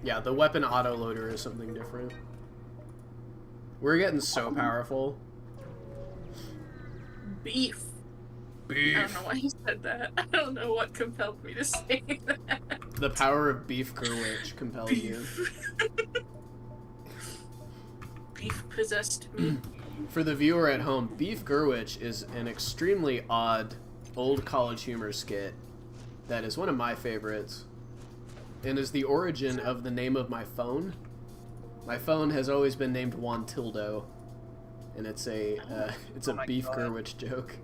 Yeah, the weapon autoloader is something different. We're getting so powerful. Beef. Beef. I don't know why you said that. I don't know what compelled me to say that. The power of Beef Gurwitch compelled you. Beef possessed me. For the viewer at home, Beef Gurwitch is an extremely odd old college humor skit that is one of my favorites and is the origin of the name of my phone. My phone has always been named Juan Tildo, and it's a Beef Gurwitch joke.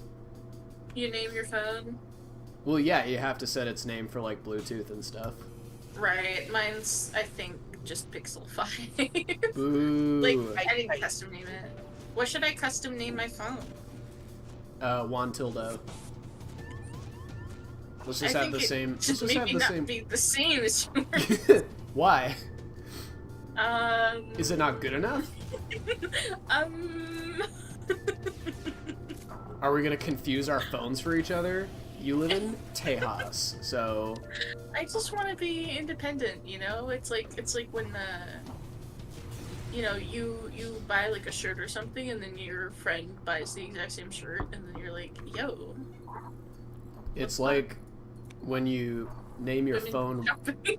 You name your phone? Well, yeah, you have to set its name for like Bluetooth and stuff. Right. Mine's, I think, just Pixel 5. Boo. I didn't custom name it. What should I custom name my phone? Juan Tildo. Let's just I have think the same. Just Let's just maybe have the not same. be the same as yours. Why? Um. Is it not good enough? Are we gonna confuse our phones for each other? You live in Tejas, so. I just want to be independent, you know. It's like when you buy like a shirt or something, and then your friend buys the exact same shirt, and then you're like, yo. It's like when you name your Women phone shopping.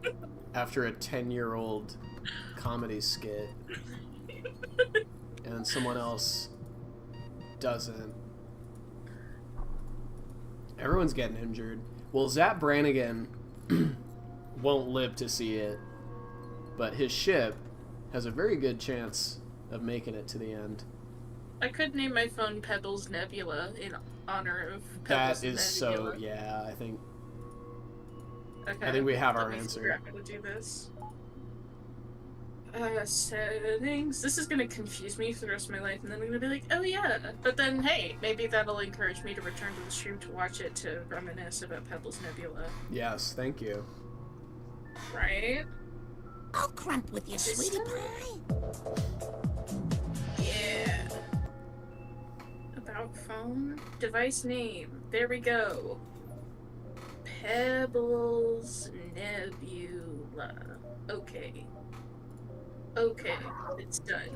after a 10-year-old comedy skit, and someone else doesn't. Everyone's getting injured. Well, Zap Brannigan won't live to see it, but his ship has a very good chance of making it to the end. I could name my phone Pebbles Nebula in honor of Pebbles That is Nebula. so, yeah, I think Okay. I think we have Let our me answer. figure out how to do this. Settings. This is gonna confuse me for the rest of my life, and then I'm gonna be like, oh yeah. But then, hey, maybe that'll encourage me to return to the stream to watch it to reminisce about Pebbles Nebula. Yes, thank you. Right? I'll crump with you, sweetie pie. Yeah. About phone? Device name. There we go. Pebbles Nebula. Okay. Okay, it's done.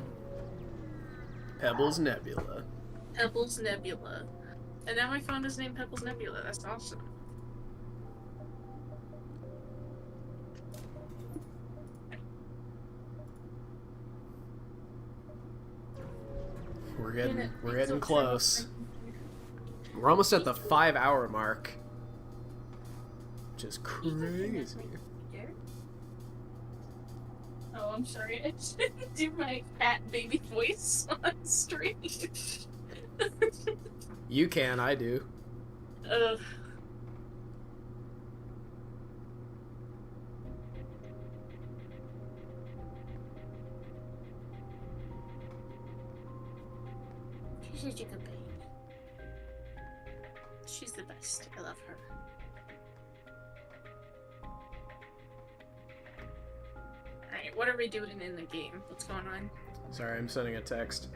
Pebbles Nebula. Pebbles Nebula. And now my phone is named Pebbles Nebula. That's awesome. We're getting close. We're almost at the 5-hour mark. Which is crazy. Oh, I'm sorry. I just didn't do my cat baby voice on stream. You can, I do. Ugh. She's such a good baby. She's the best. I love her. Alright, what are we doing in the game? What's going on? Sorry, I'm sending a text.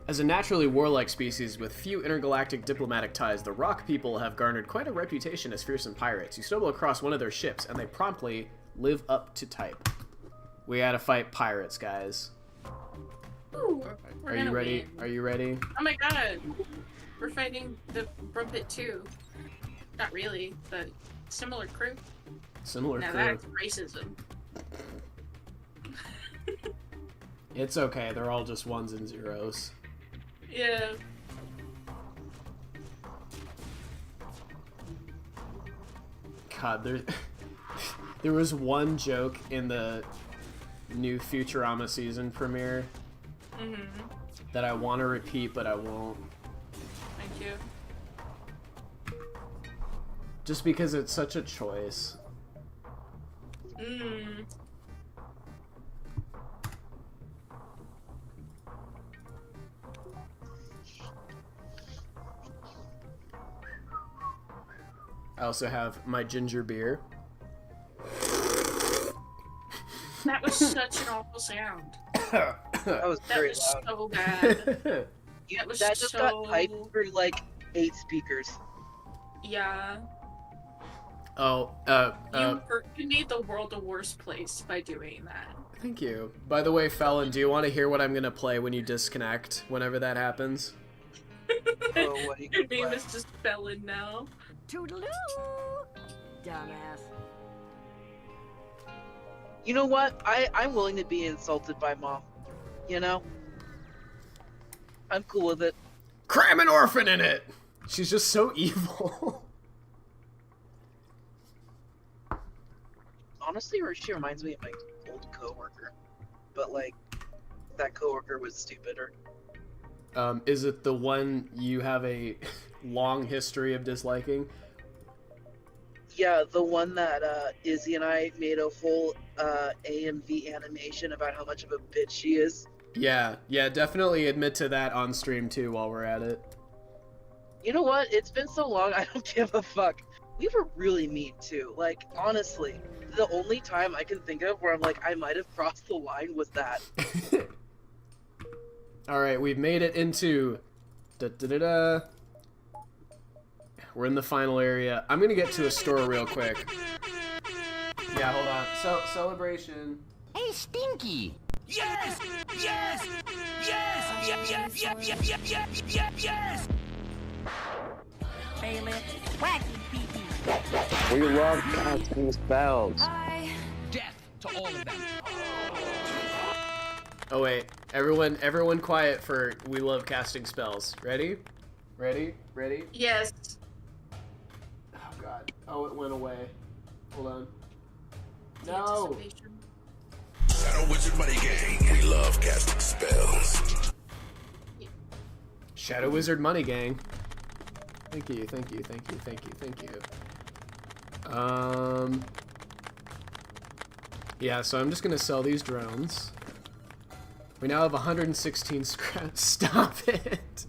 As a naturally warlike species with few intergalactic diplomatic ties, the Rock people have garnered quite a reputation as fearsome pirates. You stumble across one of their ships, and they promptly live up to type. We gotta fight pirates, guys. Ooh, Are you ready? Are you ready? Oh my god! We're fighting the Brumpet too. Not really, but similar crew. Similar Now crew. that's racism. It's okay, they're all just ones and zeros. Yeah. God, there was one joke in the new Futurama season premiere that I want to repeat, but I won't. Thank you. Just because it's such a choice. Mm. I also have my ginger beer. That was such an awful sound. That was That very was loud. so bad. Yeah, was that just got so- piped through like 8 speakers. Yeah. Oh, You made the world a worse place by doing that. thank you. By the way, Felon, do you want to hear what I'm gonna play when you disconnect, whenever that happens? Oh, what do you Your name play? is just Felon now. Toodaloo! Dumbass. You know what? I'm willing to be insulted by Mom. You know? I'm cool with it. Cram an orphan in it! She's just so evil. Honestly, she reminds me of my old coworker. But like, that coworker was stupider. Is it the one you have a long history of disliking? Yeah, the one that Izzy and I made a whole AMV animation about how much of a bitch she is. Yeah, definitely admit to that on stream too while we're at it. You know what? It's been so long, I don't give a fuck. We were really mean too. Like, honestly, the only time I can think of where I'm like, I might have crossed the line was that. Alright, we've made it into... Da-da-da-da. We're in the final area. I'm gonna get to a store real quick. Yeah, hold on. So, celebration. Hey, Stinky! Yes! Yes! Yes! Yes! Yes! Yes! Yes! Yes! Yes! Yes! Yes! Bailiff, wacky pee-pee. We love casting spells. Hi. Death to all of them. Oh wait, everyone quiet for we love casting spells. Ready? Ready? Yes. Oh god. Oh, it went away. Hold on. No! Anticipation. Shadow Wizard Money Gang. We love casting spells. Shadow Wizard Money Gang. Thank you. Yeah, so I'm just gonna sell these drones. We now have 116 scrap. Stop it!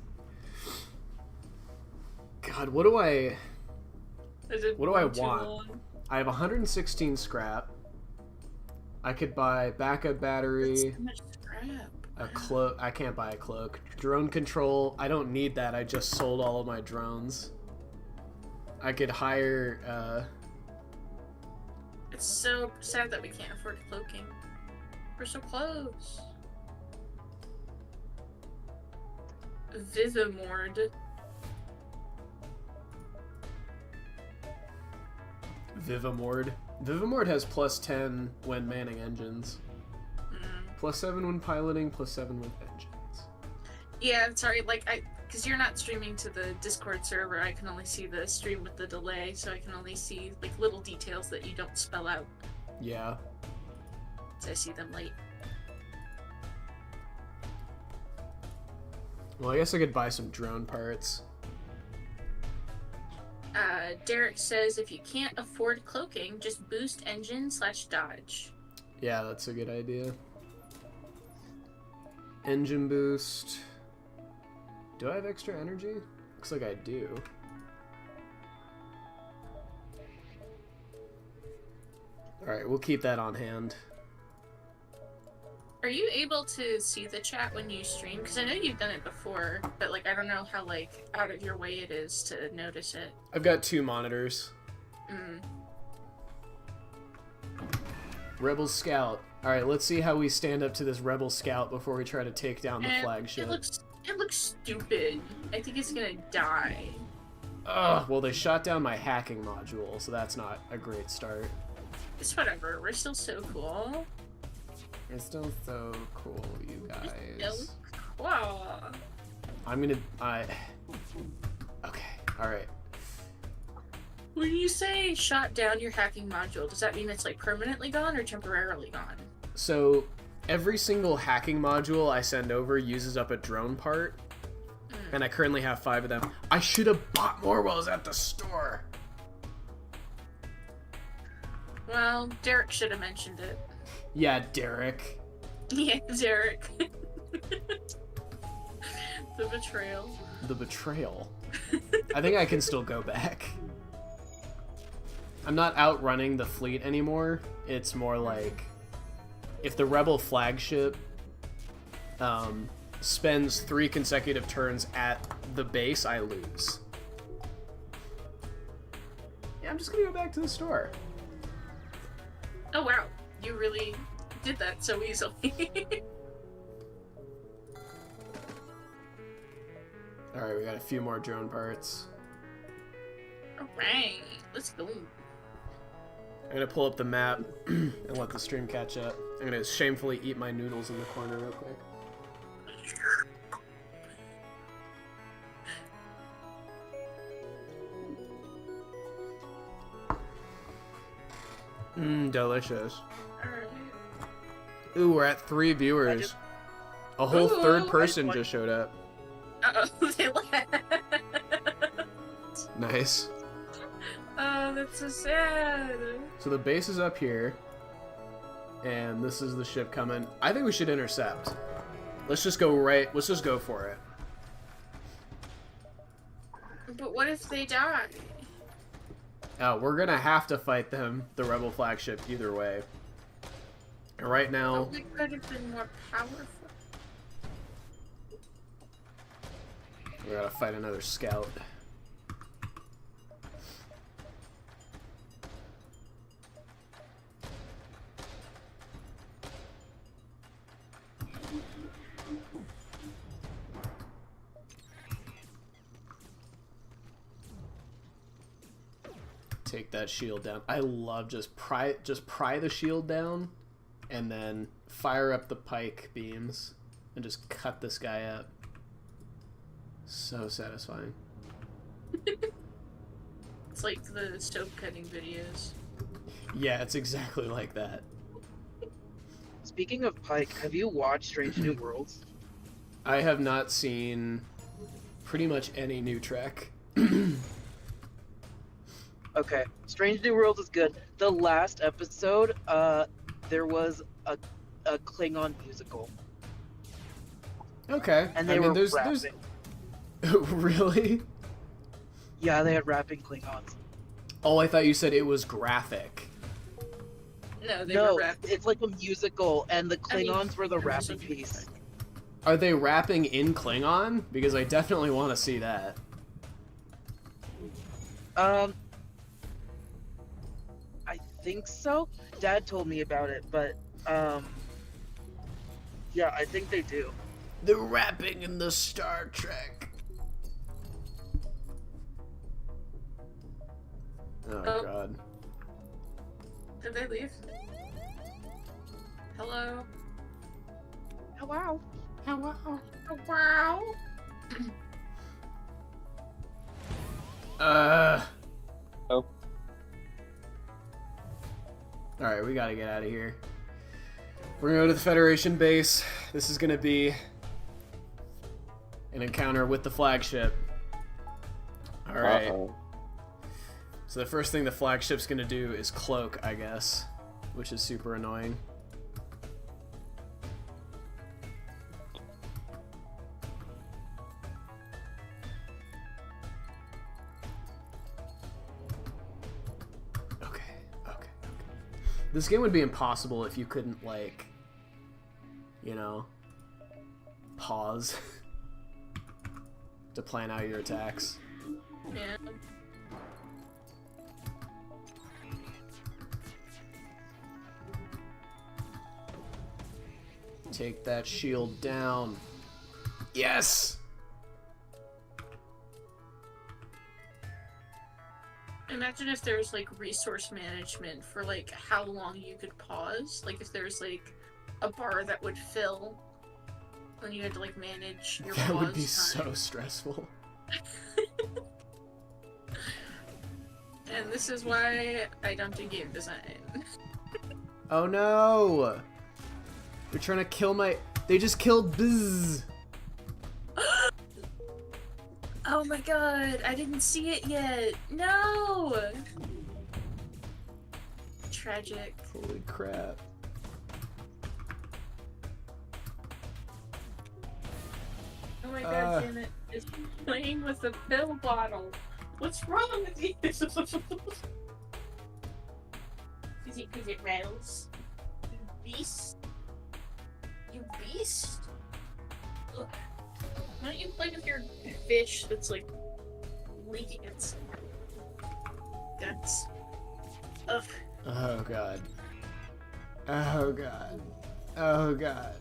God, what do I want? Long? I have 116 scrap. I could buy backup battery, So much scrap. a cloak. I can't buy a cloak. Drone control. I don't need that. I just sold all of my drones. I could hire. It's so sad that we can't afford cloaking. We're so close. Vivimord. Vivimord. Vivimord has +10 when manning engines. +7 when piloting, +7 with engines. Yeah, sorry, like, because you're not streaming to the Discord server, I can only see the stream with the delay, so I can only see, like, little details that you don't spell out. Yeah. So I see them late. Well, I guess I could buy some drone parts. Derek says if you can't afford cloaking, just boost engine/dodge. Yeah, that's a good idea. Engine boost. Do I have extra energy? Looks like I do. Alright, we'll keep that on hand. Are you able to see the chat when you stream? Because I know you've done it before, but like I don't know how like out of your way it is to notice it. I've got 2 monitors. Rebel Scout. Alright, let's see how we stand up to this Rebel Scout before we try to take down the flagship. It looks stupid. I think it's gonna die. Ugh, well they shot down my hacking module, so that's not a great start. It's whatever. We're still so cool. It's still so cool, you guys. Wow. I'm gonna... Okay, alright. When you say shot down your hacking module, does that mean it's like permanently gone or temporarily gone? So, every single hacking module I send over uses up a drone part, and I currently have 5 of them. I should have bought more while I was at the store. Well, Derek should have mentioned it. Yeah, Derek. Yeah, Derek. The betrayal. The betrayal. I think I can still go back. I'm not outrunning the fleet anymore. It's more like if the Rebel flagship spends 3 consecutive turns at the base, I lose. Yeah, I'm just gonna go back to the store. Oh wow, you really did that so easily. Alright, we got a few more drone parts. Alright, let's go. I'm gonna pull up the map and let the stream catch up. I'm gonna shamefully eat my noodles in the corner real quick. Delicious. Alright. Ooh, we're at 3 viewers. A whole Ooh, third person just showed up. Uh-oh, they left. Nice. Oh, that's so sad. So the base is up here, and this is the ship coming. I think we should intercept. Let's just go let's just go for it. But what if they die? Oh, we're gonna have to fight them, the Rebel flagship, either way. And right now... But we could have been more powerful. We gotta fight another scout. Take that shield down. I love just pry the shield down and then fire up the pike beams and just cut this guy up. So satisfying. It's like the stove cutting videos. Yeah, it's exactly like that. Speaking of Pike, have you watched Strange New Worlds? I have not seen pretty much any new Trek. Okay, Strange New Worlds is good. The last episode, there was a Klingon musical. Okay. And they were rapping. Really? Yeah, they had rapping Klingons. Oh, I thought you said it was graphic. No, they No, were rapping. it's like a musical, and the Klingons were the there was rapping a piece. Are they rapping in Klingon? Because I definitely want to see that. I think so. Dad told me about it, but yeah, I think they do. The rapping in the Star Trek. Oh god. Did they leave? Hello? Hello. Hello? Wow. Oh. Alright, we gotta get out of here. We're gonna go to the Federation base. This is gonna be an encounter with the flagship. Alright. So the first thing the flagship's gonna do is cloak, I guess, which is super annoying. Okay. This game would be impossible if you couldn't, like, you know, pause to plan out your attacks. Yeah. Take that shield down. Yes! Imagine if there's like resource management for like how long you could pause. Like if there's like a bar that would fill and you had to like manage your pause That would be time. so stressful. And this is why I don't do game design. Oh no! They're trying to kill my... They just killed Bzz. Oh my god, I didn't see it yet. No! Tragic. Holy crap. Oh my god, damn it. It's playing with a pill bottle. What's wrong with you? Is it rattles? You beast? You beast? Ugh. Why don't you play with your fish that's like leaking its guts? Ugh. Oh god. Oh god. Oh god.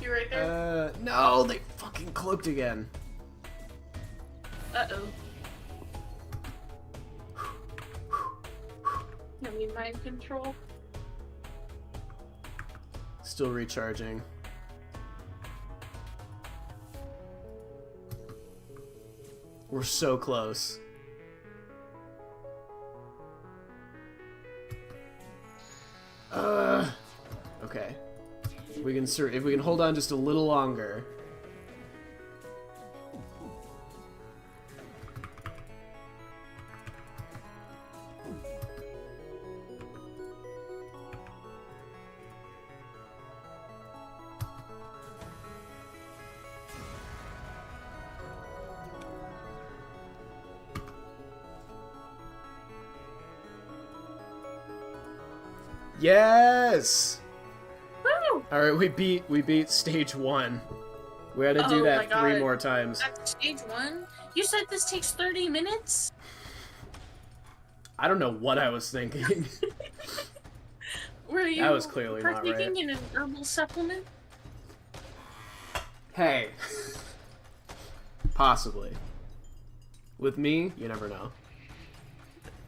You right there? No, they fucking cloaked again. Uh-oh. I mean, mind control. Still recharging. We're so close. Okay. We can if we can hold on just a little longer. Yes! Woo! Alright, we beat stage 1. We had to do that 3 more times. That's stage 1? You said this takes 30 minutes? I don't know what I was thinking. Were you That was clearly not right. partaking in an herbal supplement? Hey. Possibly. With me, you never know.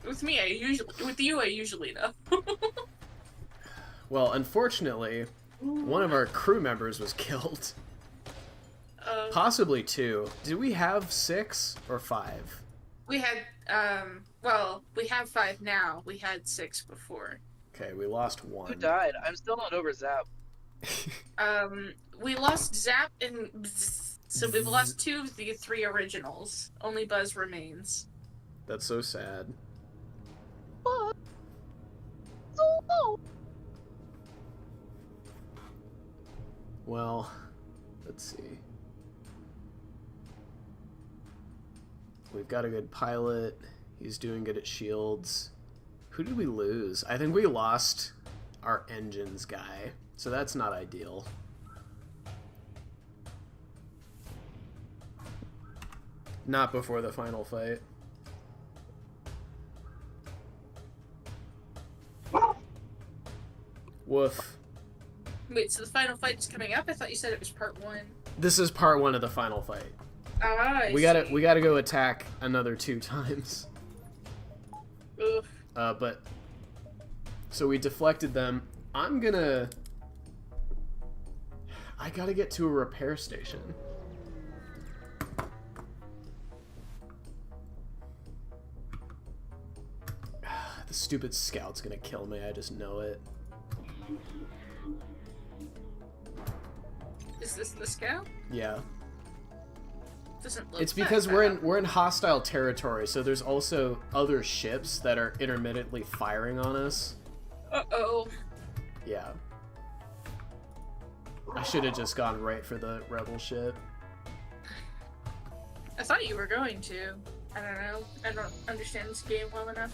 With me, with you, I usually know. Well, unfortunately, one of our crew members was killed. Possibly 2. Did we have 6 or 5? We had, well, we have 5 now. We had 6 before. Okay, we lost 1. Who died? I'm still not over Zap. We lost Zap and Bzz, so we've lost 2 of the 3 originals. Only Buzz remains. That's so sad. What? So low. Well, let's see. We've got a good pilot. He's doing good at shields. Who did we lose? I think we lost our engines guy, so that's not ideal. Not before the final fight. Woof. Wait, so the final fight is coming up? I thought you said it was part 1. This is part 1 of the final fight. Ah, I We see. gotta go attack another 2 times. Ugh. But so we deflected them. I gotta get to a repair station. The stupid scout's gonna kill me, I just know it. Is this the scout? Yeah. Doesn't look It's that because bad. we're in hostile territory, so there's also other ships that are intermittently firing on us. Uh-oh. Yeah. I should have just gone right for the rebel ship. I thought you were going to. I don't know. I don't understand this game well enough.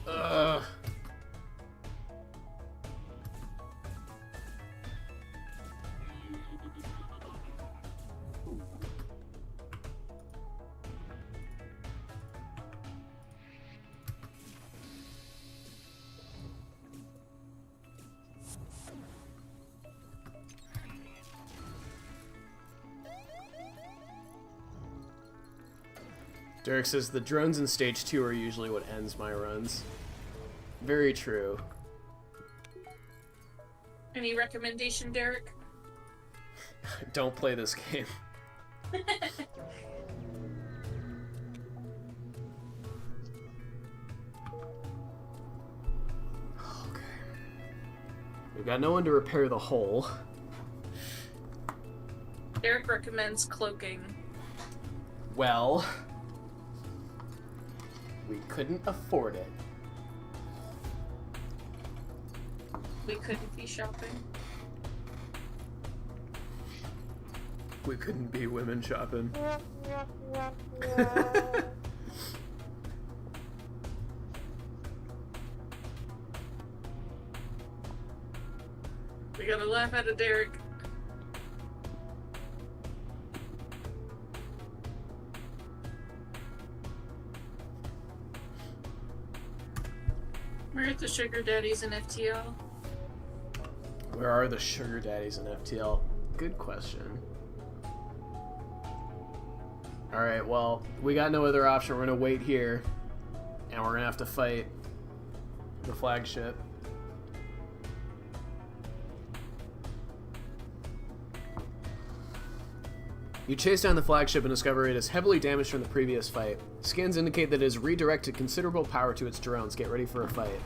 Ugh. Derek says the drones in stage 2 are usually what ends my runs. Very true. Any recommendation, Derek? Don't play this game. got no one to repair the hole. Derek recommends cloaking. Well, we couldn't afford it. We couldn't be shopping. We couldn't be women shopping. We gotta laugh at a Derek. Where are the sugar daddies in FTL? Where are the sugar daddies in FTL? Good question. Alright, well, we got no other option. We're gonna wait here. And we're gonna have to fight the flagship. You chase down the flagship and discover it is heavily damaged from the previous fight. Scans indicate that it has redirected considerable power to its drones. Get ready for a fight.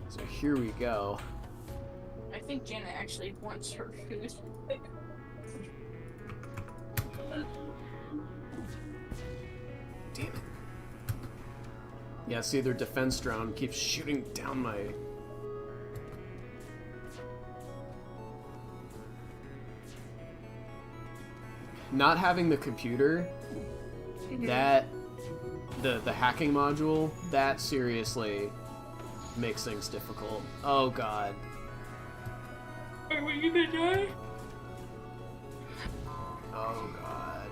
So here we go. I think Janet actually wants her food. Damn it. Yeah, see, their defense drone keeps shooting down my... Not having the computer, that... The hacking module, that seriously makes things difficult. Oh, God. Are we gonna die? Oh, God.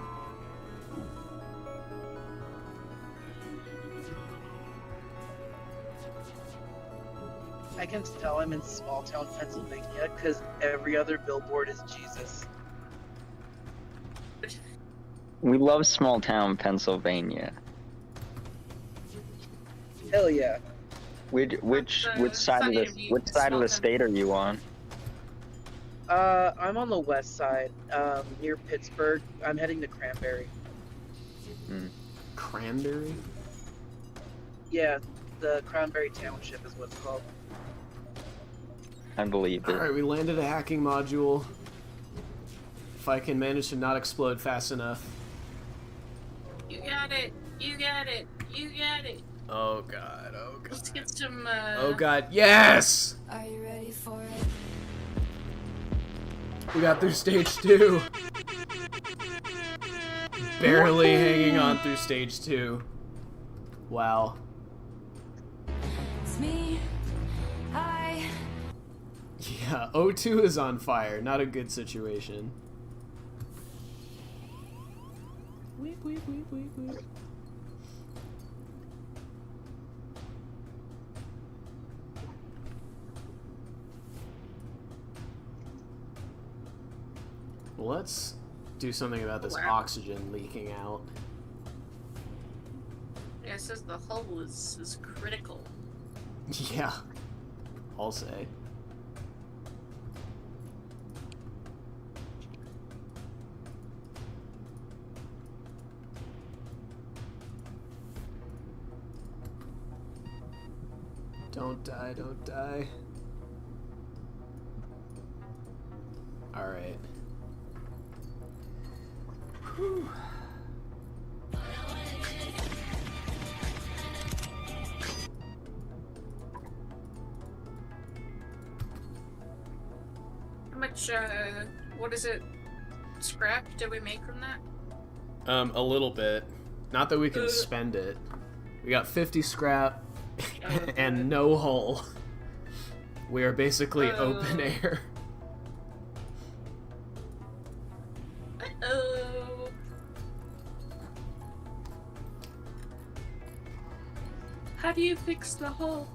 I can tell I'm in small town Pennsylvania because every other billboard is Jesus. We love small town Pennsylvania. Hell yeah. Which side of the state are you on? I'm on the west side, near Pittsburgh. I'm heading to Cranberry. Cranberry? Yeah, the Cranberry Township is what it's called. I believe it. Alright, we landed a hacking module. If I can manage to not explode fast enough. You got it. You got it. You got it. Oh, God. Oh, God. Let's get some, Oh, God. Yes! Are you ready for it? We got through stage 2. Barely hanging on through stage 2. Wow. It's me. Hi. Yeah, O2 is on fire. Not a good situation. Weep, weep, weep, weep, weep. Let's do something about this oxygen leaking out. Yeah, it says the hull is critical. Yeah, I'll say. Don't die, don't die. Alright. Whew. How much, what is it? Scrap did we make from that? A little bit. Not that we can spend it. We got 50 scrap and no hull. We are basically open air. Uh-oh. How do you fix the hull?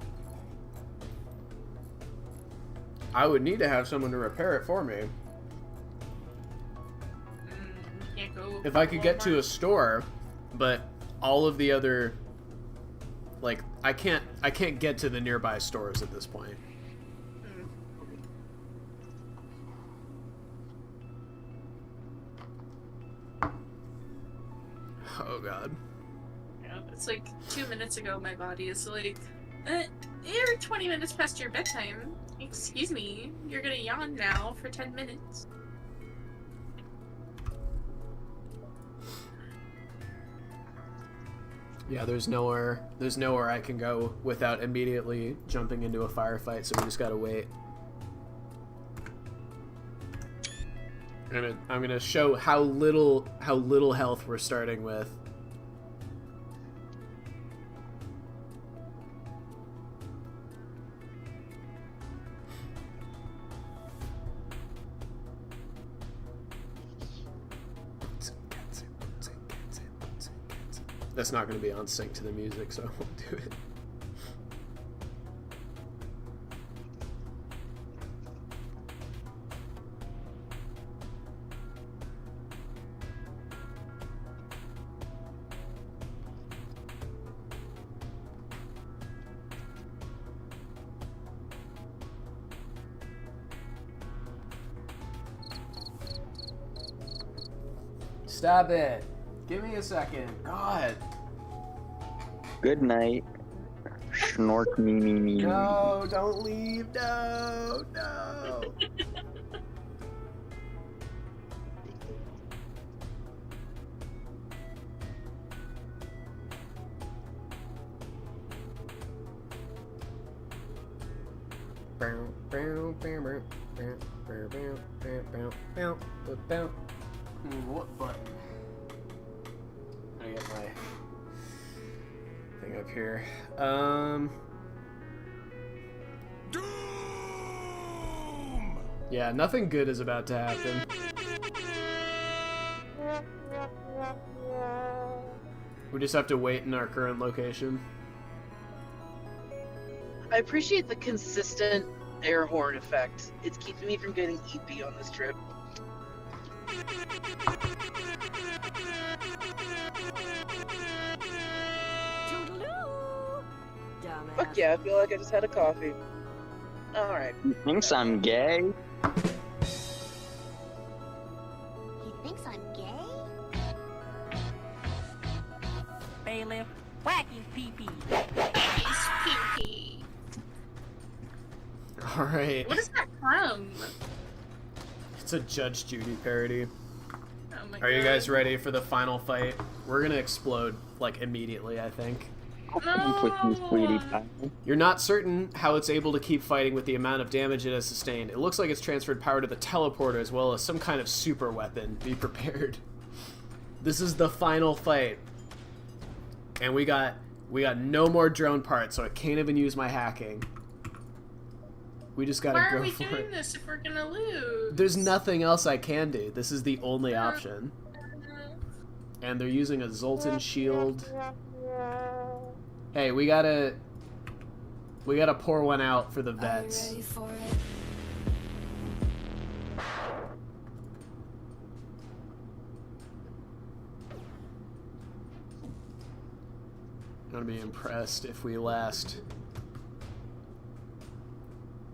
I would need to have someone to repair it for me. Can't go If I could get to a store, but all of the other, like, I can't get to the nearby stores at this point. Oh, God. Yeah, it's like 2 minutes ago my body is like, You're 20 minutes past your bedtime. Excuse me, you're gonna yawn now for 10 minutes. Yeah, there's nowhere I can go without immediately jumping into a firefight, so we just gotta wait. I'm gonna show how little health we're starting with. That's not going to be on sync to the music, so I won't do it. Stop it. Give me a second. God. Good night. Snork me me me. No, don't leave. No, no. What button? I get my thing up here. Doom! Yeah, nothing good is about to happen. We just have to wait in our current location. I appreciate the consistent air horn effect. It's keeping me from getting EP on this trip. Toodaloo! Dumbass. Fuck yeah, I feel like I just had a coffee. Alright. He thinks I'm gay? He thinks I'm gay? Bailiff, whack his pee-pee. It's pinky. Alright. What is that from? It's a Judge Judy parody. Oh my Are you God. guys ready for the final fight? We're gonna explode, like, immediately, I think. With you, sweetie pie. You're not certain how it's able to keep fighting with the amount of damage it has sustained. It looks like it's transferred power to the teleporter as well as some kind of super weapon. Be prepared. This is the final fight. And we got no more drone parts, so I can't even use my hacking. We just gotta Why go are we for doing it. this if we're gonna lose? There's nothing else I can do. This is the only option. And they're using a Zoltan shield. Hey, we gotta pour one out for the Are you vets. ready for it? I'm gonna be impressed if we last.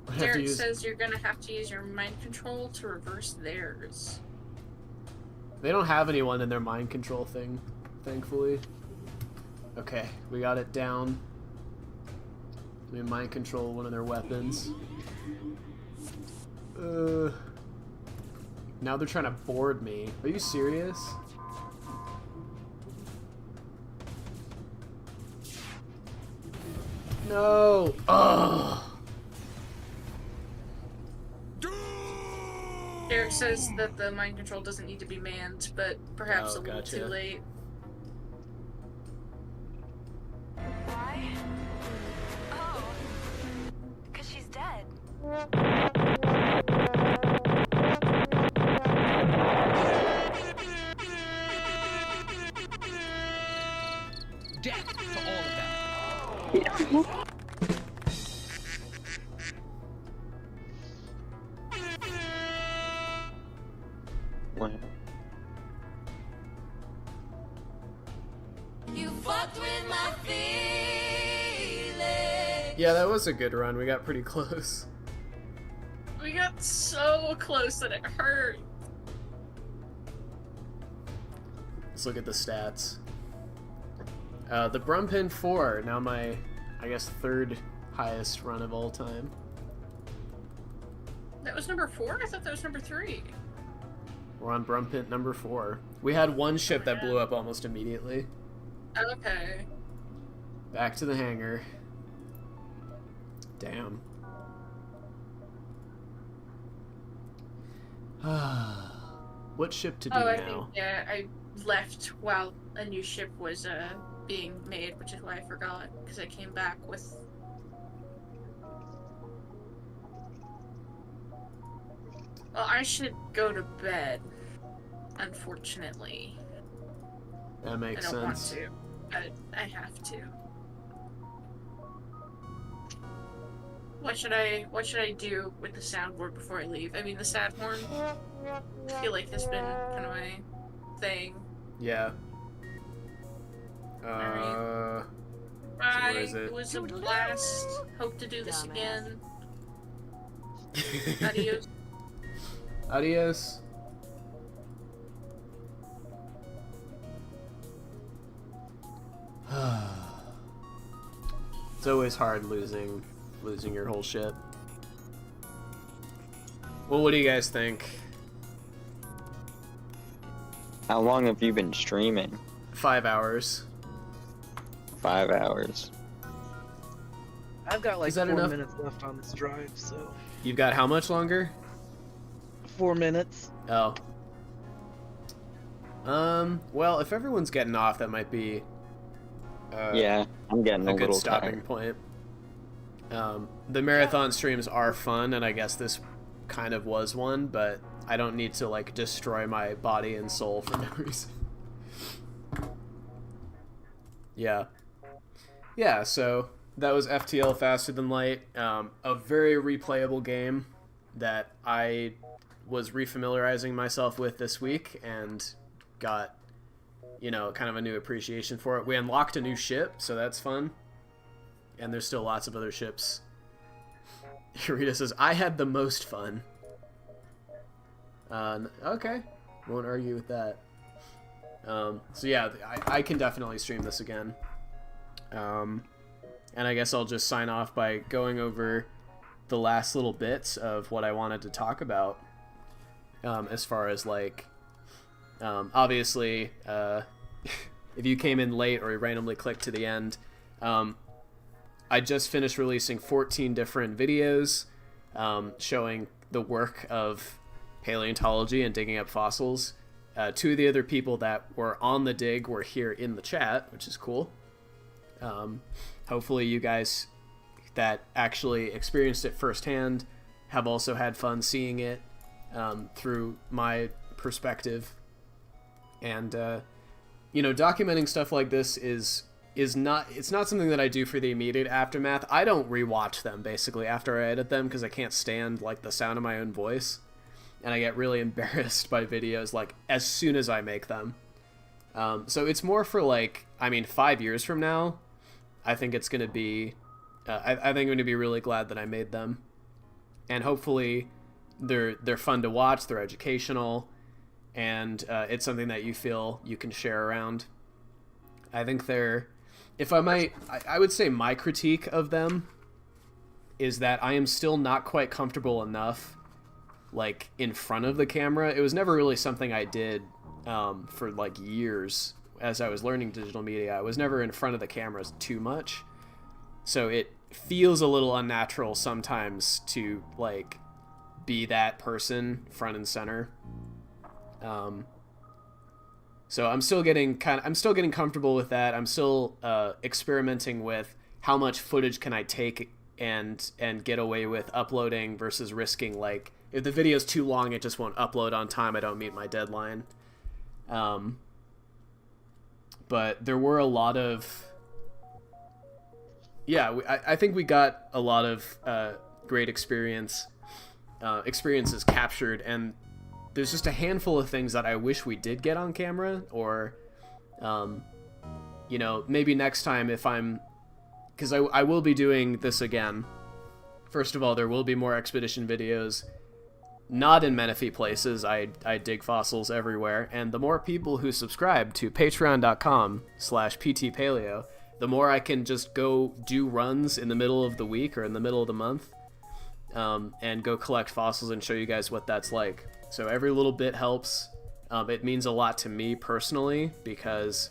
I have to Derek use- says you're gonna have to use your mind control to reverse theirs. They don't have anyone in their mind control thing, thankfully. Okay, we got it down. We mind control one of their weapons. Now they're trying to board me. Are you serious? No! Ugh! Derek says that the mind control doesn't need to be manned, but perhaps Oh, a little gotcha. too late. Why? Oh. 'Cause she's dead. Death to all of them. What? You fucked with my feelings. Yeah, that was a good run. We got pretty close. We got so close that it hurt. Let's look at the stats. The Brumpin 4. Now my I guess, third highest run of all time. That was number 4? I thought that was number 3. We're on Brumpet number 4. We had one ship that blew up almost immediately. Okay. Back to the hangar. Damn. What ship to do I now? think, yeah, I left while a new ship was being made, which is why I forgot, because I came back with... Well, I should go to bed, unfortunately. That makes I don't sense. want to, but I have to. What should I do with the soundboard before I leave? I mean, the sad horn. I feel like has been kind of my thing. Yeah. Alright. Where is it? It was a blast. Hope to do this again. Adios. Adios. It's always hard losing your whole ship. Well, what do you guys think? How long have you been streaming? 5 hours. 5 hours. I've got like Is that 4 enough? minutes left on this drive, so You've got how much longer? 4 minutes. Oh. Well, if everyone's getting off, that might be Yeah, I'm getting a a good little stopping tired. point. The marathon streams are fun, and I guess this kind of was one, but I don't need to like destroy my body and soul for no reason. Yeah, so that was FTL Faster Than Light, a very replayable game that I was refamiliarizing myself with this week and got, kind of a new appreciation for it. We unlocked a new ship, so that's fun. And there's still lots of other ships. Rita says, I had the most fun. Okay. Won't argue with that. So yeah, I can definitely stream this again. And I guess I'll just sign off by going over the last little bits of what I wanted to talk about. As far as like, obviously, if you came in late or you randomly clicked to the end, I just finished releasing 14 different videos showing the work of paleontology and digging up fossils. 2 of the other people that were on the dig were here in the chat, which is cool. Hopefully you guys that actually experienced it firsthand have also had fun seeing it through my perspective. And, documenting stuff like this is not something that I do for the immediate aftermath. I don't rewatch them basically after I edit them because I can't stand like the sound of my own voice, and I get really embarrassed by videos like as soon as I make them. So it's more for like, 5 years from now, I think it's gonna be, I think I'm gonna be really glad that I made them, and hopefully they're fun to watch, they're educational, and it's something that you feel you can share around. I think they're, if I might, I would say my critique of them is that I am still not quite comfortable enough, like, in front of the camera. It was never really something I did for, like, years as I was learning digital media. I was never in front of the cameras too much. So it feels a little unnatural sometimes to, like, be that person front and center. So I'm still getting comfortable with that. I'm still experimenting with how much footage can I take and get away with uploading versus risking, like, if the video's too long, it just won't upload on time. I don't meet my deadline. But there were a lot of, I think we got a lot of great experiences captured, and there's just a handful of things that I wish we did get on camera, or, maybe next time if because I will be doing this again. First of all, there will be more expedition videos, not in Menefee places. I dig fossils everywhere, and the more people who subscribe to patreon.com/ptpaleo, the more I can just go do runs in the middle of the week or in the middle of the month, and go collect fossils and show you guys what that's like. So every little bit helps. It means a lot to me personally because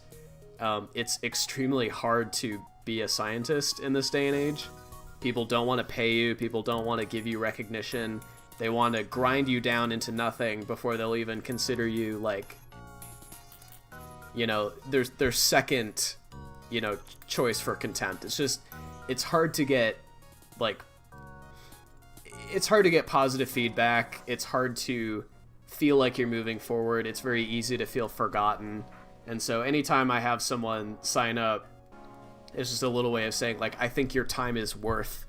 it's extremely hard to be a scientist in this day and age. People don't want to pay you. People don't want to give you recognition. They want to grind you down into nothing before they'll even consider you, like, you know, their second, you know, choice for contempt. It's hard to get, like, it's hard to get positive feedback. It's hard to feel like you're moving forward. It's very easy to feel forgotten. And so anytime I have someone sign up, it's just a little way of saying, like, I think your time is worth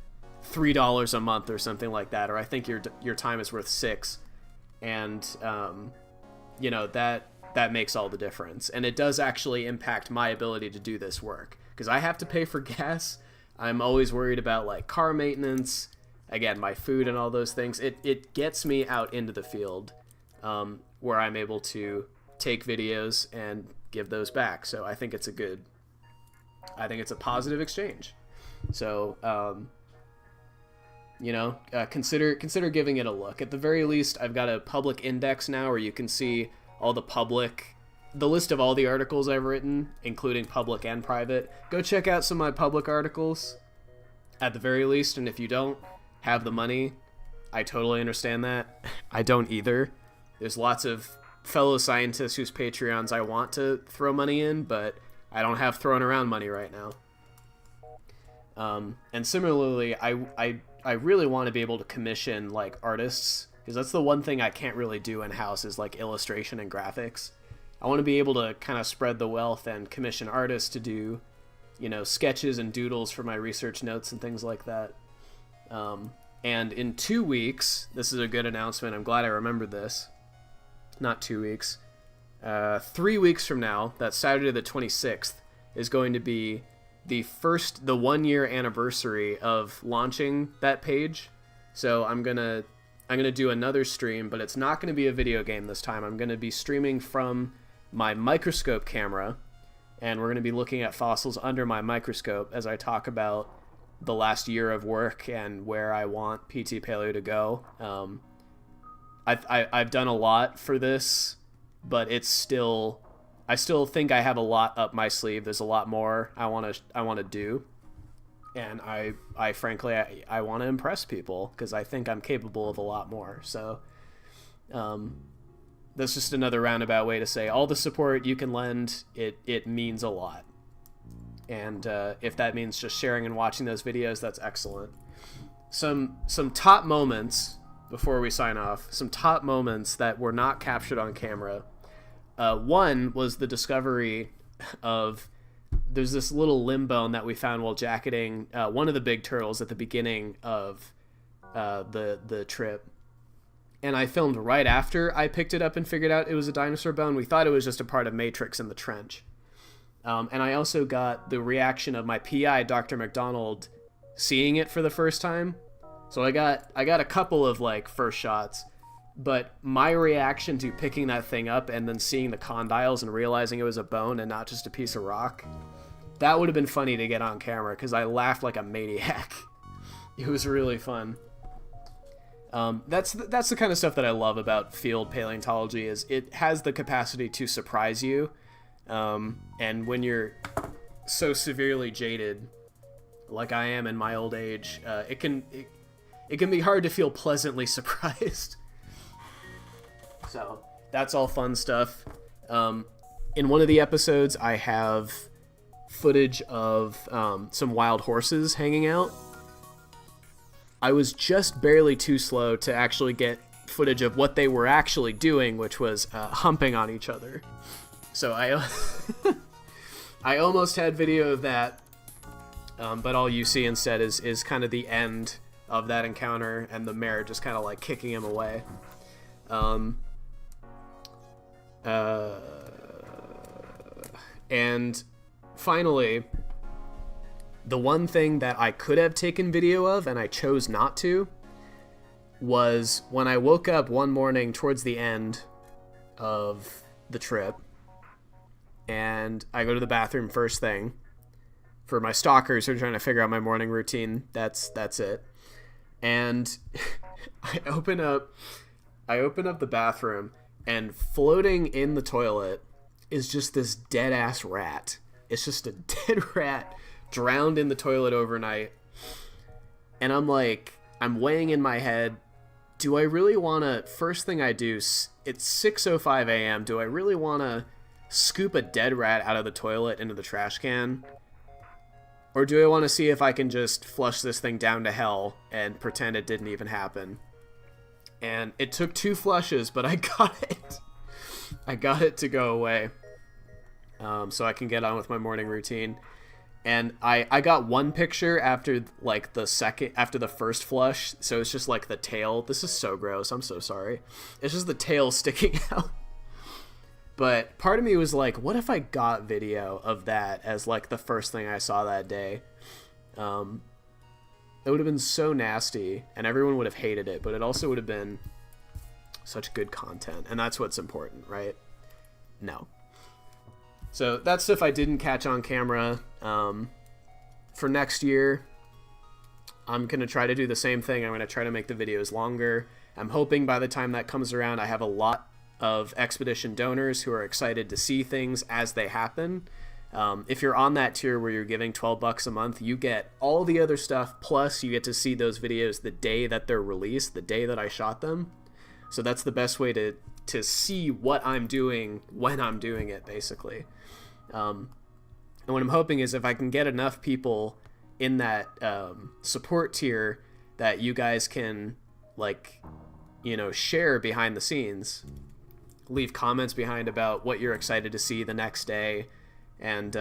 $3 a month or something like that, or I think your time is worth $6, and you know, that makes all the difference. And it does actually impact my ability to do this work because I have to pay for gas. I'm always worried about, like, car maintenance, again, my food and all those things. It gets me out into the field, where I'm able to take videos and give those back. So I think it's a positive exchange. So, you know, consider giving it a look. At the very least, I've got a public index now where you can see all the list of all the articles I've written, including public and private. Go check out some of my public articles at the very least. And if you don't have the money, I totally understand that. I don't either. There's lots of fellow scientists whose Patreons I want to throw money in, but I don't have thrown around money right now. And similarly, I really want to be able to commission, like, artists, because that's the one thing I can't really do in-house is, like, illustration and graphics. I want to be able to kind of spread the wealth and commission artists to do, you know, sketches and doodles for my research notes and things like that. And in 2 weeks, this is a good announcement. I'm glad I remembered this. Not 2 weeks. 3 weeks from now, that's Saturday the 26th, is going to be the 1 year anniversary of launching that page. So I'm gonna do another stream, but it's not gonna be a video game this time. I'm gonna be streaming from my microscope camera, and we're gonna be looking at fossils under my microscope as I talk about the last year of work and where I want PT Paleo to go. I've done a lot for this, but I still think I have a lot up my sleeve. There's a lot more I want to do, and I frankly want to impress people because I think I'm capable of a lot more. So that's just another roundabout way to say all the support you can lend, it means a lot. And if that means just sharing and watching those videos, that's excellent. Some top moments before we sign off, some top moments that were not captured on camera. One was the discovery of, there's this little limb bone that we found while jacketing one of the big turtles at the beginning of the trip. And I filmed right after I picked it up and figured out it was a dinosaur bone. We thought it was just a part of Matrix in the trench. And I also got the reaction of my PI, Dr. McDonald, seeing it for the first time. So I got a couple of, like, first shots. But my reaction to picking that thing up and then seeing the condyles and realizing it was a bone and not just a piece of rock, that would have been funny to get on camera because I laughed like a maniac. It was really fun. That's the kind of stuff that I love about field paleontology, is it has the capacity to surprise you. And when you're so severely jaded, like I am in my old age, it can be hard to feel pleasantly surprised. So that's all fun stuff. In one of the episodes, I have footage of some wild horses hanging out. I was just barely too slow to actually get footage of what they were actually doing, which was humping on each other. So I almost had video of that, but all you see instead is kind of the end of that encounter and the mare just kind of like kicking him away. And finally, the one thing that I could have taken video of and I chose not to was when I woke up one morning towards the end of the trip, and I go to the bathroom first thing, for my stalkers who are trying to figure out my morning routine, that's it. And I open up the bathroom, and floating in the toilet is just this dead ass rat. It's just a dead rat drowned in the toilet overnight. And I'm weighing in my head, do I really want to, first thing I do, it's 6:05 a.m., do I really want to scoop a dead rat out of the toilet into the trash can? Or do I want to see if I can just flush this thing down to hell and pretend it didn't even happen? And it took 2 flushes, but I got it. I got it to go away. So I can get on with my morning routine. And I got one picture after the first flush, so it's just like the tail. This is so gross, I'm so sorry. It's just the tail sticking out. But part of me was like, what if I got video of that as like the first thing I saw that day? It would have been so nasty, and everyone would have hated it, but it also would have been such good content, and that's what's important, right? No. So that's stuff I didn't catch on camera. For next year, I'm going to try to do the same thing. I'm going to try to make the videos longer. I'm hoping by the time that comes around, I have a lot of Expedition donors who are excited to see things as they happen. If you're on that tier where you're giving $12 a month, you get all the other stuff, plus you get to see those videos the day that they're released, the day that I shot them. So that's the best way to see what I'm doing when I'm doing it, basically. And what I'm hoping is if I can get enough people in that support tier that you guys can, like, you know, share behind the scenes, leave comments behind about what you're excited to see the next day, and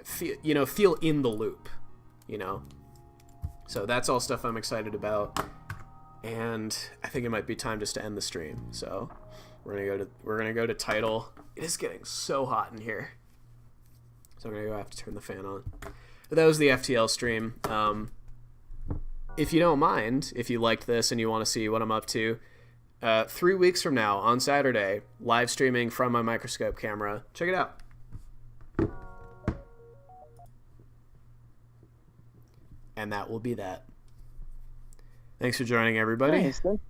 feel in the loop, you know. So that's all stuff I'm excited about, and I think it might be time just to end the stream. So we're gonna go to title. It is getting so hot in here, so I'm gonna have to turn the fan on. But that was the FTL stream. If you don't mind, if you liked this and you want to see what I'm up to, 3 weeks from now on Saturday, live streaming from my microscope camera. Check it out. And that will be that. Thanks for joining, everybody. Nice.